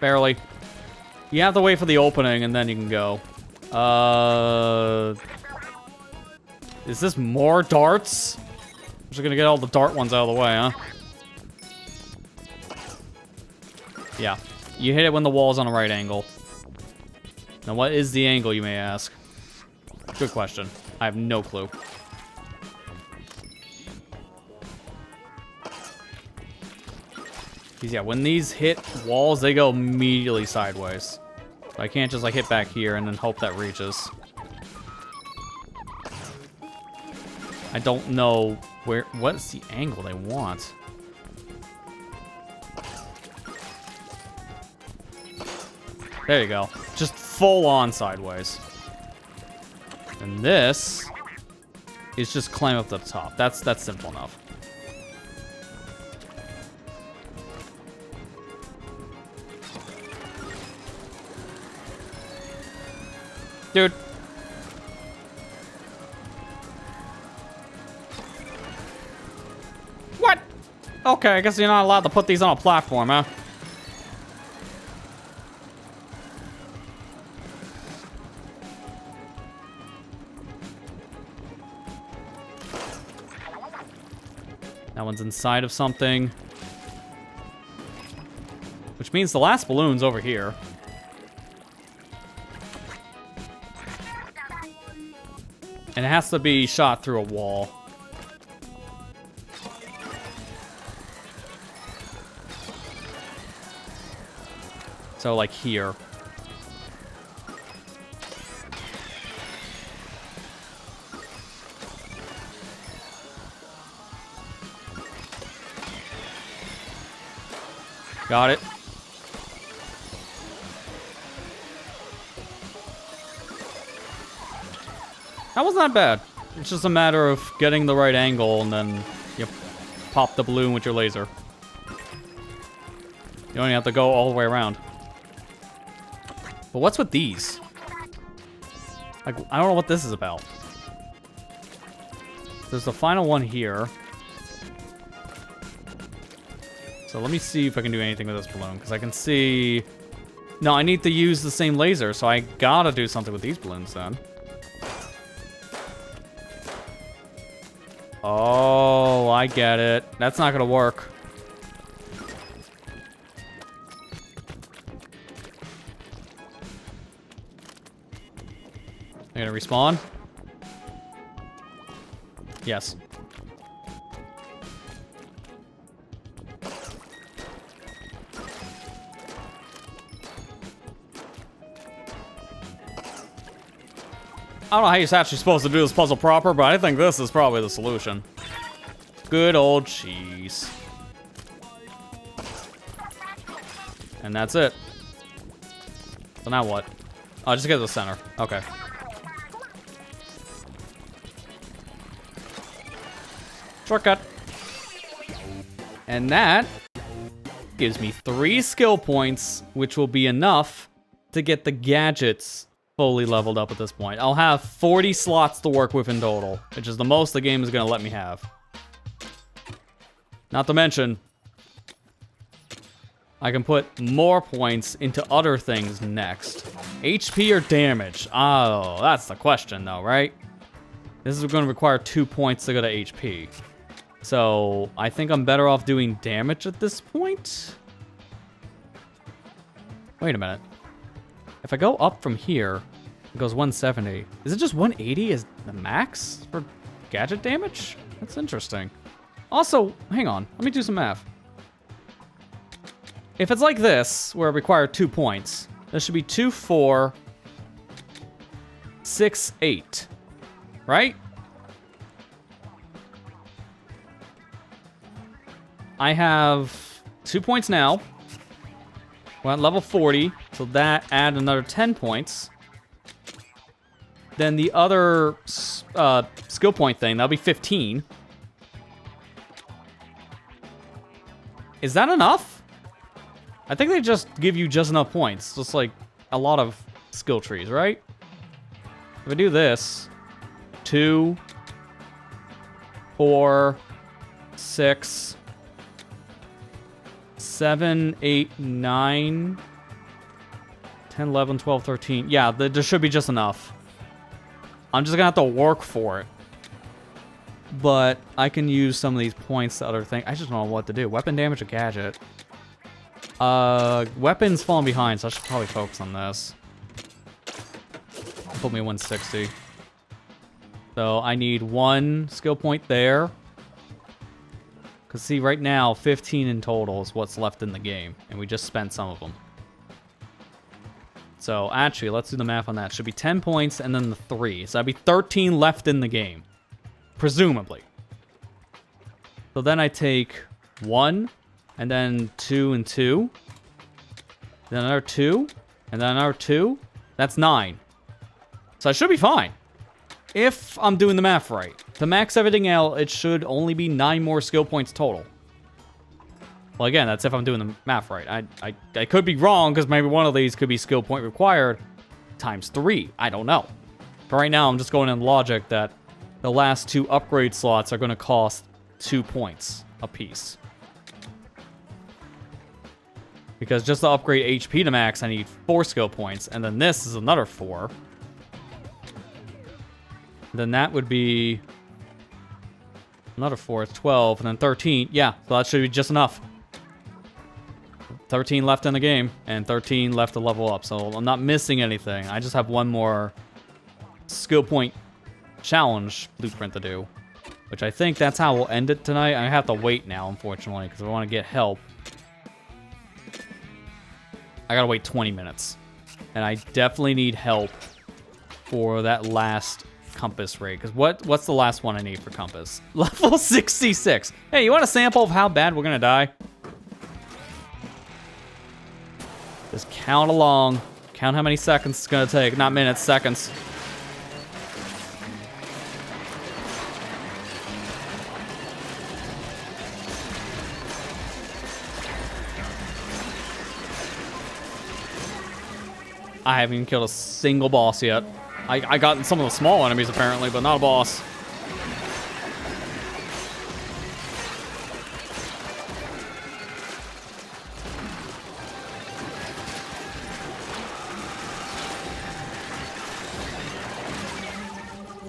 Barely. You have to wait for the opening and then you can go. Is this more darts? I'm just gonna get all the dart ones out of the way, huh? Yeah. You hit it when the wall's on a right angle. Now what is the angle, you may ask? Good question. I have no clue. Because yeah, when these hit walls, they go immediately sideways. So I can't just like hit back here and then hope that reaches. I don't know what's the angle they want. There you go. Just full on sideways. And this is just climb up to the top. That's simple enough. Dude. What? Okay, I guess you're not allowed to put these on a platform, huh? That one's inside of something. Which means the last balloon's over here. And it has to be shot through a wall. So, like here. Got it. That wasn't that bad. It's just a matter of getting the right angle and then you pop the balloon with your laser. You don't even have to go all the way around. But what's with these? Like, I don't know what this is about. There's the final one here. So let me see if I can do anything with this balloon, because I can see... No, I need to use the same laser, so I gotta do something with these balloons then. Oh, I get it. That's not gonna work. They're gonna respawn? Yes. I don't know how you're actually supposed to do this puzzle proper, but I think this is probably the solution. Good old cheese. And that's it. So now what? Oh, just get to the center. Okay. Shortcut. And that gives me 3 skill points, which will be enough to get the gadgets fully leveled up at this point. I'll have 40 slots to work with in total, which is the most the game is going to let me have. Not to mention, I can put more points into other things next. HP or damage? Oh, that's the question though, right? This is going to require 2 points to go to HP. So, I think I'm better off doing damage at this point. Wait a minute. If I go up from here, it goes 170. Is it just 180 is the max for gadget damage? That's interesting. Also, hang on. Let me do some math. If it's like this, where it required 2 points, this should be 2, 4, 6, 8. Right? I have 2 points now. We're at level 40, so that add another 10 points. Then the other skill point thing, that'll be 15. Is that enough? I think they just give you just enough points, just like a lot of skill trees, right? If I do this, 2, 4, 6, 7, 8, 9, 10, 11, 12, 13. Yeah, there should be just enough. I'm just gonna have to work for it. But I can use some of these points to other things. I just don't know what to do. Weapon damage or gadget? Weapons falling behind, so I should probably focus on this. Put me 160. So I need 1 skill point there. Because see, right now, 15 in total is what's left in the game. And we just spent some of them. So actually, let's do the math on that. Should be 10 points and then the 3. So that'd be 13 left in the game. Presumably. So then I take 1, and then 2 and 2. Then another 2, and then another 2. That's 9. So I should be fine. If I'm doing the math right. To max everything out, it should only be 9 more skill points total. Well, again, that's if I'm doing the math right. I could be wrong, because maybe one of these could be skill point required times 3. I don't know. But right now, I'm just going in logic that the last 2 upgrade slots are going to cost 2 points apiece. Because just to upgrade HP to max, I need 4 skill points, and then this is another 4. Then that would be another 4, it's 12, and then 13. Yeah, so that should be just enough. 13 left in the game, and 13 left to level up, so I'm not missing anything. I just have 1 more skill point challenge blueprint to do, which I think that's how we'll end it tonight. I have to wait now, unfortunately, because I want to get help. I gotta wait 20 minutes, and I definitely need help for that last compass raid. Because what's the last one I need for compass? Level 66. Hey, you want a sample of how bad we're gonna die? Just count along. Count how many seconds it's gonna take. Not minutes, seconds. I haven't even killed a single boss yet. I got some of the small enemies apparently, but not a boss.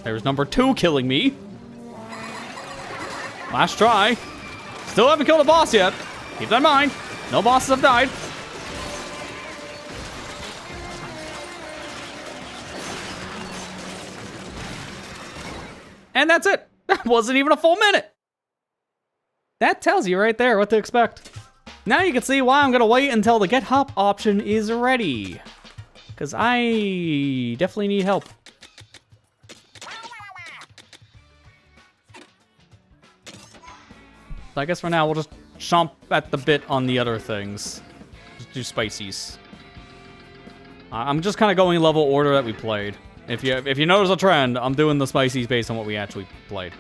There's number 2 killing me. Last try. Still haven't killed a boss yet. Keep that in mind. No bosses have died. And that's it. That wasn't even a full minute. That tells you right there what to expect. Now you can see why I'm going to wait until the get help option is ready. Because I definitely need help. So I guess for now, we'll just chomp at the bit on the other things. Just do spices. I'm just kind of going level order that we played. If you notice a trend, I'm doing the spices based on what we actually played.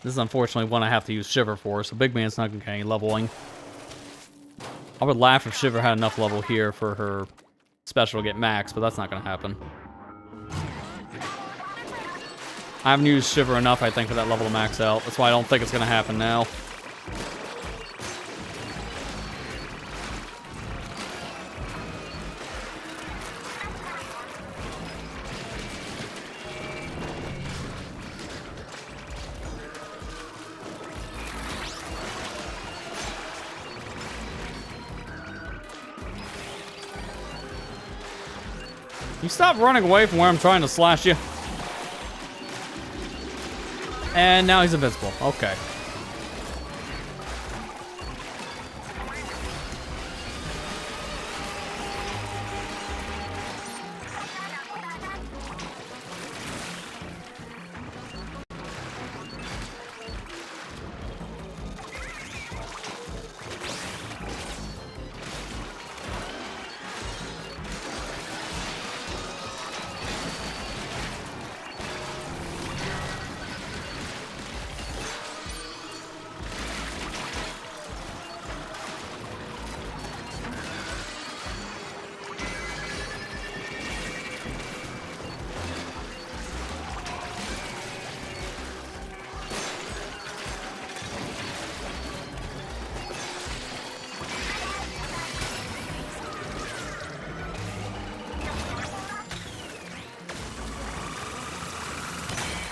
This is unfortunately one I have to use Shiver for, so Big Man's not going to get any leveling. I would laugh if Shiver had enough level here for her special to get max, but that's not going to happen. I haven't used Shiver enough, I think, for that level to max out. That's why I don't think it's going to happen now. You stop running away from where I'm trying to slash you. And now he's invincible. Okay.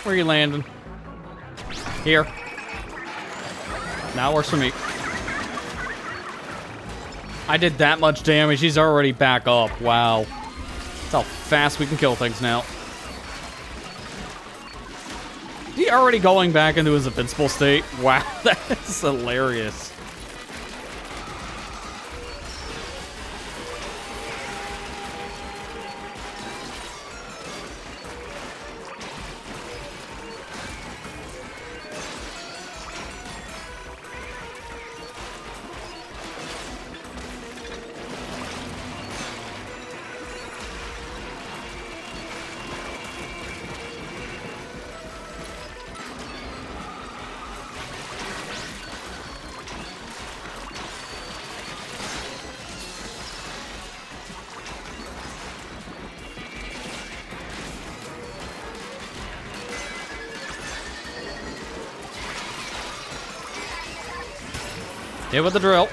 Where are you landing? Here. Now it works for me. I did that much damage. He's already back up. Wow. That's how fast we can kill things now. Is he already going back into his invincible state? Wow, that's hilarious. Hit with the drill.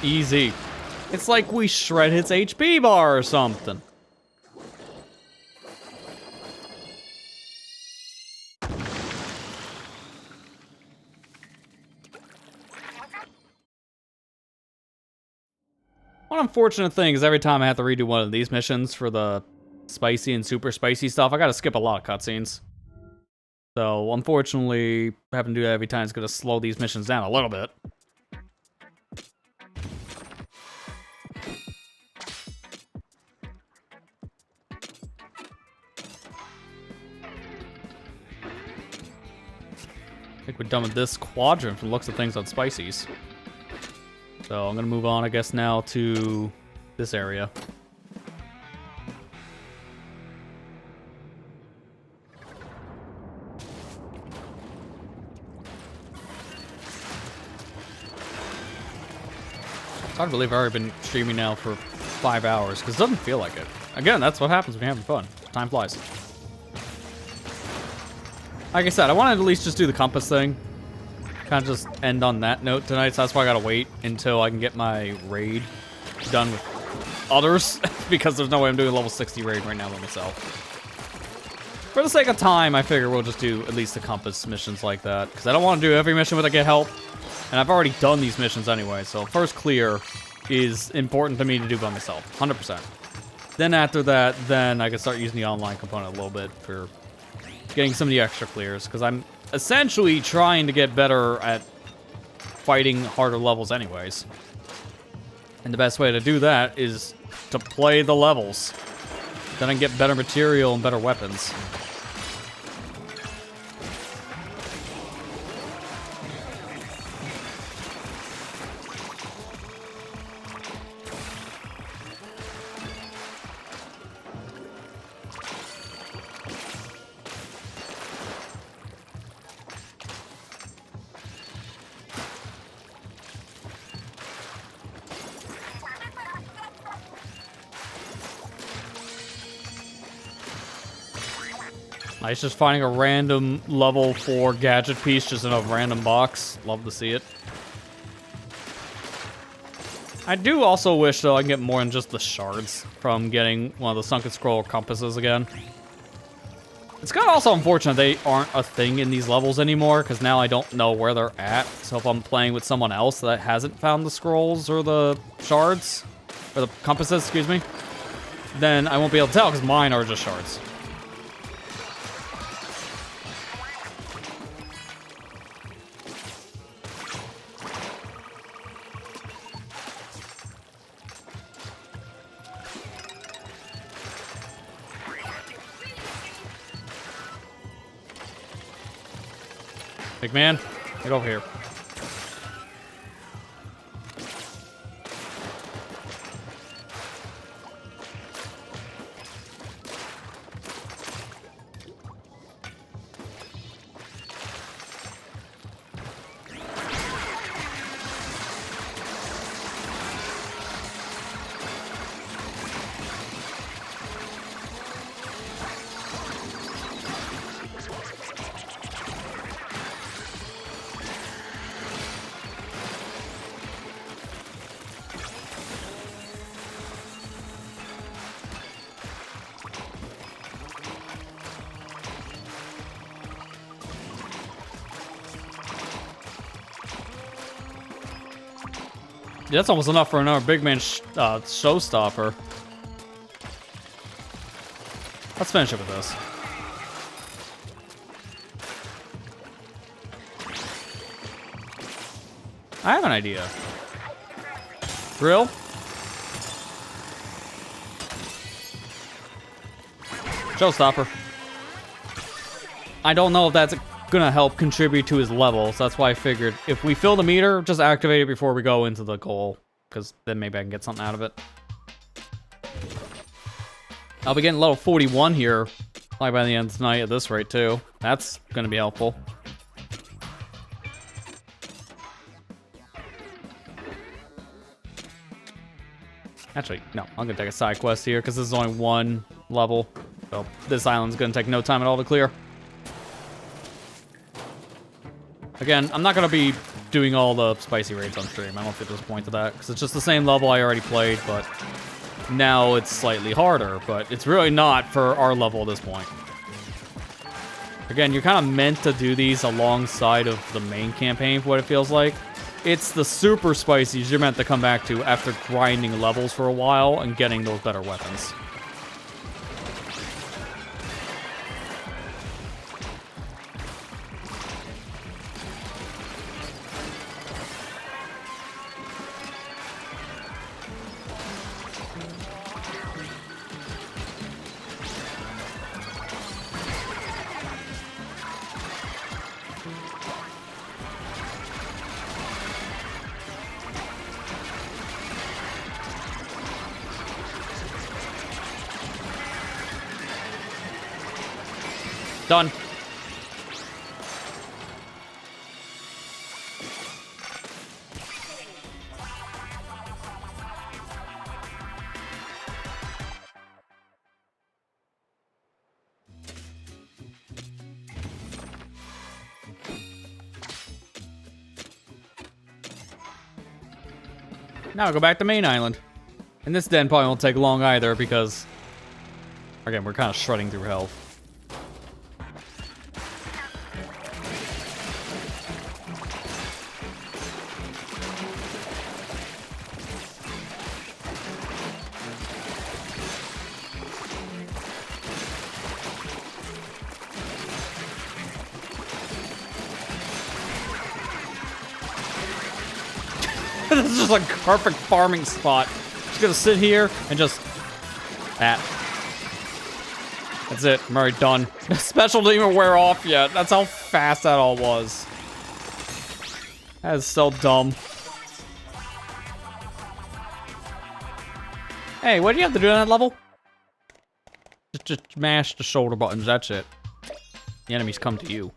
Easy. It's like we shred his HP bar or something. One unfortunate thing is every time I have to redo one of these missions for the spicy and super spicy stuff, I gotta skip a lot of cutscenes. So, unfortunately, having to do that every time is gonna slow these missions down a little bit. I think we're done with this quadrant from the looks of things on Spicy's. So I'm gonna move on, I guess, now to this area. It's hard to believe I've already been streaming now for 5 hours, because it doesn't feel like it. Again, that's what happens when you're having fun. Time flies. Like I said, I wanted to at least just do the compass thing. Kind of just end on that note tonight, so that's why I gotta wait until I can get my raid done with others, because there's no way I'm doing a level 60 raid right now by myself. For the sake of time, I figure we'll just do at least the compass missions like that, because I don't want to do every mission without get help, and I've already done these missions anyway, so first clear is important to me to do by myself, 100%. Then after that, then I can start using the online component a little bit for getting some of the extra clears, because I'm essentially trying to get better at fighting harder levels anyways. And the best way to do that is to play the levels. Then I can get better material and better weapons. Nice, just finding a random level 4 gadget piece just in a random box. Love to see it. I do also wish, though, I can get more than just the shards from getting one of the Sunken Scroll compasses again. It's kind of also unfortunate they aren't a thing in these levels anymore, because now I don't know where they're at. So if I'm playing with someone else that hasn't found the scrolls or the shards, or the compasses, excuse me, then I won't be able to tell, because mine are just shards. Big man, get over here. Yeah, that's almost enough for another big man showstopper. Let's finish it with this. I have an idea. Drill? Showstopper. I don't know if that's gonna help contribute to his level, so that's why I figured if we fill the meter, just activate it before we go into the goal, because then maybe I can get something out of it. I'll be getting level 41 here, probably by the end of tonight at this rate too. That's gonna be helpful. Actually, no, I'm gonna take a side quest here, because this is only one level, so this island's gonna take no time at all to clear. Again, I'm not going to be doing all the spicy raids on stream. I don't think there's a point to that, because it's just the same level I already played, but now it's slightly harder, but it's really not for our level at this point. Again, you're kind of meant to do these alongside of the main campaign, for what it feels like. It's the super spicies you're meant to come back to after grinding levels for a while and getting those better weapons. Done. Now go back to main island. And this den probably won't take long either because, again, we're kind of shredding through health. This is just a perfect farming spot. Just gonna sit here and just... That's it. I'm already done. The special didn't even wear off yet. That's how fast that all was. That is so dumb. Hey, what do you have to do on that level? Just mash the shoulder buttons. That's it. The enemies come to you.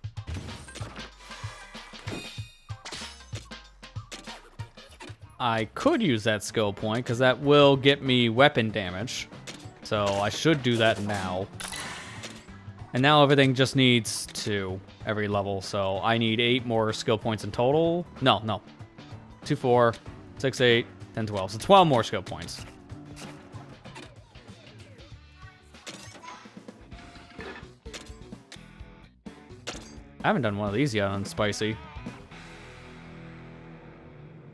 I could use that skill point, because that will get me weapon damage. So I should do that now. And now everything just needs 2 every level, so I need 8 more skill points in total. No. 2, 4, 6, 8, 10, 12. So 12 more skill points. I haven't done one of these yet on Spicy.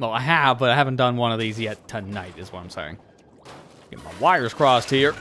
Well, I have, but I haven't done one of these yet tonight, is what I'm saying. Get my wires crossed here.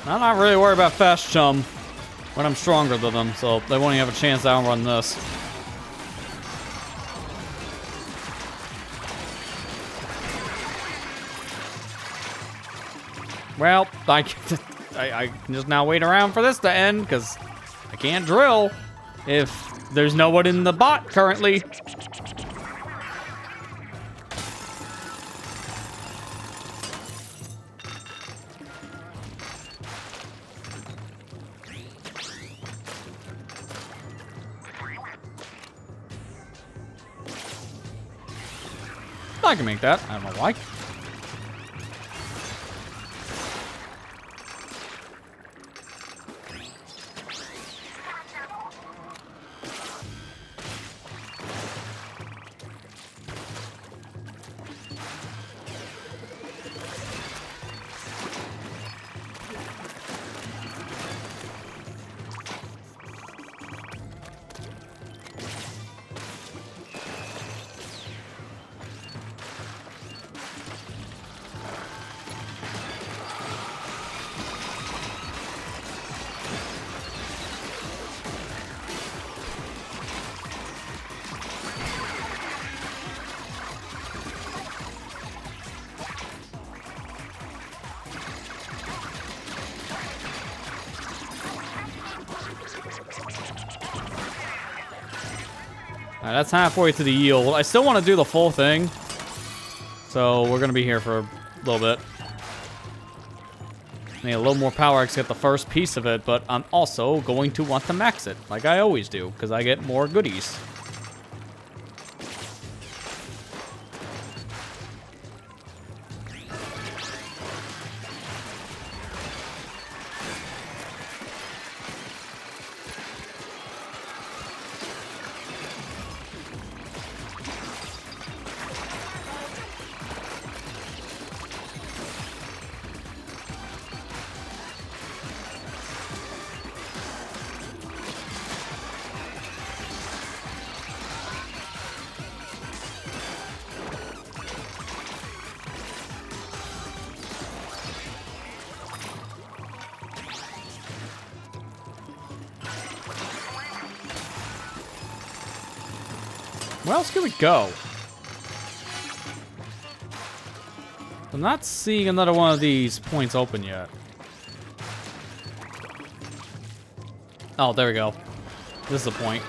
I'm not really worried about Fast Chum when I'm stronger than them, so they won't even have a chance to outrun this. Well, I can just now wait around for this to end, because I can't drill if there's no one in the bot currently. I can make that. I don't know why. Alright, that's halfway to the yield. I still want to do the full thing. So we're going to be here for a little bit. Need a little more power to get the first piece of it, but I'm also going to want to max it, like I always do, because I get more goodies. Where else can we go? I'm not seeing another one of these points open yet. Oh, there we go. This is the point.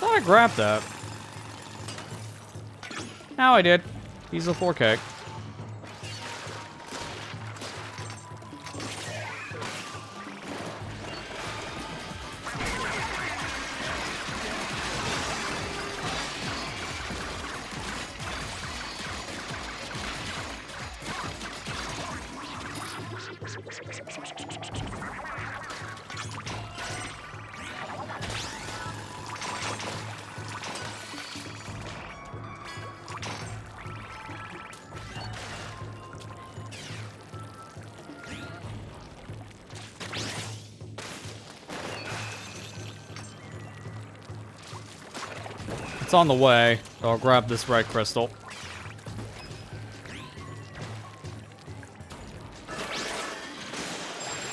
I grabbed that. Now I did. He's a 4K. It's on the way, so I'll grab this red crystal.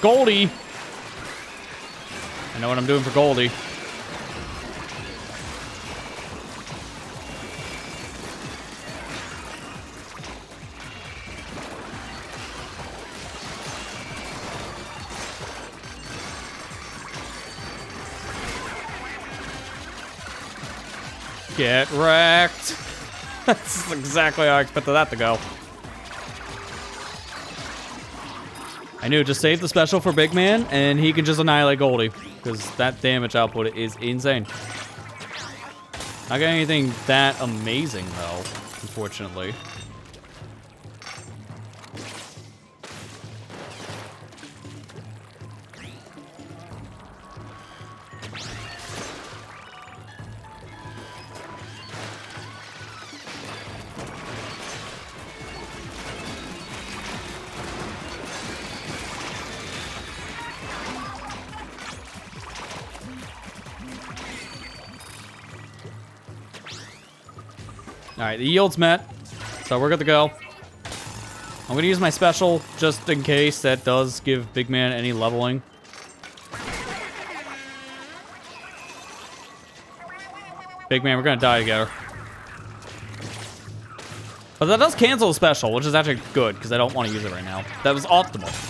Goldie! I know what I'm doing for Goldie. Get wrecked. That's exactly how I expected that to go. I knew, just save the special for Big Man, and he can just annihilate Goldie. Because that damage output is insane. Not got anything that amazing, though, unfortunately. Alright, the yield's met, so we're good to go. I'm gonna use my special just in case that does give Big Man any leveling. Big Man, we're gonna die together. But that does cancel the special, which is actually good, because I don't want to use it right now. That was optimal.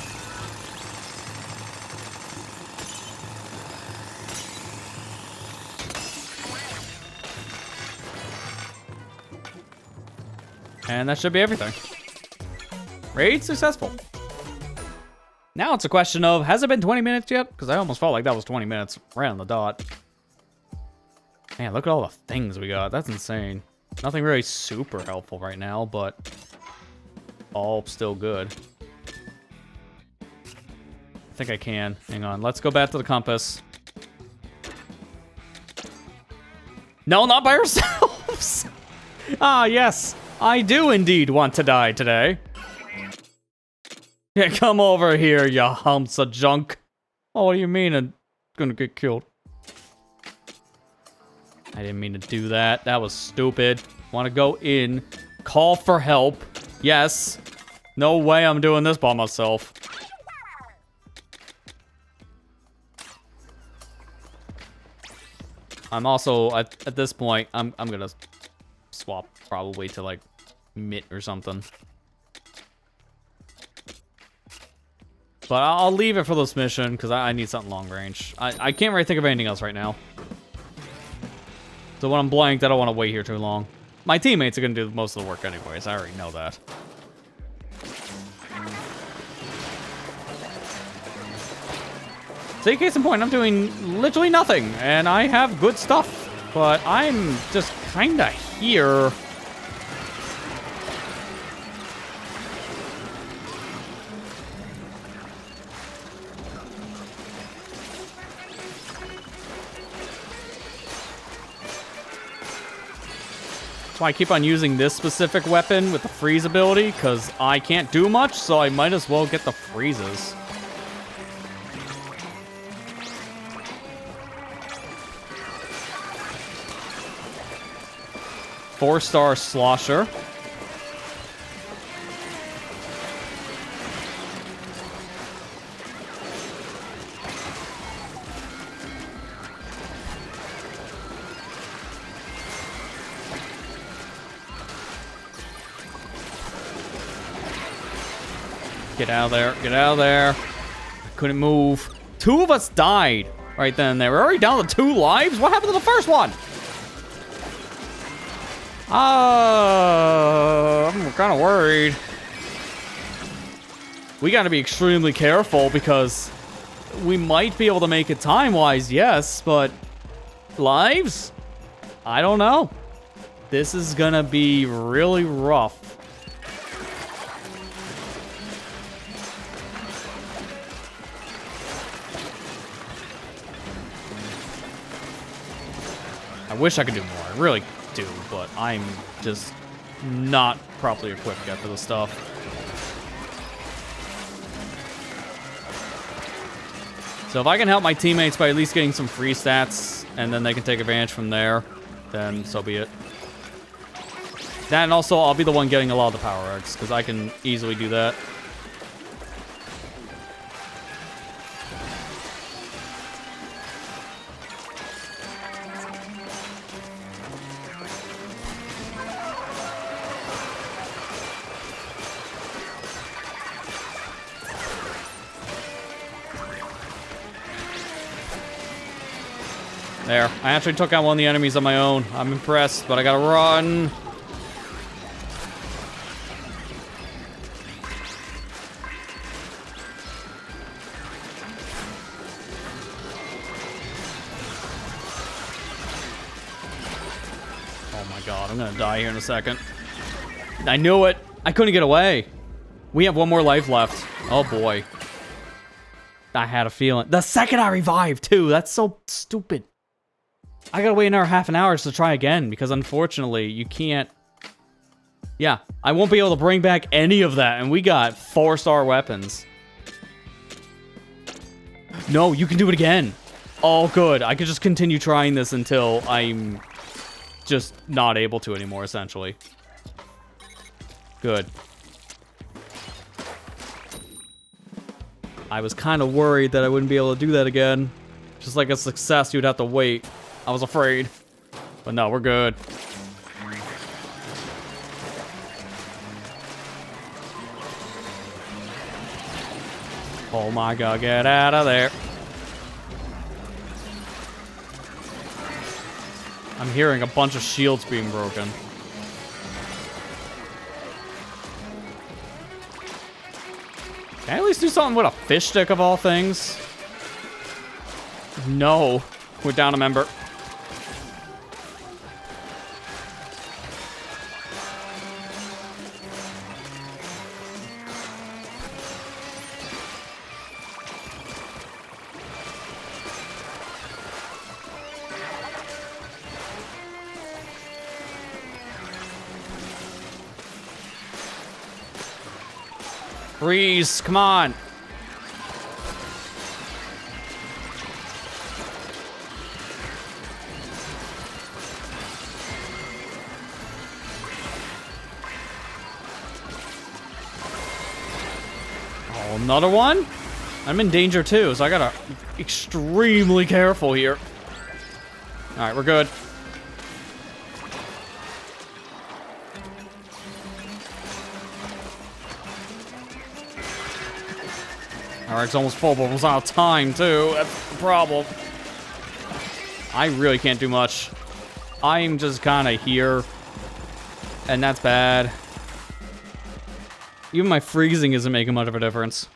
And that should be everything. Raid successful. Now it's a question of, has it been 20 minutes yet? Because I almost felt like that was 20 minutes. Right on the dot. Man, look at all the things we got. That's insane. Nothing really super helpful right now, but all still good. I think I can. Hang on. Let's go back to the compass. No, not by ourselves. Ah, yes. I do indeed want to die today. Yeah, come over here, you humps of junk. Oh, what do you mean I'm gonna get killed? I didn't mean to do that. That was stupid. Want to go in, call for help. Yes. No way I'm doing this by myself. I'm also, at this point, I'm gonna swap probably to, like, Mitt or something. But I'll leave it for this mission, because I need something long range. I can't really think of anything else right now. So when I'm blanked, I don't want to wait here too long. My teammates are going to do most of the work anyways. I already know that. So case in point, I'm doing literally nothing. And I have good stuff. But I'm just kind of here. That's why I keep on using this specific weapon with the freeze ability, because I can't do much, so I might as well get the freezes. Four-star slosher. Get out of there. Get out of there. I couldn't move. Two of us died right then and there. We're already down to 2 lives? What happened to the first one? I'm kind of worried. We got to be extremely careful because we might be able to make it time-wise, yes, but lives? I don't know. This is going to be really rough. I wish I could do more. I really do, but I'm just not properly equipped yet for this stuff. So if I can help my teammates by at least getting some free stats, and then they can take advantage from there, then so be it. That, and also I'll be the one getting a lot of the power eggs, because I can easily do that. There. I actually took out one of the enemies on my own. I'm impressed, but I gotta run. Oh my god, I'm gonna die here in a second. I knew it. I couldn't get away. We have 1 more life left. Oh boy. I had a feeling. The second I revived, too. That's so stupid. I gotta wait another half an hour to try again, because unfortunately, you can't... Yeah, I won't be able to bring back any of that, and we got 4-star weapons. No, you can do it again. Oh, good. I could just continue trying this until I'm just not able to anymore, essentially. Good. I was kind of worried that I wouldn't be able to do that again. Just like a success, you'd have to wait. I was afraid. But no, we're good. Oh my god, get out of there. I'm hearing a bunch of shields being broken. Can I at least do something with a fish stick of all things? No. We're down a member. Freeze, come on. Oh, another one? I'm in danger too, so I gotta be extremely careful here. Alright, we're good. Alright, it's almost full, but it's out of time too. That's the problem. I really can't do much. I'm just kind of here. And that's bad. Even my freezing isn't making much of a difference.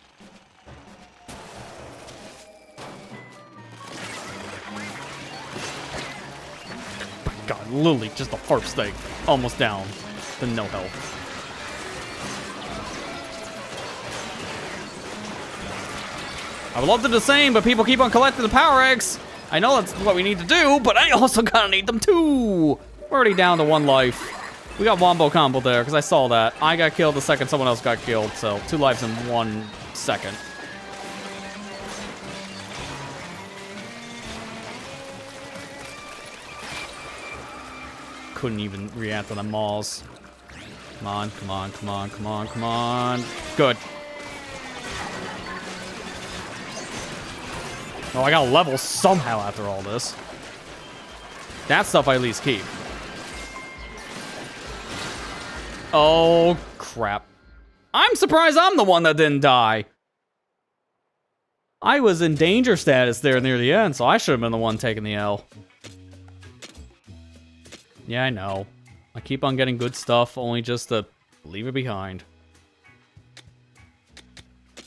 God, Lily, just the first thing. Almost down to no health. I would love to do the same, but people keep on collecting the power eggs. I know that's what we need to do, but I also kind of need them too. We're already down to 1 life. We got wombo combo there, because I saw that. I got killed the second someone else got killed, so 2 lives in 1 second. Couldn't even react to the mauls. Come on, come on, come on, come on, come on. Good. Oh, I got a level somehow after all this. That stuff I at least keep. Oh, crap. I'm surprised I'm the one that didn't die. I was in danger status there near the end, so I should have been the one taking the L. Yeah, I know. I keep on getting good stuff, only just to leave it behind.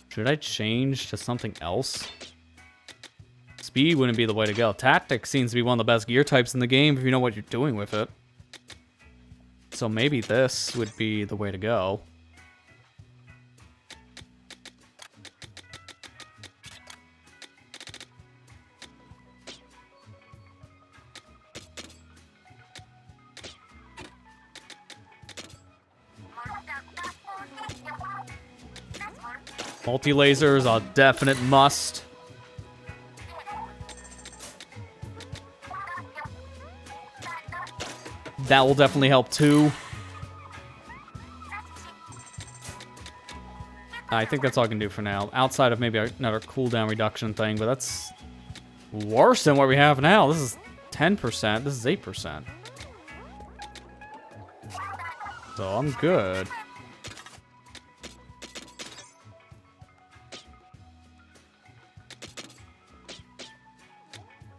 Should I change to something else? Speed wouldn't be the way to go. Tactics seems to be one of the best gear types in the game if you know what you're doing with it. So maybe this would be the way to go. Multi-laser is a definite must. That will definitely help too. I think that's all I can do for now. Outside of maybe another cooldown reduction thing, but that's worse than what we have now. This is 10%. This is 8%. So I'm good.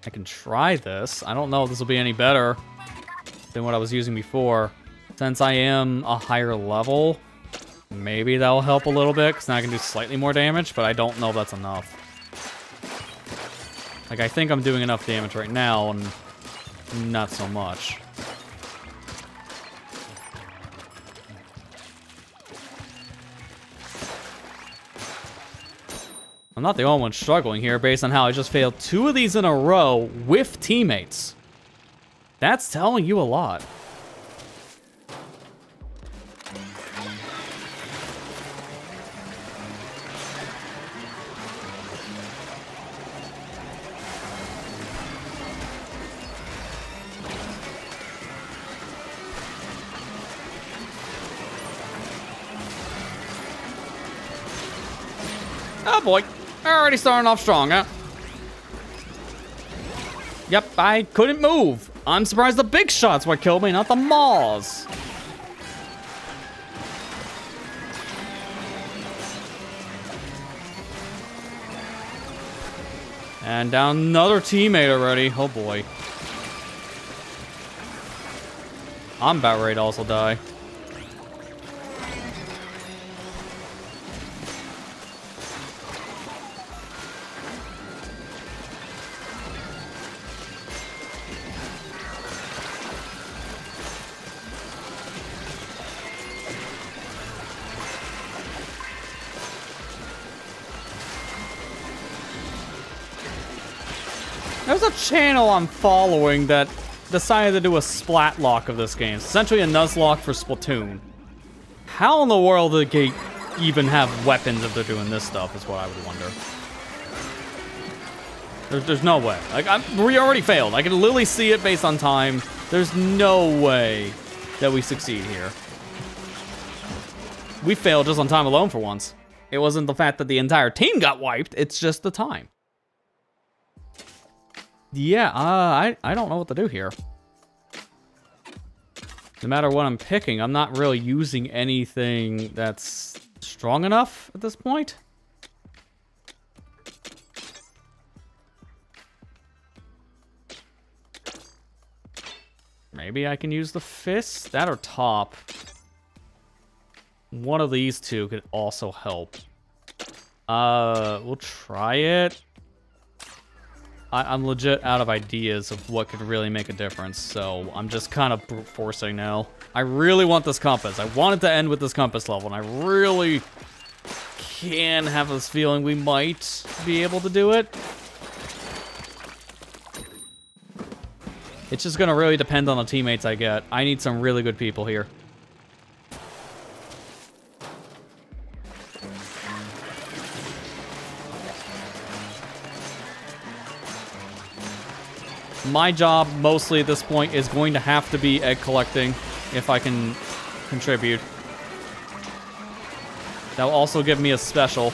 I can try this. I don't know if this will be any better than what I was using before. Since I am a higher level, maybe that'll help a little bit, because now I can do slightly more damage, but I don't know if that's enough. Like, I think I'm doing enough damage right now, and not so much. I'm not the only one struggling here, based on how I just failed 2 of these in a row with teammates. That's telling you a lot. Oh boy, already starting off strong, huh? Yep, I couldn't move. I'm surprised the big shots what killed me, not the maws. And down another teammate already. Oh boy. I'm about ready to also die. There's a channel I'm following that decided to do a splat lock of this game. Essentially a Nuzlocke for Splatoon. How in the world did it get even have weapons if they're doing this stuff, is what I would wonder. There's no way. Like, we already failed. I can literally see it based on time. There's no way that we succeed here. We failed just on time alone for once. It wasn't the fact that the entire team got wiped. It's just the time. Yeah, I don't know what to do here. No matter what I'm picking, I'm not really using anything that's strong enough at this point. Maybe I can use the fist? That or top. One of these two could also help. We'll try it. I'm legit out of ideas of what could really make a difference, so I'm just kind of brute forcing now. I really want this compass. I want it to end with this compass level, and I really can have this feeling we might be able to do it. It's just gonna really depend on the teammates I get. I need some really good people here. My job, mostly at this point, is going to have to be egg collecting, if I can contribute. That will also give me a special.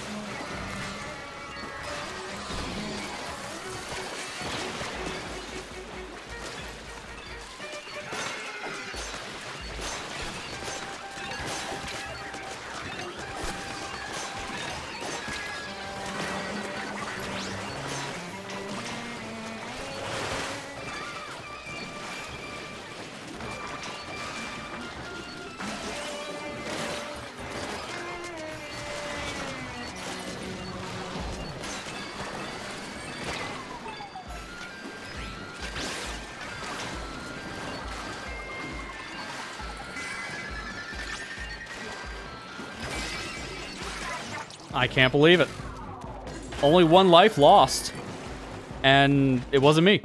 I can't believe it. Only one life lost. And it wasn't me.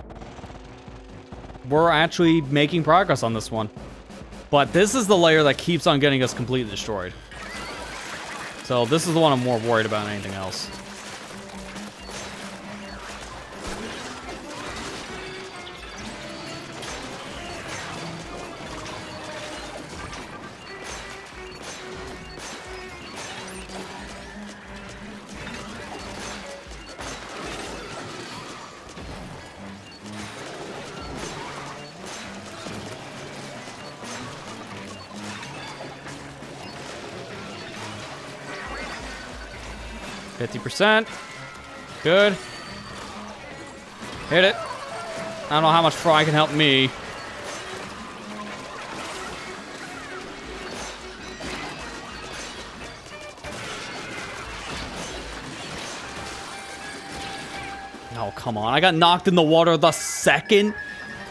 We're actually making progress on this one. But this is the layer that keeps on getting us completely destroyed. So this is the one I'm more worried about than anything else. %. Good. Hit it. I don't know how much Fry can help me. Oh, come on. I got knocked in the water the second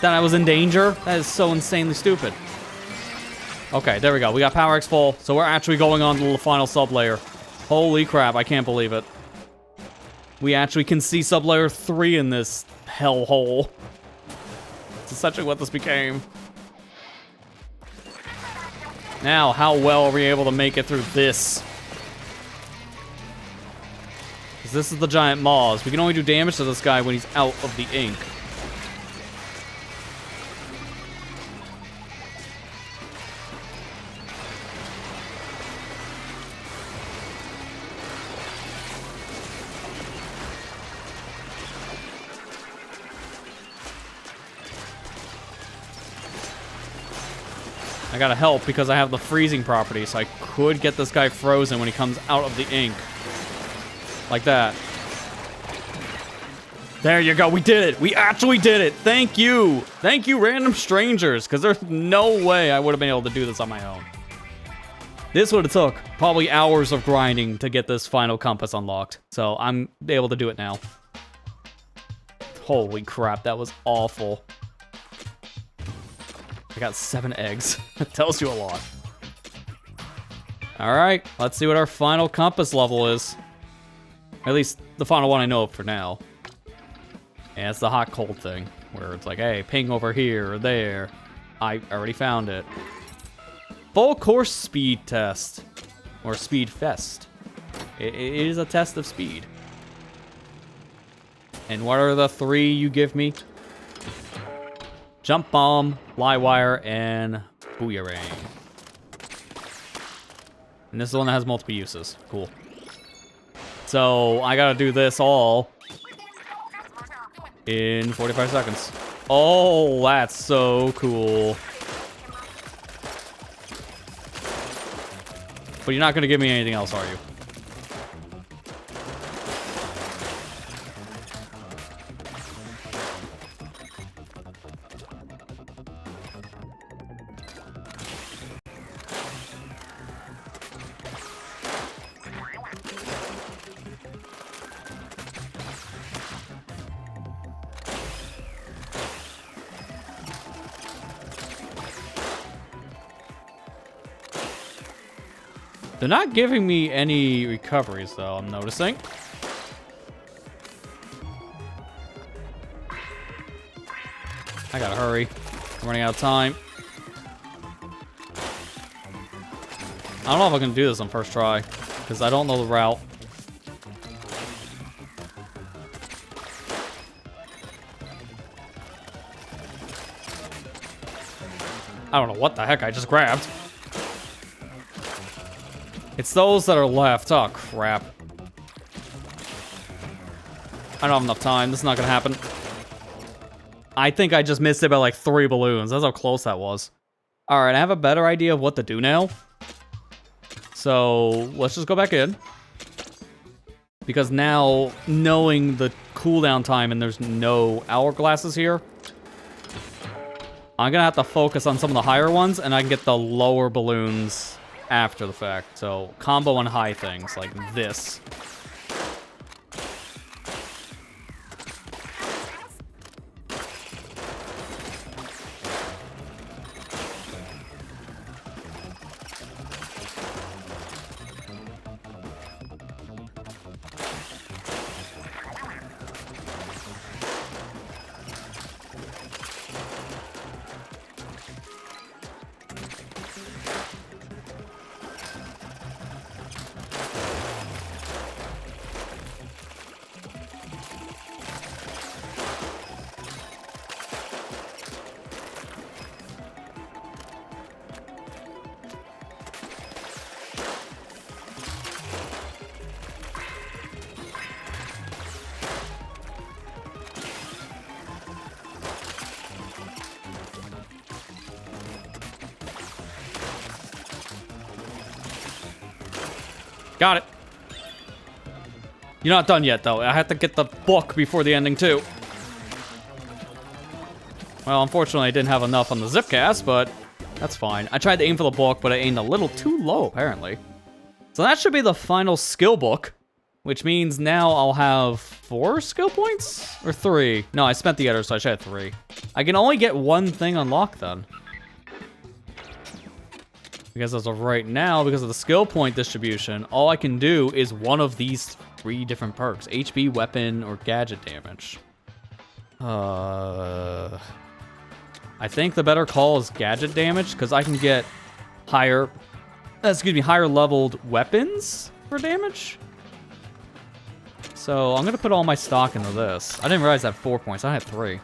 that I was in danger. That is so insanely stupid. Okay, there we go. We got Power X full, so we're actually going on to the final sub-layer. Holy crap, I can't believe it. We actually can see sub-layer 3 in this hellhole. It's essentially what this became. Now, how well are we able to make it through this? Because this is the giant maws. We can only do damage to this guy when he's out of the ink. I gotta help because I have the freezing property, so I could get this guy frozen when he comes out of the ink. Like that. There you go, we did it! We actually did it! Thank you! Thank you, random strangers, because there's no way I would have been able to do this on my own. This would have took probably hours of grinding to get this final compass unlocked, so I'm able to do it now. Holy crap, that was awful. I got 7 eggs. That tells you a lot. Alright, let's see what our final compass level is. At least the final one I know of for now. And it's the hot cold thing, where it's like, hey, ping over here or there. I already found it. Full course speed test. or Speed Fest. It is a test of speed. And what are the 3 you give me? Jump Bomb, Fly Wire, and Booyarang. And this is the one that has multiple uses. Cool. So, I gotta do this all in 45 seconds. Oh, that's so cool. But you're not gonna give me anything else, are you? They're not giving me any recoveries, though, I'm noticing. I gotta hurry. I'm running out of time. I don't know if I can do this on first try, because I don't know the route. I don't know what the heck I just grabbed. It's those that are left. Oh, crap. I don't have enough time. This is not gonna happen. I think I just missed it by like 3 balloons. That's how close that was. Alright, I have a better idea of what to do now. So, let's just go back in. Because now, knowing the cooldown time and there's no hourglasses here, I'm gonna have to focus on some of the higher ones and I can get the lower balloons after the fact. So, combo on high things like this. Got it. You're not done yet, though. I have to get the book before the ending, too. Well, unfortunately, I didn't have enough on the Zipcast, but that's fine. I tried to aim for the book, but I aimed a little too low, apparently. So that should be the final skill book, which means now I'll have 4 skill points? Or 3? No, I spent the other, so I should have 3. I can only get 1 thing unlocked, then. Because as of right now, because of the skill point distribution, all I can do is one of these 3 different perks. HP, weapon, or gadget damage. I think the better call is gadget damage, because I can get higher leveled weapons for damage. So I'm going to put all my stock into this. I didn't realize I had 4 points. I had 3.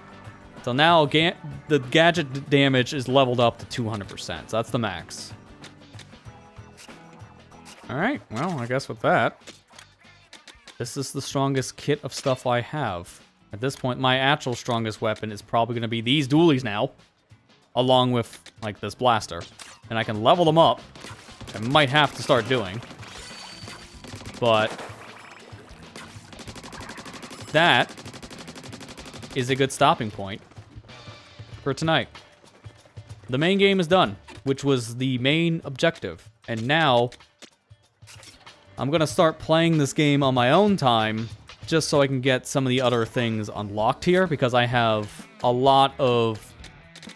So now the gadget damage is leveled up to 200%. So that's the max. Alright, well, I guess with that, this is the strongest kit of stuff I have. At this point, my actual strongest weapon is probably going to be these dualies now, along with, like, this blaster. And I can level them up, which I might have to start doing. But that is a good stopping point for tonight. The main game is done, which was the main objective. And now I'm going to start playing this game on my own time, just so I can get some of the other things unlocked here, because I have a lot of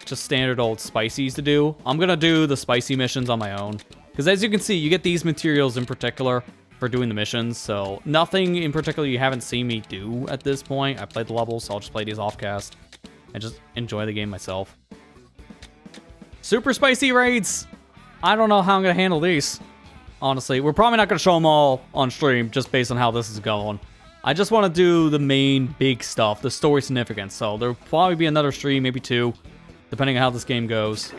just standard old spicies to do. I'm going to do the spicy missions on my own, because as you can see, you get these materials in particular for doing the missions, so nothing in particular you haven't seen me do at this point. I played the levels, so I'll just play these off-cast and just enjoy the game myself. Super spicy raids! I don't know how I'm going to handle these. honestly. We're probably not going to show them all on stream, just based on how this is going. I just want to do the main big stuff, the story significance. So there'll probably be another stream, maybe 2, depending on how this game goes.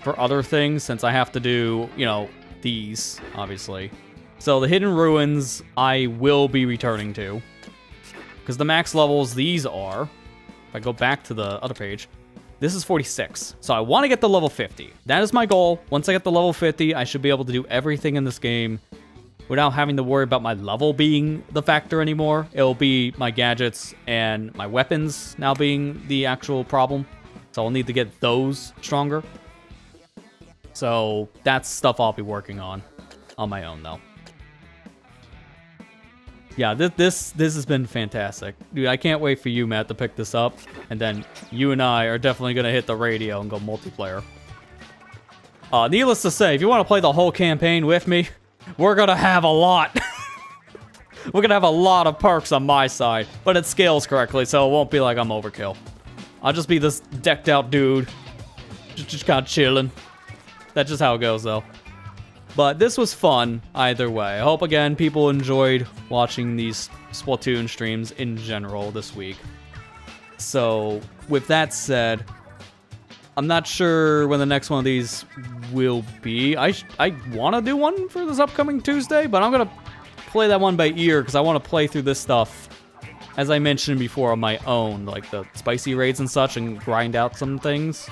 For other things, since I have to do, you know, these, obviously. So the Hidden Ruins, I will be returning to. Because the max levels these are, if I go back to the other page, this is 46. So I want to get the level 50. That is my goal. Once I get the level 50, I should be able to do everything in this game without having to worry about my level being the factor anymore. It'll be my gadgets and my weapons now being the actual problem. So I'll need to get those stronger. So that's stuff I'll be working on my own, though. Yeah, this has been fantastic. Dude, I can't wait for you, Matt, to pick this up. And then you and I are definitely going to hit the radio and go multiplayer. Needless to say, if you want to play the whole campaign with me, we're going to have a lot. We're going to have a lot of perks on my side. But it scales correctly, so it won't be like I'm overkill. I'll just be this decked out dude. Just kind of chilling. That's just how it goes, though. But this was fun either way. I hope, again, people enjoyed watching these Splatoon streams in general this week. So, with that said, I'm not sure when the next one of these will be. I want to do one for this upcoming Tuesday, but I'm going to play that one by ear because I want to play through this stuff, as I mentioned before, on my own, like the spicy raids and such, and grind out some things.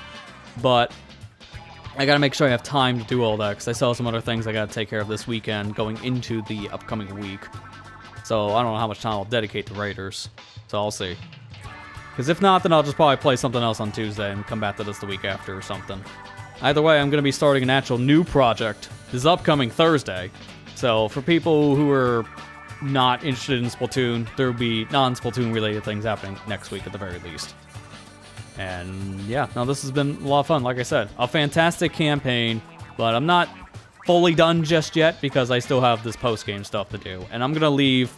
But I gotta make sure I have time to do all that, because I still have some other things I gotta take care of this weekend going into the upcoming week. So I don't know how much time I'll dedicate to Raiders. So I'll see. Because if not, then I'll just probably play something else on Tuesday and come back to this the week after or something. Either way, I'm gonna be starting an actual new project this upcoming Thursday. So for people who are not interested in Splatoon, there will be non-Splatoon related things happening next week at the very least. And yeah, no, this has been a lot of fun. Like I said, a fantastic campaign, but I'm not fully done just yet because I still have this post-game stuff to do. And I'm going to leave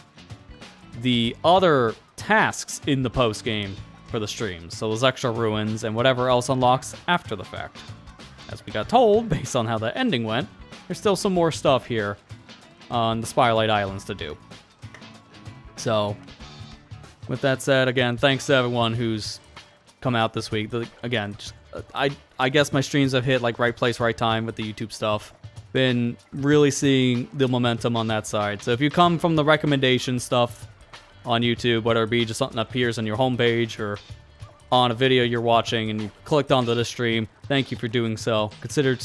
the other tasks in the post-game for the streams. So those extra ruins and whatever else unlocks after the fact. As we got told, based on how the ending went, there's still some more stuff here on the Spirelight Islands to do. So, with that said, again, thanks to everyone who's come out this week. Again, just, I guess my streams have hit like right place, right time with the YouTube stuff. Been really seeing the momentum on that side. So if you come from the recommendation stuff on YouTube, whether it be just something that appears on your homepage or on a video you're watching and you clicked onto the stream, thank you for doing so. Consider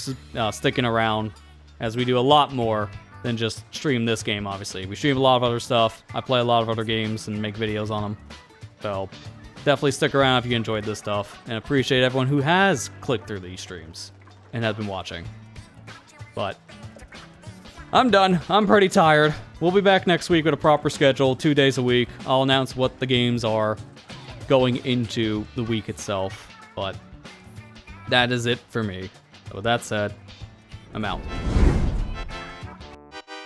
sticking around, as we do a lot more than just stream this game, obviously. We stream a lot of other stuff. I play a lot of other games and make videos on them. So definitely stick around if you enjoyed this stuff, and appreciate everyone who has clicked through these streams and has been watching. But I'm done. I'm pretty tired. We'll be back next week with a proper schedule, 2 days a week. I'll announce what the games are going into the week itself. But that is it for me. So with that said, I'm out.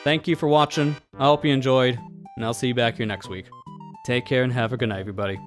Thank you for watching. I hope you enjoyed, and I'll see you back here next week. Take care and have a good night, everybody.